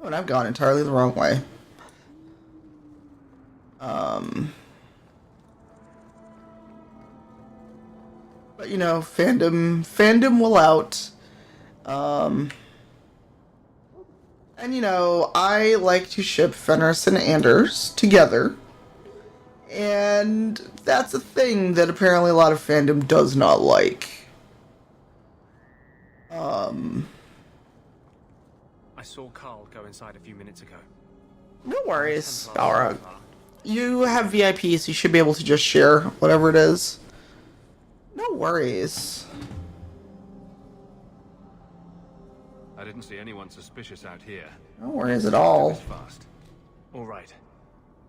and I've gone entirely the wrong way. But you know, fandom will out. And you know, I like to ship Fenris and Anders together. And that's a thing that apparently a lot of fandom does not like. I saw Carl go inside a few minutes ago. No worries, Balrog. You have VIPs, you should be able to just share whatever it is. No worries. I didn't see anyone suspicious out here. No worries at all. Fast. All right.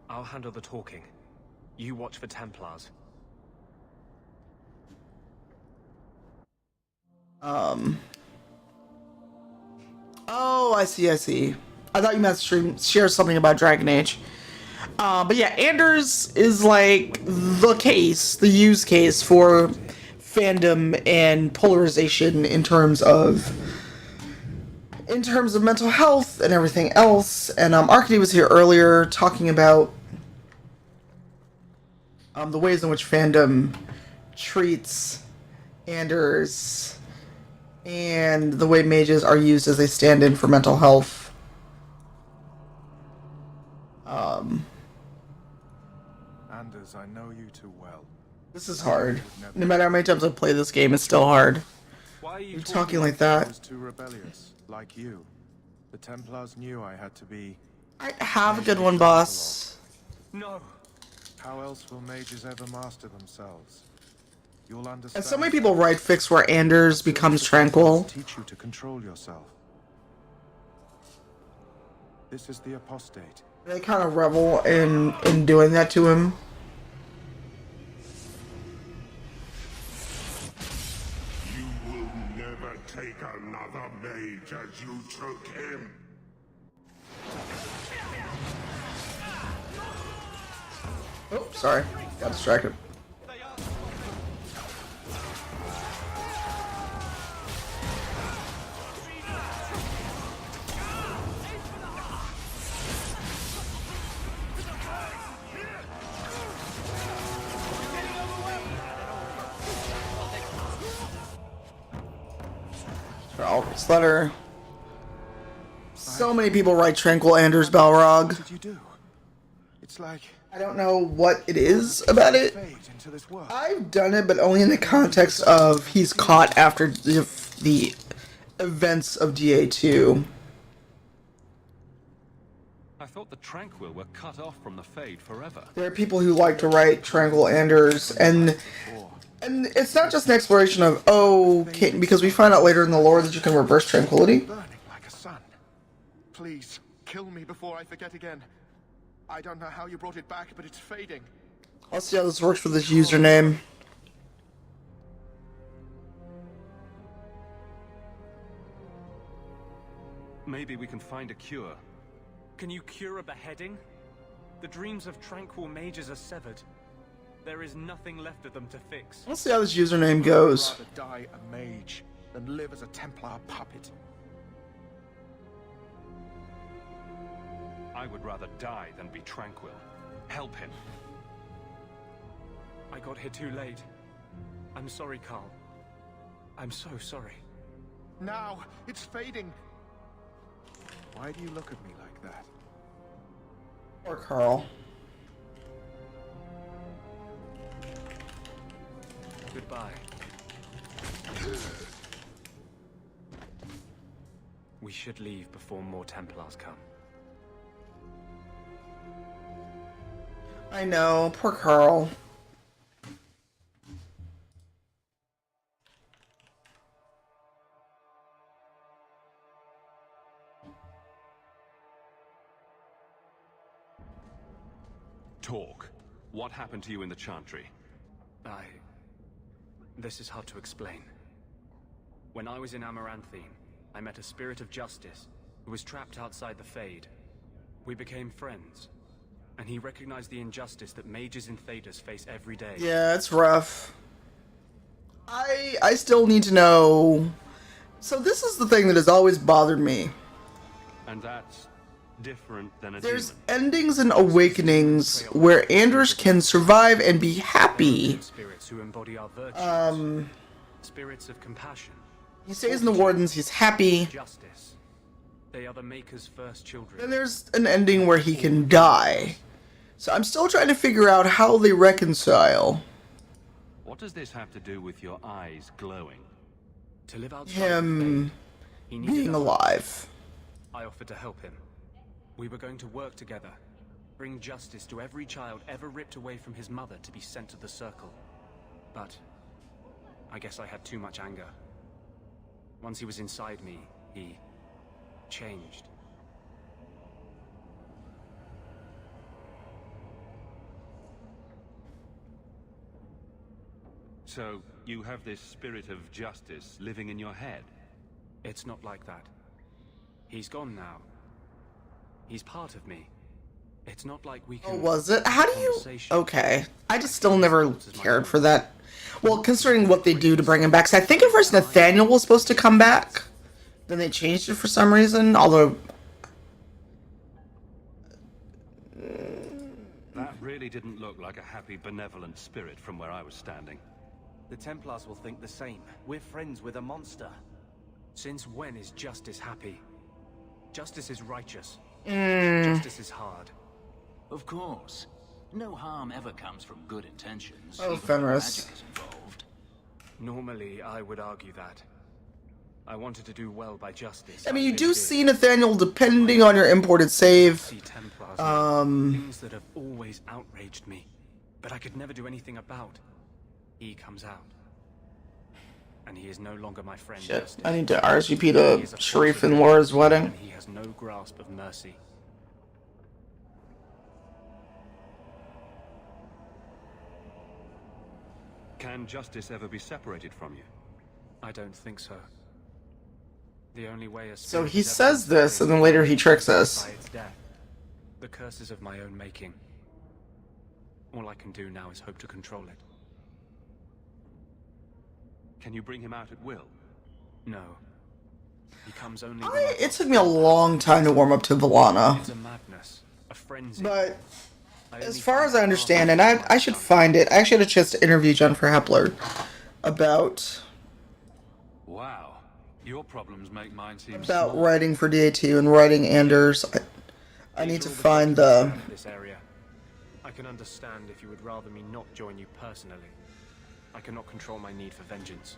I'll handle the talking. You watch for Templars. Oh, I see. I thought you meant to share something about Dragon Age. But yeah, Anders is like the use case for fandom and polarization in terms of mental health and everything else. And Arkady was here earlier talking about the ways in which fandom treats Anders and the way mages are used as a stand-in for mental health. Anders, I know you too well. This is hard. No matter how many times I play this game, it's still hard. Why are You're talking like that. I was too rebellious, like you. The Templars knew I had to be... I have a good one, boss. No. How else will mages ever master themselves? You'll understand. And so many people write fics where Anders becomes tranquil. Teach you to control yourself. This is the apostate. They kind of revel in doing that to him. You will never take another mage as you took him. Oh, sorry. Got distracted. Albert's letter. So many people write Tranquil Anders Balrog. What did you do? It's like I don't know what it is about it. I've done it, but only in the context of he's caught after the events of DA2. I thought the Tranquil were cut off from the Fade forever. There are people who like to write Tranquil Anders, and it's not just an exploration of, because we find out later in the lore that you can reverse tranquility. burning like a sun. Please, kill me before I forget again. I don't know how you brought it back, but it's fading. Let's see how this works with this username. Maybe we can find a cure. Can you cure a beheading? The dreams of tranquil mages are severed. There is nothing left of them to fix. Let's see how this username goes. I'd rather die a mage than live as a Templar puppet. I would rather die than be tranquil. Help him. I got here too late. I'm sorry, Carl. I'm so sorry. Now, it's fading. Why do you look at me like that? Poor Carl. Goodbye. We should leave before more Templars come. I know, poor Carl. Talk. What happened to you in the Chantry? This is hard to explain. When I was in Amaranthine, I met a spirit of justice who was trapped outside the Fade. We became friends, and he recognized the injustice that mages in Thedas face every day. Yeah, it's rough. I still need to know. So this is the thing that has always bothered me. And that's different than a There's demon. endings and awakenings where Anders can survive and be happy. Spirits who embody our virtues. Spirits of compassion. He stays in the Wardens, he's happy. Justice. They are the Maker's first children. Then there's an ending where he can die. So I'm still trying to figure out how they reconcile What does this have to do with your eyes glowing? To live outside him he needed being a home. alive. I offered to help him. We were going to work together, bring justice to every child ever ripped away from his mother to be sent to the Circle. But I guess I had too much anger. Once he was inside me, he changed. So, you have this spirit of justice living in your head? It's not like that. He's gone now. He's part of me. It's not like we can... Oh, was it? How do you... Okay. I just still never cared for that. Well, considering what they do to bring him back. 'Cause I think at first Nathaniel was supposed to come back. Then they changed it for some reason. Although... That really didn't look like a happy, benevolent spirit from where I was standing. The Templars will think the same. We're friends with a monster. Since when is justice happy? Justice is righteous. Justice is hard. Of course. No harm ever comes from good intentions. Oh, even when Fenris. magic is involved. Normally, I would argue that. I wanted to do well by justice. I mean, you do see Nathaniel depending on your imported save. Things that have always outraged me, but I could never do anything about. He comes out. And he is no longer my friend. Shit, Justice. I need to RSVP to He is a Sharif force and of Laura's evil, wedding. and he has no grasp of mercy. Can justice ever be separated from you? I don't think so. The only way a So spirit he is ever says this, and then later he tricks us. by its death. The curse is of my own making. All I can do now is hope to control it. Can you bring him out at will? No. He comes only It took me a long time to warm up to Valana. It's a madness, a frenzy. But as far as I understand, and I should find it, I actually had a chance to interview Jennifer Hepler about Wow. Your problems make mine seem about small. writing for DA2 and writing Anders. I need to find the... This area. I can understand if you would rather me not join you personally. I cannot control my need for vengeance.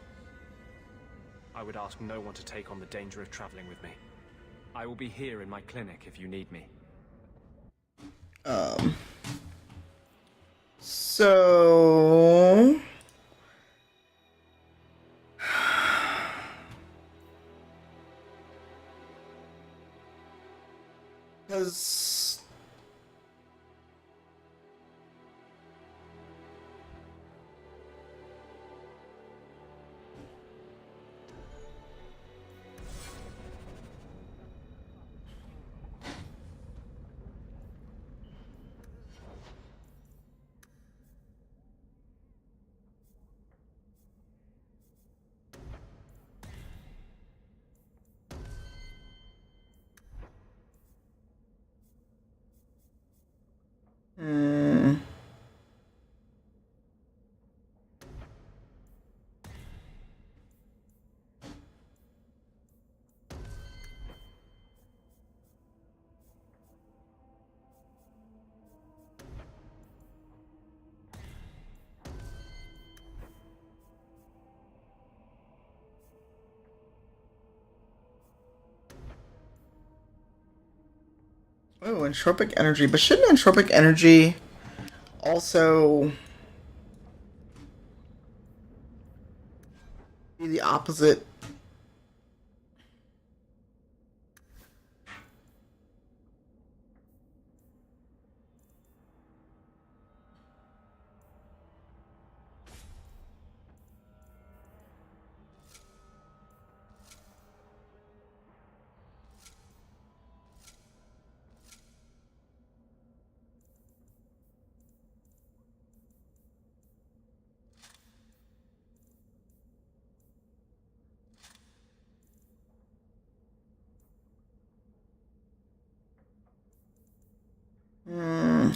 I would ask no one to take on the danger of traveling with me. I will be here in my clinic if you need me. So... Because... Oh, entropic energy. But shouldn't entropic energy also be the opposite?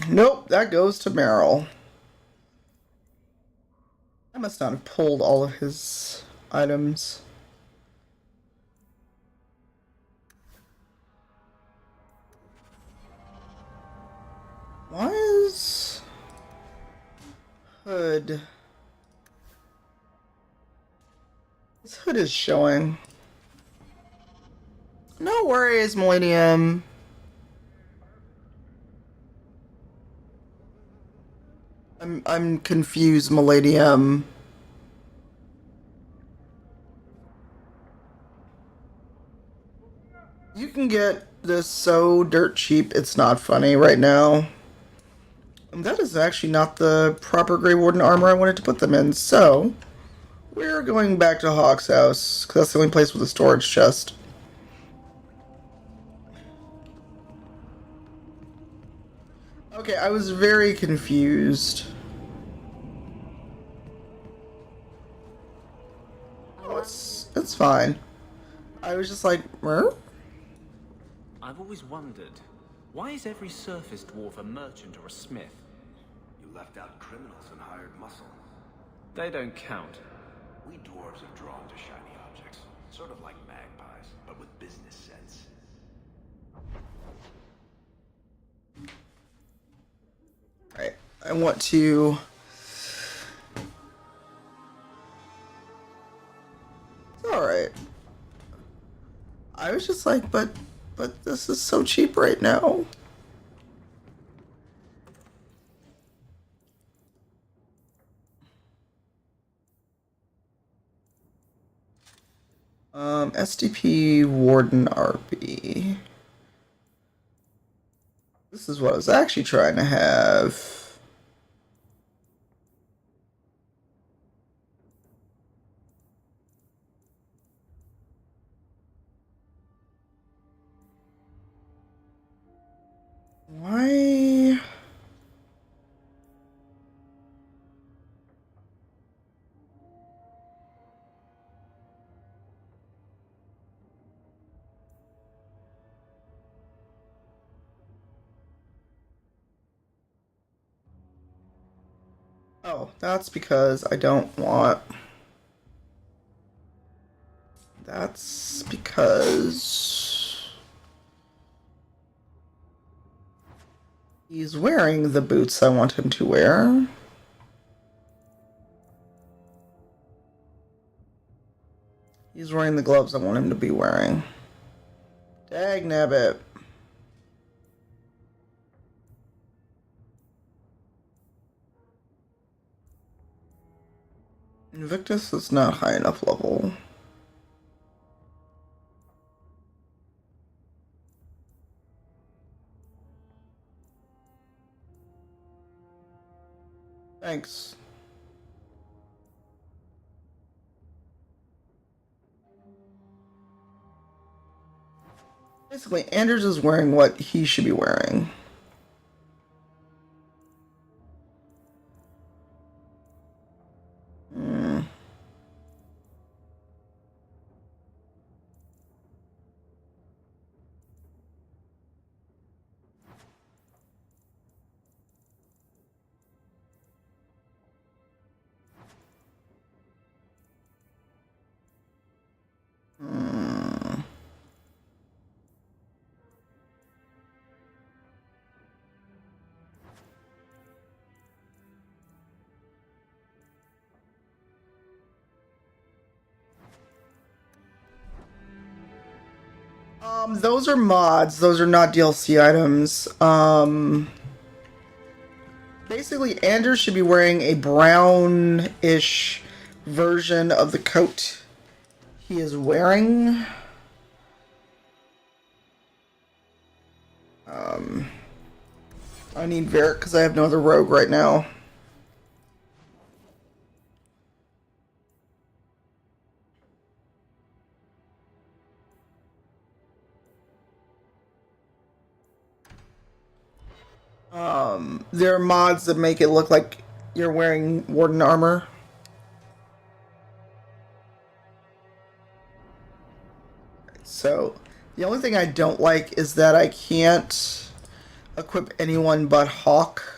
Nope, that goes to Meryl. I must not have pulled all of his items. Why is... Hood. His hood is showing. No worries, Millennium. I'm confused, Millennium. You can get this so dirt cheap, it's not funny right now. And that is actually not the proper Grey Warden armor I wanted to put them in, so we're going back to Hawk's house, because that's the only place with a storage chest. Okay, I was very confused. Oh, it's fine. I was just like, Mer? I've always wondered, why is every surface dwarf a merchant or a smith? You left out criminals and hired muscle. They don't count. We dwarves are drawn to shiny objects, sort of like magpies, but with business sense. Right, I want to... It's alright. I was just like, but this is so cheap right now. SDP Warden RP. This is what I was actually trying to have. Why? Oh, that's because I don't want... That's because... he's wearing the boots I want him to wear. He's wearing the gloves I want him to be wearing. Dagnabbit. Invictus is not high enough level. Thanks. Basically, Anders is wearing what he should be wearing. Those are mods. Those are not DLC items. Basically, Anders should be wearing a brown-ish version of the coat he is wearing. I need Varric because I have no other rogue right now. There are mods that make it look like you're wearing Warden armor. So, the only thing I don't like is that I can't equip anyone but Hawk.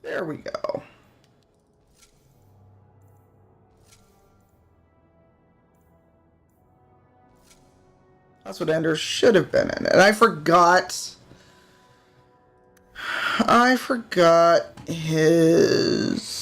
There we go. That's what Ender should have been in. And I forgot his...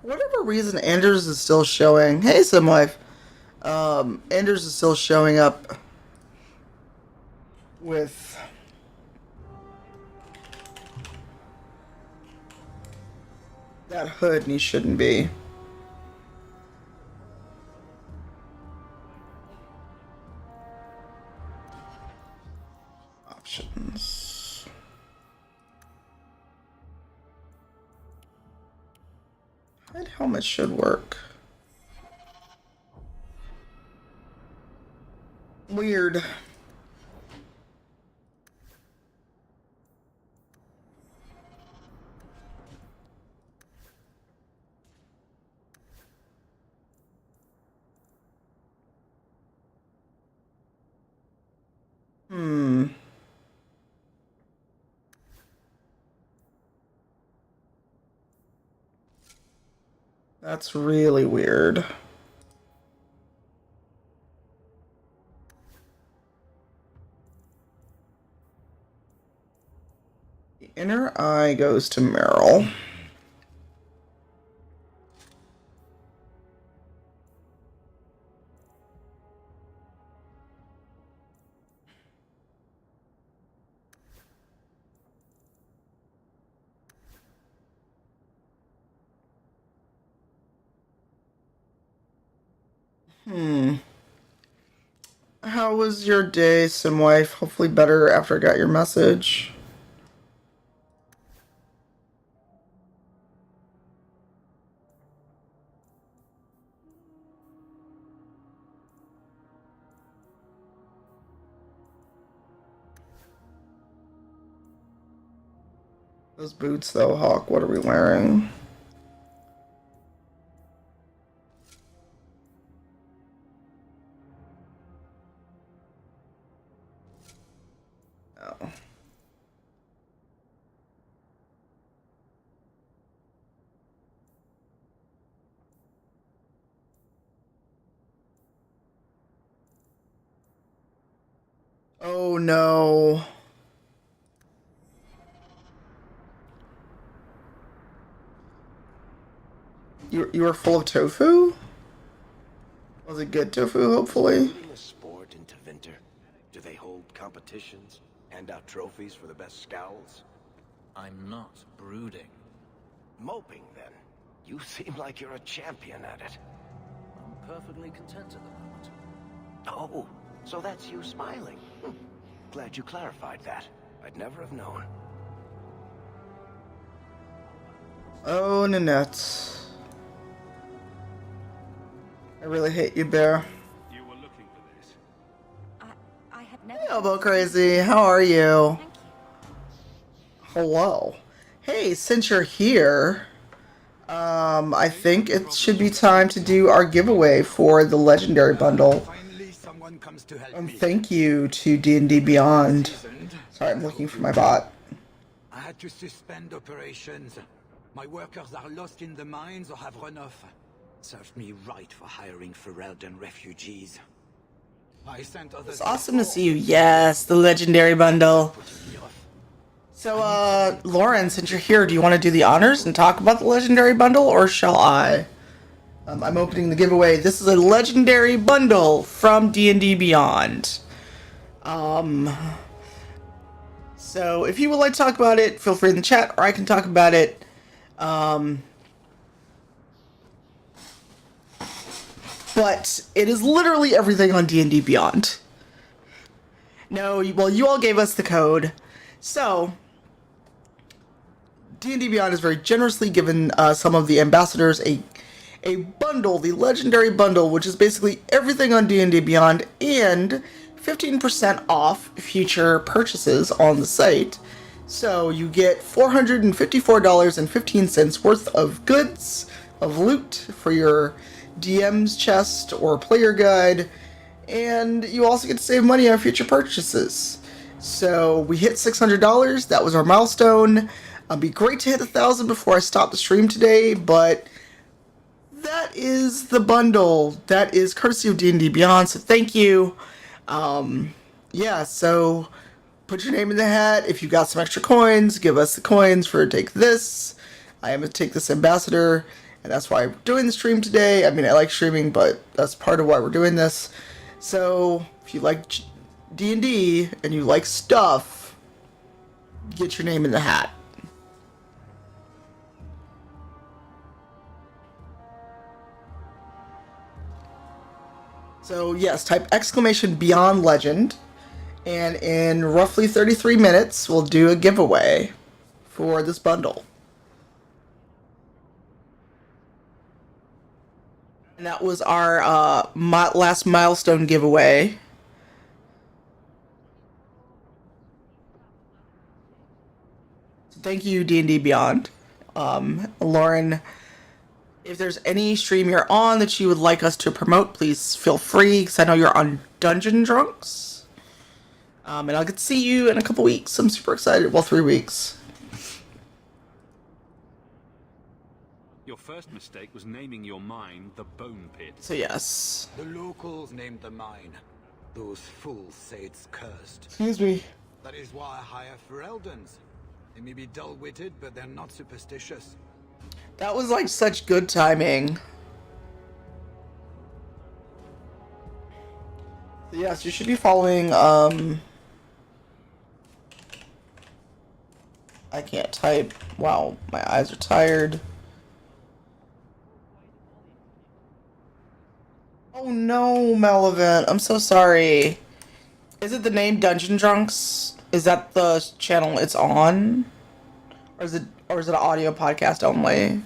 whatever reason, Anders is still showing. Hey, Simwife. Anders is still showing up with that hood, and he shouldn't be. Options. That helmet should work. Weird. That's really weird. The inner eye goes to Meryl. How was your day, Simwife? Hopefully better after I got your message. Those boots, though, Hawk, what are we wearing? Oh. Oh no. You were full of tofu? Was it good tofu, hopefully? A sport into Winter? Do they hold competitions? Hand out trophies for the best scowls? I'm not brooding. Moping, then. You seem like you're a champion at it. I'm perfectly content at the moment. Oh, so that's you smiling. Glad you clarified that. I'd never have known. Oh, Nanette. I really hate you, Bear. You were looking for this. I had never... Hey, Elbow Crazy. How are you? Hello. Hey, since you're here, I think it should be time to do our giveaway for the Legendary Bundle. Thank you to D&D Beyond. Sorry, I'm looking for my bot. I had to suspend operations. My workers are lost in the mines or have run off. Served me right for hiring Ferelden refugees. I sent others. It's awesome to see you. Yes, the Legendary Bundle. So, Lauren, since you're here, do you want to do the honors and talk about the Legendary Bundle, or shall I? I'm opening the giveaway. This is a Legendary Bundle from D&D Beyond. So if you would like to talk about it, feel free in the chat, or I can talk about it. But it is literally everything on D&D Beyond. No, well, you all gave us the code. So, D&D Beyond has very generously given some of the ambassadors a bundle, the legendary bundle, which is basically everything on D&D Beyond and 15% off future purchases on the site. So you get $454.15 worth of goods, of loot for your DM's chest or player guide, and you also get to save money on future purchases. So we hit $600. That was our milestone. It'd be great to hit 1,000 before I stop the stream today, but that is the bundle. That is courtesy of D&D Beyond, so thank you. Yeah, so put your name in the hat. If you've got some extra coins, give us the coins for Take This. I am going to take this ambassador, and that's why we're doing the stream today. I mean, I like streaming, but that's part of why we're doing this. So, if you like D&D and you like stuff, get your name in the hat. So yes, type exclamation Beyond Legend, and in roughly 33 minutes, we'll do a giveaway for this bundle. And that was our last milestone giveaway. So thank you, D&D Beyond. Lauren, if there's any stream you're on that you would like us to promote, please feel free, because I know you're on Dungeon Drunks. And I'll get to see you in a couple weeks. I'm super excited. Well, 3 weeks. Your first mistake was naming your mine the Bone Pit. So yes. The locals named the mine. Those fools say it's cursed. Excuse me. That is why I hire Fereldans. They may be dull-witted, but they're not superstitious. That was like such good timing. Yes, you should be following, I can't type. Wow, my eyes are tired. Oh no, Melevent, I'm so sorry. Is it the name Dungeon Drunks? Is that the channel it's on? Or is it an audio podcast only?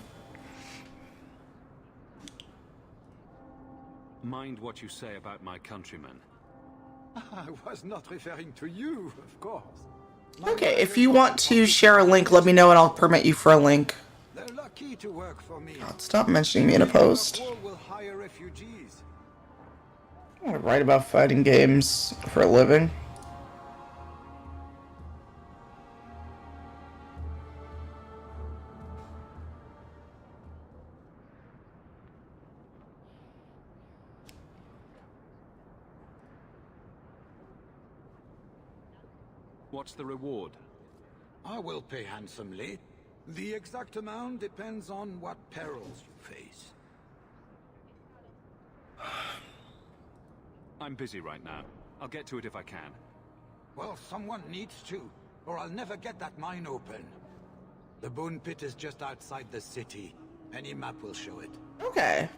Mind what you say about my countrymen. I was not referring to you, of course. Okay, if you want to share a link, let me know and I'll permit you for a link. They're lucky to work for me. God, stop mentioning me in a post. Will hire refugees. I want to write about fighting games for a living. What's the reward? I will pay handsomely. The exact amount depends on what perils you face. I'm busy right now. I'll get to it if I can. Well, someone needs to, or I'll never get that mine open. The Bone Pit is just outside the city. Any map will show it. Okay.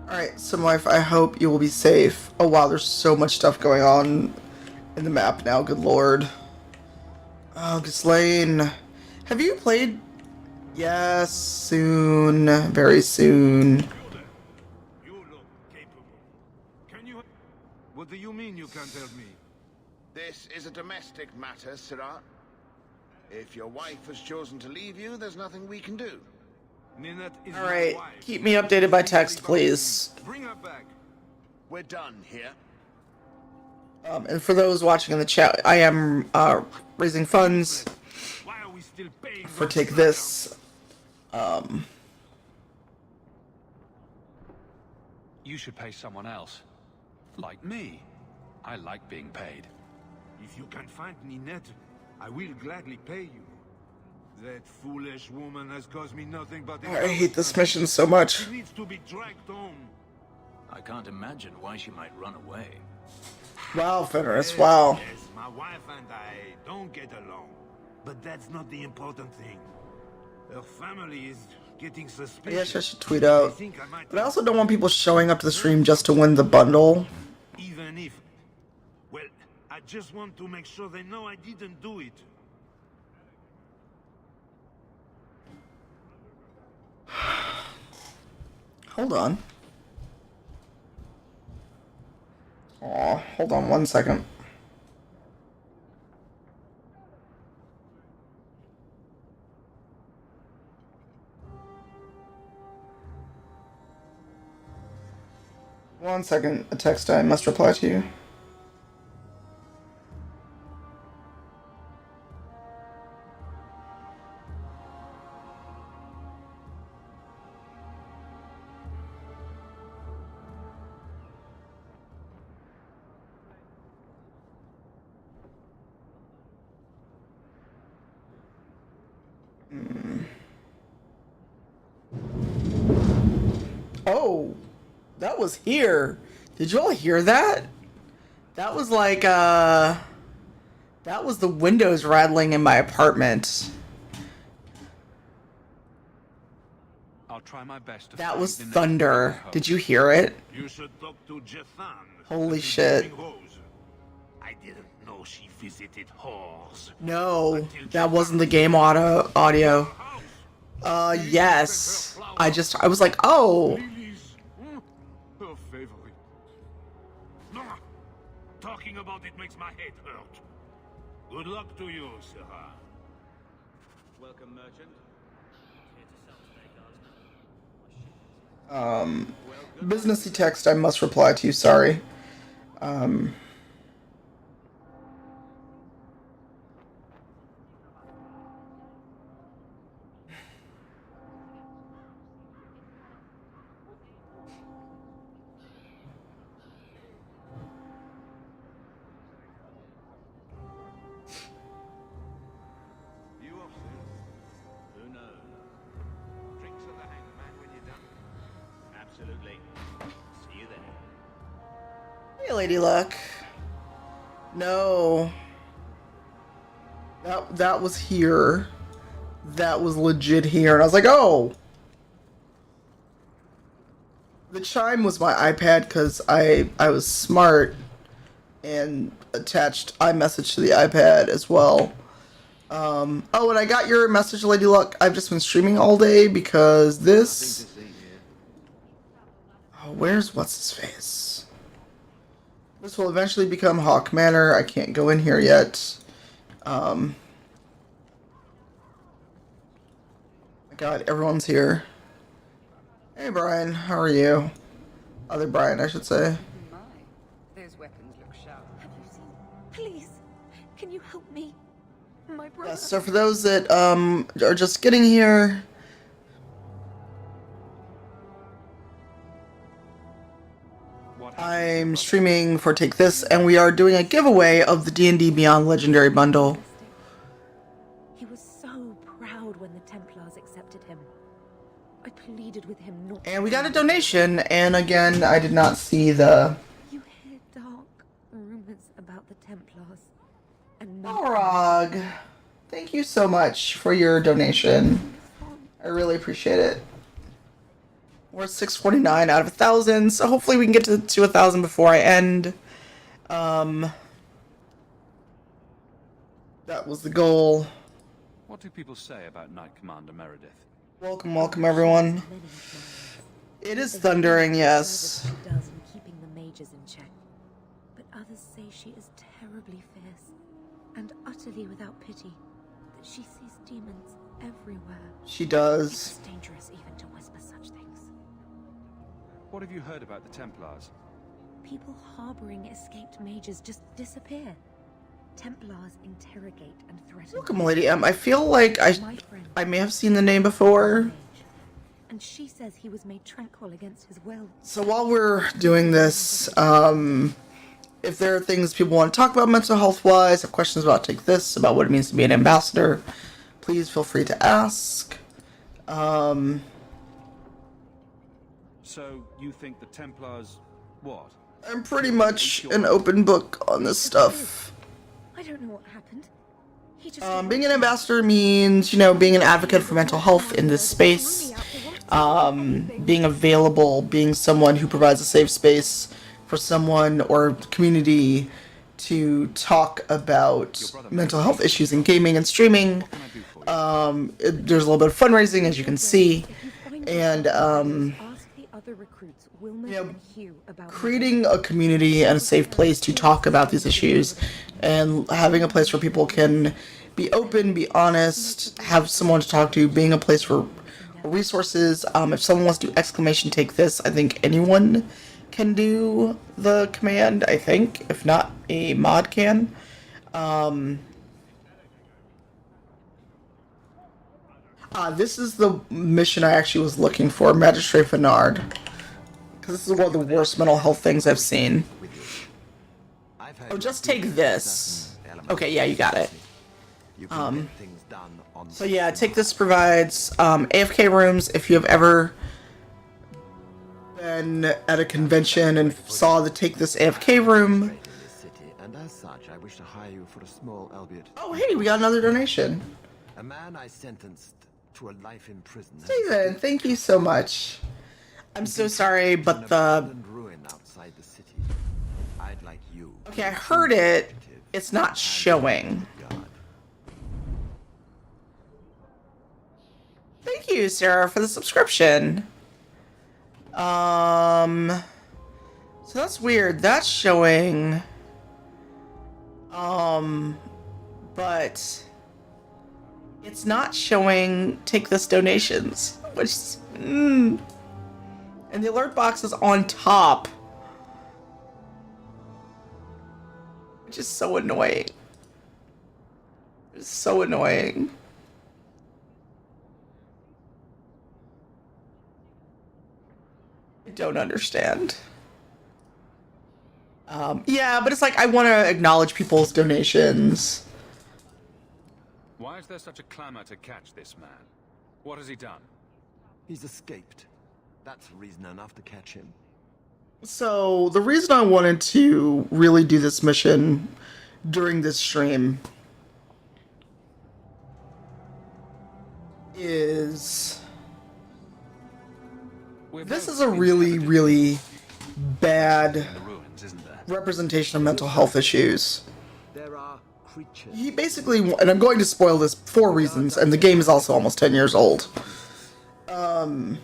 Alright, Simlife, I hope you will be safe. Oh wow, there's so much stuff going on in the map now, good lord. Oh, Ghislaine. Have you played? Yes, soon. Very soon. You look capable. Can you... What do you mean you can't help me? This is a domestic matter, Sirah. If your wife has chosen to leave you, there's nothing we can do. Alright, keep me updated by text, please. Bring her back. We're done here. And for those watching in the chat, I am raising funds for Take This. You should pay someone else. Like me. I like being paid. If you can find Ninette, I will gladly pay you. That foolish woman has caused me nothing but... I hate this mission so much. She needs to be dragged home. I can't imagine why she might run away. Wow, Fenris, wow. Yes, my wife and I don't get along. But that's not the important thing. Her family is getting suspicious. Yes, I should tweet out. But I also don't want people showing up to the stream just to win the bundle. Even if... Well, at just want to make sure they know I didn't do it. Hold on. Aw, hold on 1 second. One second, a text I must reply to you. Oh, that was here. Did you all hear that? That was like, that was the windows rattling in my apartment. I'll try my best to That was thunder. Did you hear it? You should talk to Jethan. Holy shit. I didn't know she visited whores. No, that wasn't the game audio. Yes. I was like, oh. Her favorite. No, talking about it makes my head hurt. Good luck to you, Sarah. Welcome, merchant. Businessy text I must reply to you, sorry. You off soon? Who knows? Drinks at the Hangman when you're done? Absolutely. See you there. Hey, Lady Luck. No. That was here. That was legit here. And I was like, oh. The chime was my iPad because I was smart and attached iMessage to the iPad as well. Oh, and I got your message, Lady Luck. I've just been streaming all day because this... Oh, where's what's-his-face? This will eventually become Hawk Manor. I can't go in here yet. My God, everyone's here. Hey, Brian. How are you? Other Brian, I should say. My, those weapons look sharp. Have you seen? Please, can you help me? My brother. Yes, so for those that are just getting here, I'm streaming for Take This, and we are doing a giveaway of the D&D Beyond Legendary Bundle. He was so proud when the Templars accepted him. I pleaded with him not. And we got a donation, and again, I did not see the... You hear dark rumors about the Templars, and Balrog, thank you so much for your donation. I really appreciate it. We're 649 out of 1,000, so hopefully we can get to 1,000 before I end. That was the goal. What do people say about Knight Commander Meredith? Welcome, everyone. It is thundering, yes. She does in keeping the mages in check, but others say she is terribly fierce and utterly without pity. That she sees demons everywhere. She does. It's dangerous even to whisper such things. What have you heard about the Templars? People harboring escaped mages just disappear. Templars interrogate and threaten. Welcome, Lady M. I feel like I may have seen the name before. And she says he was made tranquil against his will. So while we're doing this, if there are things people want to talk about mental health-wise, have questions about Take This, about what it means to be an ambassador, please feel free to ask. So, you think the Templars... what? I'm pretty much an open book on this stuff. I don't know what happened. He just Being an ambassador means, you know, being an advocate for mental health in this space. Being available, being someone who provides a safe space for someone or community to talk about mental health issues in gaming and streaming. There's a little bit of fundraising, as you can see, and creating a community and a safe place to talk about these issues, and having a place where people can be open, be honest, have someone to talk to, being a place for resources. If someone wants to do ! Take this, I think anyone can do the command, I think. If not, a mod can. This is the mission I actually was looking for, Magistrate Fenard. Because this is one of the worst mental health things I've seen. Oh, just take this. Okay, yeah, you got it. So yeah, take this provides AFK rooms. If you have ever been at a convention and saw the Take This AFK room. And as such, I wish to hire you for a small, albeit... Oh, hey, we got another donation. A man I sentenced to a life in prison. Steven, thank you so much. I'm so sorry, but the... ruin outside the city. I'd like you. Okay, I heard it. It's not showing. Thank you, Sarah, for the subscription. So that's weird. That's showing. But it's not showing Take This donations, which and the alert box is on top, which is so annoying. It's so annoying. I don't understand. Yeah, but it's like I want to acknowledge people's donations. Why is there such a clamor to catch this man? What has he done? He's escaped. That's reason enough to catch him. So, the reason I wanted to really do this mission during this stream is... This is a really, really bad representation of mental health issues. He basically, and I'm going to spoil this for reasons, and the game is also almost 10 years old. Do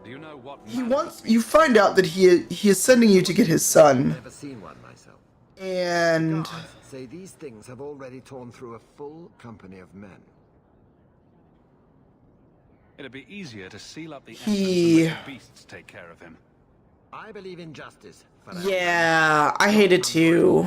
you know what He wants, you find out that he is sending you to get his son. Never seen one myself. And Guards say these things have already torn through a full company of men. It'd be easier to seal up the He- entrance and let the beasts take care of him. I believe in justice. Yeah, I hate it too.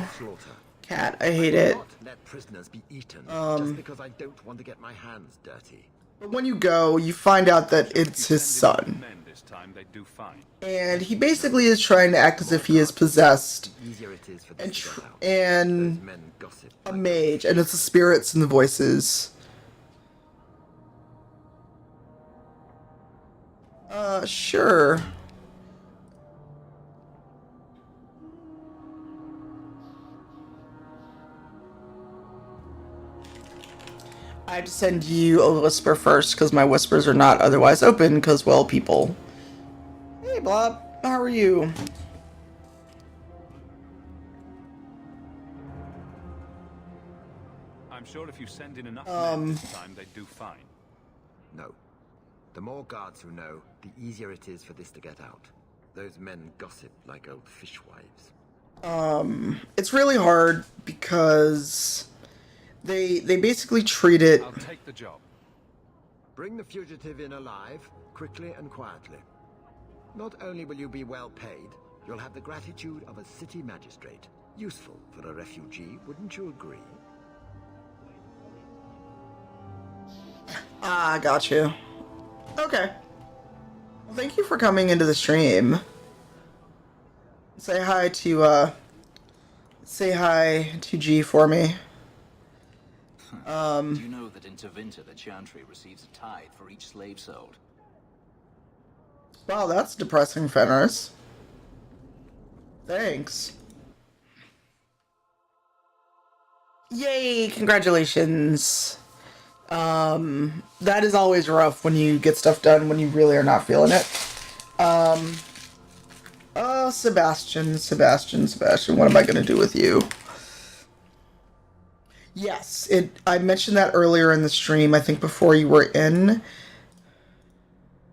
Cat, I hate it. Let prisoners be eaten just because I don't want to get my hands dirty. But when you go, you find out that it's his son. Men this time, they do fine. And he basically is trying to act as if he is possessed Easier it is for and, this to get out. and Those men gossip. a mage, and it's the spirits and the voices. Sure. I have to send you a whisper first, because my whispers are not otherwise open, because, well, people. Hey, Blob. How are you? I'm sure if you send in enough men this time, they do fine. No. The more guards who know, the easier it is for this to get out. Those men gossip like old fishwives. It's really hard because they basically treat it. I'll take the job. Bring the fugitive in alive, quickly and quietly. Not only will you be well paid, you'll have the gratitude of a city magistrate. Useful for a refugee, wouldn't you agree? Ah, got you. Okay. Well, thank you for coming into the stream. Say hi to G for me. Do you know that in Tevinter the Chantry receives a tithe for each slave sold? Wow, that's depressing, Fenris. Thanks. Yay, congratulations. That is always rough when you get stuff done when you really are not feeling it. Oh, Sebastian. What am I going to do with you? Yes, I mentioned that earlier in the stream, I think before you were in.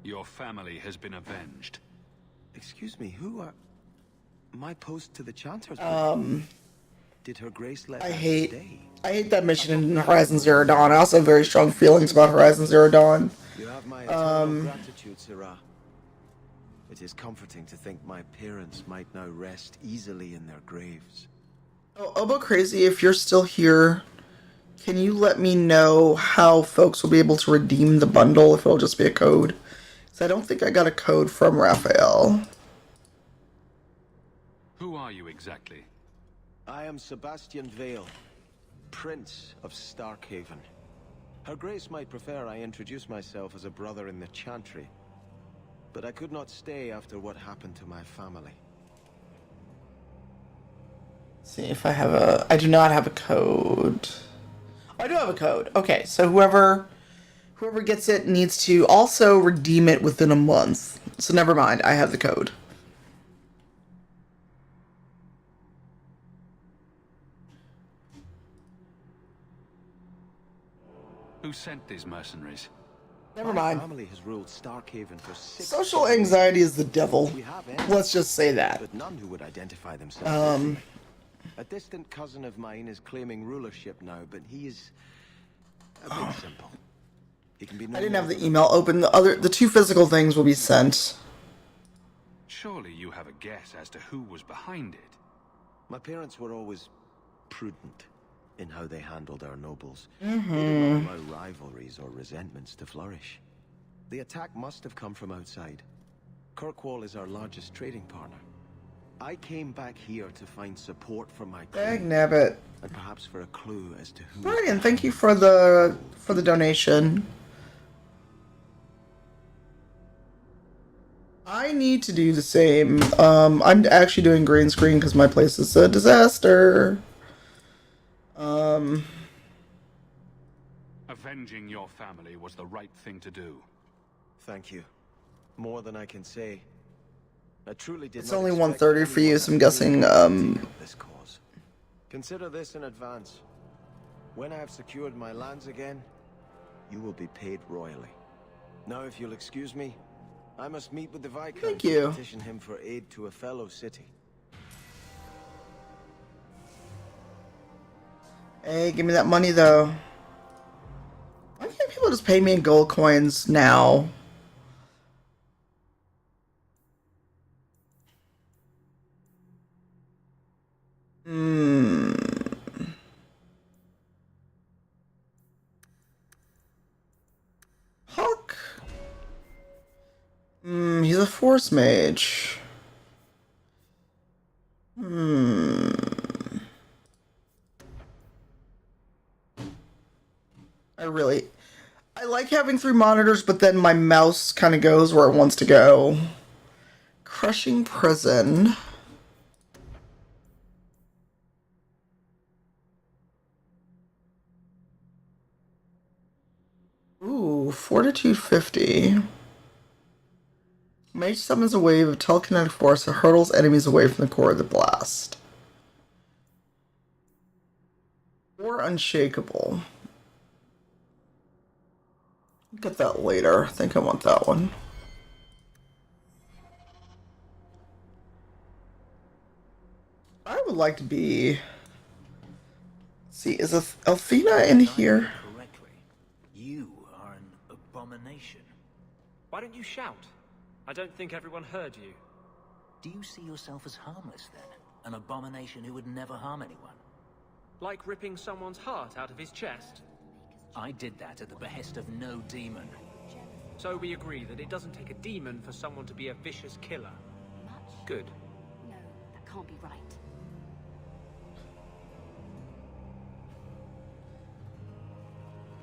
Your family has been avenged. Excuse me, who are... My post to the Chanters? Did Her Grace let I us hate stay? that mission in Horizon Zero Dawn. I also have very strong feelings about Horizon Zero Dawn. You have my eternal gratitude, Syrah. It is comforting to think my parents might now rest easily in their graves. Oh, Obo Crazy, if you're still here, can you let me know how folks will be able to redeem the bundle, if it'll just be a code? Because I don't think I got a code from Raphael. Who are you exactly? I am Sebastian Vale, Prince of Starkhaven. Her Grace might prefer I introduce myself as a brother in the Chantry, but I could not stay after what happened to my family. See if I have a... I do not have a code. I do have a code. Okay, so whoever gets it needs to also redeem it within a month. So never mind, I have the code. Who sent these mercenaries? Never mind. My family has ruled Starkhaven for 6 Social anxiety is the devil. We have enemies, Let's just say that. but none who would identify themselves. A distant cousin of mine is claiming rulership now, but he is a bit simple. He can be I didn't have the email open. The two physical things will be sent. Surely you have a guess as to who was behind it. My parents were always prudent in how they handled our nobles. Mm-hmm. They did not allow rivalries or resentments to flourish. The attack must have come from outside. Kirkwall is our largest trading partner. I came back here to find support from my Dag crew, nabbit. and perhaps for a clue as to who. Brian, thank you for the donation. I need to do the same. I'm actually doing green screen because my place is a disaster. Avenging your family was the right thing to do. Thank you. More than I can say. I truly did It's not only expect 1:30 for you, so I'm anyone guessing, to take up this cause. Consider this in advance. When I have secured my lands again, you will be paid royally. Now, if you'll excuse me, I must meet with the Viscount Thank to you. petition him for aid to a fellow city. Hey, give me that money though. Why can't people just pay me in gold coins now? Hawk? He's a force mage. I like having 3 monitors, but then my mouse kind of goes where it wants to go. Crushing Prison. Ooh, Fortitude 50. Mage summons a wave of telekinetic force that hurtles enemies away from the core of the blast. Or Unshakable. I'll get that later. I think I want that one. I would like to be... Let's see, is Athena in here? Correctly. You are an abomination. Why don't you shout? I don't think everyone heard you. Do you see yourself as harmless then? An abomination who would never harm anyone? Like ripping someone's heart out of his chest? I did that at the behest of no demon. So we agree that it doesn't take a demon for someone to be a vicious killer. Good. No, that can't be right.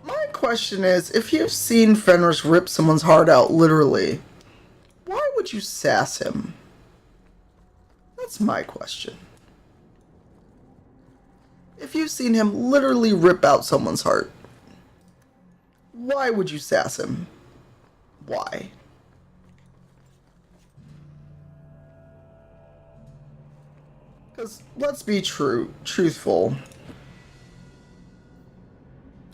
My question is, if you've seen Fenris rip someone's heart out, literally, why would you sass him? That's my question. If you've seen him literally rip out someone's heart, why would you sass him? Why? Because let's be truthful.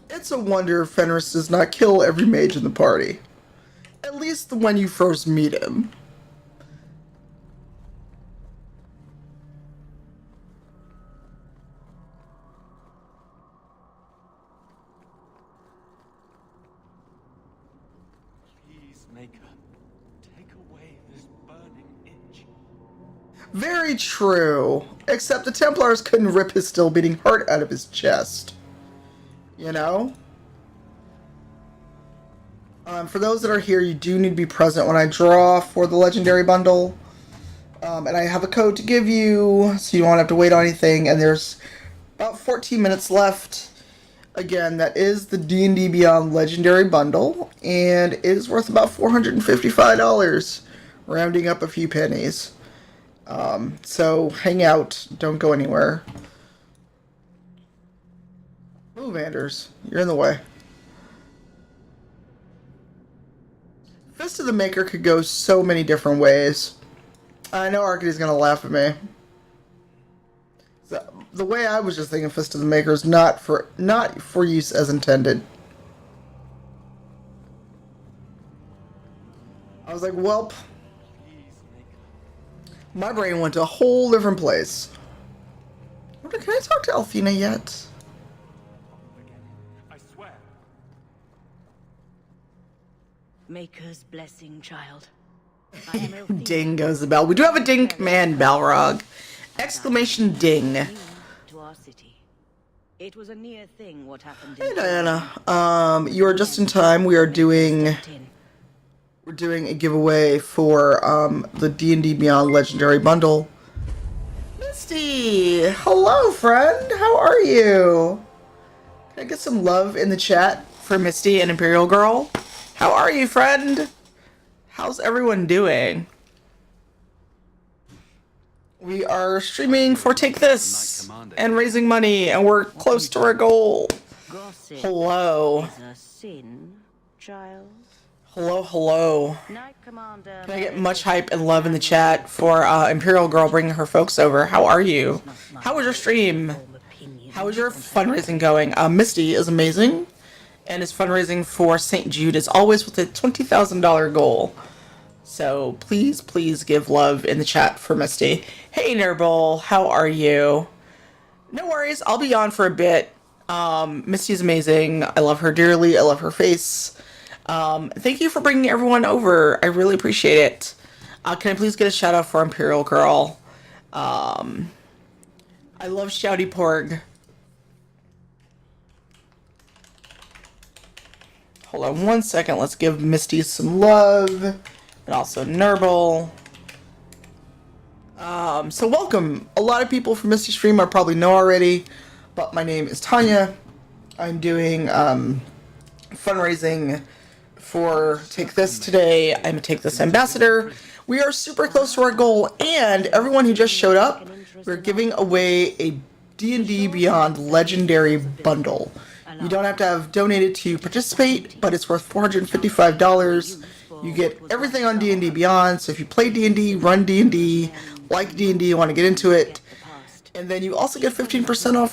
It's a wonder Fenris does not kill every mage in the party. At least when you first meet him. Please, Maker, take away this burning itch. Very true. Except the Templars couldn't rip his still beating heart out of his chest. You know? For those that are here, you do need to be present when I draw for the Legendary Bundle. And I have a code to give you, so you don't have to wait on anything. And there's about 14 minutes left. Again, that is the D&D Beyond Legendary Bundle. And it is worth about $455, rounding up a few pennies. So hang out, don't go anywhere. Move, Anders. You're in the way. Fist of the Maker could go so many different ways. I know Arcady's gonna laugh at me. The way I was just thinking Fist of the Maker is not for use as intended. I was like, welp. My brain went to a whole different place. Can I talk to Alfina yet? Maker's blessing, child. I am Elfina. Ding goes the bell. We do have a ding command, Balrog. Exclamation ding. To our city. It was a near thing what happened. Hey Diana. You are just in time. We're doing a giveaway for the D&D Beyond Legendary Bundle. Misty! Hello, friend! How are you? Can I get some love in the chat for Misty and Imperial Girl? How are you, friend? How's everyone doing? We are streaming for Take This and raising money, and we're close to our goal. Hello. Is a sin, child. Hello. Knight Commander. Can I get much hype and love in the chat for Imperial Girl bringing her folks over? How are you? How was your stream? How is your fundraising going? Misty is amazing, and is fundraising for St. Jude as always with a $20,000 goal. So please give love in the chat for Misty. Hey Nerble, how are you? No worries, I'll be on for a bit. Misty's amazing. I love her dearly. I love her face. Thank you for bringing everyone over. I really appreciate it. Can I please get a shout out for Imperial Girl? I love Shouty Porg. Hold on one second. Let's give Misty some love. And also Nerble. So welcome. A lot of people from Misty Stream I probably know already. But my name is Tanya. I'm doing fundraising for Take This today. I'm a Take This ambassador. We are super close to our goal, and everyone who just showed up, we're giving away a D&D Beyond Legendary Bundle. You don't have to have donated to participate, but it's worth $455. You get everything on D&D Beyond, so if you play D&D, run D&D, like D&D, want to get into it, and then you also get 15% off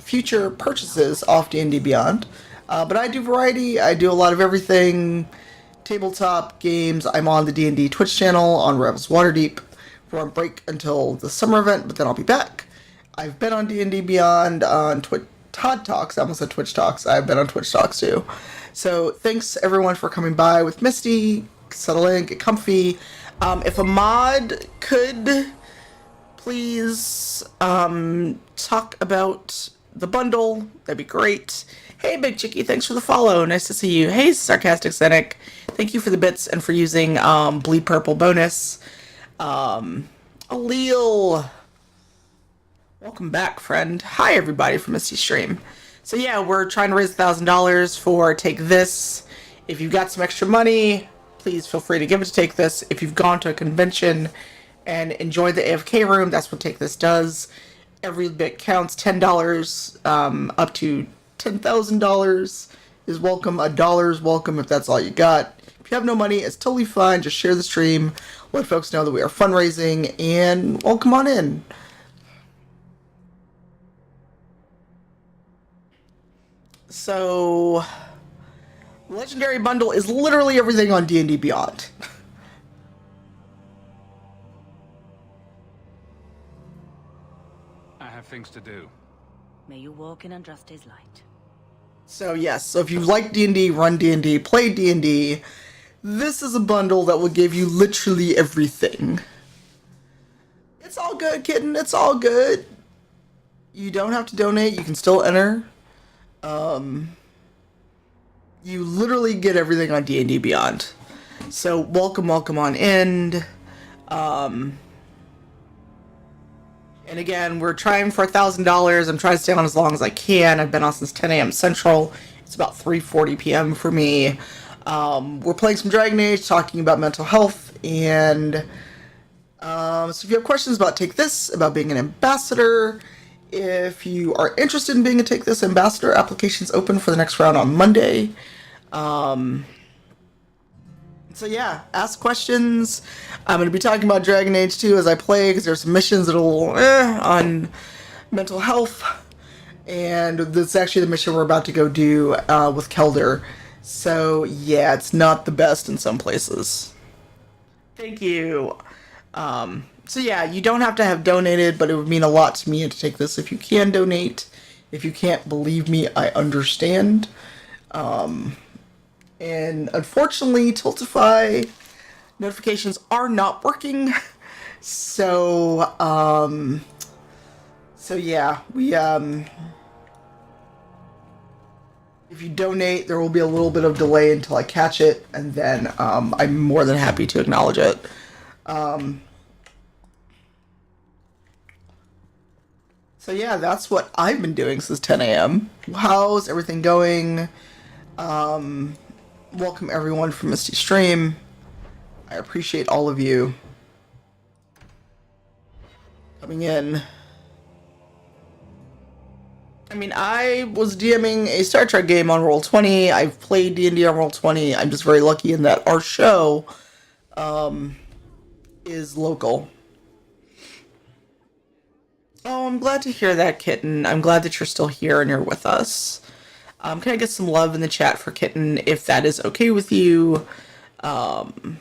future purchases off D&D Beyond. But I do variety. I do a lot of everything. Tabletop games. I'm on the D&D Twitch channel on Rebels Waterdeep. We're on break until the summer event, but then I'll be back. I've been on D&D Beyond on Todd Talks. I almost said Twitch Talks. I've been on Twitch Talks too. So thanks everyone for coming by with Misty. Settle in, get comfy. If a mod could please talk about the bundle, that'd be great. Hey Big Chicky, thanks for the follow. Nice to see you. Hey Sarcastic Cynic, thank you for the bits and for using Bleed Purple bonus. Allele, welcome back, friend. Hi everybody from Misty Stream. So yeah, we're trying to raise $1,000 for Take This. If you've got some extra money, please feel free to give it to Take This. If you've gone to a convention and enjoyed the AFK room, that's what Take This does. Every bit counts. $10 up to $10,000 is welcome. $1 is welcome if that's all you got. If you have no money, it's totally fine. Just share the stream. Let folks know that we are fundraising, and well, come on in. So, Legendary Bundle is literally everything on D&D Beyond. I have things to do. May you walk in Andraste's light. So yes, so if you like D&D, run D&D, play D&D, this is a bundle that will give you literally everything. It's all good, kitten. It's all good. You don't have to donate. You can still enter. You literally get everything on D&D Beyond. So welcome on in. And again, we're trying for $1,000. I'm trying to stay on as long as I can. I've been on since 10 a.m. Central. It's about 3:40 p.m. for me. We're playing some Dragon Age, talking about mental health, and so if you have questions about Take This, about being an ambassador, if you are interested in being a Take This ambassador, applications open for the next round on Monday. So yeah, ask questions. I'm going to be talking about Dragon Age 2 as I play, because there's some missions that are a little on mental health. And this is actually the mission we're about to go do with Kelder. So yeah, it's not the best in some places. Thank you. So yeah, you don't have to have donated, but it would mean a lot to me to take this if you can donate. If you can't, believe me, I understand. And unfortunately, Tiltify notifications are not working. So, so yeah, we, if you donate, there will be a little bit of delay until I catch it, and then, I'm more than happy to acknowledge it. So yeah, that's what I've been doing since 10 a.m. How's everything going? Welcome everyone from Misty Stream. I appreciate all of you coming in. I mean, I was DMing a Star Trek game on Roll20. I've played D&D on Roll20. I'm just very lucky in that our show is local. Oh, I'm glad to hear that, Kitten. I'm glad that you're still here and you're with us. Can I get some love in the chat for Kitten, if that is okay with you? And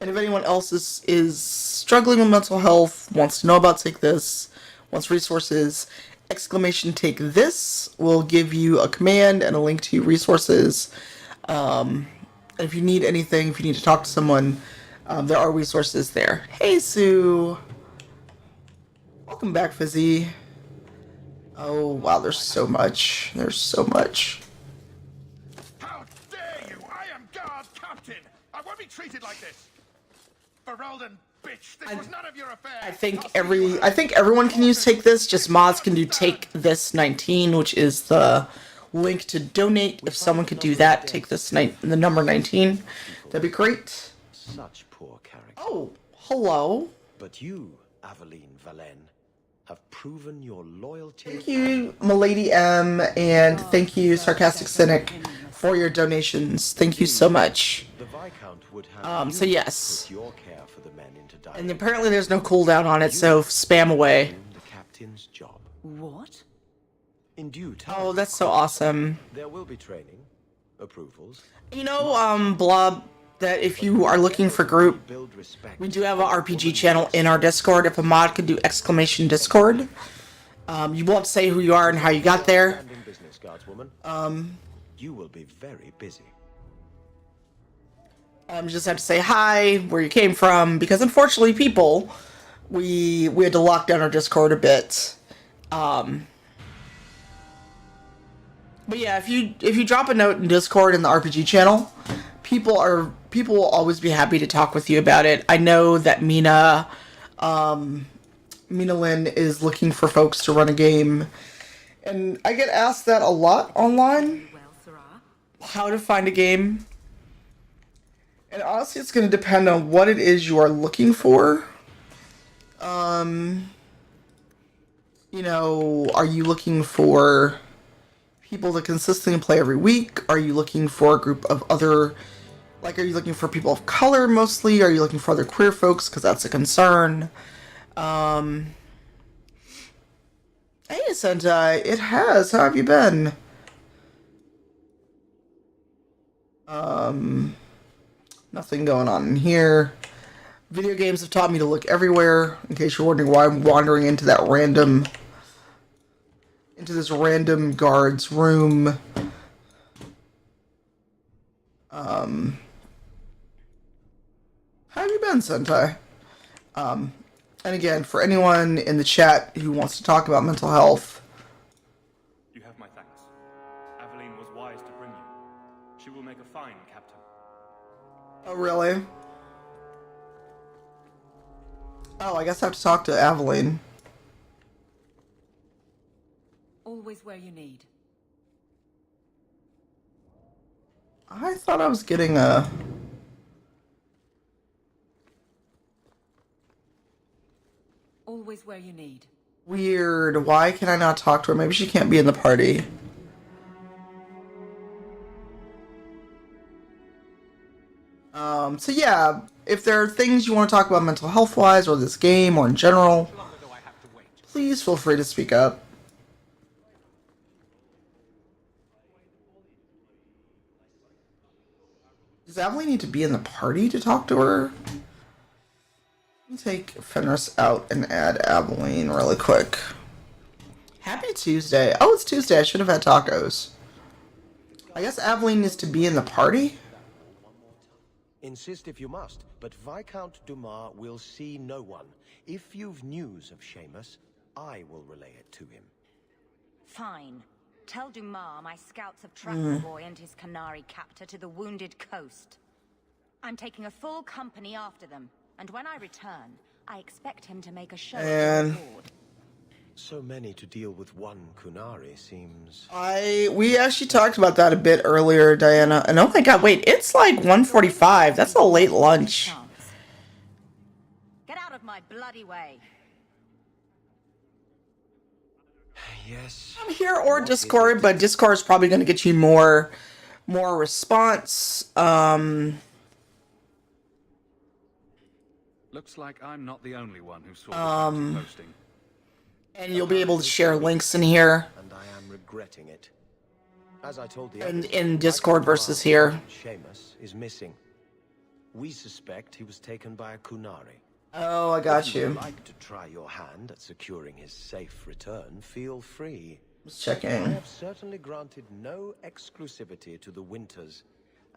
if anyone else is struggling with mental health, wants to know about Take This, wants resources, !Take This will give you a command and a link to resources. And if you need anything, if you need to talk to someone, there are resources there. Hey, Sue! Welcome back, Fizzy. Oh, wow, there's so much. There's so much. How dare you! I am guard captain! I won't be treated like this! Ferelden, bitch, this was none of your affair! I think everyone can use Take This, just mods can do Take This 19, which is the link to donate. If someone could do that, Take This the number 19, that'd be great. Such poor character. Oh, hello. But you, Aveline Valen, have proven your loyalty. Thank you, Milady M, and thank you, Sarcastic Cynic, for your donations. Thank you so much. The Viscount would have so yes. put your care for the men into dialogue. And apparently there's no cooldown on it, so spam away. The captain's job. What? In due time. Oh, that's so awesome. There will be training, approvals. You know, Blob, that if you are looking for group, we do have an RPG channel in our Discord. If a mod could do !Discord, you will have to say who you are and how you got there. You will be very busy. You just have to say hi, where you came from, because unfortunately, people, we had to lock down our Discord a bit. But yeah, if you drop a note in Discord in the RPG channel, people will always be happy to talk with you about it. I know that Mina Lynn is looking for folks to run a game, and I get asked that a lot online. How to find a game. And honestly, it's going to depend on what it is you are looking for. You know, are you looking for people to consistently play every week? Are you looking for a group of other, like, are you looking for people of color mostly? Are you looking for other queer folks? Because that's a concern. Hey, Sentai, it has. How have you been? Nothing going on in here. Video games have taught me to look everywhere, in case you're wondering why I'm wandering into this random guard's room. How have you been, Sentai? And again, for anyone in the chat who wants to talk about mental health, You have my thanks. Aveline was wise to bring you. She will make a fine captain. oh really? Oh, I guess I have to talk to Aveline. Always where you need. I thought I was getting a... Always where you need. Weird. Why can I not talk to her? Maybe she can't be in the party. So yeah, if there are things you want to talk about mental health wise or this game or in general, please feel free to speak up. Does Aveline need to be in the party to talk to her? Let me take Fenris out and add Aveline really quick. Happy Tuesday. Oh, it's Tuesday. I should have had tacos. I guess Aveline needs to be in the party? Insist if you must, but Viscount Dumas will see no one. If you've news of Seamus, I will relay it to him. Fine. Tell Dumas my scouts have tracked the boy and his Canary captor to the Wounded Coast. I'm taking a full company after them, and when I return, I expect him to make a show of his reward. So many to deal with one Kunari seems... We actually talked about that a bit earlier, Diana. And oh my god, wait, it's like 1:45. That's a late lunch. Get out of my bloody way. Yes. I'm here or Discord, but Discord is probably going to get you more response. Looks like I'm not the only one who saw the posting. And you'll be able to share links in here. And I am regretting it. As I told the in Discord versus here. Seamus is missing. We suspect he was taken by a Kunari. Oh, I got If you. would like to try your hand at securing his safe return, feel free. Just checking. I have certainly granted no exclusivity to the Winters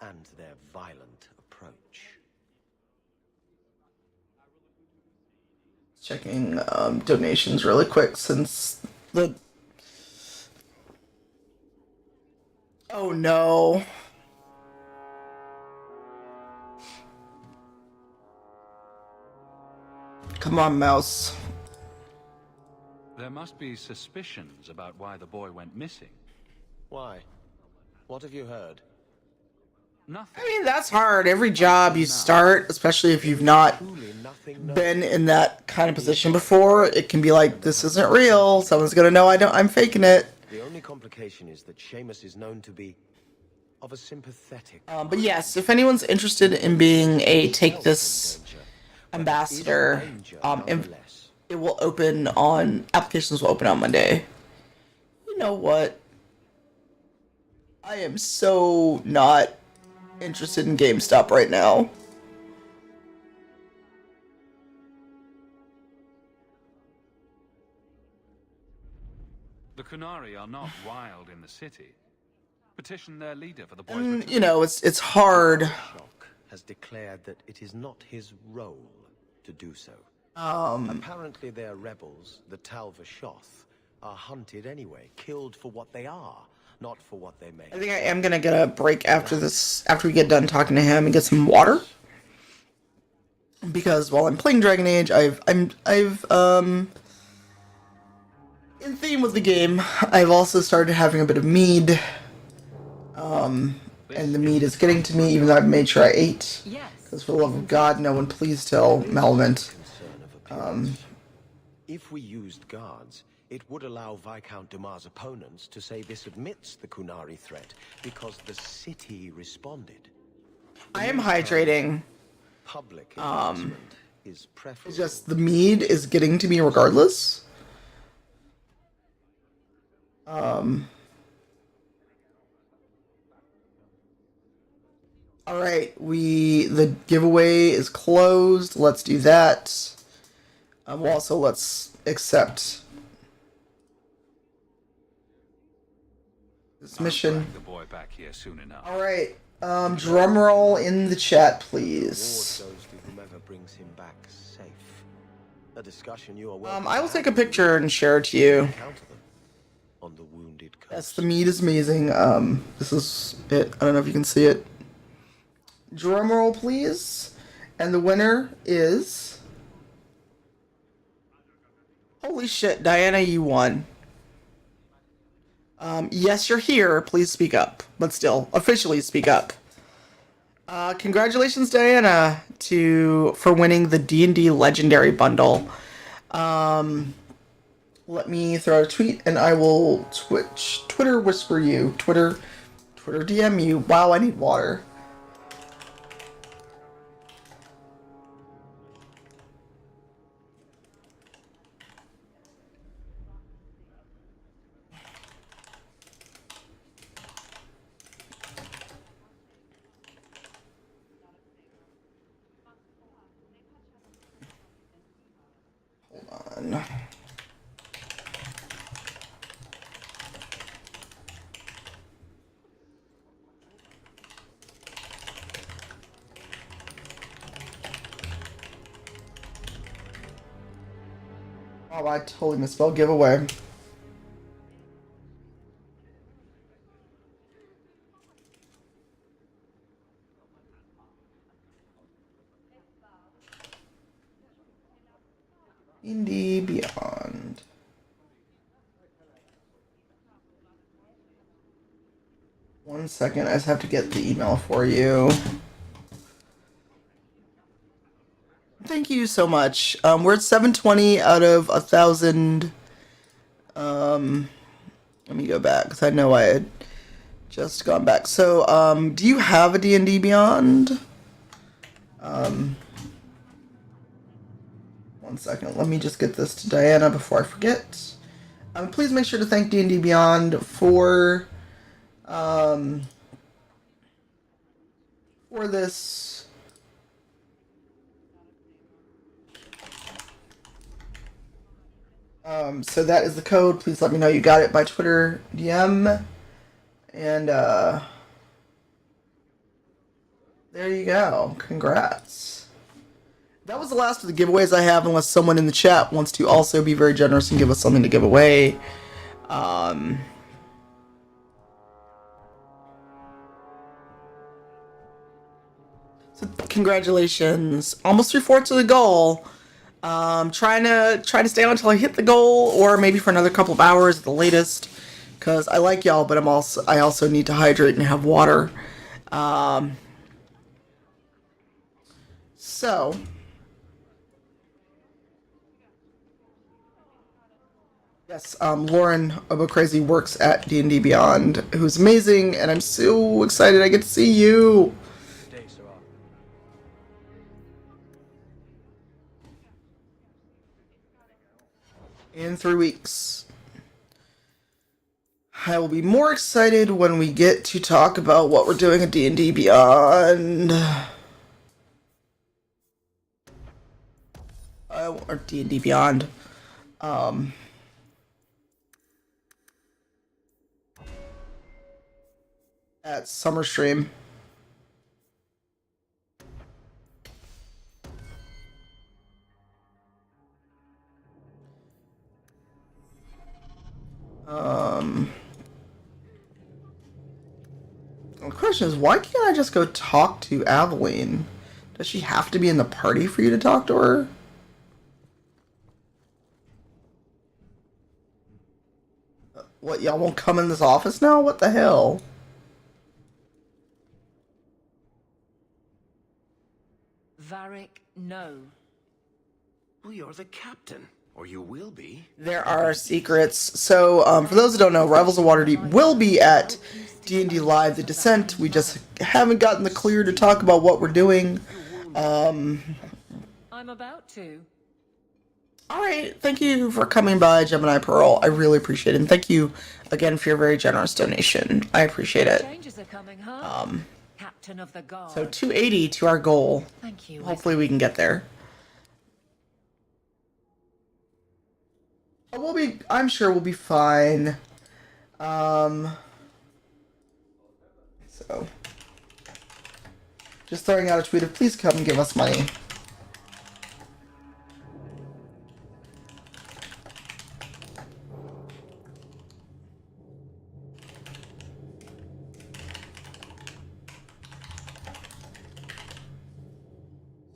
and their violent approach. Checking donations really quick since the... Oh no. Come on, mouse. There must be suspicions about why the boy went missing. Why? What have you heard? Nothing. I mean, that's hard. Every job you start, especially if you've not been in that kind of position before, it can be like, this isn't real. Someone's gonna know I'm faking it. The only complication is that Seamus is known to be of a sympathetic... But yes, if anyone's interested in being a Take This ambassador, it will open on... Applications will open on Monday. You know what? I am so not interested in GameStop right now. The Kunari are not wild in the city. Petition their leader for the boy's And, return. you know, it's hard. has declared that it is not his role to do so. Um, Apparently their rebels, the Tal Vashoth, are hunted anyway, killed for what they are, not for what they make. I think I am gonna get a break after this, after we get done talking to him, and get some water. Because while I'm playing Dragon Age, I've in theme with the game, I've also started having a bit of mead. And the mead is getting to me, even though I've made sure I ate. Because for the love of God, no one please tell Malvent. If we used guards, it would allow Viscount Dumas' opponents to say this admits the Kunari threat, because the city responded. I am hydrating. Public announcement is It's preferable. just the mead is getting to me regardless. All right, the giveaway is closed. Let's do that. Also, let's accept this mission. The boy back here soon enough. All right, drum roll in the chat, please. Reward goes to whomever brings him back safe. A discussion you are welcome I will to take have a picture and share it to you. encounter them on the wounded coast. Yes, the meat is amazing. This is it. I don't know if you can see it. Drum roll, please. And the winner is... Holy shit, Diana, you won. Yes, you're here. Please speak up. But still, officially speak up. Congratulations, Diana, for winning the D&D Legendary Bundle. Let me throw out a tweet, and I will Twitter whisper you. Twitter DM you. Wow, I need water. Hold on. Oh, I totally misspelled giveaway. D&D Beyond. One second, I just have to get the email for you. Thank you so much. We're at 720 out of 1,000. Let me go back because I know I had just gone back. So, do you have a D&D Beyond? One second. Let me just get this to Diana before I forget. Please make sure to thank D&D Beyond for this. So that is the code. Please let me know you got it by Twitter DM. And there you go. Congrats. That was the last of the giveaways I have, unless someone in the chat wants to also be very generous and give us something to give away. So congratulations. Almost 3/4 of the goal. Trying to stay on until I hit the goal, or maybe for another couple of hours at the latest, because I like y'all, but I also need to hydrate and have water. So yes, Lauren Obocrazy works at D&D Beyond, who's amazing, and I'm so excited I get to see you. In 3 weeks. I will be more excited when we get to talk about what we're doing at D&D Beyond. Or D&D Beyond. At SummerStream. The question is, why can't I just go talk to Aveline? Does she have to be in the party for you to talk to her? What, y'all won't come in this office now? What the hell? Varric, no. Well, you're the captain. Or you will be. There are secrets. So, for those who don't know, Rivals of Waterdeep will be at D&D Live The Descent. We just haven't gotten the clear to talk about what we're doing. I'm about to. Alright, thank you for coming by, Gemini Pearl. I really appreciate it. And thank you again for your very generous donation. I appreciate it. Changes are coming, huh? Captain of the Guard. So 280 to our goal. Thank you. Hopefully we can get there. Oh, I'm sure we'll be fine. So just throwing out a tweet of please come and give us money.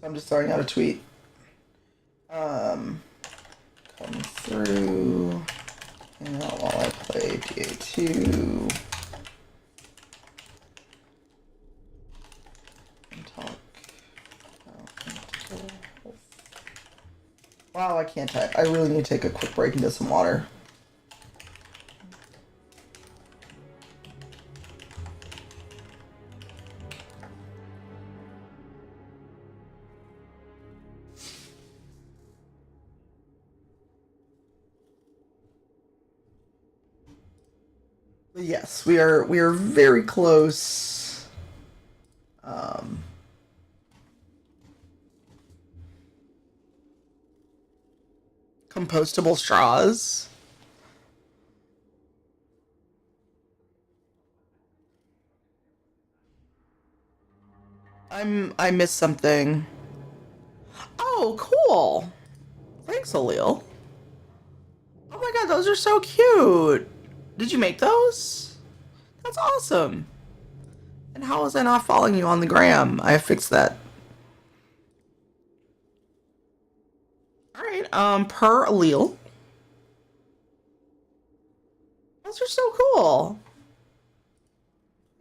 I'm just throwing out a tweet. Come through. Hang out while I play DA2. And talk. Wow, I can't type. I really need to take a quick break and get some water. Yes, we are very close. Compostable straws. I missed something. Oh, cool. Thanks, Alil. Oh my god, those are so cute. Did you make those? That's awesome. And how was I not following you on the gram? I fixed that. Alright, per Alil. Those are so cool.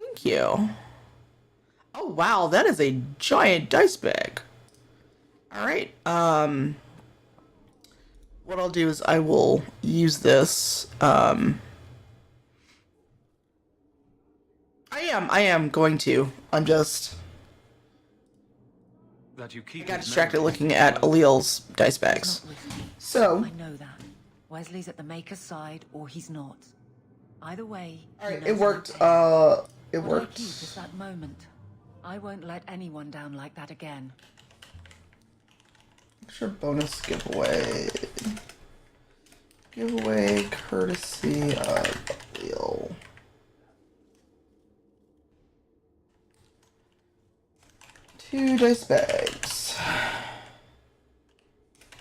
Thank you. Oh wow, that is a giant dice bag. Alright, what I'll do is I will use this, I am going to. I'm just... That you keep I got distracted looking at Alil's dice bags. So... I know that. Wesley's at the Maker's side, or he's not. Either way... Alright, it worked, it What I worked. keep is that moment. I won't let anyone down like that again. Extra bonus giveaway. Giveaway courtesy of Alil. Two dice bags.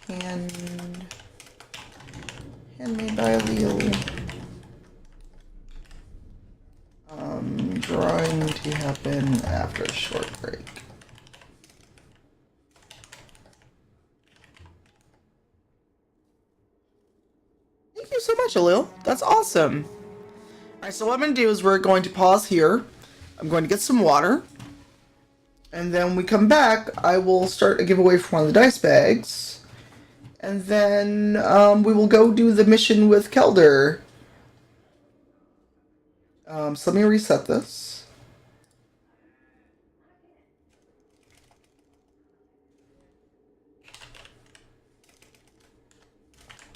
Handmade by Alil. Drawing to happen after a short break. Thank you so much, Alil. That's awesome. Alright, so what I'm going to do is we're going to pause here. I'm going to get some water. And then when we come back, I will start a giveaway for one of the dice bags. And then we will go do the mission with Kelder. So let me reset this.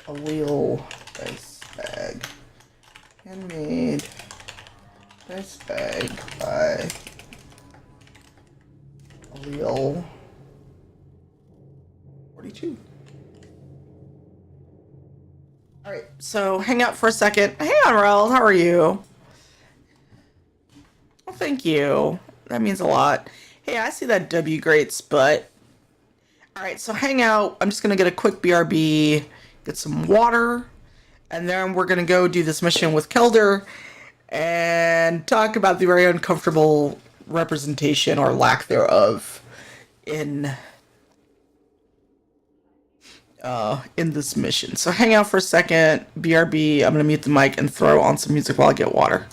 Alil dice bag. Handmade dice bag by Alil 42. Alright, so hang out for a second. Hey, Unreld, how are you? Well, thank you. That means a lot. Hey, I see that W Greats, but... Alright, so hang out. I'm just gonna get a quick BRB, get some water, and then we're gonna go do this mission with Kelder and talk about the very uncomfortable representation or lack thereof in this mission. So hang out for a second. BRB, I'm gonna mute the mic and throw on some music while I get water.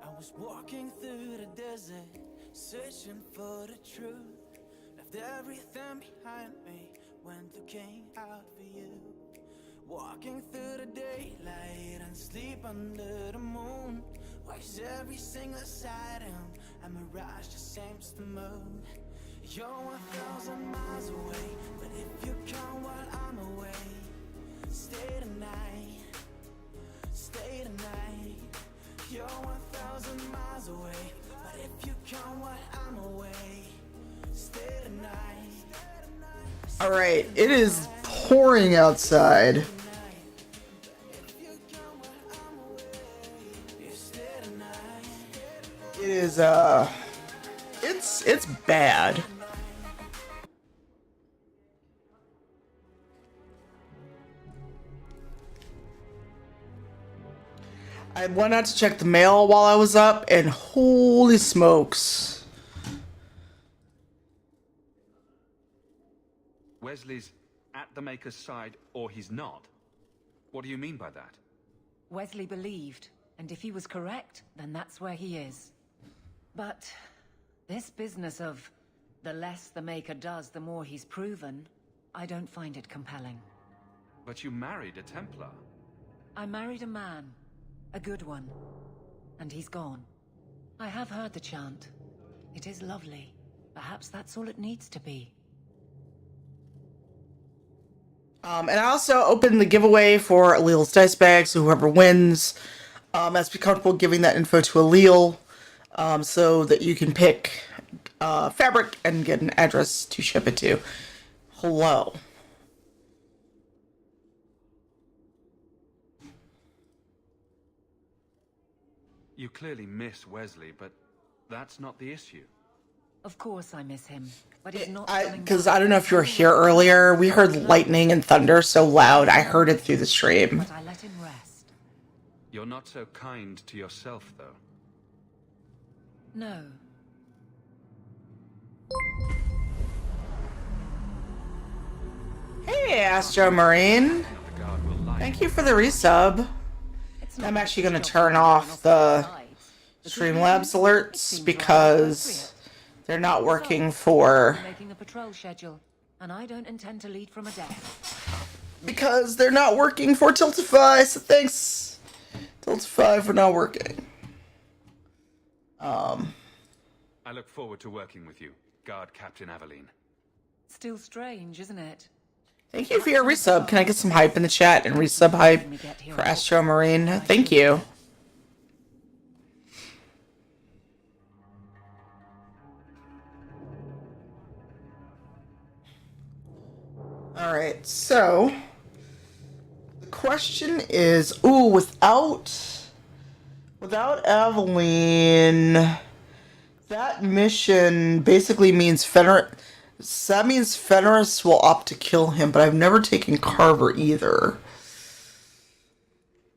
I was walking through the desert, searching for the truth. Left everything behind me, went to King out for you. Walking through the daylight and sleep under the moon. Watch every single sighting, a mirage the same as the moon. You're 1,000 miles away, but if you come while I'm away, stay tonight, stay tonight. You're 1,000 miles away, but if you come while I'm away, stay tonight. All right, it is pouring outside. It is it's bad. I went out to check the mail while I was up, and holy smokes. Wesley's at the Maker's side, or he's not? What do you mean by that? Wesley believed, and if he was correct, then that's where he is. But this business of the less the Maker does, the more he's proven, I don't find it compelling. But you married a Templar. I married a man, a good one, and he's gone. I have heard the chant. It is lovely. Perhaps that's all it needs to be. And I also opened the giveaway for Allele's dice bag, so whoever wins has to be comfortable giving that info to Allele, so that you can pick fabric and get an address to ship it to. Hello. You clearly miss Wesley, but that's not the issue. Of course I miss him, but he's not. Because I don't know if you were here earlier. We heard lightning and thunder so loud, I heard it through the stream. But I let him rest. You're not so kind to yourself, though. No. Hey, Astro Marine. Thank you for the resub. I'm actually going to turn off the Streamlabs alerts because they're not working for... Making a patrol schedule, and I don't intend to lead from a desk. Because they're not working for Tiltify, so thanks, Tiltify, for not working. I look forward to working with you, Guard Captain Aveline. Still strange, isn't it? Thank you for your resub. Can I get some hype in the chat and resub hype for Astro Marine? Thank you. Alright, so the question is, without Aveline, that mission basically means that means Fenris will opt to kill him, but I've never taken Carver either.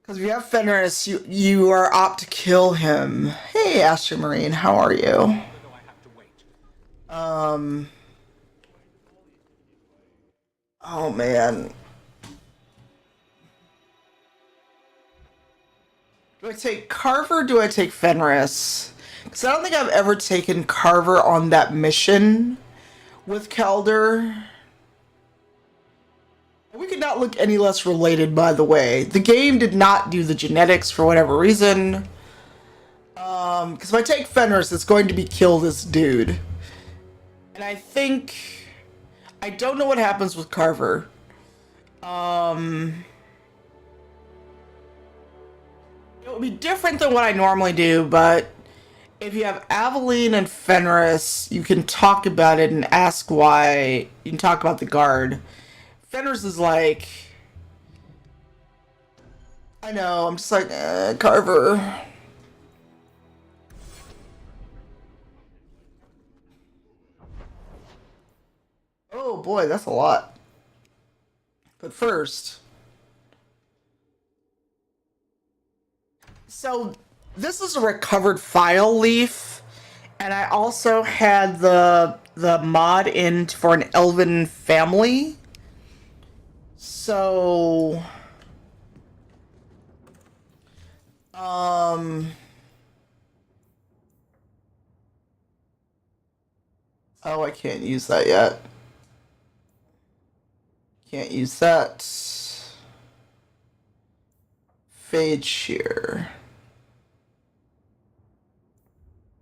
Because if you have Fenris, you are opt to kill him. Hey, Astro Marine, how are you? Oh man. Do I take Carver or do I take Fenris? Because I don't think I've ever taken Carver on that mission with Calder. We could not look any less related, by the way. The game did not do the genetics for whatever reason. Because if I take Fenris, it's going to be kill this dude. And I think... I don't know what happens with Carver. It would be different than what I normally do, but if you have Aveline and Fenris, you can talk about it and ask why. You can talk about the guard. Fenris is like... I know, I'm just like, Carver. Oh boy, that's a lot. But first... So, this is a recovered file leaf, and I also had the mod in for an elven family. So... Oh, I can't use that yet. Can't use that. Fade Shear.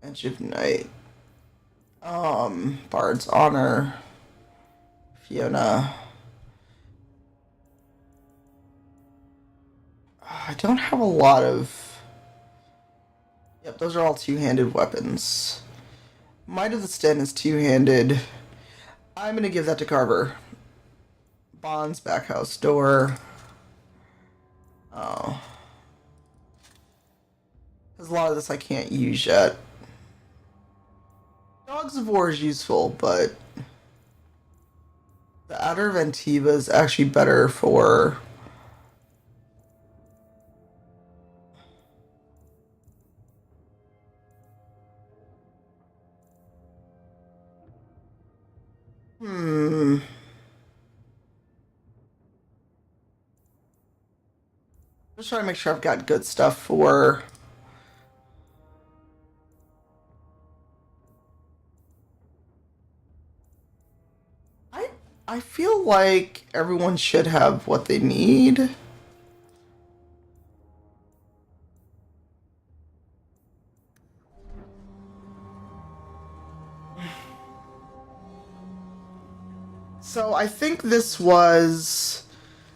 Edge of Night. Bard's Honor. Fiona. I don't have a lot of... Yep, those are all two-handed weapons. Might of the Sten is two-handed. I'm gonna give that to Carver. Bonds, Backhouse Door. Oh. There's a lot of this I can't use yet. Dogs of War is useful, but the Outer of Antiva is actually better for... Just trying to make sure I've got good stuff for... I feel like everyone should have what they need. So I think this was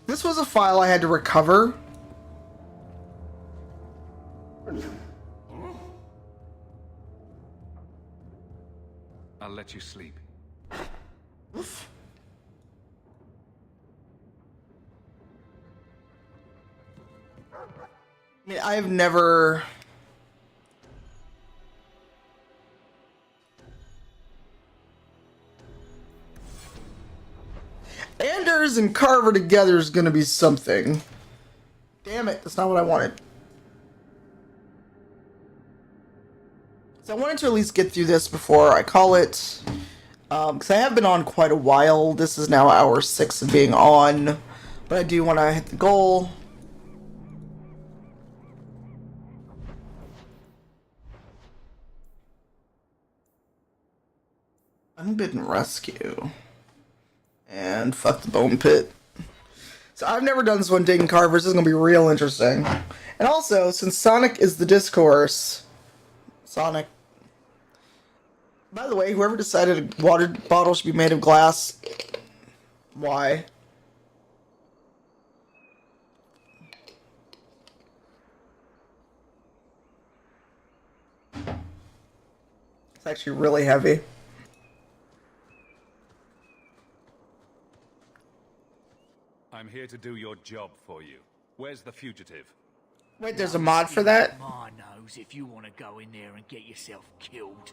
a file I had to recover. I'll let you sleep. Oof. I mean, I've never... Anders and Carver together is gonna be something. Damn it, that's not what I wanted. So I wanted to at least get through this before I call it. Because I have been on quite a while. This is now hour 6 of being on. But I do want to hit the goal. Unbidden Rescue. And fuck the Bone Pit. So I've never done this one, Digging Carvers. This is going to be real interesting. And also, since Sonic is the discourse... Sonic. By the way, whoever decided a water bottle should be made of glass... Why? It's actually really heavy. I'm here to do your job for you. Where's the fugitive? Wait, there's a mod for that? Ma knows if you want to go in there and get yourself killed.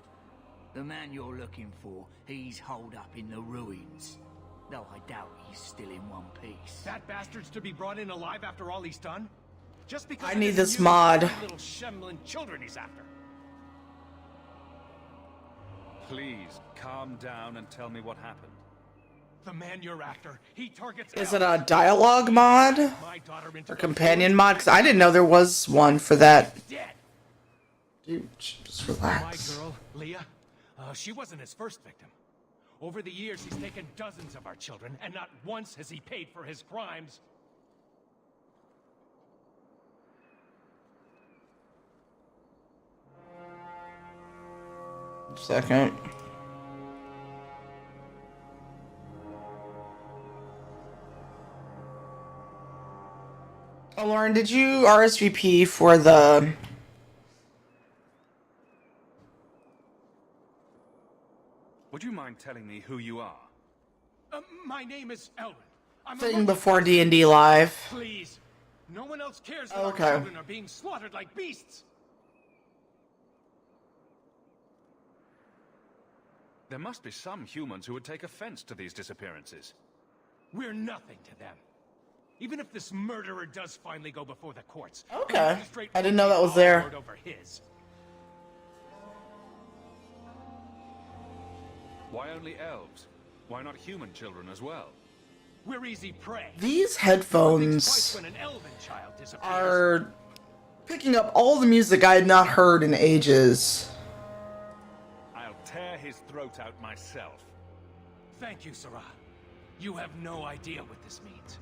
The man you're looking for, he's holed up in the ruins. Though I doubt he's still in one piece. That bastard's to be brought in alive after all he's done? Just because I need this mod. Little shemlin children he's after. Please, calm down and tell me what happened. The man you're after, he targets... Is it a dialogue mod? Or companion mod? Because I didn't know there was one for that. Dude, just relax. My girl, Leah, she wasn't his first victim. Over the years, he's taken dozens of our children, and not once has he paid for his crimes. Second. Oh, Lauren, did you RSVP for the... Would you mind telling me who you are? My name is Elwyn. I'm thing before D&D Live? Please. No one else cares that Okay. our children are being slaughtered like beasts. There must be some humans who would take offense to these disappearances. We're nothing to them. Even if this murderer does finally go before the courts. Okay. I didn't know that was there. Over his. Why only elves? Why not human children as well? We're easy prey. These headphones When an elven child disappears. are Picking up all the music I had not heard in ages. I'll tear his throat out myself. Thank you, Sarah. You have no idea what this means.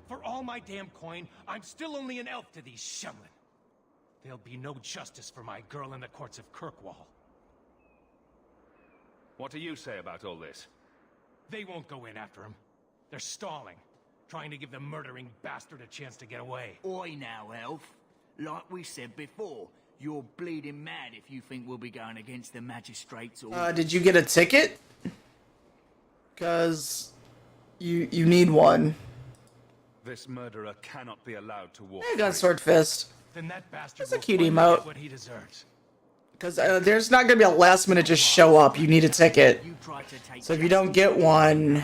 For all my damn coin, I'm still only an elf to these Shemlin. There'll be no justice for my girl in the courts of Kirkwall. What do you say about all this? They won't go in after him. They're stalling, trying to give the murdering bastard a chance to get away. Oi now, elf. Like we said before, you're bleeding mad if you think we'll be going against the magistrates or... Did you get a ticket? Because you need one. This murderer cannot be allowed to walk. I got Sword Fist. Then that bastard That's a will cute finally emote. get what he deserves. Because there's not going to be a last minute just show up. You need a ticket. So if you don't get one,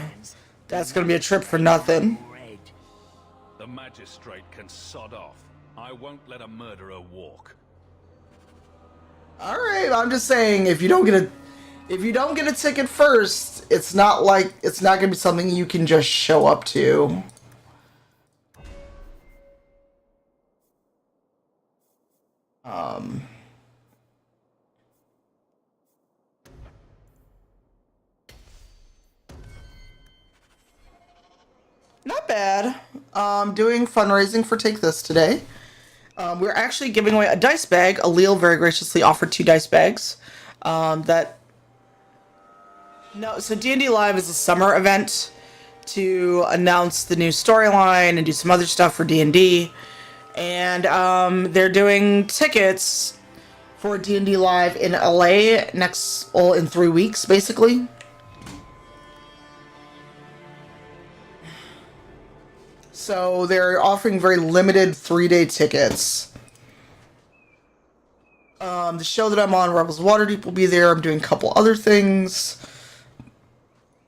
that's going to be a trip for nothing. The magistrate can sod off. I won't let a murderer walk. Alright, I'm just saying, if you don't get a ticket first, it's not going to be something you can just show up to. Not bad. Doing fundraising for Take This today. We're actually giving away a dice bag. Alil very graciously offered 2 dice bags. So D&D Live is a summer event to announce the new storyline and do some other stuff for D&D. And they're doing tickets for D&D Live in LA in 3 weeks, basically. So they're offering very limited 3-day tickets. The show that I'm on, Rebels of Waterdeep, will be there. I'm doing a couple other things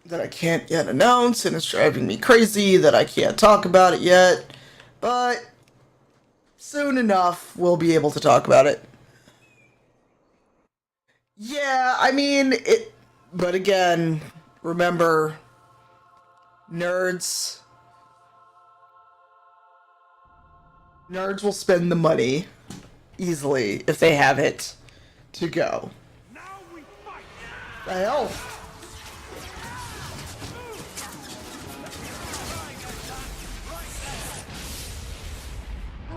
that I can't yet announce, and it's driving me crazy that I can't talk about it yet. But soon enough, we'll be able to talk about it. Yeah, I mean, but again, remember, nerds will spend the money easily if they have it to go. The hell?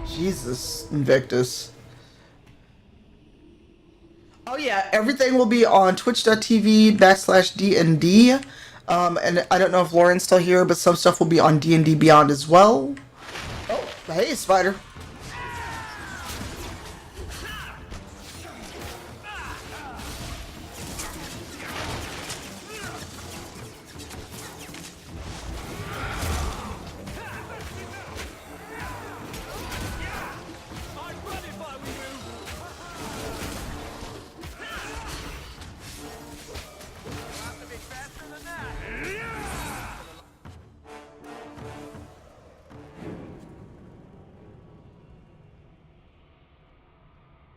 Jesus, Invictus. Oh yeah, everything will be on twitch.tv/DND. And I don't know if Lauren's still here, but some stuff will be on D&D Beyond as well. Oh, hey, Spider.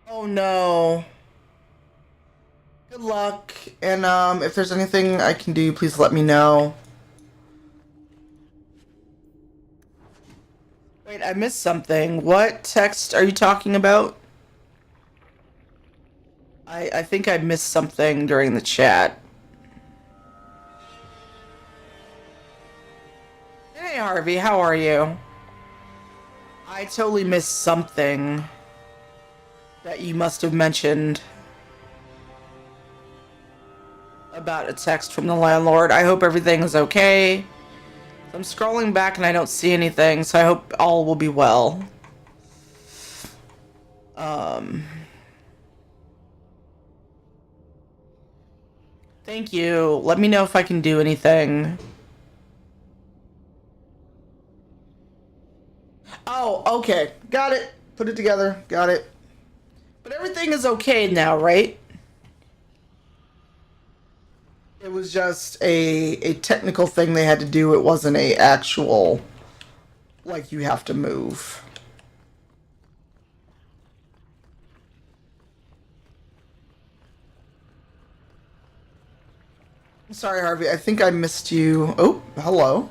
Oh no. Good luck, and if there's anything I can do, please let me know. Wait, I missed something. What text are you talking about? I think I missed something during the chat. Hey Harvey, how are you? I totally missed something that you must have mentioned about a text from the landlord. I hope everything is okay. I'm scrolling back and I don't see anything, so I hope all will be well. Thank you. Let me know if I can do anything. Oh, okay. Got it. Put it together. Got it. But everything is okay now, right? It was just a technical thing they had to do. It wasn't a actual, like, you have to move. I'm sorry, Harvey. I think I missed you. Oh, hello.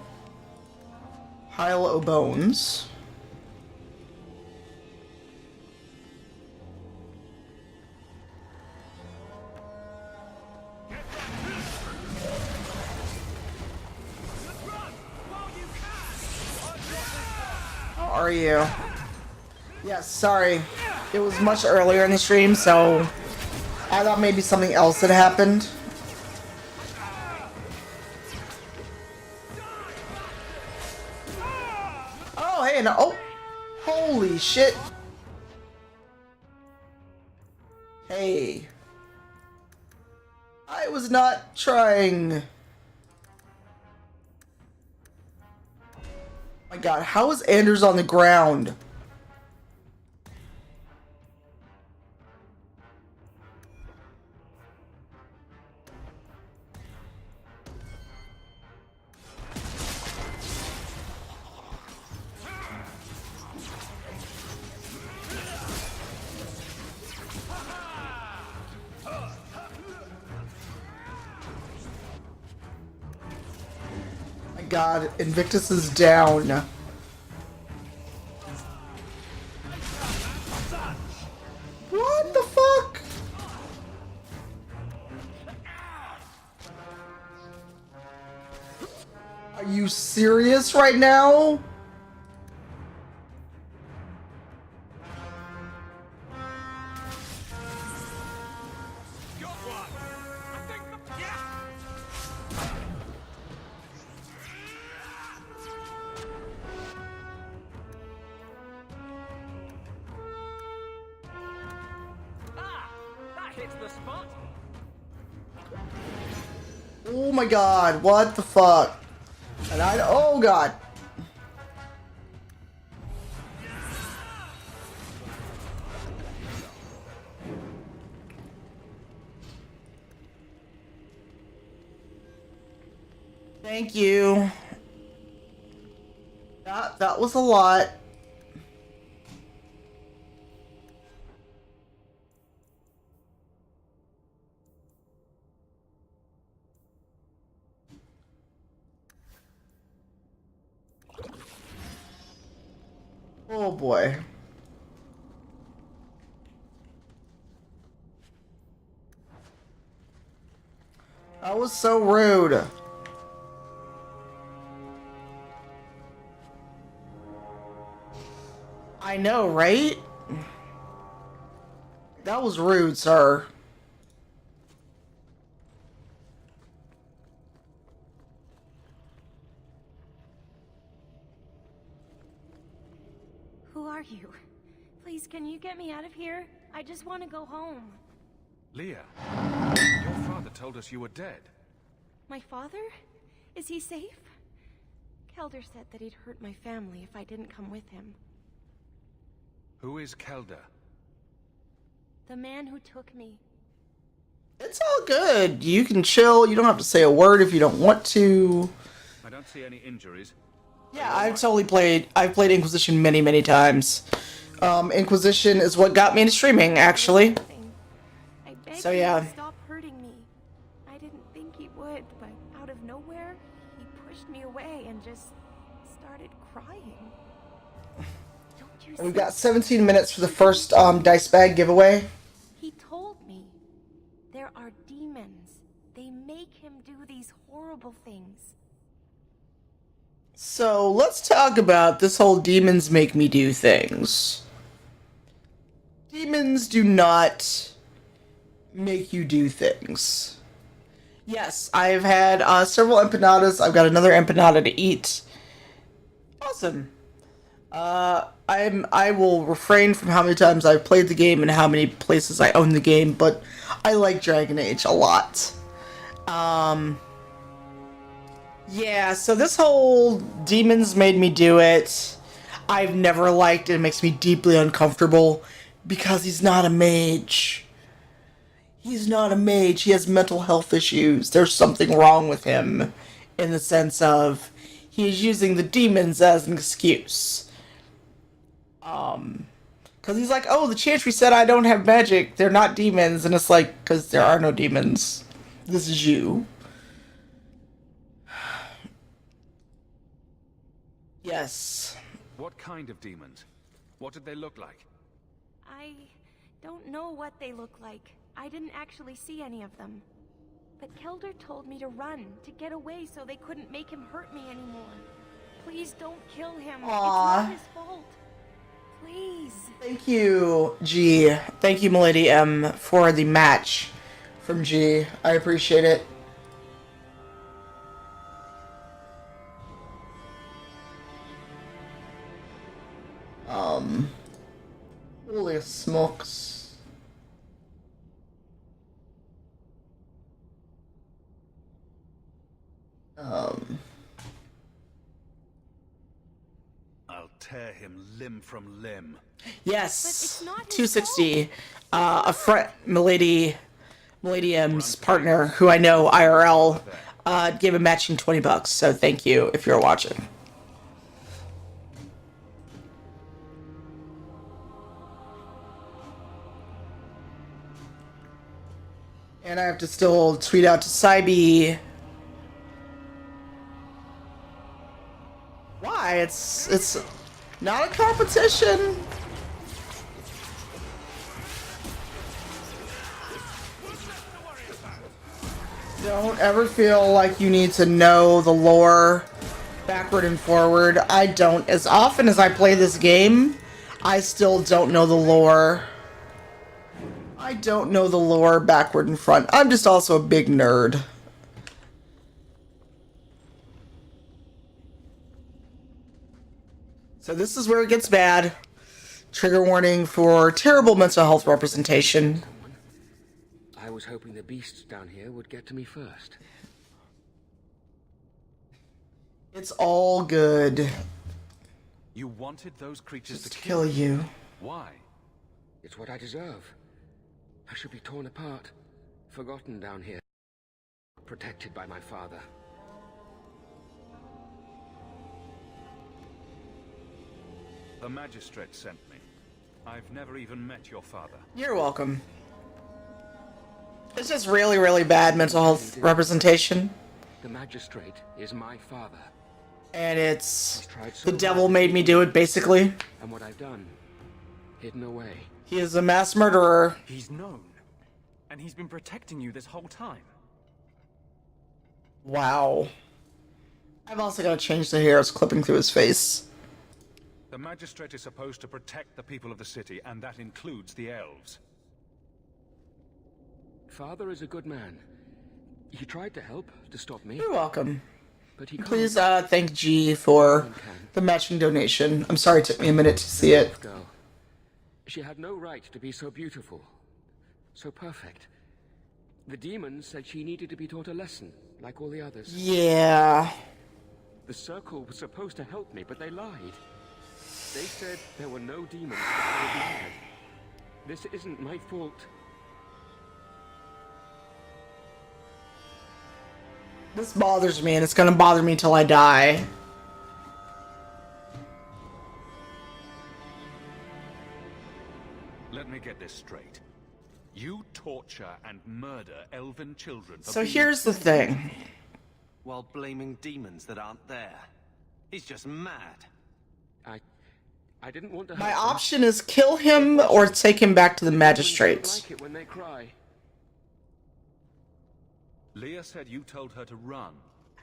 Pile o' Bones. are you? Yes, sorry. It was much earlier in the stream, so I thought maybe something else had happened. Oh, hey, no. Oh, holy shit. Hey. I was not trying. My god, how is Anders on the ground? My god, Invictus is down. What the fuck? Are you serious right now? Oh my god, what the fuck? And oh god. Thank you. That was a lot. Oh boy. That was so rude. I know, right? That was rude, sir. Who are you? Please, can you get me out of here? I just want to go home. Leah, your father told us you were dead. My father? Is he safe? Kelder said that he'd hurt my family if I didn't come with him. Who is Kelder? The man who took me. It's all good. You can chill. You don't have to say a word if you don't want to. I don't see any injuries. Yeah, I've played Inquisition many, many times. Inquisition is what got me into streaming, actually. I begged So him yeah. to stop hurting me. I didn't think he would, but out of nowhere, he pushed me away and just started crying. Don't you We've see? got 17 minutes for the first dice bag giveaway. He told me there are demons. They make him do these horrible things. So let's talk about this whole demons make me do things. Demons do not make you do things. Yes, I've had several empanadas. I've got another empanada to eat. Awesome. I will refrain from how many times I've played the game and how many places I own the game, but I like Dragon Age a lot. Yeah, so this whole demons made me do it. I've never liked it. It makes me deeply uncomfortable because he's not a mage. He's not a mage. He has mental health issues. There's something wrong with him in the sense of he's using the demons as an excuse. Because he's like, oh, the Chantry said I don't have magic. They're not demons. And it's like, because there are no demons. This is you. Yes. What kind of demons? What did they look like? I don't know what they look like. I didn't actually see any of them. But Kelder told me to run, to get away so they couldn't make him hurt me anymore. Please don't kill him. Aw. It's not his fault. Please. Thank you, G. Thank you, Milady M, for the match from G. I appreciate it. Holy smokes. I'll tear him limb from limb. Yes, 260. A friend, Milady M's partner, who I know IRL, gave a matching $20. So thank you if you're watching. And I have to still tweet out to Cybe. Why? It's not a competition. Don't ever feel like you need to know the lore backward and forward. I don't. As often as I play this game, I still don't know the lore. I don't know the lore backward and front. I'm just also a big nerd. So this is where it gets bad. Trigger warning for terrible mental health representation. I was hoping the beasts down here would get to me first. It's all good. You wanted those creatures Just to kill you. Why? It's what I deserve. I should be torn apart, forgotten down here, protected by my father. The magistrate sent me. I've never even met your father. You're welcome. It's just really, really bad mental health representation. The magistrate is my father. And it's the devil made me do it, basically. And what I've done, hidden away. He is a mass murderer. He's known. And he's been protecting you this whole time. Wow. I've also got to change the hairs clipping through his face. The magistrate is supposed to protect the people of the city, and that includes the elves. Father is a good man. He tried to help, to stop me. You're welcome. But he Please thank G for the matching donation. I'm sorry it took me a minute to see it. Girl. She had no right to be so beautiful, so perfect. The demons said she needed to be taught a lesson, like all the others. Yeah. The circle was supposed to help me, but they lied. They said there were no demons that would be bad. This isn't my fault. This bothers me, and it's gonna bother me till I die. Let me get this straight. You torture and murder elven children. for So being here's the thing. While blaming demons that aren't there. He's just mad. I didn't want to. My option is kill him or take him back to the magistrate. Like it when they cry. Leah said you told her to run.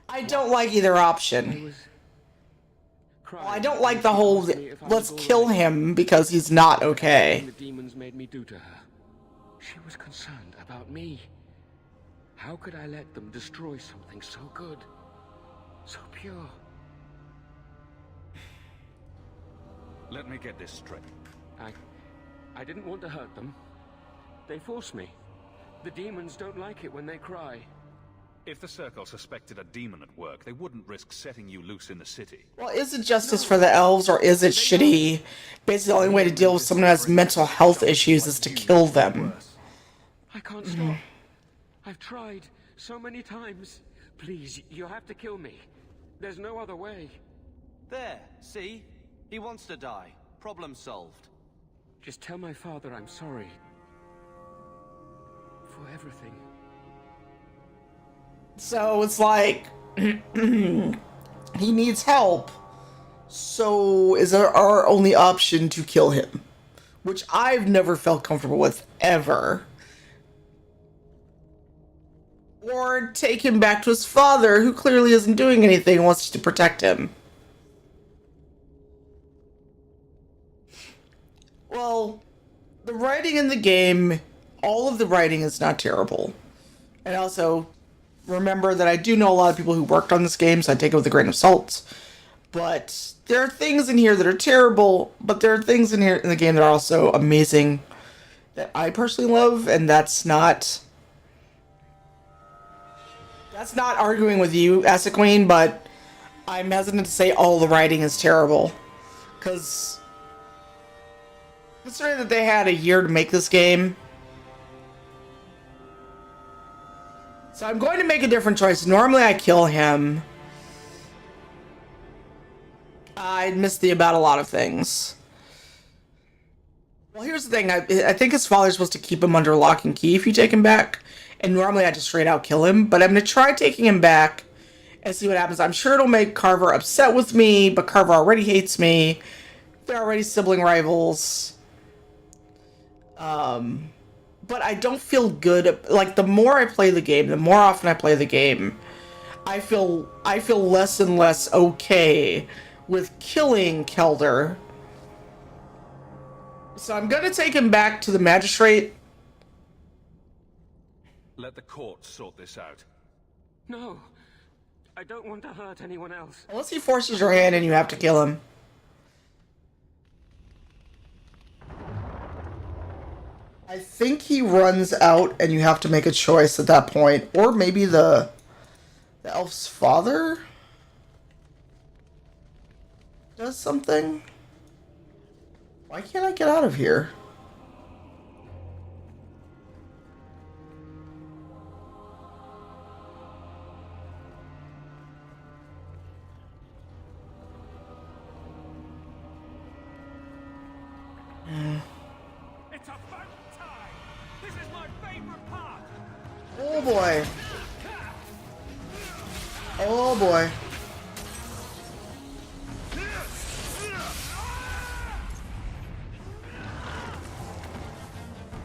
I don't like either option. Well, I don't like the whole let's kill him because he's not okay. The demons made me do to her. She was concerned about me. How could I let them destroy something so good, so pure? Let me get this straight. I didn't want to hurt them. They forced me. The demons don't like it when they cry. If the Circle suspected a demon at work, they wouldn't risk setting you loose in the city. Well, is it justice for the elves or is it shitty? Basically, the only way to deal with someone who has mental health issues is to kill them. I can't stop. I've tried so many times. Please, you have to kill me. There's no other way. There, see? He wants to die. Problem solved. Just tell my father I'm sorry. For everything. So it's like he needs help. So is our only option to kill him? Which I've never felt comfortable with, ever. Or take him back to his father, who clearly isn't doing anything and wants to protect him. Well, the writing in the game, all of the writing is not terrible. And also, remember that I do know a lot of people who worked on this game, so I take it with a grain of salt. But there are things in here that are terrible, but there are things in here in the game that are also amazing that I personally love, and that's not arguing with you, Asa Queen, but I'm hesitant to say all the writing is terrible. Because considering that they had a year to make this game, so I'm going to make a different choice. Normally I kill him. I missed about a lot of things. Well, here's the thing. I think his father's supposed to keep him under lock and key if you take him back. And normally I just straight out kill him. But I'm going to try taking him back and see what happens. I'm sure it'll make Carver upset with me, but Carver already hates me. They're already sibling rivals. But I don't feel good. Like, the more I play the game, the more often I play the game, I feel less and less okay with killing Kelder. So I'm gonna take him back to the magistrate. Let the court sort this out. No, I don't want to hurt anyone else. Unless he forces your hand and you have to kill him. I think he runs out and you have to make a choice at that point. Or maybe the elf's father does something. Why can't I get out of here? It's about time. This is my favorite part. Oh boy. Oh boy.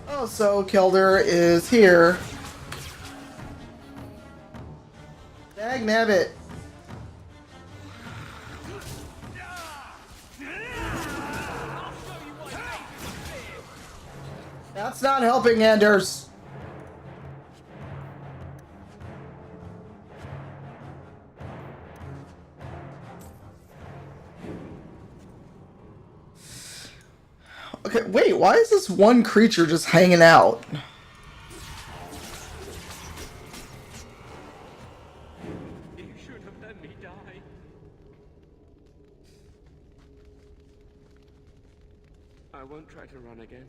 Oh, so Kelder is here. Dag nabbit. That's not helping, Anders. Okay, wait, why is this one creature just hanging out? You should have let me die. I won't try to run again.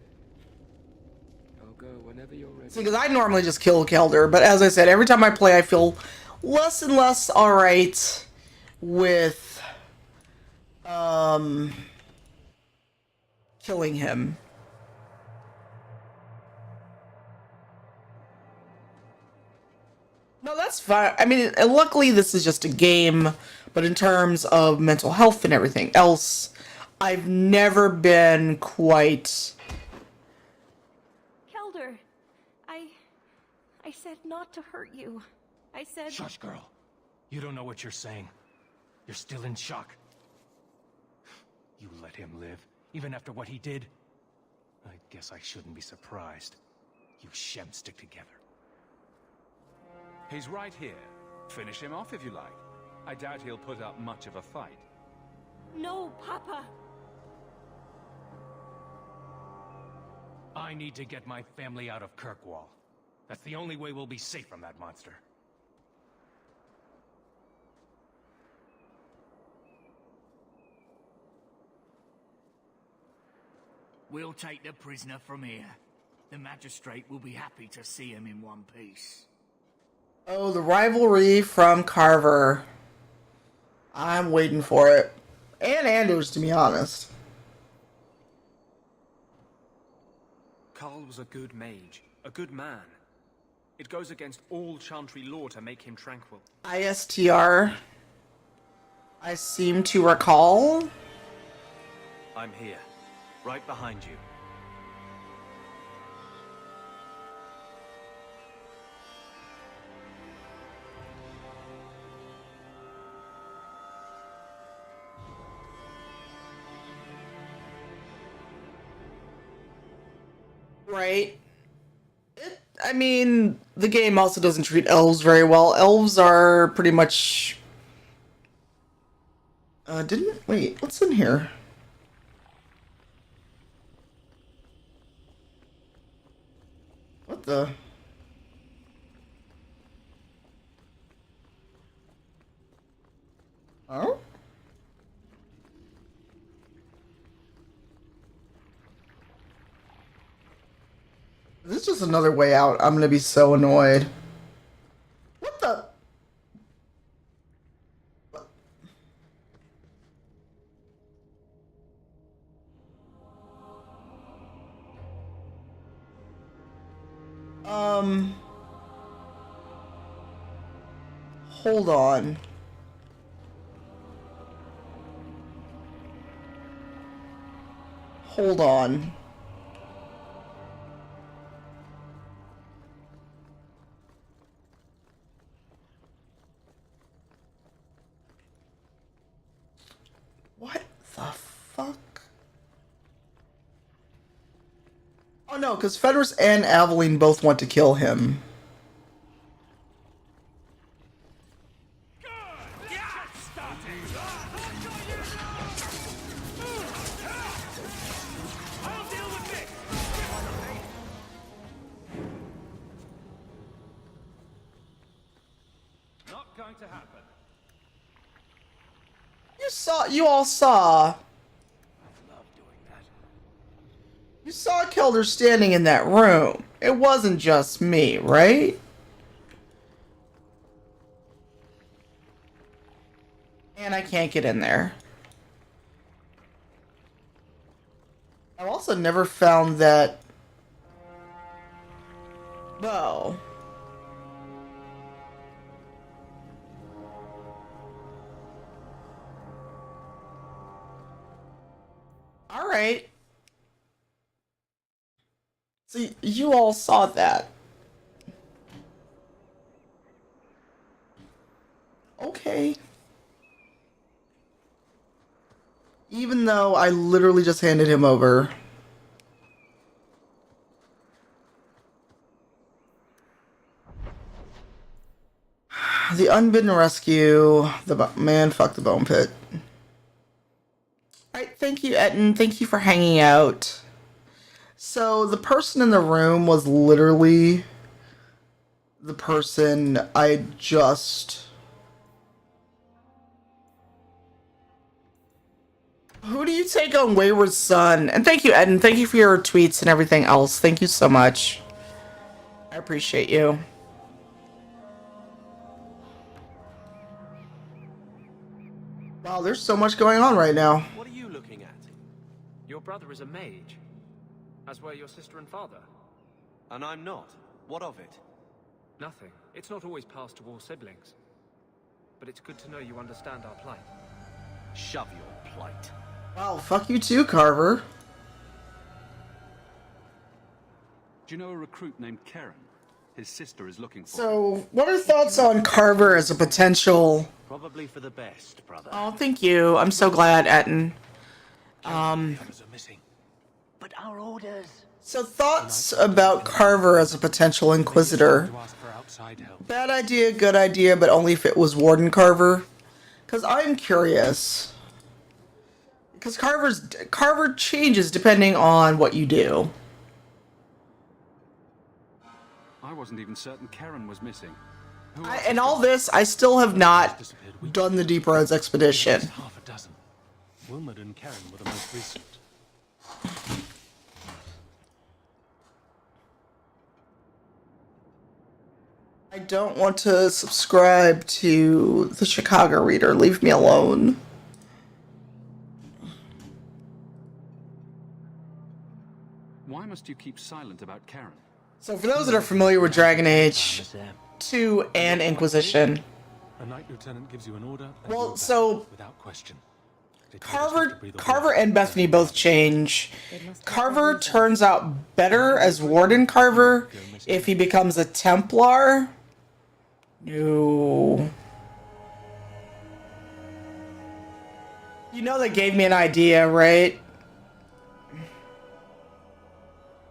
I'll go whenever you're ready. See, because I normally just kill Kelder, but as I said, every time I play, I feel less and less alright with, killing him. No, that's fine. I mean, luckily this is just a game, but in terms of mental health and everything else, I've never been quite... Kelder, I said not to hurt you. I said... Shush, girl. You don't know what you're saying. You're still in shock. You let him live, even after what he did? I guess I shouldn't be surprised. You Shem stick together. He's right here. Finish him off if you like. I doubt he'll put up much of a fight. No, Papa! I need to get my family out of Kirkwall. That's the only way we'll be safe from that monster. We'll take the prisoner from here. The magistrate will be happy to see him in one piece. Oh, the rivalry from Carver. I'm waiting for it. And Anders, to be honest. Carl was a good mage, a good man. It goes against all Chantry law to make him tranquil. ISTR. I seem to recall. I'm here, right behind you. Right. I mean, the game also doesn't treat elves very well. Elves are pretty much... Wait, what's in here? What the... Oh? This is just another way out. I'm gonna be so annoyed. What the? Hold on. Hold on. What the fuck? Oh no, because Fedris and Aveline both want to kill him. Not going to happen. You all saw. You saw Kelder standing in that room. It wasn't just me, right? And I can't get in there. I've also never found that bow. All right. So you all saw that. Okay. Even though I literally just handed him over. The unbidden rescue. Man, fuck the bone pit. Alright, thank you, Etten. Thank you for hanging out. So, the person in the room was literally the person I just... Who do you take on Wayward Son? And thank you, Etten. Thank you for your tweets and everything else. Thank you so much. I appreciate you. Wow, there's so much going on right now. What are you looking at? Your brother is a mage, as were your sister and father. And I'm not. What of it? Nothing. It's not always passed to all siblings. But it's good to know you understand our plight. Shove your plight. Wow, fuck you too, Carver. Do you know a recruit named Karen? His sister is looking for him. So, what are thoughts on Carver as a potential... Probably for the best, brother. Oh, thank you. I'm so glad, Etten. But our orders... So thoughts about Carver as a potential Inquisitor. Bad idea, good idea, but only if it was Warden Carver. Because I'm curious. Because Carver changes depending on what you do. I wasn't even certain Karen was missing. And all this, I still have not done the Deep Roads expedition. Half a dozen. Wilmot and Karen were the most recent. I don't want to subscribe to the Chicago Reader. Leave me alone. Why must you keep silent about Karen? So for those that are familiar with Dragon Age 2 and Inquisition, A knight lieutenant gives you an order. well, so without question. Carver and Bethany both change. Carver turns out better as Warden Carver if he becomes a Templar. No. You know that gave me an idea, right?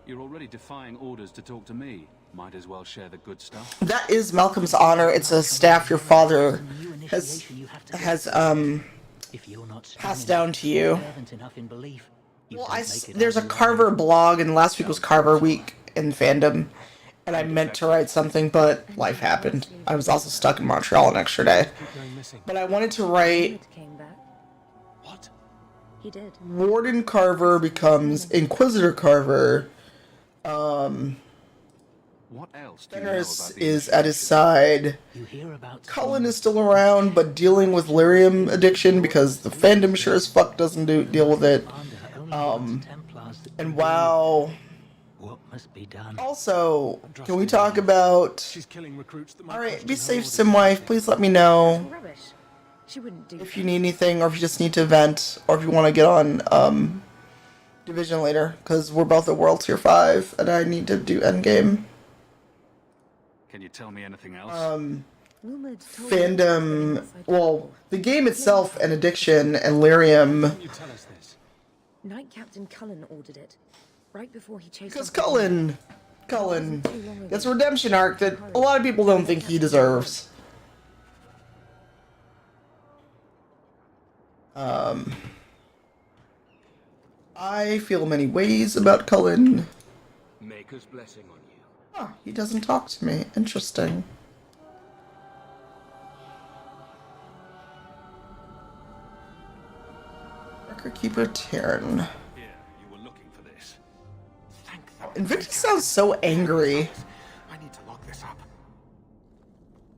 You're already already defying orders to talk to me. Might as well share the good stuff. That is Malcolm's honor. It's a staff your father has passed down to you. Well, there's a Carver blog, and last week was Carver Week in fandom, and I meant to write something, but life happened. I was also stuck in Montreal an extra day. But I wanted to write... What? He did. Warden Carver becomes Inquisitor Carver. What else? Fenris is at his side. Cullen is still around, but dealing with lyrium addiction because the fandom sure as fuck doesn't deal with it. And wow. What must be done? Also, can we talk about... Alright, be safe, Simwife. Please let me know if you need anything, or if you just need to vent, or if you want to get on Division later, because we're both at World Tier 5, and I need to do Endgame. Can you tell me anything else? Fandom... Well, the game itself, and addiction, and lyrium... Knight Captain Cullen ordered it, right before he chased... Because Cullen gets a redemption arc that a lot of people don't think he deserves. I feel many ways about Cullen. Maker's blessing on you. Ah, he doesn't talk to me. Interesting. Record Keeper Taryn. Here, you were looking for this. Invictus sounds so angry. I need to lock this up.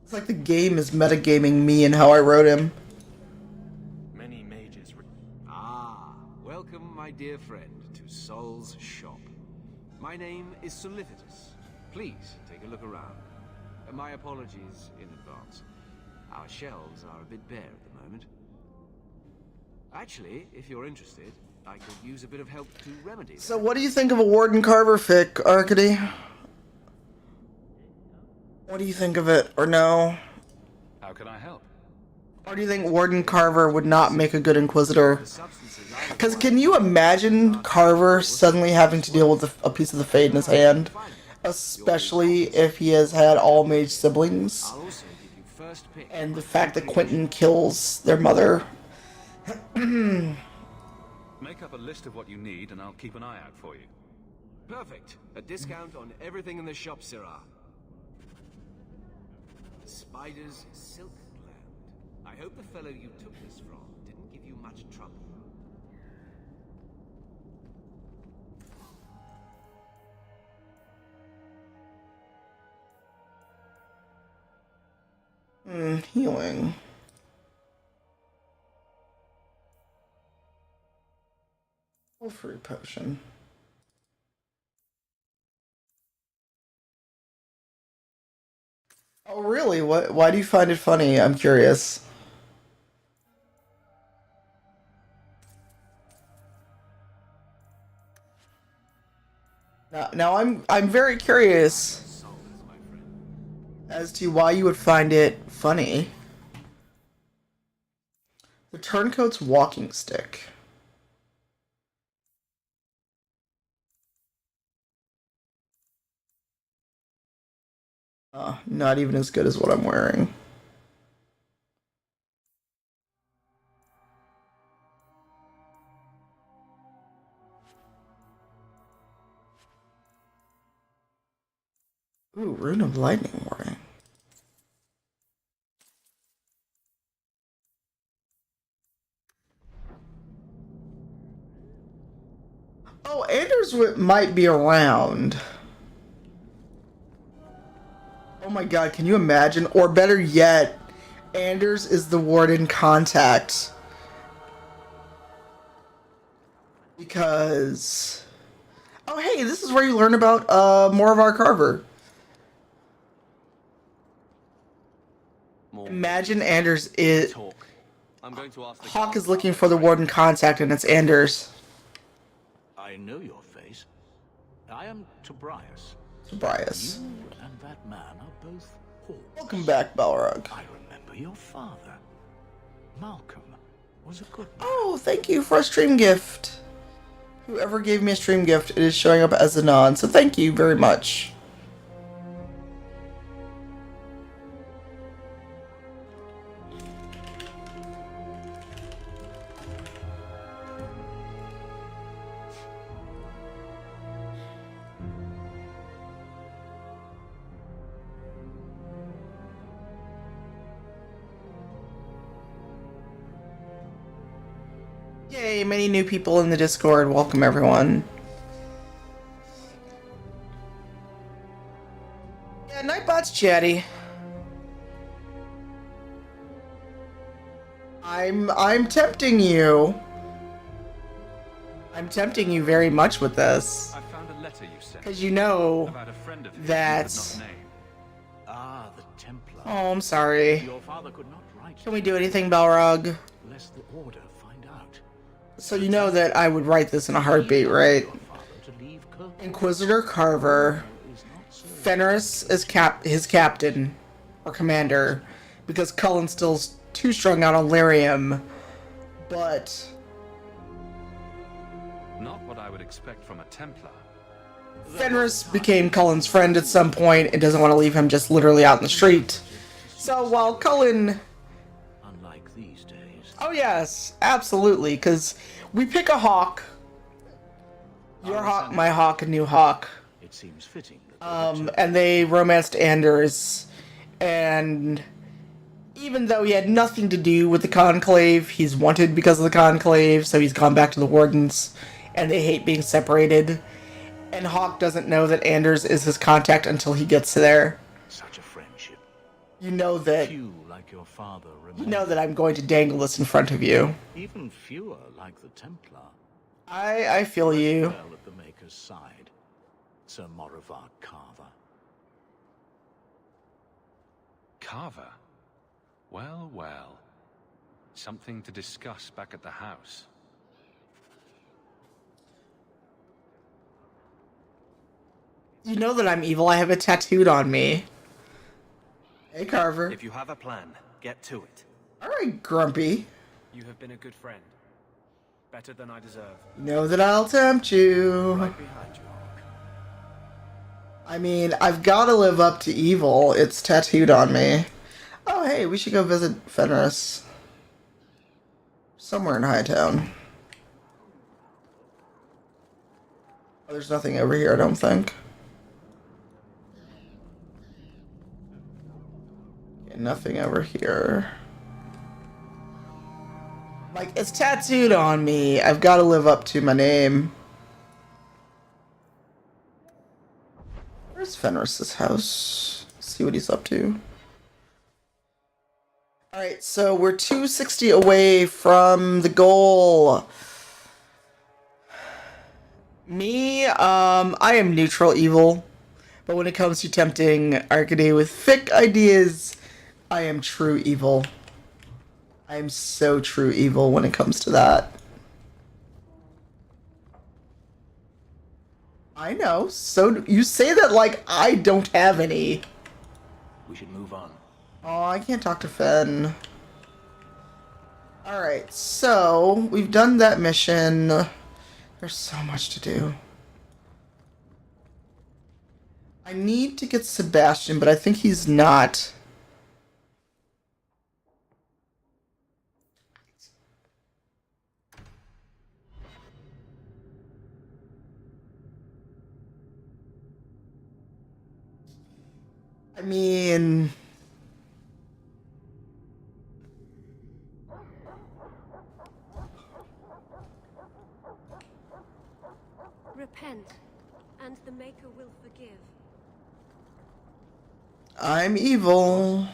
It's like the game is metagaming me and how I wrote him. Many mages. Welcome, my dear friend, to Sol's shop. My name is Solicitus. Please take a look around. My apologies in advance. Our shelves are a bit bare at the moment. Actually, if you're interested, I could use a bit of help to remedy that. So what do you think of a Warden Carver fic, Arcady? What do you think of it, or no? How can I help? Or do you think Warden Carver would not make a good Inquisitor? Because can you imagine Carver suddenly having to deal with a piece of the Fate in his hand? Especially if he has had all mage siblings. And the fact that Quentin kills their mother. Make up a list of what you need, and I'll keep an eye out for you. Perfect. A discount on everything in the shop, Syrah. The Spider's Silk Gland. I hope the fellow you took this from didn't give you much trouble. Healing. Free potion. Oh really? Why do you find it funny? I'm curious. Now I'm very curious as to why you would find it funny. The Turncoat's walking stick. Not even as good as what I'm wearing. Ooh, Rune of Lightning Warning. Oh, Anders might be around. Oh my god, can you imagine? Or better yet, Anders is the Warden contact. Because... Oh hey, this is where you learn about more of our Carver. Imagine Anders is... Hawk is looking for the Warden contact and it's Anders. I know your face. I am Tobias. Tobias. You and that man are both Hawks. Welcome back, Balrog. I remember your father. Malcolm was a good man. Oh, thank you for a stream gift. Whoever gave me a stream gift, it is showing up as Anon, so thank you very much. Yay, many new people in the Discord. Welcome, everyone. Yeah, Nightbot's chatty. I'm tempting you. I'm tempting you very much with this. I found a letter you sent. Because you know about a friend of his that... you could not name. Ah, the Templar. Oh, I'm sorry. Your father could not write. Can we do anything, Balrog? Lest the Order find out. So you know that I would write this in a heartbeat, right? Inquisitor Carver. Fenris is his captain, or commander, because Cullen's still too strung out on lyrium. But... Not what I would expect from a Templar. Fenris became Cullen's friend at some point and doesn't want to leave him just literally out in the street. So while Cullen... Unlike these days. Oh yes, absolutely, because we pick a hawk. Your hawk, my hawk, a new hawk. It seems fitting. And they romanced Anders. And even though he had nothing to do with the Conclave, he's wanted because of the Conclave, so he's gone back to the Wardens, and they hate being separated. And Hawk doesn't know that Anders is his contact until he gets there. Such a friendship. You know that... Few like your father You know that I'm going to dangle this in front of you. Even fewer like the Templar. I feel you. Fell at the Maker's side. Sir Morivard Carver. Carver? Well, well. Something to discuss back at the house. You know that I'm evil. I have it tattooed on me. Hey, Carver. If you have a plan, get to it. Alright, Grumpy. You have been a good friend. Better than I deserve. You know that I'll tempt you. Right behind you, Hawk. I mean, I've got to live up to evil. It's tattooed on me. Oh, hey, we should go visit Fenris. Somewhere in Hightown. Oh, there's nothing over here, I don't think. Okay, nothing over here. Like, it's tattooed on me. I've got to live up to my name. Where's Fenris's house? Let's see what he's up to. Alright, so we're 260 away from the goal. Me, I am neutral evil. But when it comes to tempting Arcady with thick ideas, I am true evil. I am so true evil when it comes to that. I know. So you say that like I don't have any. We should move on. Oh, I can't talk to Fen. Alright, so we've done that mission. There's so much to do. I need to get Sebastian, but I think he's not. I mean... Repent, and the Maker will forgive. I'm evil.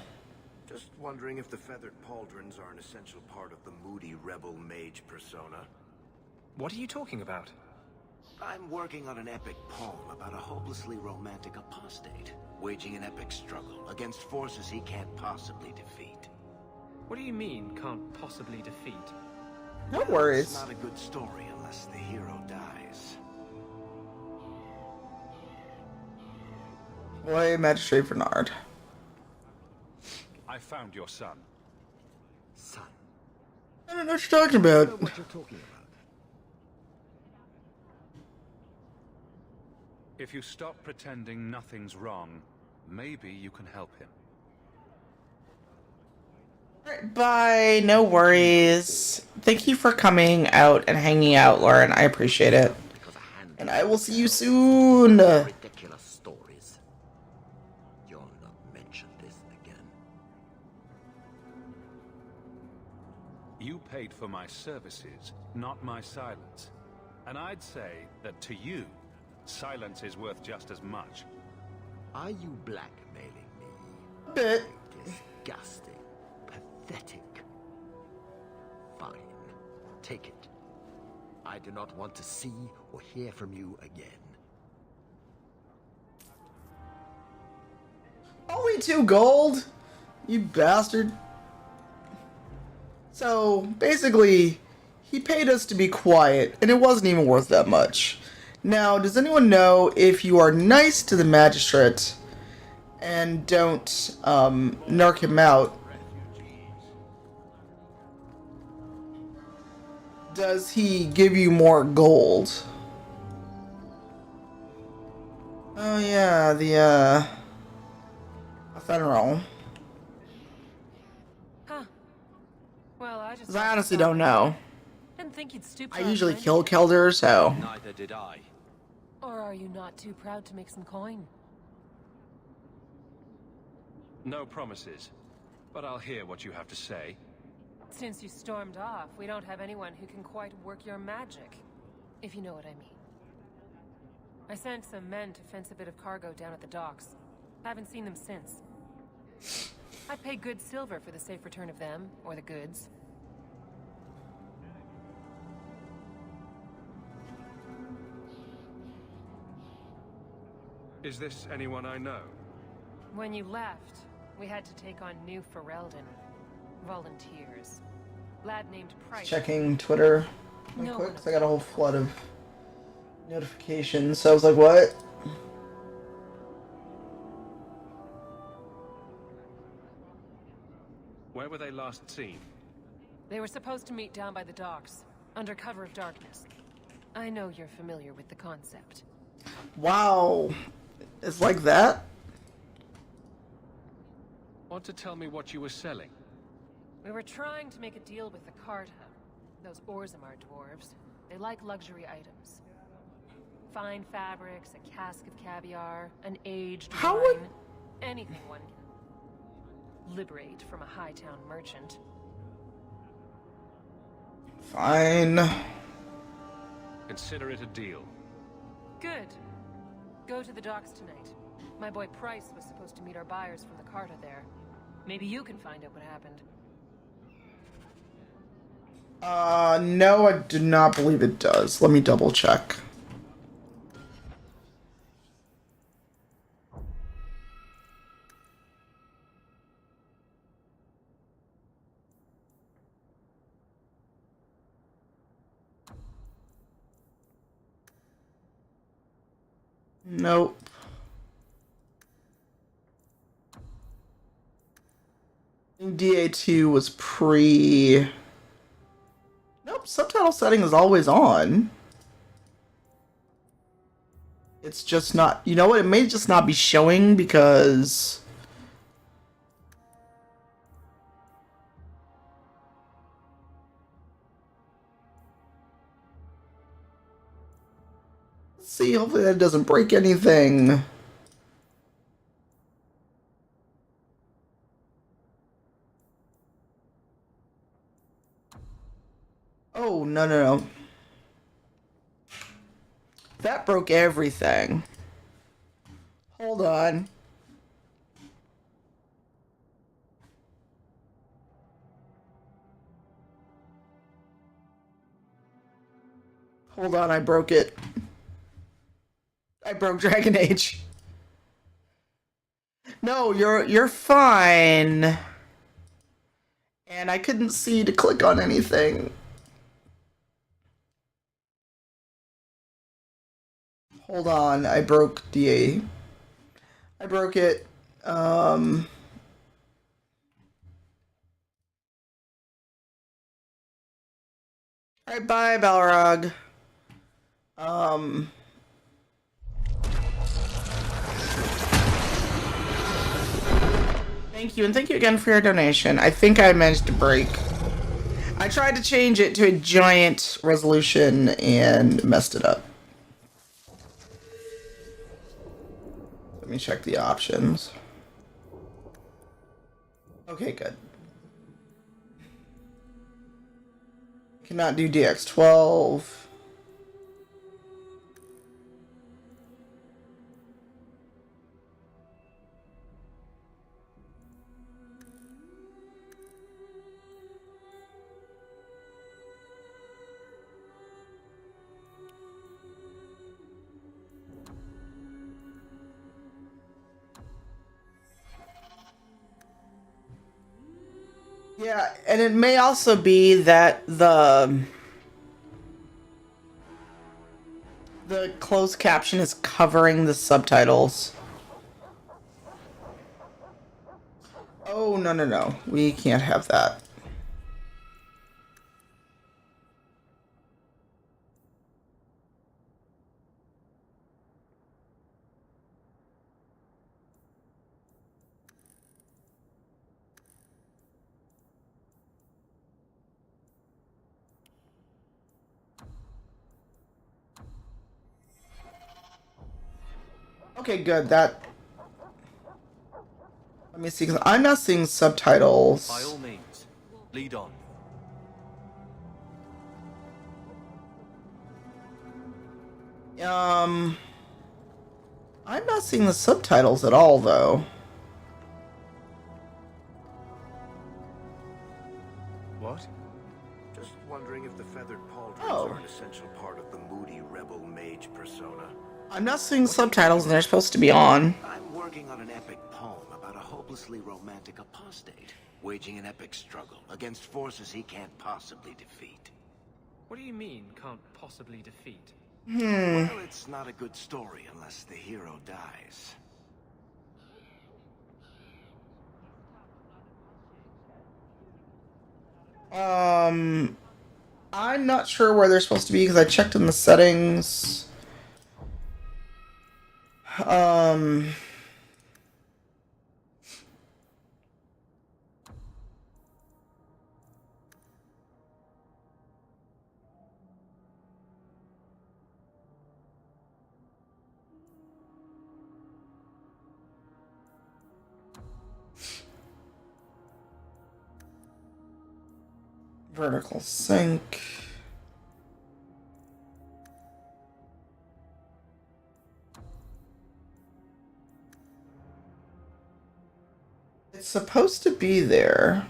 Just wondering if the feathered pauldrons are an essential part of the moody rebel mage persona. What are you talking about? I'm working on an epic poem about a hopelessly romantic apostate, waging an epic struggle against forces he can't possibly defeat. What do you mean, can't possibly defeat? No worries. It's not a good story unless the hero dies. Boy, Magistrate Bernard. I found your son. I don't know what you're talking about. What you're talking about. If you stop pretending nothing's wrong, maybe you can help him. Alright, bye. No worries. Thank you for coming out and hanging out, Lauren. I appreciate it. And I will see you soon. Ridiculous stories. You'll not mention this again. You paid for my services, not my silence. And I'd say that to you, silence is worth just as much. Are you blackmailing me? A bit. Disgusting. Pathetic. Fine. Take it. I do not want to see or hear from you again. Only 2 gold? You bastard. So, basically, he paid us to be quiet, and it wasn't even worth that much. Now, does anyone know if you are nice to the magistrate and don't narc him out, does he give you more gold? Oh yeah, the ephemeral. Huh. Well, I just... I honestly don't know. Didn't think you'd stoop I to usually that kill Kelder, so... Neither did I. Or are you not too proud to make some coin? No promises, but I'll hear what you have to say. Since you stormed off, we don't have anyone who can quite work your magic, if you know what I mean. I sent some men to fence a bit of cargo down at the docks. Haven't seen them since. I'd pay good silver for the safe return of them, or the goods. Is this anyone I know? When you left, we had to take on new Ferelden. Volunteers. Lad named Price. Checking Twitter real No quick, one 'cause I got a whole flood of notifications, so I was like, what? Where were they last seen? They were supposed to meet down by the docks, under cover of darkness. I know you're familiar with the concept. Wow. It's like that? Want to tell me what you were selling? We were trying to make a deal with the Carta. Those Orzammar dwarves. They like luxury items. Fine fabrics, a cask of caviar, an aged wine. Anything one can liberate from a Hightown merchant. Fine. Consider it a deal. Good. Go to the docks tonight. My boy Price was supposed to meet our buyers from the Carta there. Maybe you can find out what happened. No, I do not believe it does. Let me double check. Nope. DA2 was pre... Nope, subtitle setting is always on. It's just not... You know what? It may just not be showing because... Let's see, hopefully that doesn't break anything. Oh, no, no, no. That broke everything. Hold on. Hold on, I broke it. I broke Dragon Age. No, you're fine. And I couldn't see to click on anything. Hold on, I broke DA. I broke it. Alright, bye, Balrog. Thank you, and thank you again for your donation. I think I managed to break. I tried to change it to a giant resolution and messed it up. Let me check the options. Okay, good. Cannot do DX12. Yeah, and it may also be that the closed caption is covering the subtitles. Oh, no, no, no. We can't have that. Okay, good. That. Let me see, 'cause I'm not seeing subtitles. By all means, lead on. I'm not seeing the subtitles at all, though. What? Just wondering if the feathered pauldrons Oh. are an essential part of the moody rebel mage persona. I'm not seeing subtitles, and they're supposed to be on. I'm working on an epic poem about a hopelessly romantic apostate, waging an epic struggle against forces he can't possibly defeat. What do you mean, can't possibly defeat? Well, it's not a good story unless the hero dies. I'm not sure where they're supposed to be because I checked in the settings. Vertical sync. It's supposed to be there.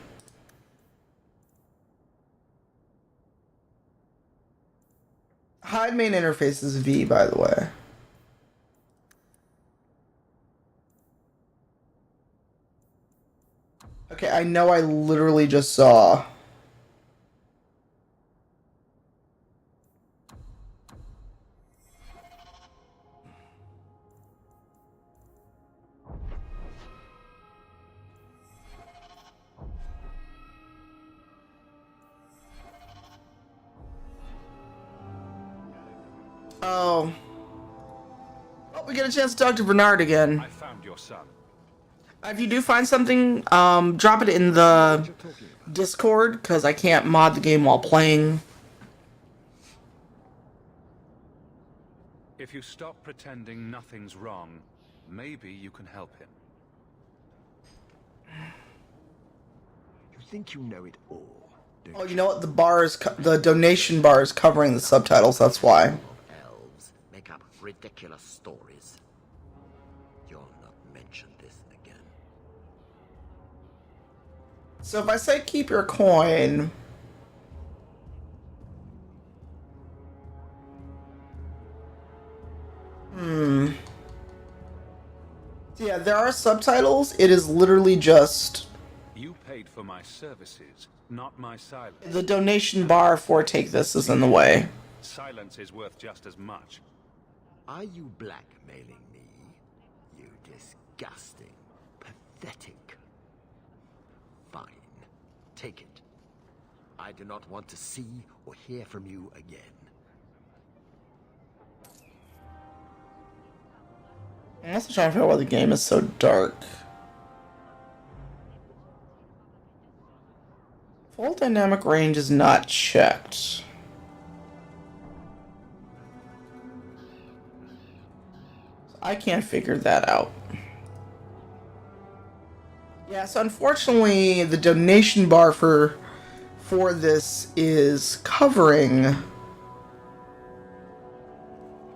Hide main interface is V, by the way. Okay, I know I literally just saw. Oh. Oh, we get a chance to talk to Bernard again. I found your son. If you do find something, drop it in the Discord, because I can't mod the game while playing. If you stop pretending nothing's wrong, maybe you can help him. You think you know it all? Oh, you know what? The donation bar is covering the subtitles, that's why. Elves make up ridiculous stories. You'll not mention this again. So if I say keep your coin... Yeah, there are subtitles. It is literally just... You paid for my services, not my silence. The donation bar for Take This is in the way. Silence is worth just as much. Are you blackmailing me? You disgusting, pathetic. Fine. Take it. I do not want to see or hear from you again. I'm also trying to figure out why the game is so dark. Full dynamic range is not checked. I can't figure that out. Yeah, so unfortunately, the donation bar for this is covering the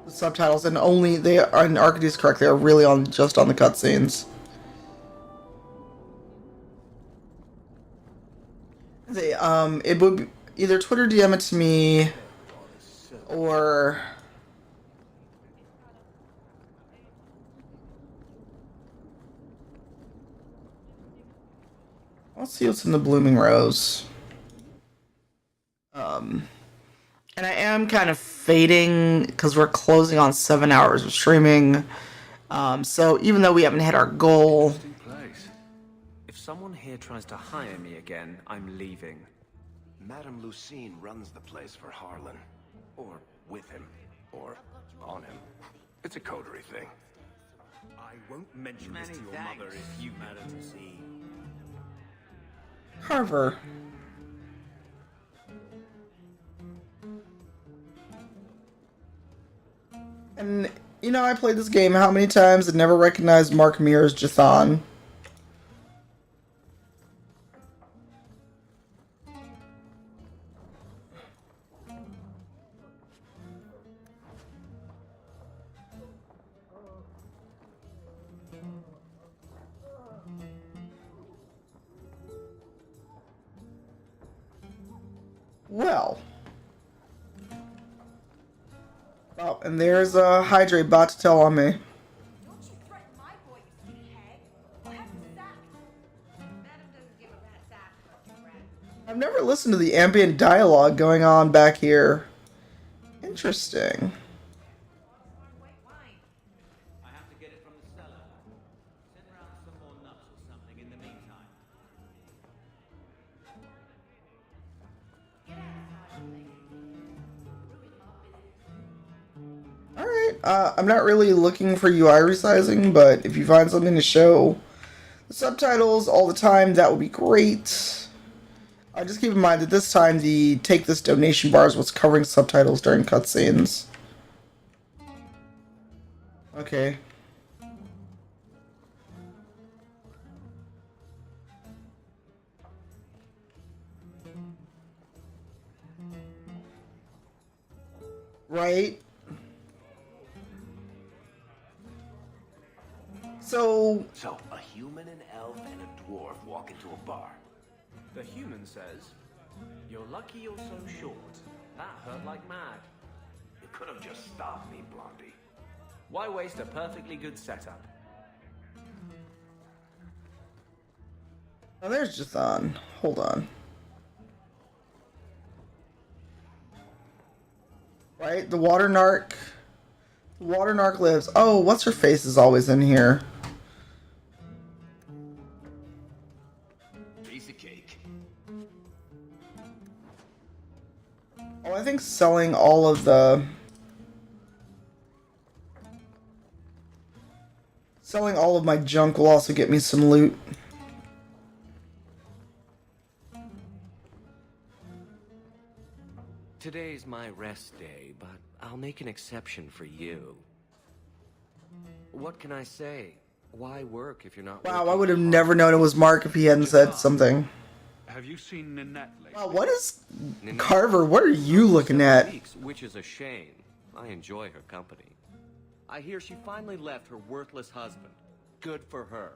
subtitles, and only they are, and Arcady is correct, they are really just on the cutscenes. It would be either Twitter DM it to me, or let's see what's in the Blooming Rose. And I am kind of fading because we're closing on 7 hours of streaming. So even though we haven't hit our goal, Place. If someone here tries to hire me again, I'm leaving. Madame Lucine runs the place for Harlan. Or with him. Or on him. It's a coterie thing. I won't mention this to your mother if you, Madame Lucine. Carver. And, you know, I played this game how many times and never recognized Mark Mir as Jathan. Well. Oh, and there's Hydrate about to tell on me. I've never listened to the ambient dialogue going on back here. Interesting. I have to get it from the cellar. Send round some more nuts or something in the meantime. Alright, I'm not really looking for UI resizing, but if you find something to show the subtitles all the time, that would be great. Just keep in mind that this time the Take This donation bar is what's covering subtitles during cutscenes. Okay. Right? So a human, an elf, and a dwarf walk into a bar. The human says, "You're lucky you're so short. That hurt like mad." You could have just stopped me, Blondie. Why waste a perfectly good setup? Oh, there's Jathan. Hold on. Right, the water narc. The water narc lives. Oh, what's her face is always in here. Piece of cake. Oh, I think selling all of the... Selling all of my junk will also get me some loot. Today's my rest day, but I'll make an exception for you. What can I say? Why work if you're not Wow, working? I would have never known it was Mark if he hadn't said something. Have you seen Ninette lately? Wow, what is... Carver, what are you looking at? Which is a shame. I enjoy her company. I hear she finally left her worthless husband. Good for her.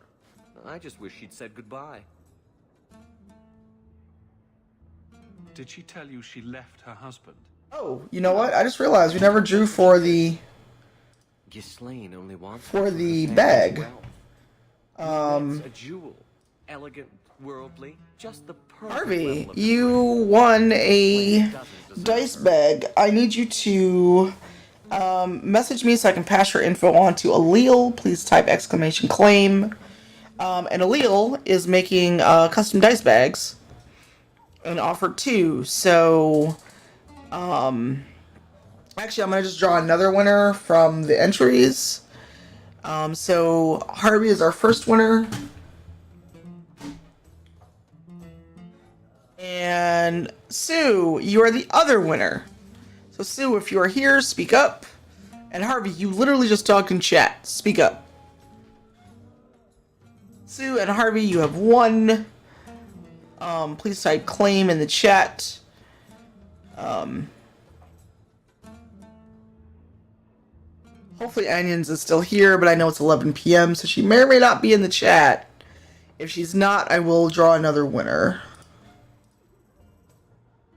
I just wish she'd said goodbye. Did she tell you she left her husband? Oh, you know what? I just realized we never drew for the... Ghislaine only wants for the her bag. It's a jewel. Elegant, worldly, just the perfect Harvey, level of you won a dice bag. I need you to message me so I can pass your info on to Allele. Please type !claim. And Allele is making custom dice bags and offered 2. So, actually, I'm going to just draw another winner from the entries. So, Harvey is our first winner. And Sue, you are the other winner. So Sue, if you are here, speak up. And Harvey, you literally just talked in chat. Speak up. Sue and Harvey, you have won. Please type claim in the chat. Hopefully Onions is still here, but I know it's 11 p.m., so she may or may not be in the chat. If she's not, I will draw another winner.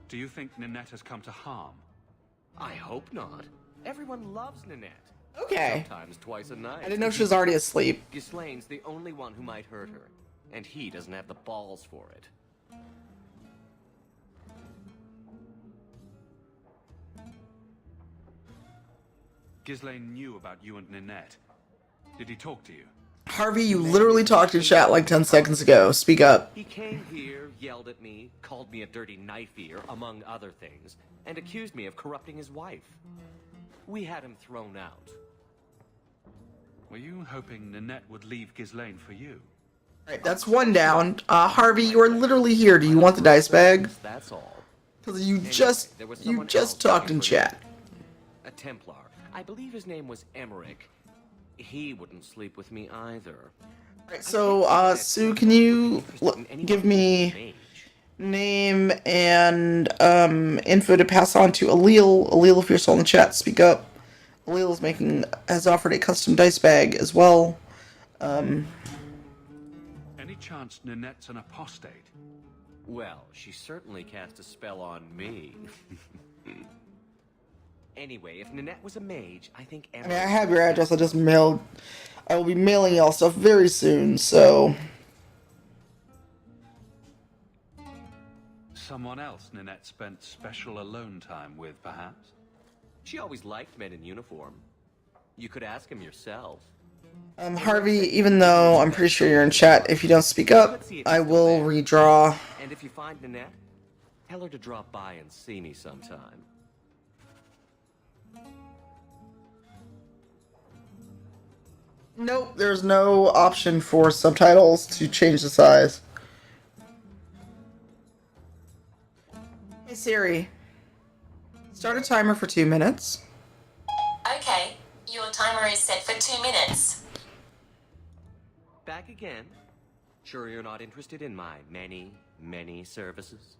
Do you think Ninette has come to harm? I hope not. Everyone loves Ninette. Okay. Sometimes twice a night. I didn't know she was already asleep. Ghislaine's the only one who might hurt her, and he doesn't have the balls for it. Ghislaine knew about you and Ninette. Did he talk to you? Harvey, you literally talked in chat like 10 seconds ago. Speak up. He came here, yelled at me, called me a dirty knife-ear, among other things, and accused me of corrupting his wife. We had him thrown out. Were you hoping Ninette would leave Ghislaine for you? Alright, that's one down. Harvey, you are literally here. Do you want the dice bag? That's all. Because you just talked in chat. A Templar. I believe his name was Emmerich. He wouldn't sleep with me either. Alright, so, Sue, can you give me name and info to pass on to Allele? Allele, if you're still in the chat, speak up. Allele has offered a custom dice bag as well. Any chance Ninette's an apostate? Well, she certainly cast a spell on me. Anyway, if Ninette was a mage, I think I mean, I have your address. I will be mailing y'all stuff very soon, so... Someone else Ninette spent special alone time with, perhaps? She always liked men in uniform. You could ask him yourself. Harvey, even though I'm pretty sure you're in chat, if you don't speak up, I will redraw. And if you find Ninette, tell her to drop by and see me sometime. Nope, there's no option for subtitles to change the size. Hey Siri, start a timer for 2 minutes. Okay, your timer is set for 2 minutes. Back again? Sure you're not interested in my many, many services?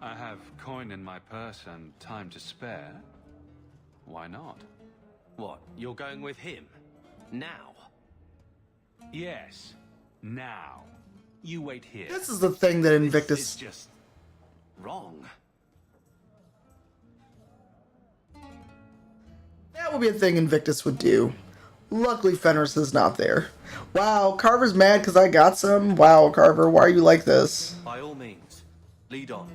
I have coin in my purse and time to spare. Why not? What, you're going with him? Now? Yes, now. You wait here. This is the thing that Invictus... This is just... wrong. That would be a thing Invictus would do. Luckily Fenris is not there. Wow, Carver's mad because I got some? Wow, Carver, why are you like this? By all means, lead on.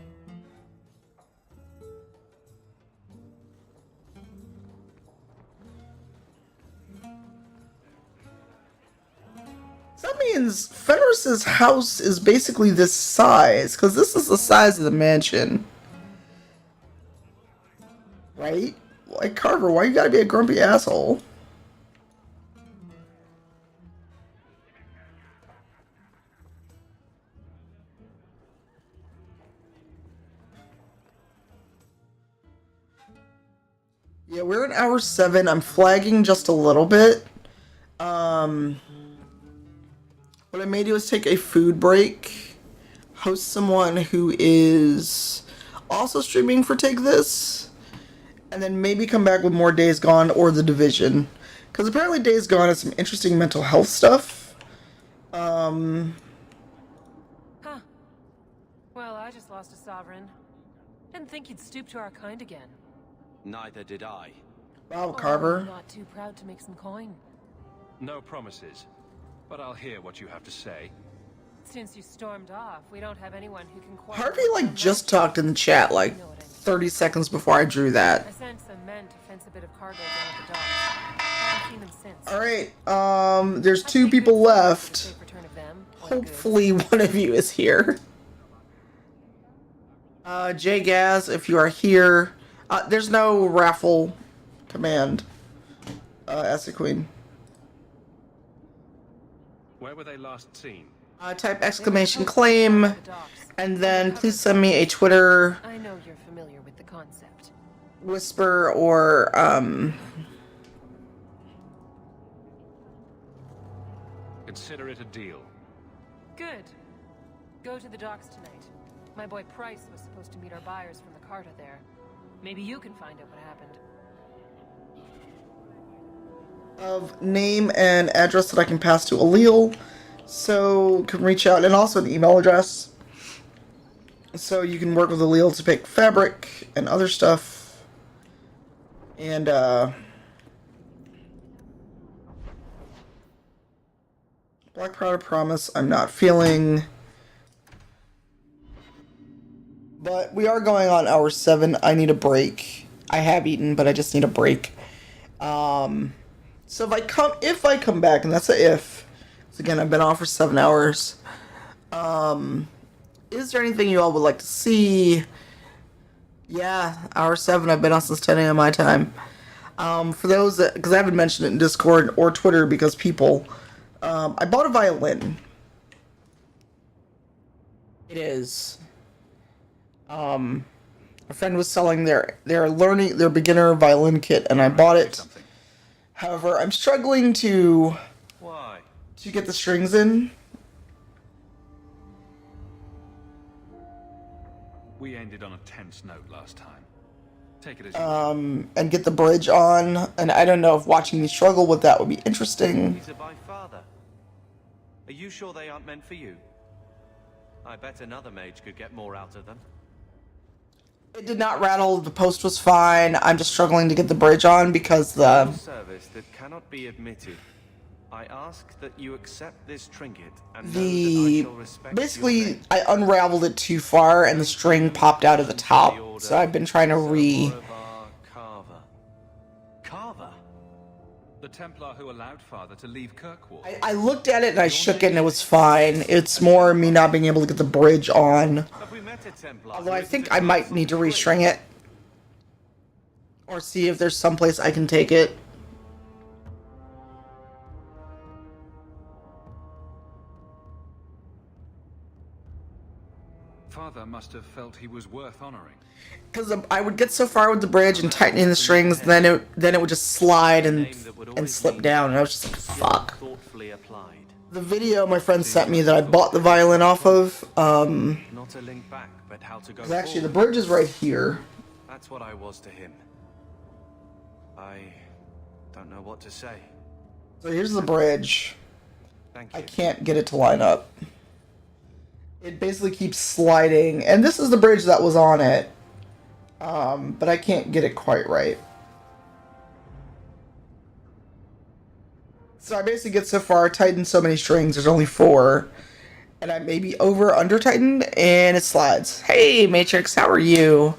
That means Fenris's house is basically this size, because this is the size of the mansion. Right? Like, Carver, why you gotta be a grumpy asshole? Yeah, we're in hour 7. I'm flagging just a little bit. What I may do is take a food break, host someone who is also streaming for Take This, and then maybe come back with more Days Gone or The Division. Because apparently Days Gone has some interesting mental health stuff. Huh. Well, I just lost a sovereign. Didn't think you'd stoop to our kind again. Neither did I. Wow, Carver. I'm not too proud to make some coin. No promises, but I'll hear what you have to say. Since you stormed off, we don't have anyone who can quite... Harvey, like, just talked in the chat, like, 30 seconds before I drew that. I sent some men to fence a bit of cargo down at the docks. Haven't seen them since. Alright, there's 2 people left. Hopefully one of you is here. Jay Gaz, if you are here. There's no raffle command. Acid Queen. Where were they last seen? Type exclamation claim, and then please send me a Twitter I know you're familiar with the concept. whisper or Consider it a deal. Good. Go to the docks tonight. My boy Price was supposed to meet our buyers from the Carta there. Maybe you can find out what happened. of name and address that I can pass to Allele, so you can reach out, and also an email address, so you can work with Allele to pick fabric and other stuff. And Black Powder Promise I'm not feeling, but we are going on hour 7. I need a break. I have eaten, but I just need a break. So if I come back, and that's a if, because again, I've been on for 7 hours, is there anything you all would like to see? Yeah, hour 7, I've been on since 10 a.m. my time. For those that, because I haven't mentioned it in Discord or Twitter, because people, I bought a violin. It is. A friend was selling their beginner violin kit, and I bought it. However, I'm struggling to get the strings in. We ended on a tense note last time. Take it as And get the bridge on, and I don't know if watching me struggle with that would be interesting. These are by father. Are you sure they aren't meant for you? I bet another mage could get more out of them. It did not rattle, the post was fine, I'm just struggling to get the bridge on because the... Service that cannot be admitted. I ask that you accept this trinket and know that I shall respect Basically, I unraveled it too far and the string popped out of the top, so I've been trying to Carver? The Templar who allowed father to leave Kirkwall. I looked at it and I shook it and it was fine. It's more me not being able to get the bridge on. Although I think I might need to restring it. Or see if there's someplace I can take it. Father must have felt he was worth honoring. Because I would get so far with the bridge and tightening the strings, then it would just slide and slip down, and I was just like, fuck. The video my friend sent me that I bought the violin off of, Not a link back, but how to go is actually the bridge is right here. That's what I was to him. I don't know what to say. So here's the bridge. Thank you. I can't get it to line up. It basically keeps sliding, and this is the bridge that was on it. But I can't get it quite right. So I basically get so far, tightened so many strings, there's only 4. And I maybe under tightened, and it slides. Hey Matrix, how are you?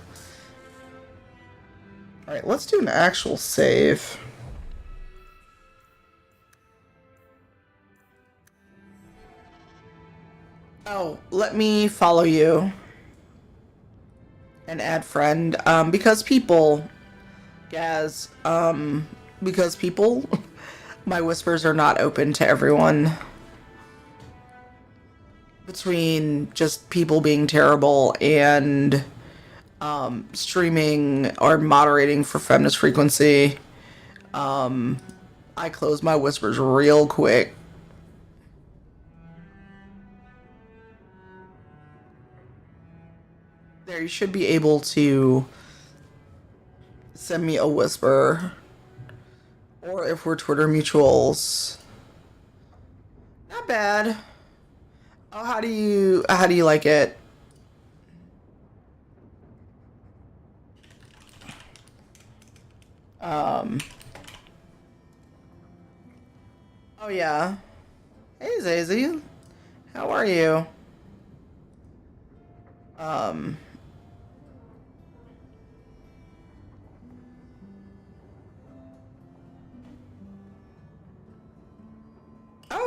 Alright, let's do an actual save. Oh, let me follow you. And add friend. Because people, Gaz, because people, my whispers are not open to everyone. Between just people being terrible and streaming or moderating for Feminist Frequency, I close my whispers real quick. There, you should be able to send me a whisper. Or if we're Twitter mutuals. Not bad. Oh, how do you like it? Oh yeah. Hey Zazie. How are you?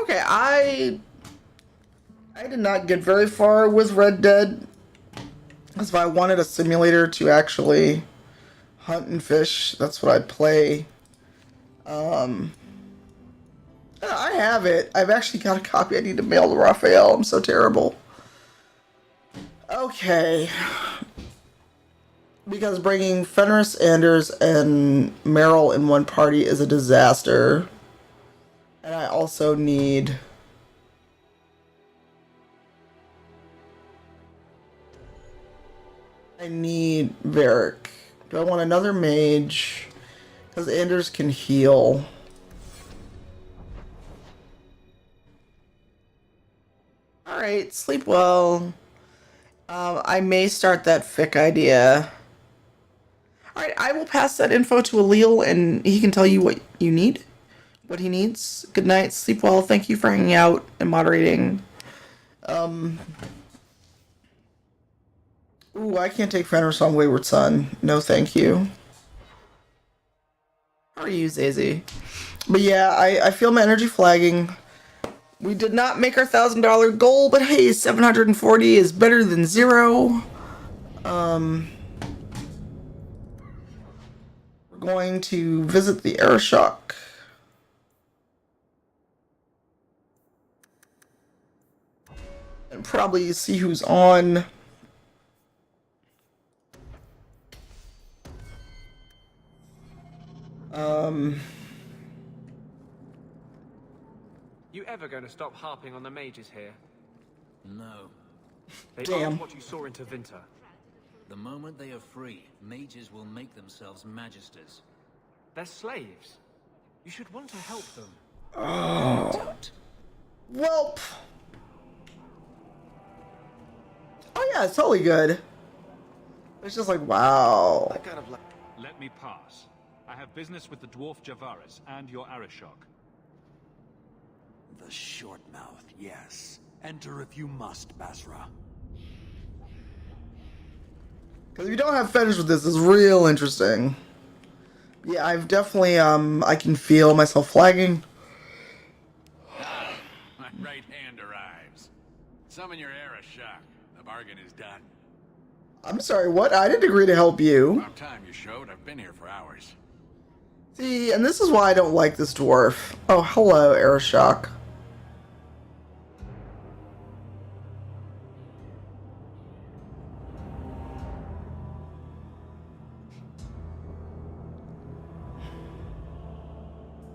Okay, I did not get very far with Red Dead. That's why I wanted a simulator to actually hunt and fish. That's what I'd play. I have it. I've actually got a copy I need to mail to Raphael. I'm so terrible. Okay. Because bringing Fenris, Anders, and Meryl in one party is a disaster. And I also need... I need Varric. Do I want another mage? Because Anders can heal. Alright, sleep well. I may start that fic idea. Alright, I will pass that info to Alil and he can tell you what you need. What he needs. Good night, sleep well, thank you for hanging out and moderating. Ooh, I can't take Fenris on Wayward Son. No, thank you. How are you, Zazie? But yeah, I feel my energy flagging. We did not make our $1,000 goal, but hey, 740 is better than 0. We're going to visit the Arishok. And probably see who's on. You ever going to stop harping on the mages here? No. They Damn. aren't what you saw in Tevinter. The moment they are free, mages will make themselves magisters. They're slaves. You should want to help them. Oh. Welp. Oh yeah, it's totally good. It's just like, wow. Let me pass. I have business with the dwarf Javaris and your Arishok. The short mouth, yes. Enter if you must, Basra. Because if you don't have fetish with this, it's real interesting. Yeah, I've definitely, I can feel myself flagging. My right hand arrives. Summon your Arishok. The bargain is done. I'm sorry, what? I didn't agree to help you. About time you showed. I've been here for hours. See, and this is why I don't like this dwarf. Oh, hello, Arishok.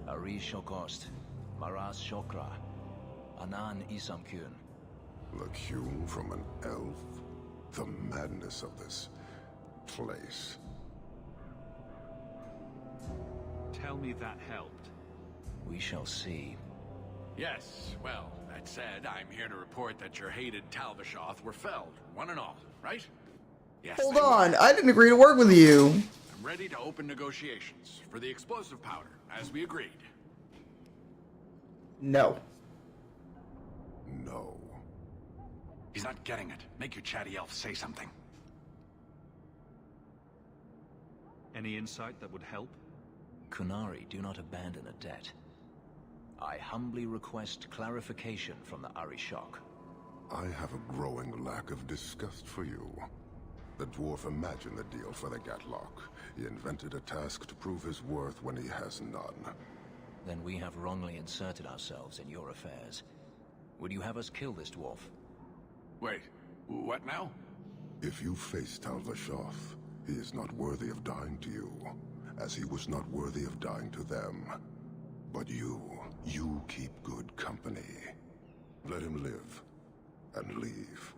Ari Shokost, Maras Shokra, Anan Isamkyun. Look, hewn from an elf? The madness of this place. Tell me that helped. We shall see. Yes, well, that said, I'm here to report that your hated Talvishoth were felled, one and all, right? Yes. Hold on, I didn't agree to work with you. I'm ready to open negotiations for the explosive powder, as we agreed. No. No. He's not getting it. Make your chatty elf say something. Any insight that would help? Kunari do not abandon a debt. I humbly request clarification from the Arishok. I have a growing lack of disgust for you. The dwarf imagined the deal for the Gatlock. He invented a task to prove his worth when he has none. Then we have wrongly inserted ourselves in your affairs. Would you have us kill this dwarf? Wait, what now? If you face Talvishoth, he is not worthy of dying to you, as he was not worthy of dying to them. But you keep good company. Let him live, and leave.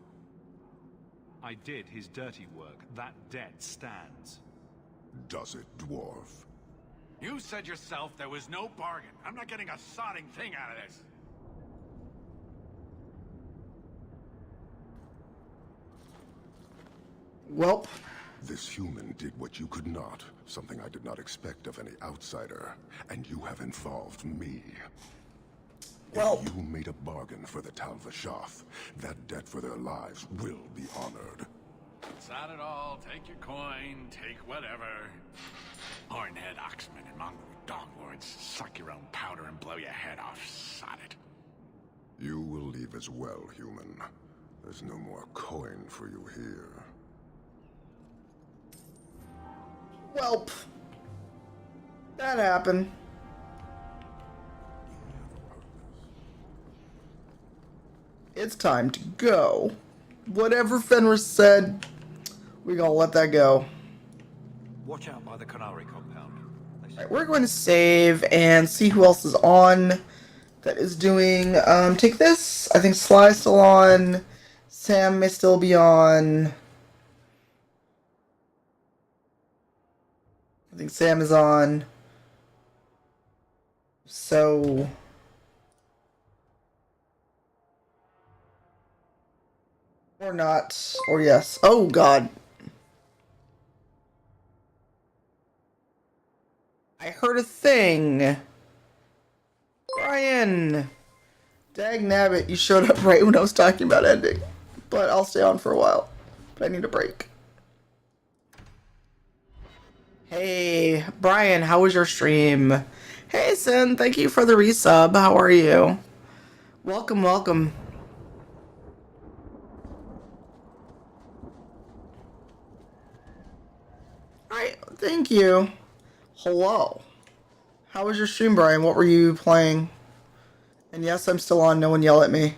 I did his dirty work. That debt stands. Does it, dwarf? You said yourself there was no bargain. I'm not getting a sodding thing out of this. Welp. This human did what you could not, something I did not expect of any outsider, and you have involved me. Well, if you made a bargain for the Talvishoth, that debt for their lives will be honored. Sod it all, take your coin, take whatever. Hornhead Oxman and Mongol Donglords, suck your own powder and blow your head off, sod it. You will leave as well, human. There's no more coin for you here. Welp. That happened. It's time to go. Whatever Fenris said, we're gonna let that go. Watch out by the Canary compound. Alright, we're going to save and see who else is on that is doing, take this. I think Sly's still on. Sam may still be on. I think Sam is on. So... or not. Or yes. Oh, God. I heard a thing. Brian. Dag nabbit, you showed up right when I was talking about ending. But I'll stay on for a while. But I need a break. Hey, Brian, how was your stream? Hey, Sin, thank you for the resub. How are you? Welcome, welcome. Alright, thank you. Hello. How was your stream, Brian? What were you playing? And yes, I'm still on. No one yell at me.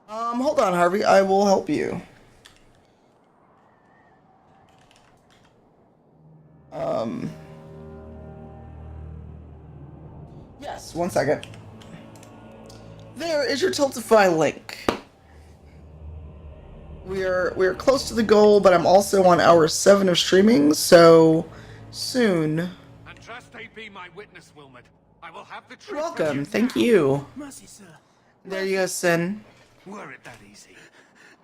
Hold on, Harvey. I will help you. Yes, 1 second. There is your Tiltify link. We're close to the goal, but I'm also on hour 7 of streaming, so soon. And trust they be my witness, Wilmot. I will have the truth. Welcome, thank you. Mercy, sir. There you go, Sin. Were it that easy?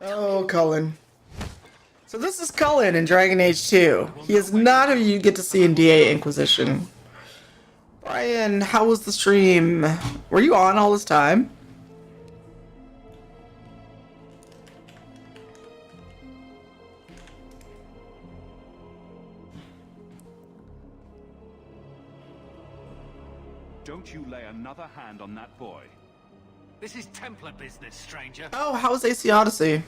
Oh, Cullen. So this is Cullen in Dragon Age 2. He is not who you get to see in DA Inquisition. Brian, how was the stream? Were you on all this time? Don't you lay another hand on that boy. This is Templar business, stranger. Oh, how was AC Odyssey?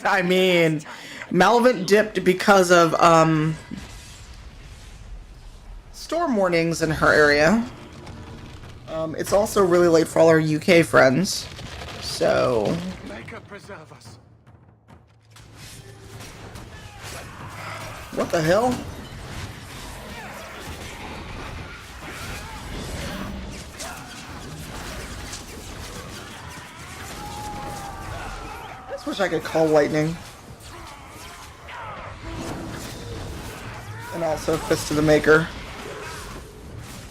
I mean, Malvent dipped because of, storm warnings in her area. It's also really late for all our UK friends. So... Make her preserve us. what the hell? I just wish I could call lightning. And also Fist of the Maker.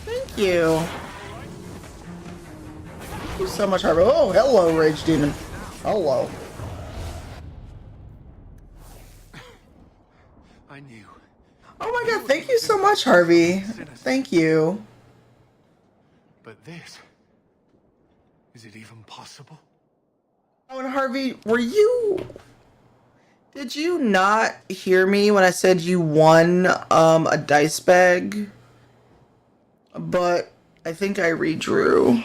Thank you. Thank you so much, Harvey. Oh, hello, Rage Demon. Hello. I knew. Oh my god, thank you so much, Harvey. Thank you. But this... is it even possible? Oh, and Harvey, did you not hear me when I said you won a dice bag? But I think I redrew.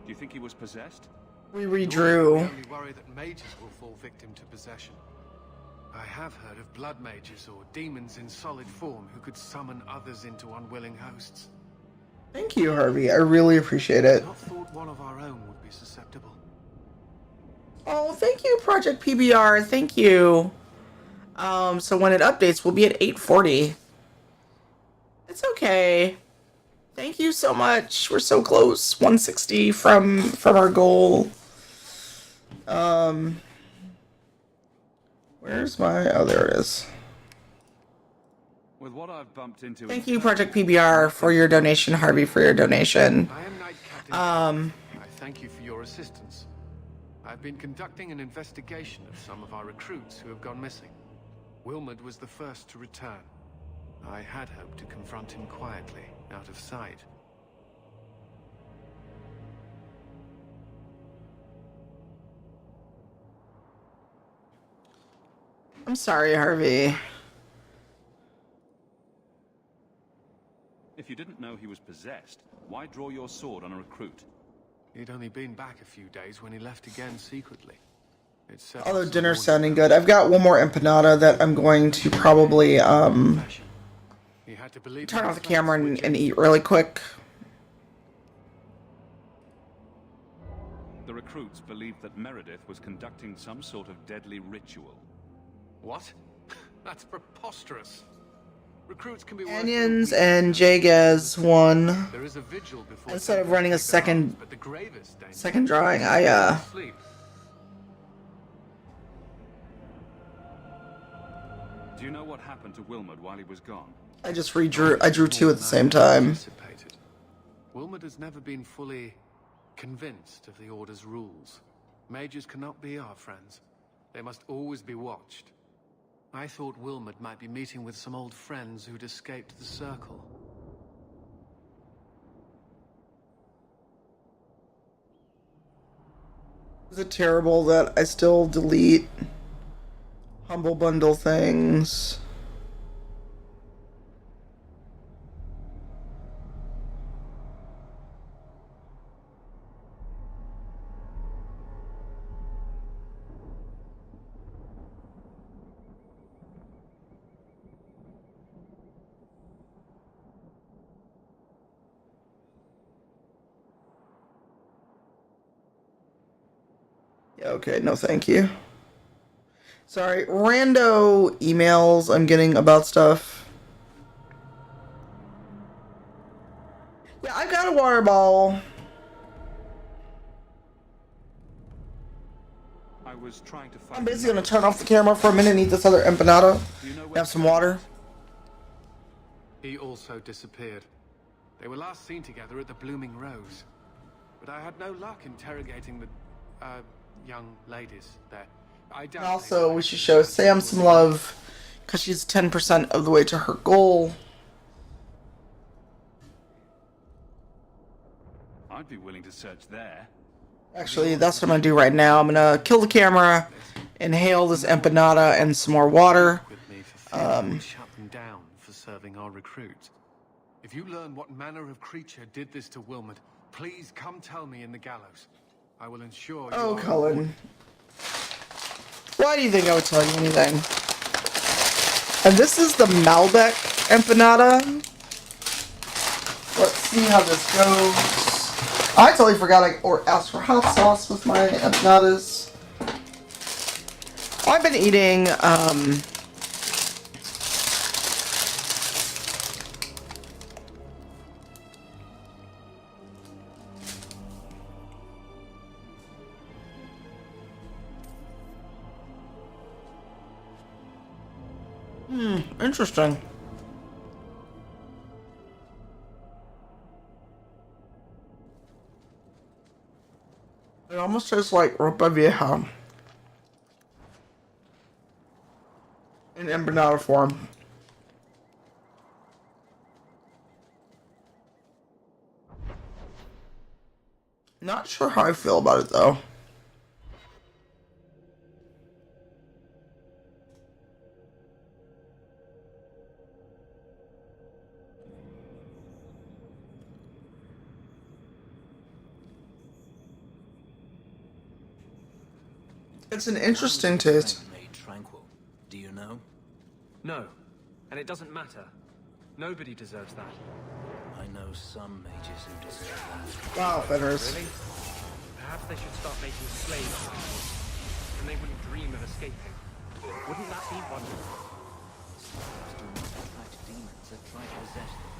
Do you think he was possessed? We redrew. I only worry that mages will fall victim to possession. I have heard of blood mages or demons in solid form who could summon others into unwilling hosts. Thank you, Harvey. I really appreciate it. I thought one of our own would be susceptible. Oh, thank you, Project PBR. Thank you. So when it updates, we'll be at 840. It's okay. Thank you so much. We're so close. 160 from our goal. Where's my... oh, there it is. With what I've bumped into. Thank you, Project PBR, for your donation. Harvey, for your donation. I am Knight Captain. I thank you for your assistance. I've been conducting an investigation of some of our recruits who have gone missing. Wilmot was the first to return. I had hoped to confront him quietly, out of sight. I'm sorry, Harvey. If you didn't know he was possessed, why draw your sword on a recruit? He'd only been back a few days when he left again secretly. Although dinner's sounding good. I've got one more empanada that I'm going to probably turn off the camera and eat really quick. The recruits believed that Meredith was conducting some sort of deadly ritual. What? That's preposterous. Recruits can be Onions and Jaegez won. There is a vigil before Instead of running a second but the gravest danger. second drawing, Sleep. Do you know what happened to Wilmot while he was gone? I drew two at the same time. Wilmot has never been fully convinced of the Order's rules. Mages cannot be our friends. They must always be watched. I thought Wilmot might be meeting with some old friends who'd escaped the Circle. Is it terrible that I still delete Humble Bundle things? Okay, no thank you. Sorry, rando emails I'm getting about stuff. Yeah, I've got a water bottle. I was trying to find. I'm basically gonna turn off the camera for a minute and eat this other empanada. Have some water. He also disappeared. They were last seen together at the Blooming Rose. But I had no luck interrogating the, young ladies there. I doubt And also, we should show Sam some love, because she's 10% of the way to her goal. I'd be willing to search there. Actually, that's what I'm gonna do right now. I'm gonna kill the camera, inhale this empanada and some more water. Shut them down for serving our recruits. If you learn what manner of creature did this to Wilmot, please come tell me in the gallows. I will ensure you Oh, are Cullen. Why do you think I would tell you anything? And this is the Malbec empanada. Let's see how this goes. I totally forgot or asked for hot sauce with my empanadas. I've been eating, interesting. It almost tastes like ropa vieja in empanada form. Not sure how I feel about it though. It's an interesting taste. Made tranquil. Do you know? No, and it doesn't matter. Nobody deserves that. I know some mages who deserve that. Wow, Fenris. Really? Perhaps they should start making slaves of people, and they wouldn't dream of escaping. Wouldn't that be wonderful? Slaves do not attract demons that try to possess them.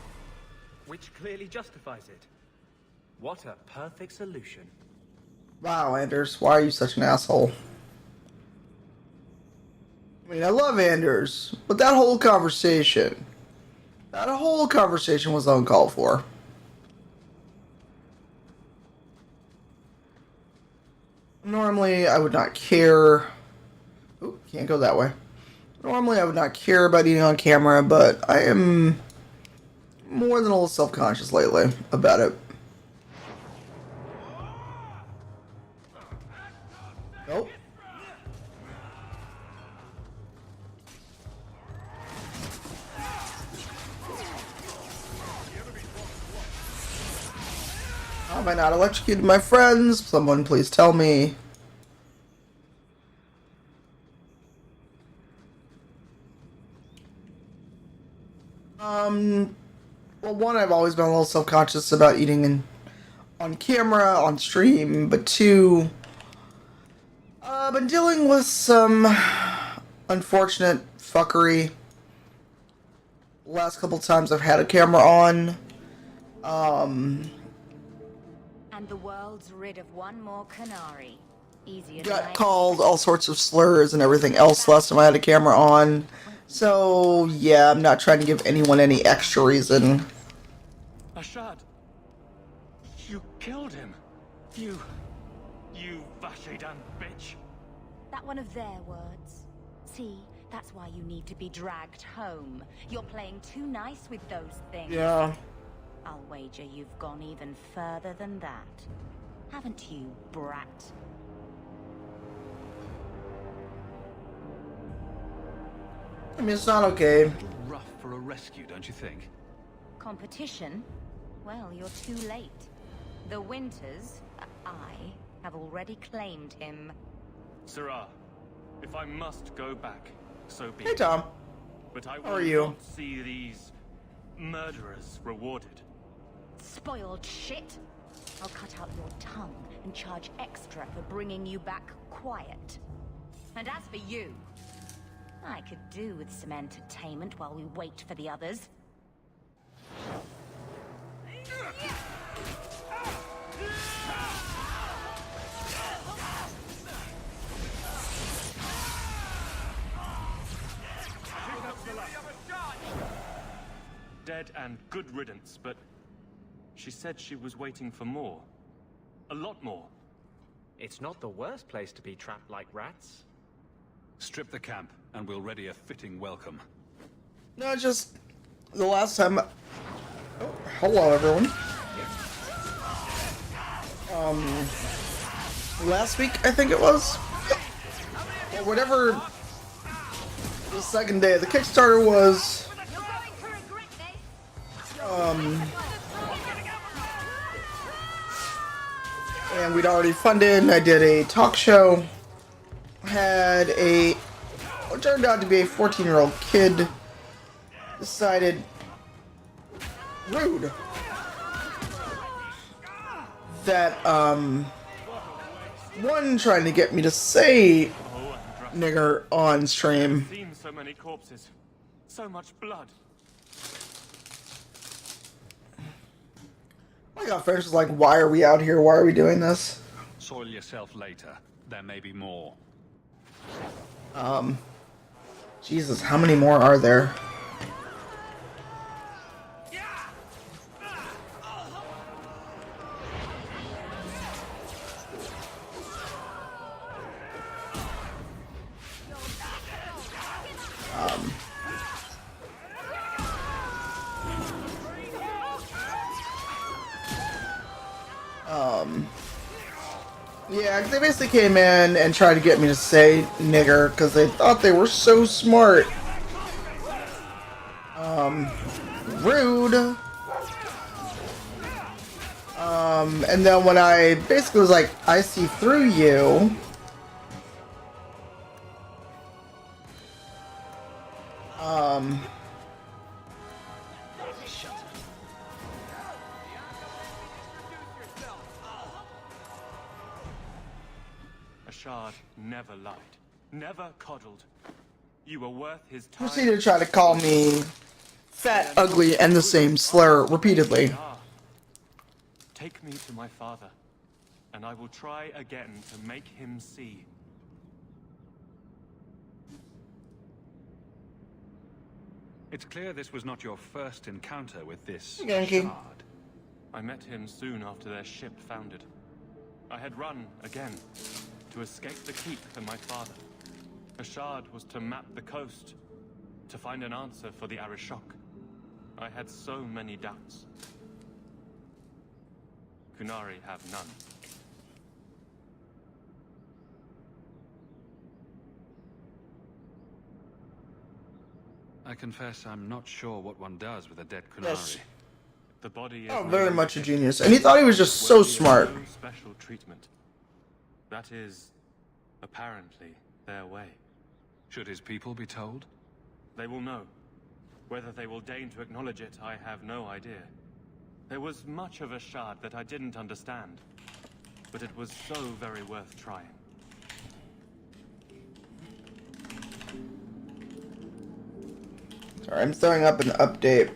Which clearly justifies it. What a perfect solution. Wow, Anders, why are you such an asshole? I mean, I love Anders, but that whole conversation was uncalled for. Normally, I would not care. Oh, can't go that way. Normally, I would not care about eating on camera, but I am more than a little self-conscious lately about it. Nope. How have I not electrocuted my friends? Someone please tell me. Well, one, I've always been a little self-conscious about eating on camera, on stream, but two, I've been dealing with some unfortunate fuckery. Last couple times I've had a camera on, And the world's rid of one more Canary. Easier than I got called all sorts of slurs and everything else last time I had a camera on. So, yeah, I'm not trying to give anyone any extra reason. Ashad, you killed him. You Vashedan bitch. That one of their words. See, that's why you need to be dragged home. You're playing too nice with those things. Yeah. I'll wager you've gone even further than that. Haven't you, brat? I mean, it's not okay. Rough for a rescue, don't you think? Competition? Well, you're too late. The Winters, I, have already claimed him. Sarah, if I must go back, so be it. Hey, Tom. But I How are will you? not see these murderers rewarded. Spoiled shit. I'll cut out your tongue and charge extra for bringing you back quiet. And as for you, I could do with some entertainment while we wait for the others. Dead and good riddance, but she said she was waiting for more. A lot more. It's not the worst place to be trapped like rats. Strip the camp, and we'll ready a fitting welcome. No, just the last time. Oh, hello, everyone. Last week, I think it was. Or whatever the second day of the Kickstarter was. And we'd already funded. I did a talk show. Had what turned out to be a 14-year-old kid decided, rude, that one, trying to get me to say nigger on stream. Seen so many corpses, so much blood. I got friends like, why are we out here? Why are we doing this? Soil yourself later. There may be more. Jesus, how many more are there? Yeah, they basically came in and tried to get me to say nigger because they thought they were so smart. Rude. And then when I basically was like, I see through you. Ashad never lied, never coddled. You were worth his time. Proceeded to try to call me fat, ugly, and the same slur repeatedly. Take me to my father, and I will try again to make him see. It's clear this was not your first encounter with this Yankee. shard. I met him soon after their ship foundered. I had run again to escape the keep and my father. Ashad was to map the coast, to find an answer for the Arishok. I had so many doubts. Kunari have none. I confess I'm not sure what one does with a dead Kunari. Yes. The body is Oh, very much a genius. And he thought he was just so smart. No special treatment. That is, apparently, their way. Should his people be told? They will know. Whether they will deign to acknowledge it, I have no idea. There was much of Ashad that I didn't understand, but it was so very worth trying. Sorry, I'm throwing up an update.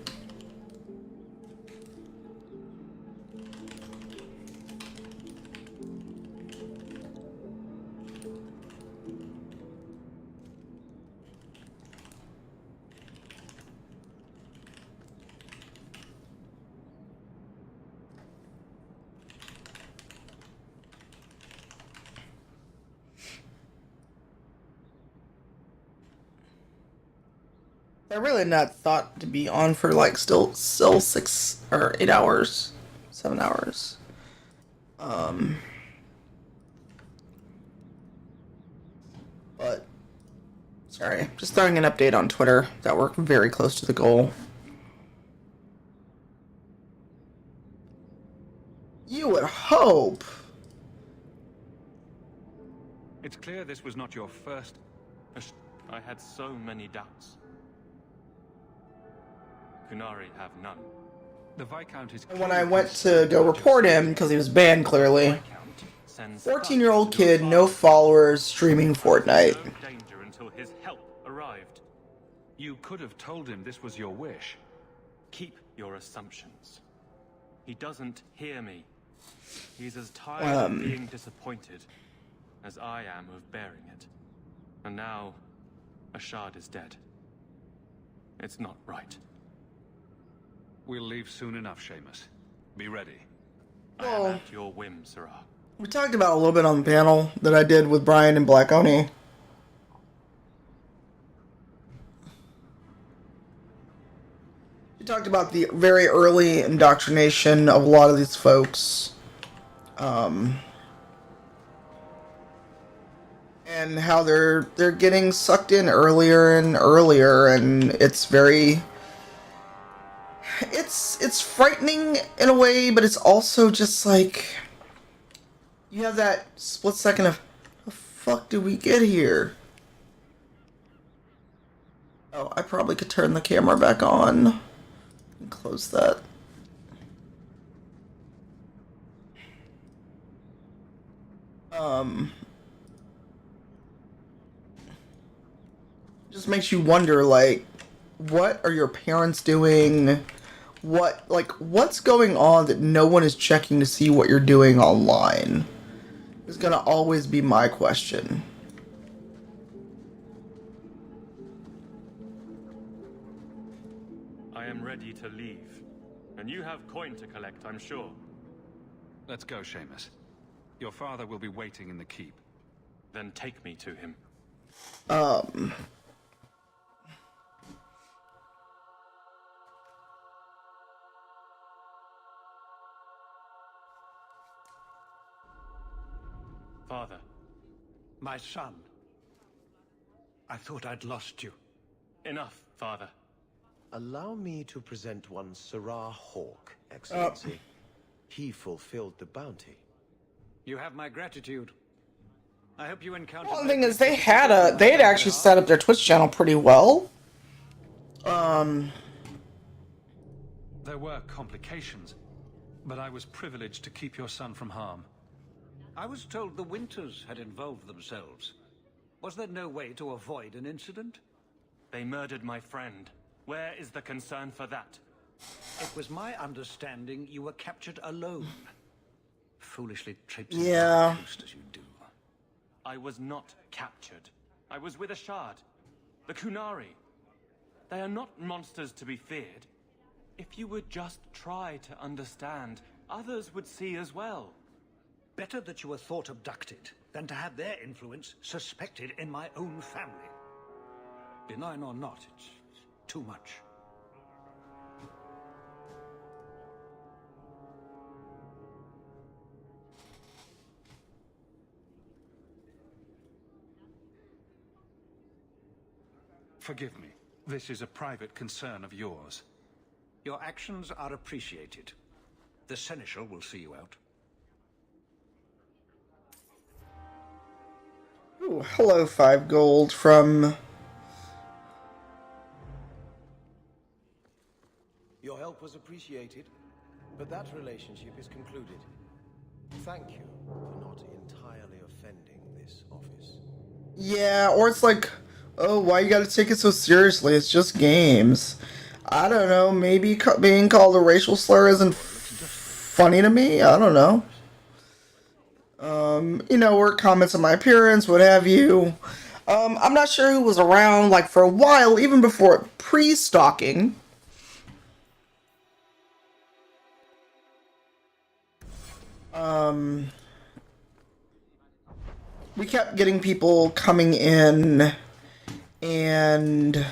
They're really not thought to be on for like still 6 or 8 hours, 7 hours. But sorry, just throwing an update on Twitter that we're very close to the goal. You would hope. It's clear this was not your first. I had so many doubts. Kunari have none. The Viscount is. And when I went to go report him, because he was banned clearly, 14-year-old kid, no followers, streaming Fortnite. No danger until his help arrived. You could have told him this was your wish. Keep your assumptions. He doesn't hear me. He's as tired of being disappointed as I am of bearing it. And now, Ashad is dead. It's not right. We'll leave soon enough, Seamus. Be ready. I am at your whim, Sirrah. We talked about a little bit on the panel that I did with Brian and Black Oni. We talked about the very early indoctrination of a lot of these folks. And how they're getting sucked in earlier and earlier, and it's very... It's frightening in a way, but it's also just like... You have that split second of, how the fuck did we get here? Oh, I probably could turn the camera back on and close that. Just makes you wonder, like, what are your parents doing? What's going on that no one is checking to see what you're doing online? Is gonna always be my question. I am ready to leave. And you have coin to collect, I'm sure. Let's go, Seamus. Your father will be waiting in the keep. Then take me to him. Father. My son. I thought I'd lost you. Enough, Father. Allow me to present one Sirrah Hawk, Excellency. He fulfilled the bounty. You have my gratitude. I hope you encounter... Well, the thing is, they had actually set up their Twitch channel pretty well. There were complications, but I was privileged to keep your son from harm. I was told the Winters had involved themselves. Was there no way to avoid an incident? They murdered my friend. Where is the concern for that? It was my understanding you were captured alone. Foolishly traipsing Yeah. the coast as you do. I was not captured. I was with Ashad. The Kunari. They are not monsters to be feared. If you would just try to understand, others would see as well. Better that you were thought abducted than to have their influence suspected in my own family. Benign or not, it's too much. Forgive me. This is a private concern of yours. Your actions are appreciated. The Seneschal will see you out. Ooh, hello, 5 gold from Your help was appreciated, but that relationship is concluded. Thank you for not entirely offending this office. Yeah, or it's like, oh, why you gotta take it so seriously? It's just games. I don't know, maybe being called a racial slur isn't funny to me? I don't know. You know, or comments on my appearance, what have you. I'm not sure who was around, like, for a while, even before pre-stalking. We kept getting people coming in and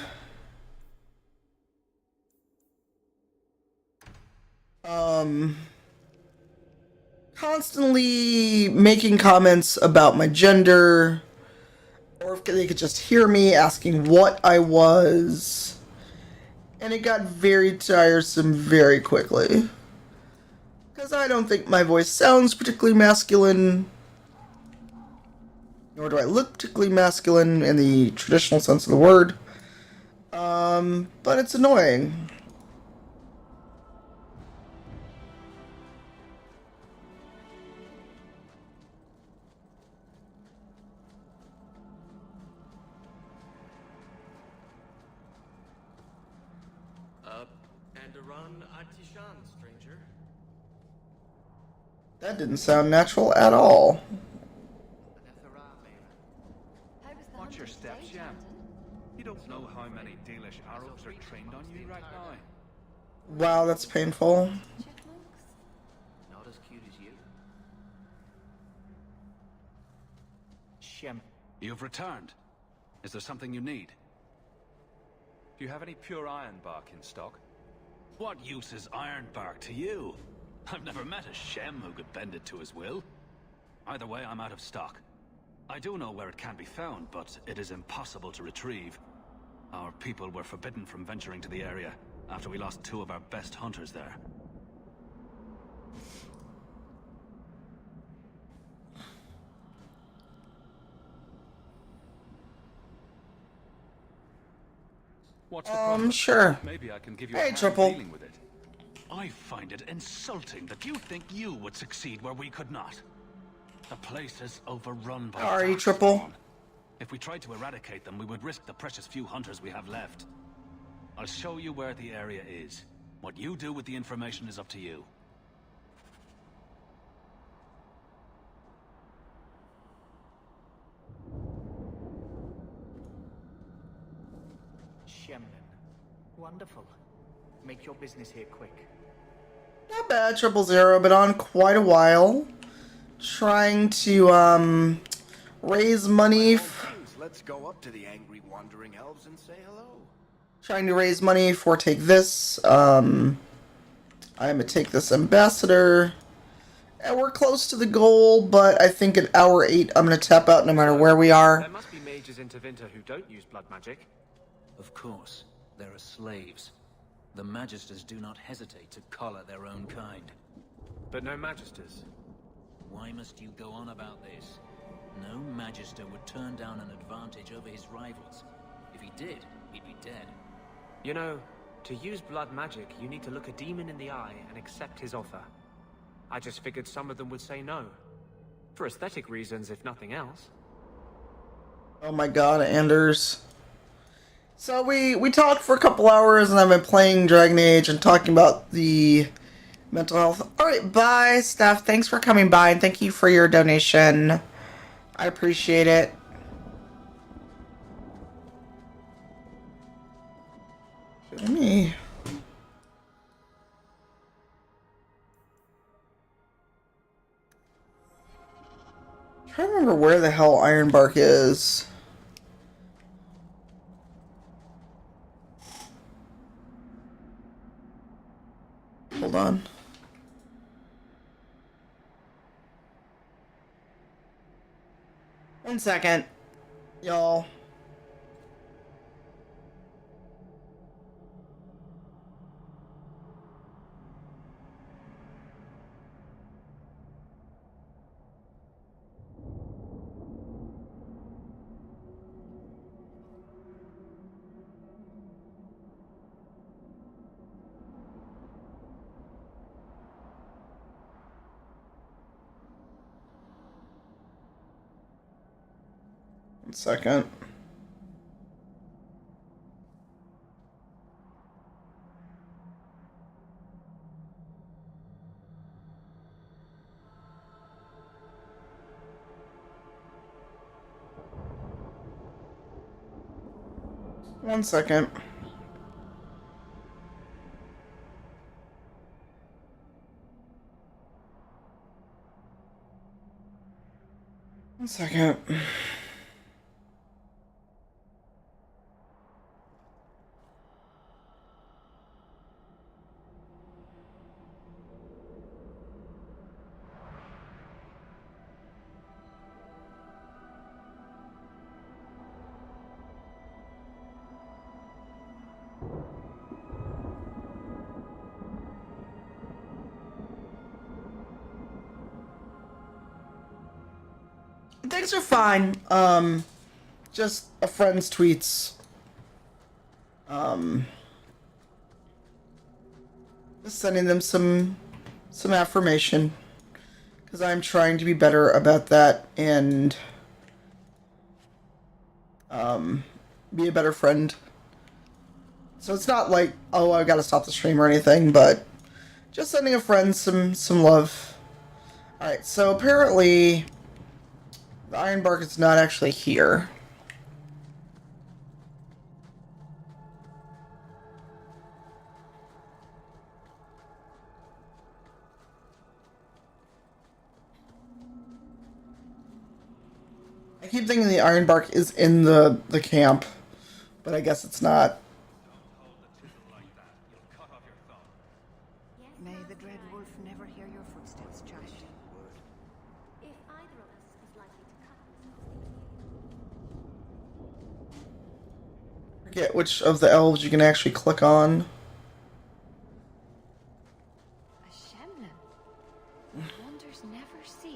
constantly making comments about my gender, or if they could just hear me asking what I was, and it got very tiresome very quickly. Because I don't think my voice sounds particularly masculine, nor do I look particularly masculine in the traditional sense of the word. But it's annoying. Andaran Atishan, stranger. That didn't sound natural at all. Watch your steps, Sham. You don't know how many Dalish Arabs are trained on you right now. Wow, that's painful. Not as cute as you. Shem. You've returned. Is there something you need? Do you have any pure iron bark in stock? What use is iron bark to you? I've never met a Shem who could bend it to his will. Either way, I'm out of stock. I do know where it can be found, but it is impossible to retrieve. Our people were forbidden from venturing to the area after we lost 2 of our best hunters there. What's the problem? Sure. Maybe I can give you Hey, a hand Triple. dealing with it. I find it insulting that you think you would succeed where we could not. The place is overrun by How are you, darkspawn. Triple? If we tried to eradicate them, we would risk the precious few hunters we have left. I'll show you where the area is. What you do with the information is up to you. Shemlin. Wonderful. Make your business here quick. Not bad, 000. Been on quite a while. Trying to, raise money. Let's go up to the angry wandering elves and say hello. Trying to raise money for Take This. I'm a Take This ambassador. And we're close to the goal, but I think at hour 8 I'm gonna tap out no matter where we are. There must be mages in Tevinter who don't use blood magic. Of course, there are slaves. The Magisters do not hesitate to collar their own kind. But no magisters. Why must you go on about this? No Magister would turn down an advantage over his rivals. If he did, he'd be dead. You know, to use blood magic, you need to look a demon in the eye and accept his offer. I just figured some of them would say no. For aesthetic reasons, if nothing else. Oh my god, Anders. So we talked for a couple hours and I've been playing Dragon Age and talking about the mental health. Alright, bye, Steph. Thanks for coming by and thank you for your donation. I appreciate it. Show me. I'm trying to remember where the hell Ironbark is. Hold on. One second, y'all. Second. One second. One second. Things are fine. Just a friend's tweets. Just sending them some affirmation. Because I'm trying to be better about that and be a better friend. So it's not like, oh, I've got to stop the stream or anything, but just sending a friend some love. Alright, so apparently the Ironbark is not actually here. I keep thinking the Ironbark is in the camp, but I guess it's not. May the Dread Wolf never hear your footsteps, Josh. If either of us is likely to cut I forget which of the elves you can actually click on. a Shemlin, wonders never cease.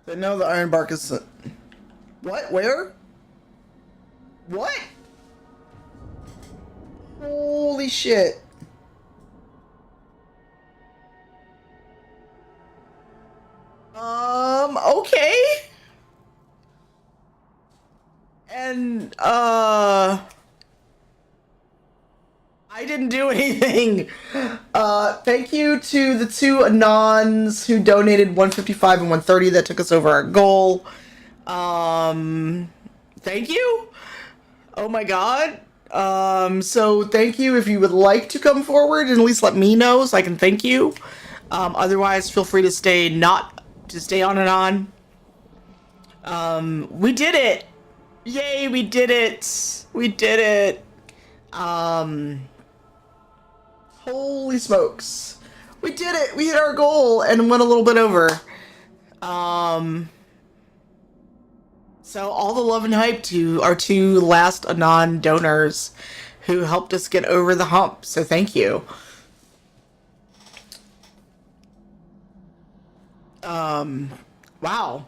They know the Ironbark is... What? Where? What? Holy shit. Okay. And, I didn't do anything. Thank you to the two Anons who donated 155 and 130 that took us over our goal. Thank you. Oh my god. So thank you. If you would like to come forward and at least let me know so I can thank you. Otherwise, feel free to stay on and on. We did it. Yay, we did it. We did it. Holy smokes. We did it. We hit our goal and went a little bit over. So all the love and hype to our two last Anon donors who helped us get over the hump. So thank you. Wow.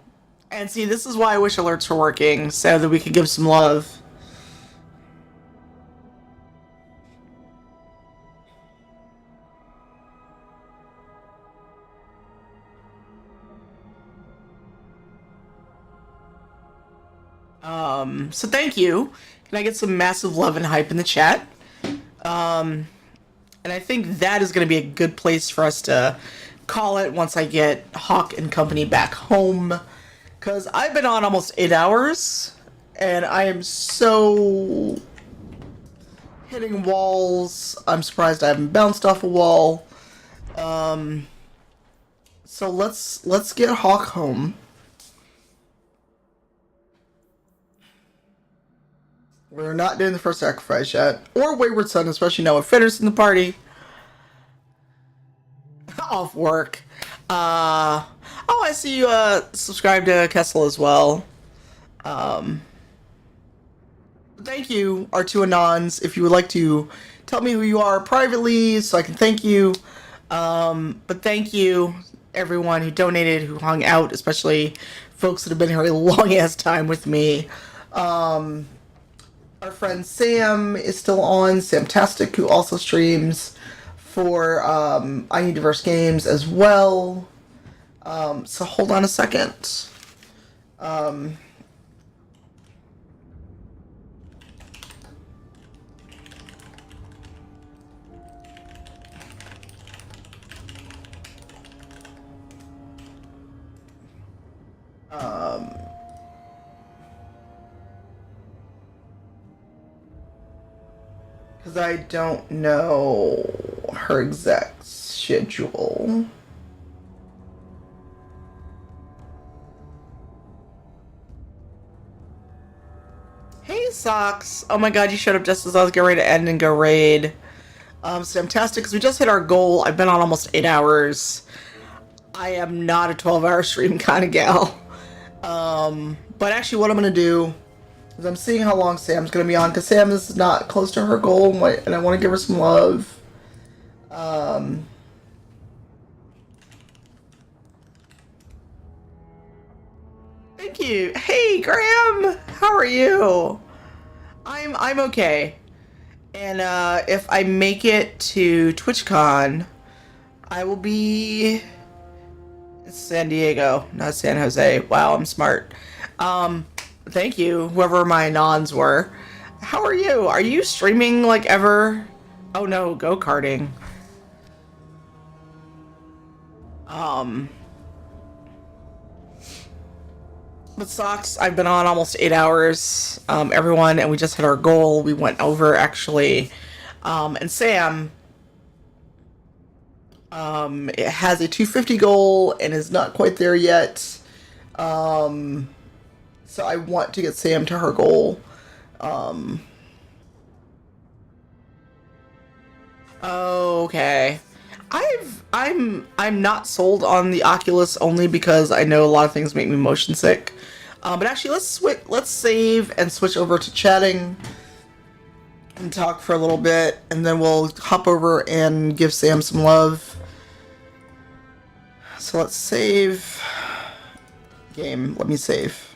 And see, this is why I wish alerts were working, so that we could give some love. So thank you. Can I get some massive love and hype in the chat? And I think that is going to be a good place for us to call it once I get Hawk and company back home. Because I've been on almost 8 hours, and I am so hitting walls. I'm surprised I haven't bounced off a wall. So let's get Hawk home. We're not doing the first sacrifice yet. Or Wayward Son, especially now with Fitter's in the party. Off work. Oh, I see you subscribe to Kessel as well. Thank you, our two Anons. If you would like to tell me who you are privately so I can thank you, But thank you, everyone who donated, who hung out, especially folks that have been here a long ass time with me. Our friend Sam is still on, Samtastic, who also streams for I Need Diverse Games as well. So hold on a second. Because I don't know her exact schedule. Hey, Socks. Oh my god, you showed up just as I was getting ready to end and go raid. So fantastic, because we just hit our goal. I've been on almost 8 hours. I am not a 12-hour stream kind of gal. But actually what I'm going to do is I'm seeing how long Sam's going to be on, because Sam is not close to her goal, and I want to give her some love. Thank you. Hey, Graham! How are you? I'm okay. And if I make it to TwitchCon, I will be in San Diego, not San Jose. Wow, I'm smart. Thank you, whoever my nons were. How are you? Are you streaming like ever? Oh no, go-karting. But Socks, I've been on almost 8 hours, everyone, and we just hit our goal. We went over, actually. And Sam it has a 250 goal and is not quite there yet. So I want to get Sam to her goal. Okay. I'm not sold on the Oculus only because I know a lot of things make me motion sick. But actually, let's save and switch over to chatting and talk for a little bit, and then we'll hop over and give Sam some love. So let's save game. Let me save.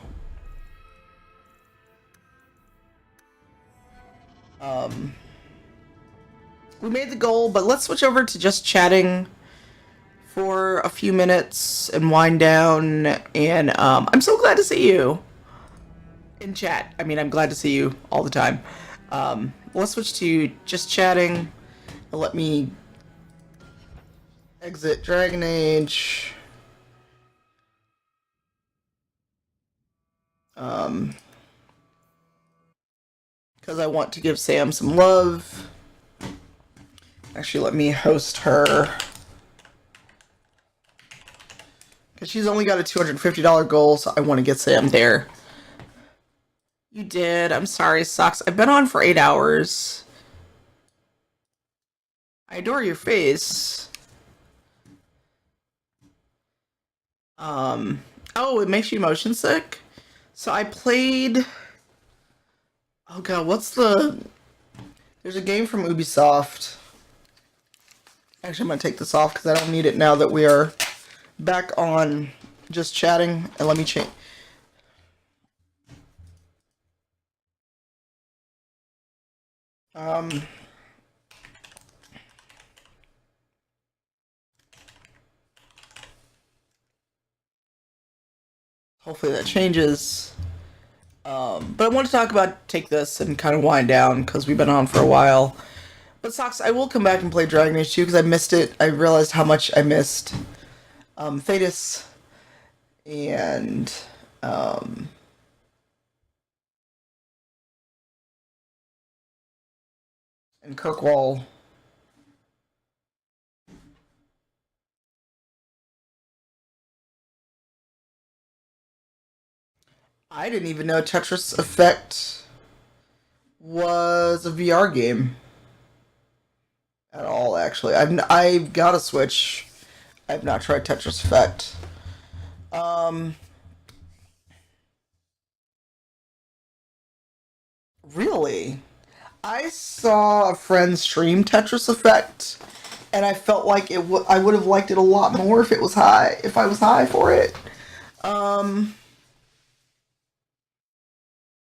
We made the goal, but let's switch over to just chatting for a few minutes and wind down. And I'm so glad to see you in chat. I mean, I'm glad to see you all the time. Let's switch to just chatting. Let me exit Dragon Age. Because I want to give Sam some love. Actually, let me host her. Because she's only got a $250 goal, so I want to get Sam there. You did. I'm sorry, Socks. I've been on for 8 hours. I adore your face. Oh, it makes you motion sick? So I played... Oh god, what's the... There's a game from Ubisoft. Actually, I'm going to take this off because I don't need it now that we are back on just chatting. And let me change. Hopefully that changes. But I want to talk about Take This and kind of wind down because we've been on for a while. But Socks, I will come back and play Dragon Age 2 because I missed it. I realized how much I missed Thetis and Kirkwall. I didn't even know Tetris Effect was a VR game at all. Actually, I've got a Switch. I've not tried Tetris Effect. Really? I saw a friend stream Tetris Effect, and I felt like I would have liked it a lot more if it was high, if I was high for it.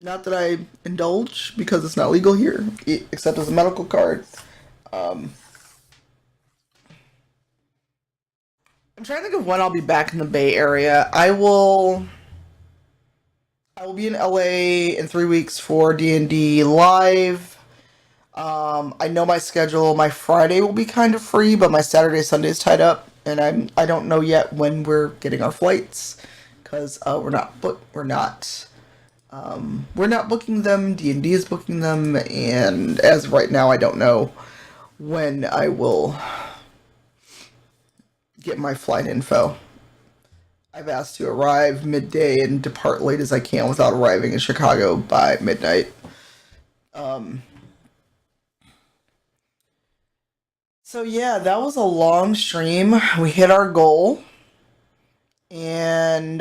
Not that I indulge because it's not legal here, except as a medical card. I'm trying to think of when I'll be back in the Bay Area. I will be in LA in 3 weeks for D&D Live. I know my schedule. My Friday will be kind of free, but my Saturday, Sunday is tied up, and I don't know yet when we're getting our flights because we're not booking them. D&D is booking them, and as of right now, I don't know when I will get my flight info. I've asked to arrive midday and depart late as I can without arriving in Chicago by midnight. So yeah, that was a long stream. We hit our goal. And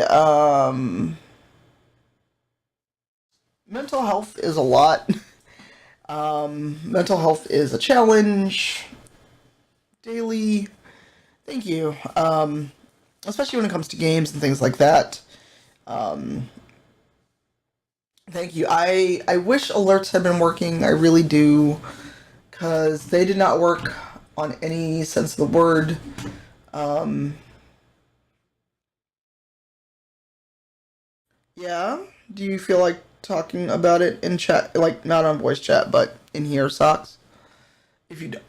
mental health is a lot. Mental health is a challenge. Daily. Thank you. Especially when it comes to games and things like that. Thank you. I wish alerts had been working. I really do. Because they did not work on any sense of the word. Yeah? Do you feel like talking about it in chat? Like, not on voice chat, but in here, Socks? If you don't...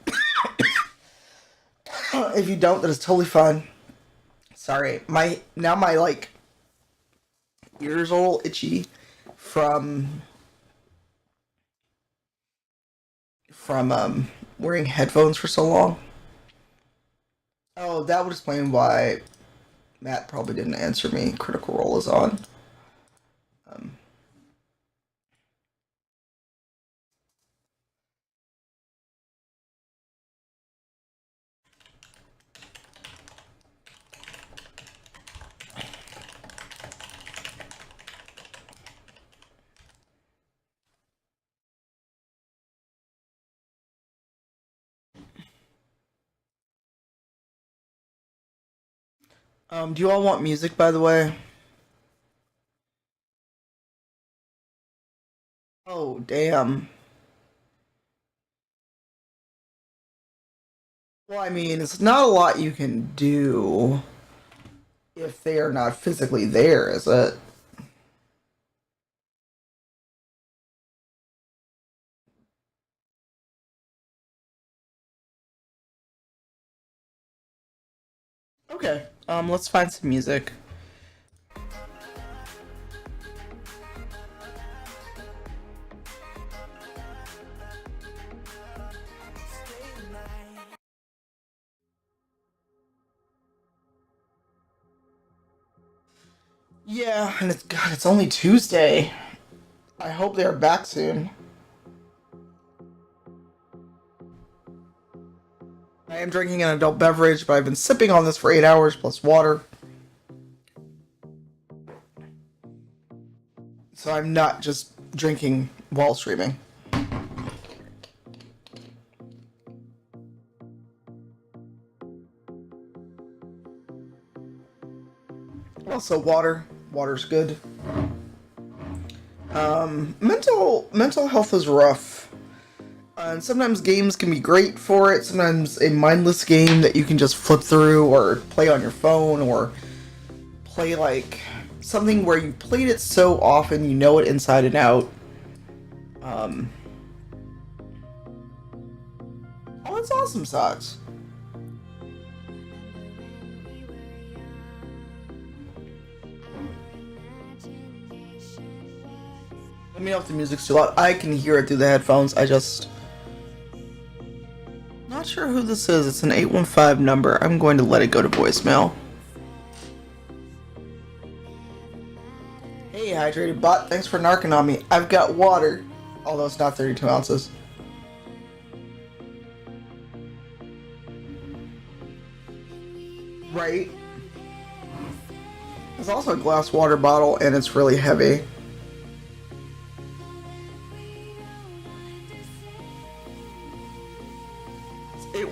if you don't, that is totally fine. Sorry. My like, ears are a little itchy from wearing headphones for so long. Oh, that would explain why Matt probably didn't answer me. Critical Role is on. Do you all want music, by the way? Oh, damn. Well, I mean, it's not a lot you can do if they are not physically there, is it? Okay, let's find some music. Yeah, and it's only Tuesday. I hope they're back soon. I am drinking an adult beverage, but I've been sipping on this for 8 hours plus water. So I'm not just drinking while streaming. Also water. Water's good. Mental health is rough. And sometimes games can be great for it. Sometimes a mindless game that you can just flip through or play on your phone or play like something where you played it so often you know it inside and out. Oh, that's awesome, Socks. Let me know if the music's too loud. I can hear it through the headphones. I just... Not sure who this is. It's an 815 number. I'm going to let it go to voicemail. Hey, Hydrated Bot. Thanks for narking on me. I've got water. Although it's not 32 ounces. Right? There's also a glass water bottle, and it's really heavy.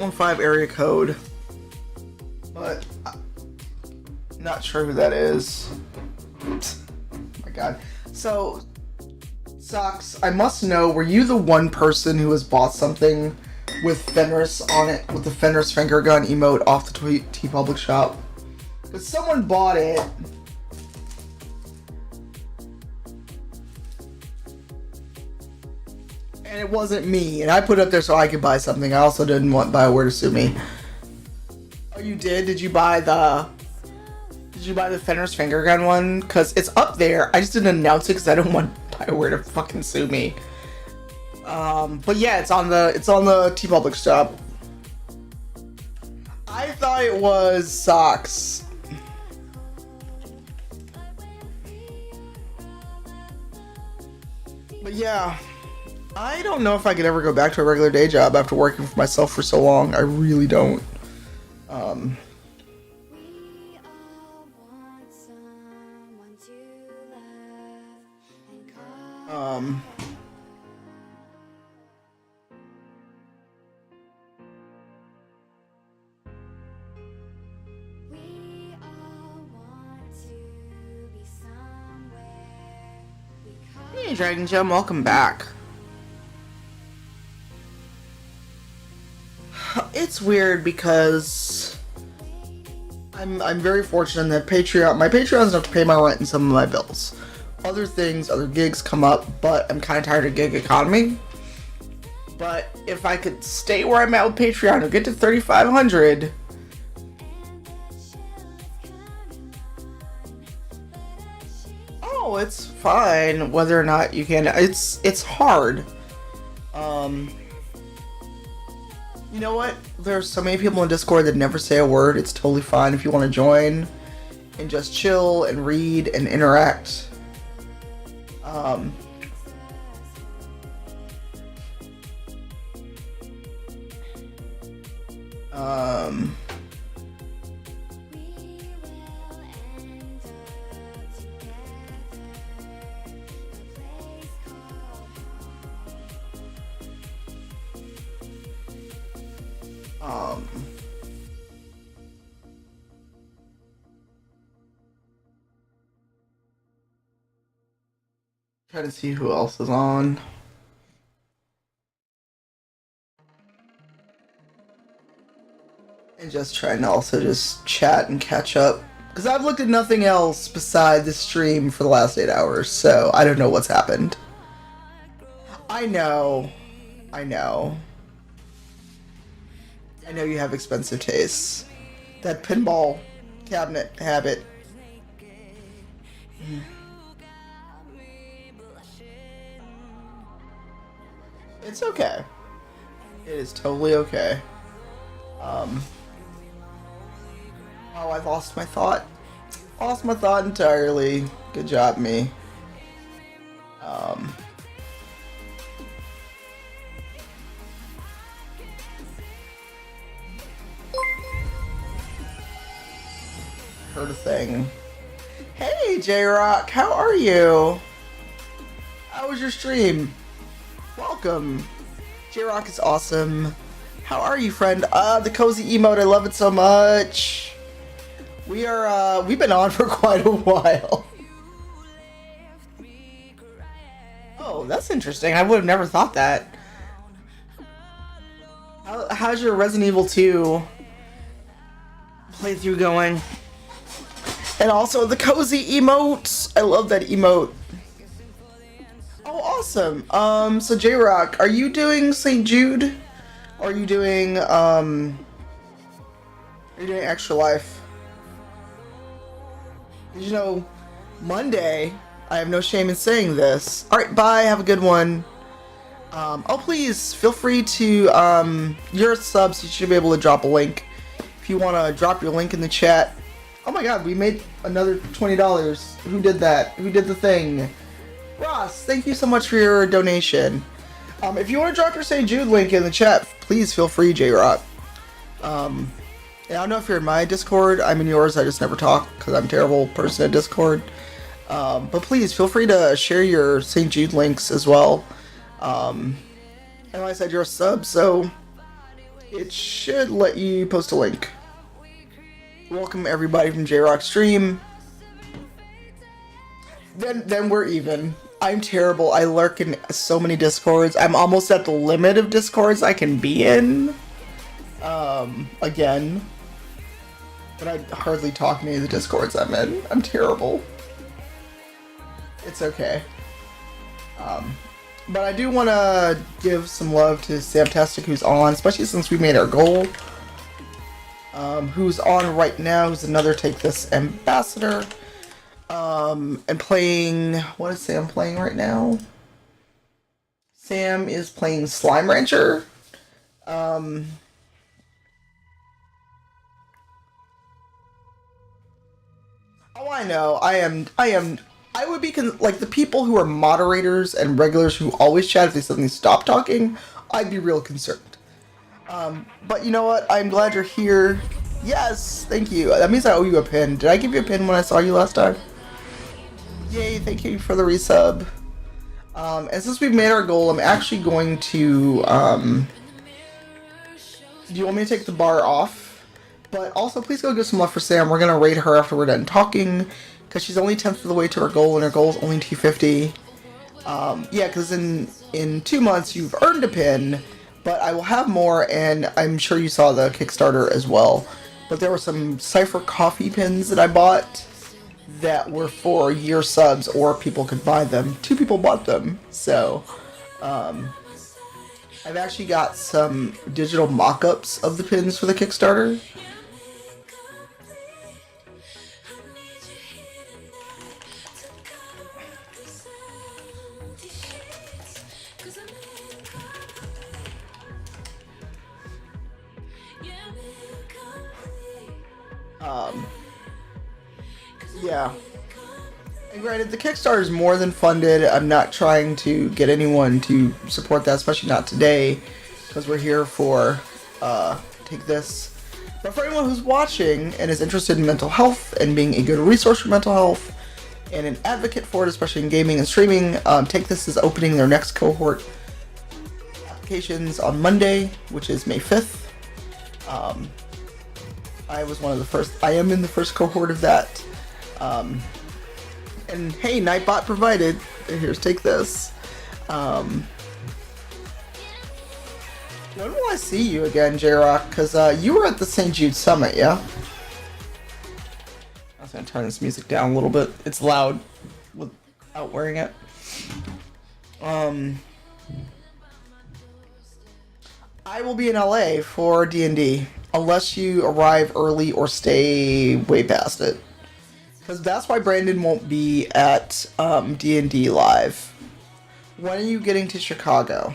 815 area code. But I'm not sure who that is. Oh my god. So, Socks, I must know, were you the one person who has bought something with Fenris on it, with the Fenris finger gun emote off the TeePublic shop? Because someone bought it. And it wasn't me, and I put it up there so I could buy something. I also didn't want BioWare to sue me. Oh, you did? Did you buy the Fenris finger gun one? Because it's up there. I just didn't announce it because I don't want BioWare to fucking sue me. But yeah, it's on the TeePublic shop. I thought it was Socks. But yeah, I don't know if I could ever go back to a regular day job after working for myself for so long. I really don't. Hey, Dragon Gem, welcome back. It's weird because I'm very fortunate that my Patreon's enough to pay my rent and some of my bills. Other things, other gigs come up, but I'm kind of tired of gig economy. But if I could stay where I'm at with Patreon and get to 3,500, oh, it's fine whether or not you can. It's hard. You know what? There's so many people in Discord that never say a word. It's totally fine if you want to join and just chill and read and interact. Try to see who else is on. And just trying to also just chat and catch up. Because I've looked at nothing else beside the stream for the last 8 hours, so I don't know what's happened. I know you have expensive tastes. That pinball cabinet habit. It's okay. It is totally okay. Oh, I've lost my thought. Lost my thought entirely. Good job, me. Heard a thing. Hey, J-Rock, how are you? How was your stream? Welcome. J-Rock is awesome. How are you, friend? The cozy emote, I love it so much. We've been on for quite a while. Oh, that's interesting. I would have never thought that. How's your Resident Evil 2 playthrough going? And also the cozy emote. I love that emote. Oh, awesome. So J-Rock, are you doing St. Jude? Or are you doing Extra Life? Did you know, Monday, I have no shame in saying this. Alright, bye, have a good one. Oh, please, feel free to, your subs, you should be able to drop a link. If you want to drop your link in the chat. Oh my god, we made another $20. Who did that? Who did the thing? Ross, thank you so much for your donation. If you want to drop your St. Jude link in the chat, please feel free, J-Rock. And I don't know if you're in my Discord. I'm in yours. I just never talk because I'm a terrible person at Discord. But please feel free to share your St. Jude links as well. And like I said, you're a sub, so It should let you post a link. Welcome everybody from J-Rock Stream. Then we're even. I'm terrible. I lurk in so many discords. I'm almost at the limit of discords I can be in. Again. But I hardly talk in any of the discords I'm in. I'm terrible. It's okay. But I do want to give some love to Samtastic, who's on, especially since we made our goal. Who's on right now, who's another Take This ambassador. And playing... What is Sam playing right now? Sam is playing Slime Rancher. Oh, I know. I would be like the people who are moderators and regulars who always chat if they suddenly stop talking. I'd be real concerned. But you know what? I'm glad you're here. Yes, thank you. That means I owe you a pin. Did I give you a pin when I saw you last time? Yay! Thank you for the resub. And since we've made our goal, I'm actually going to. Do you want me to take the bar off? But also, please go give some love for Sam. We're gonna raid her after we're done talking. Because she's only 10th of the way to her goal, and her goal is only 250. Yeah, because in 2 months you've earned a pin, but I will have more, and I'm sure you saw the Kickstarter as well. But there were some Cypher coffee pins that I bought that were for year subs, or people could buy them. 2 people bought them, so I've actually got some digital mock-ups of the pins for the Kickstarter. Yeah. And granted, the Kickstarter is more than funded. I'm not trying to get anyone to support that, especially not today, because we're here for Take This. But for anyone who's watching and is interested in mental health and being a good resource for mental health and an advocate for it, especially in gaming and streaming, Take This is opening their next cohort applications on Monday, which is May 5th. I was one of the first. I am in the first cohort of that. And hey, Nightbot provided. Here's Take This. When will I see you again, J-Rock? Because you were at the St. Jude Summit, yeah? I was going to turn this music down a little bit. It's loud without wearing it. I will be in LA for D&D. Unless you arrive early or stay way past it. Because that's why Brandon won't be at D&D Live. When are you getting to Chicago?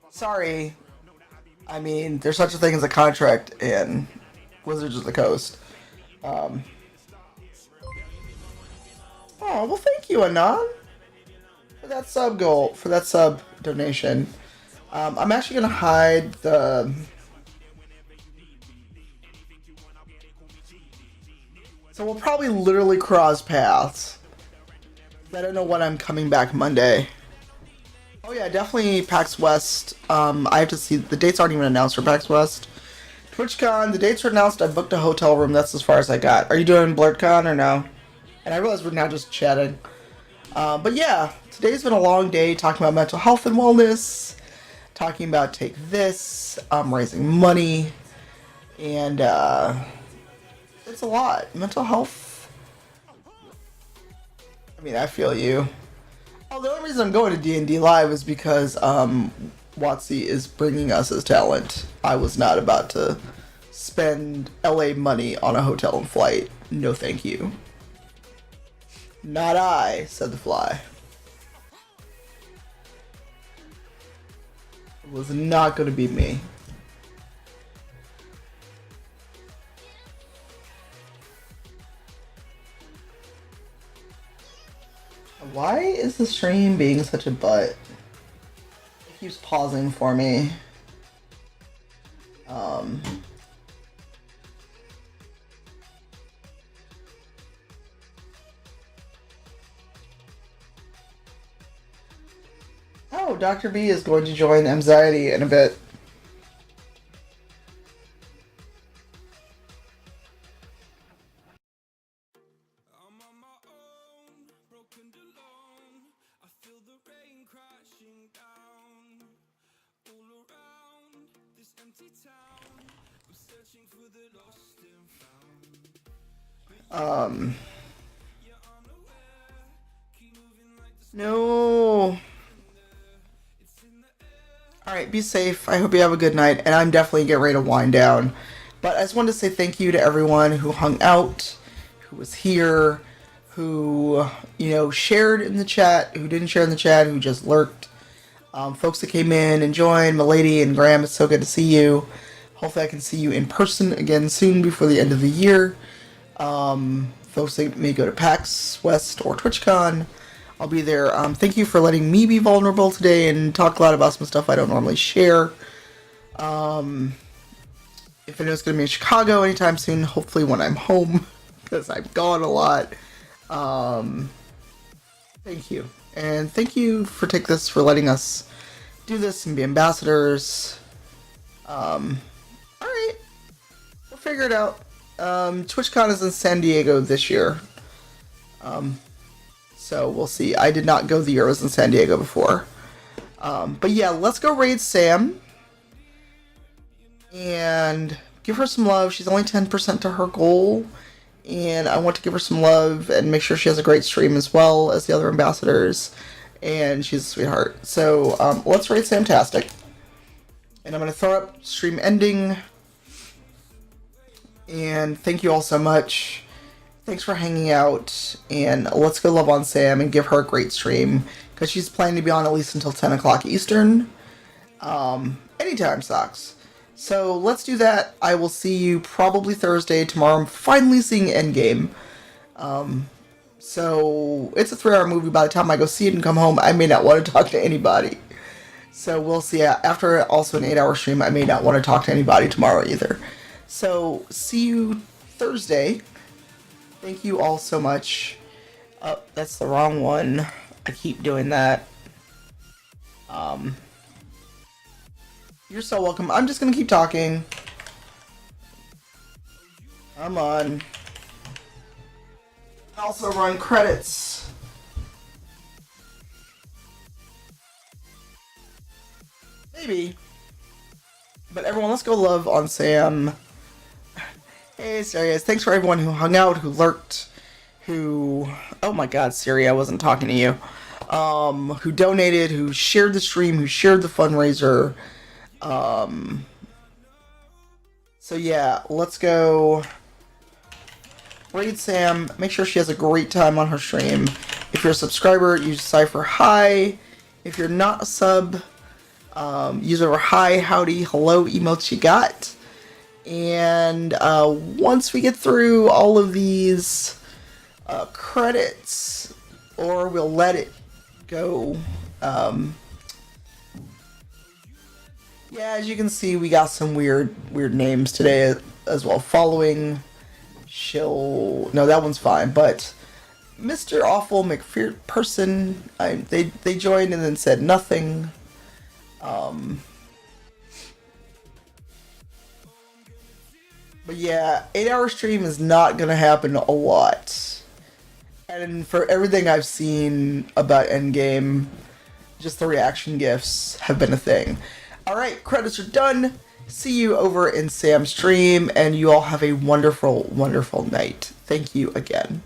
Sorry. I mean, there's such a thing as a contract in Wizards of the Coast. Oh, well thank you, Anon. For that sub goal, for that sub donation. I'm actually going to hide the... So we'll probably literally cross paths. I don't know when I'm coming back Monday. Oh yeah, definitely PAX West. I have to see, the dates aren't even announced for PAX West. TwitchCon, the dates are announced. I booked a hotel room. That's as far as I got. Are you doing BlurredCon or no? And I realize we're now just chatting. But yeah, today's been a long day talking about mental health and wellness. Talking about Take This. Raising money. And, it's a lot. Mental health. I mean, I feel you. Oh, the only reason I'm going to D&D Live is because WotC is bringing us as talent. I was not about to spend LA money on a hotel and flight. No thank you. Not I, said the fly. It was not going to be me. Why is the stream being such a butt? It keeps pausing for me. Oh, Dr. B is going to join Anxiety in a bit. No. Alright, be safe. I hope you have a good night, and I'm definitely getting ready to wind down. But I just wanted to say thank you to everyone who hung out, who was here, who, shared in the chat, who didn't share in the chat, who just lurked. Folks that came in and joined, Milady and Graham, it's so good to see you. Hopefully I can see you in person again soon before the end of the year. Folks that may go to PAX West or TwitchCon, I'll be there. Thank you for letting me be vulnerable today and talk a lot about some stuff I don't normally share. If I know it's going to be in Chicago anytime soon, hopefully when I'm home, because I'm gone a lot. Thank you. And thank you for for letting us do this and be ambassadors. Alright. We'll figure it out. TwitchCon is in San Diego this year. So we'll see. I did not go the year I was in San Diego before. But yeah, let's go raid Sam. And give her some love. She's only 10% to her goal. And I want to give her some love and make sure she has a great stream as well as the other ambassadors. And she's a sweetheart. So let's raid Samtastic. And I'm going to throw up stream ending. And thank you all so much. Thanks for hanging out. And let's go love on Sam and give her a great stream. Because she's planning to be on at least until 10 o'clock Eastern. Anytime sucks. So let's do that. I will see you probably Thursday. Tomorrow I'm finally seeing Endgame. So it's a 3-hour movie. By the time I go see it and come home, I may not want to talk to anybody. So we'll see. After also an 8-hour stream, I may not want to talk to anybody tomorrow either. So see you Thursday. Thank you all so much. Oh, that's the wrong one. I keep doing that. You're so welcome. I'm just gonna keep talking. Come on. Also run credits. Maybe. But everyone, let's go love on Sam. Hey, Sirius. Thanks for everyone who hung out, who lurked, who... Oh my god, Siri, I wasn't talking to you. Who donated, who shared the stream, who shared the fundraiser. So yeah, let's go raid Sam. Make sure she has a great time on her stream. If you're a subscriber, use Cypher Hi. If you're not a sub, use over hi, howdy, hello emotes you got. And once we get through all of these credits, or we'll let it go. Yeah, as you can see, we got some weird names today as well. Following Shill... No, that one's fine, but Mr. Awful McPherson, they joined and then said nothing. But yeah, 8-hour stream is not going to happen a lot. And for everything I've seen about Endgame, just the reaction gifs have been a thing. Alright, credits are done. See you over in Sam's stream, and you all have a wonderful, wonderful night. Thank you again.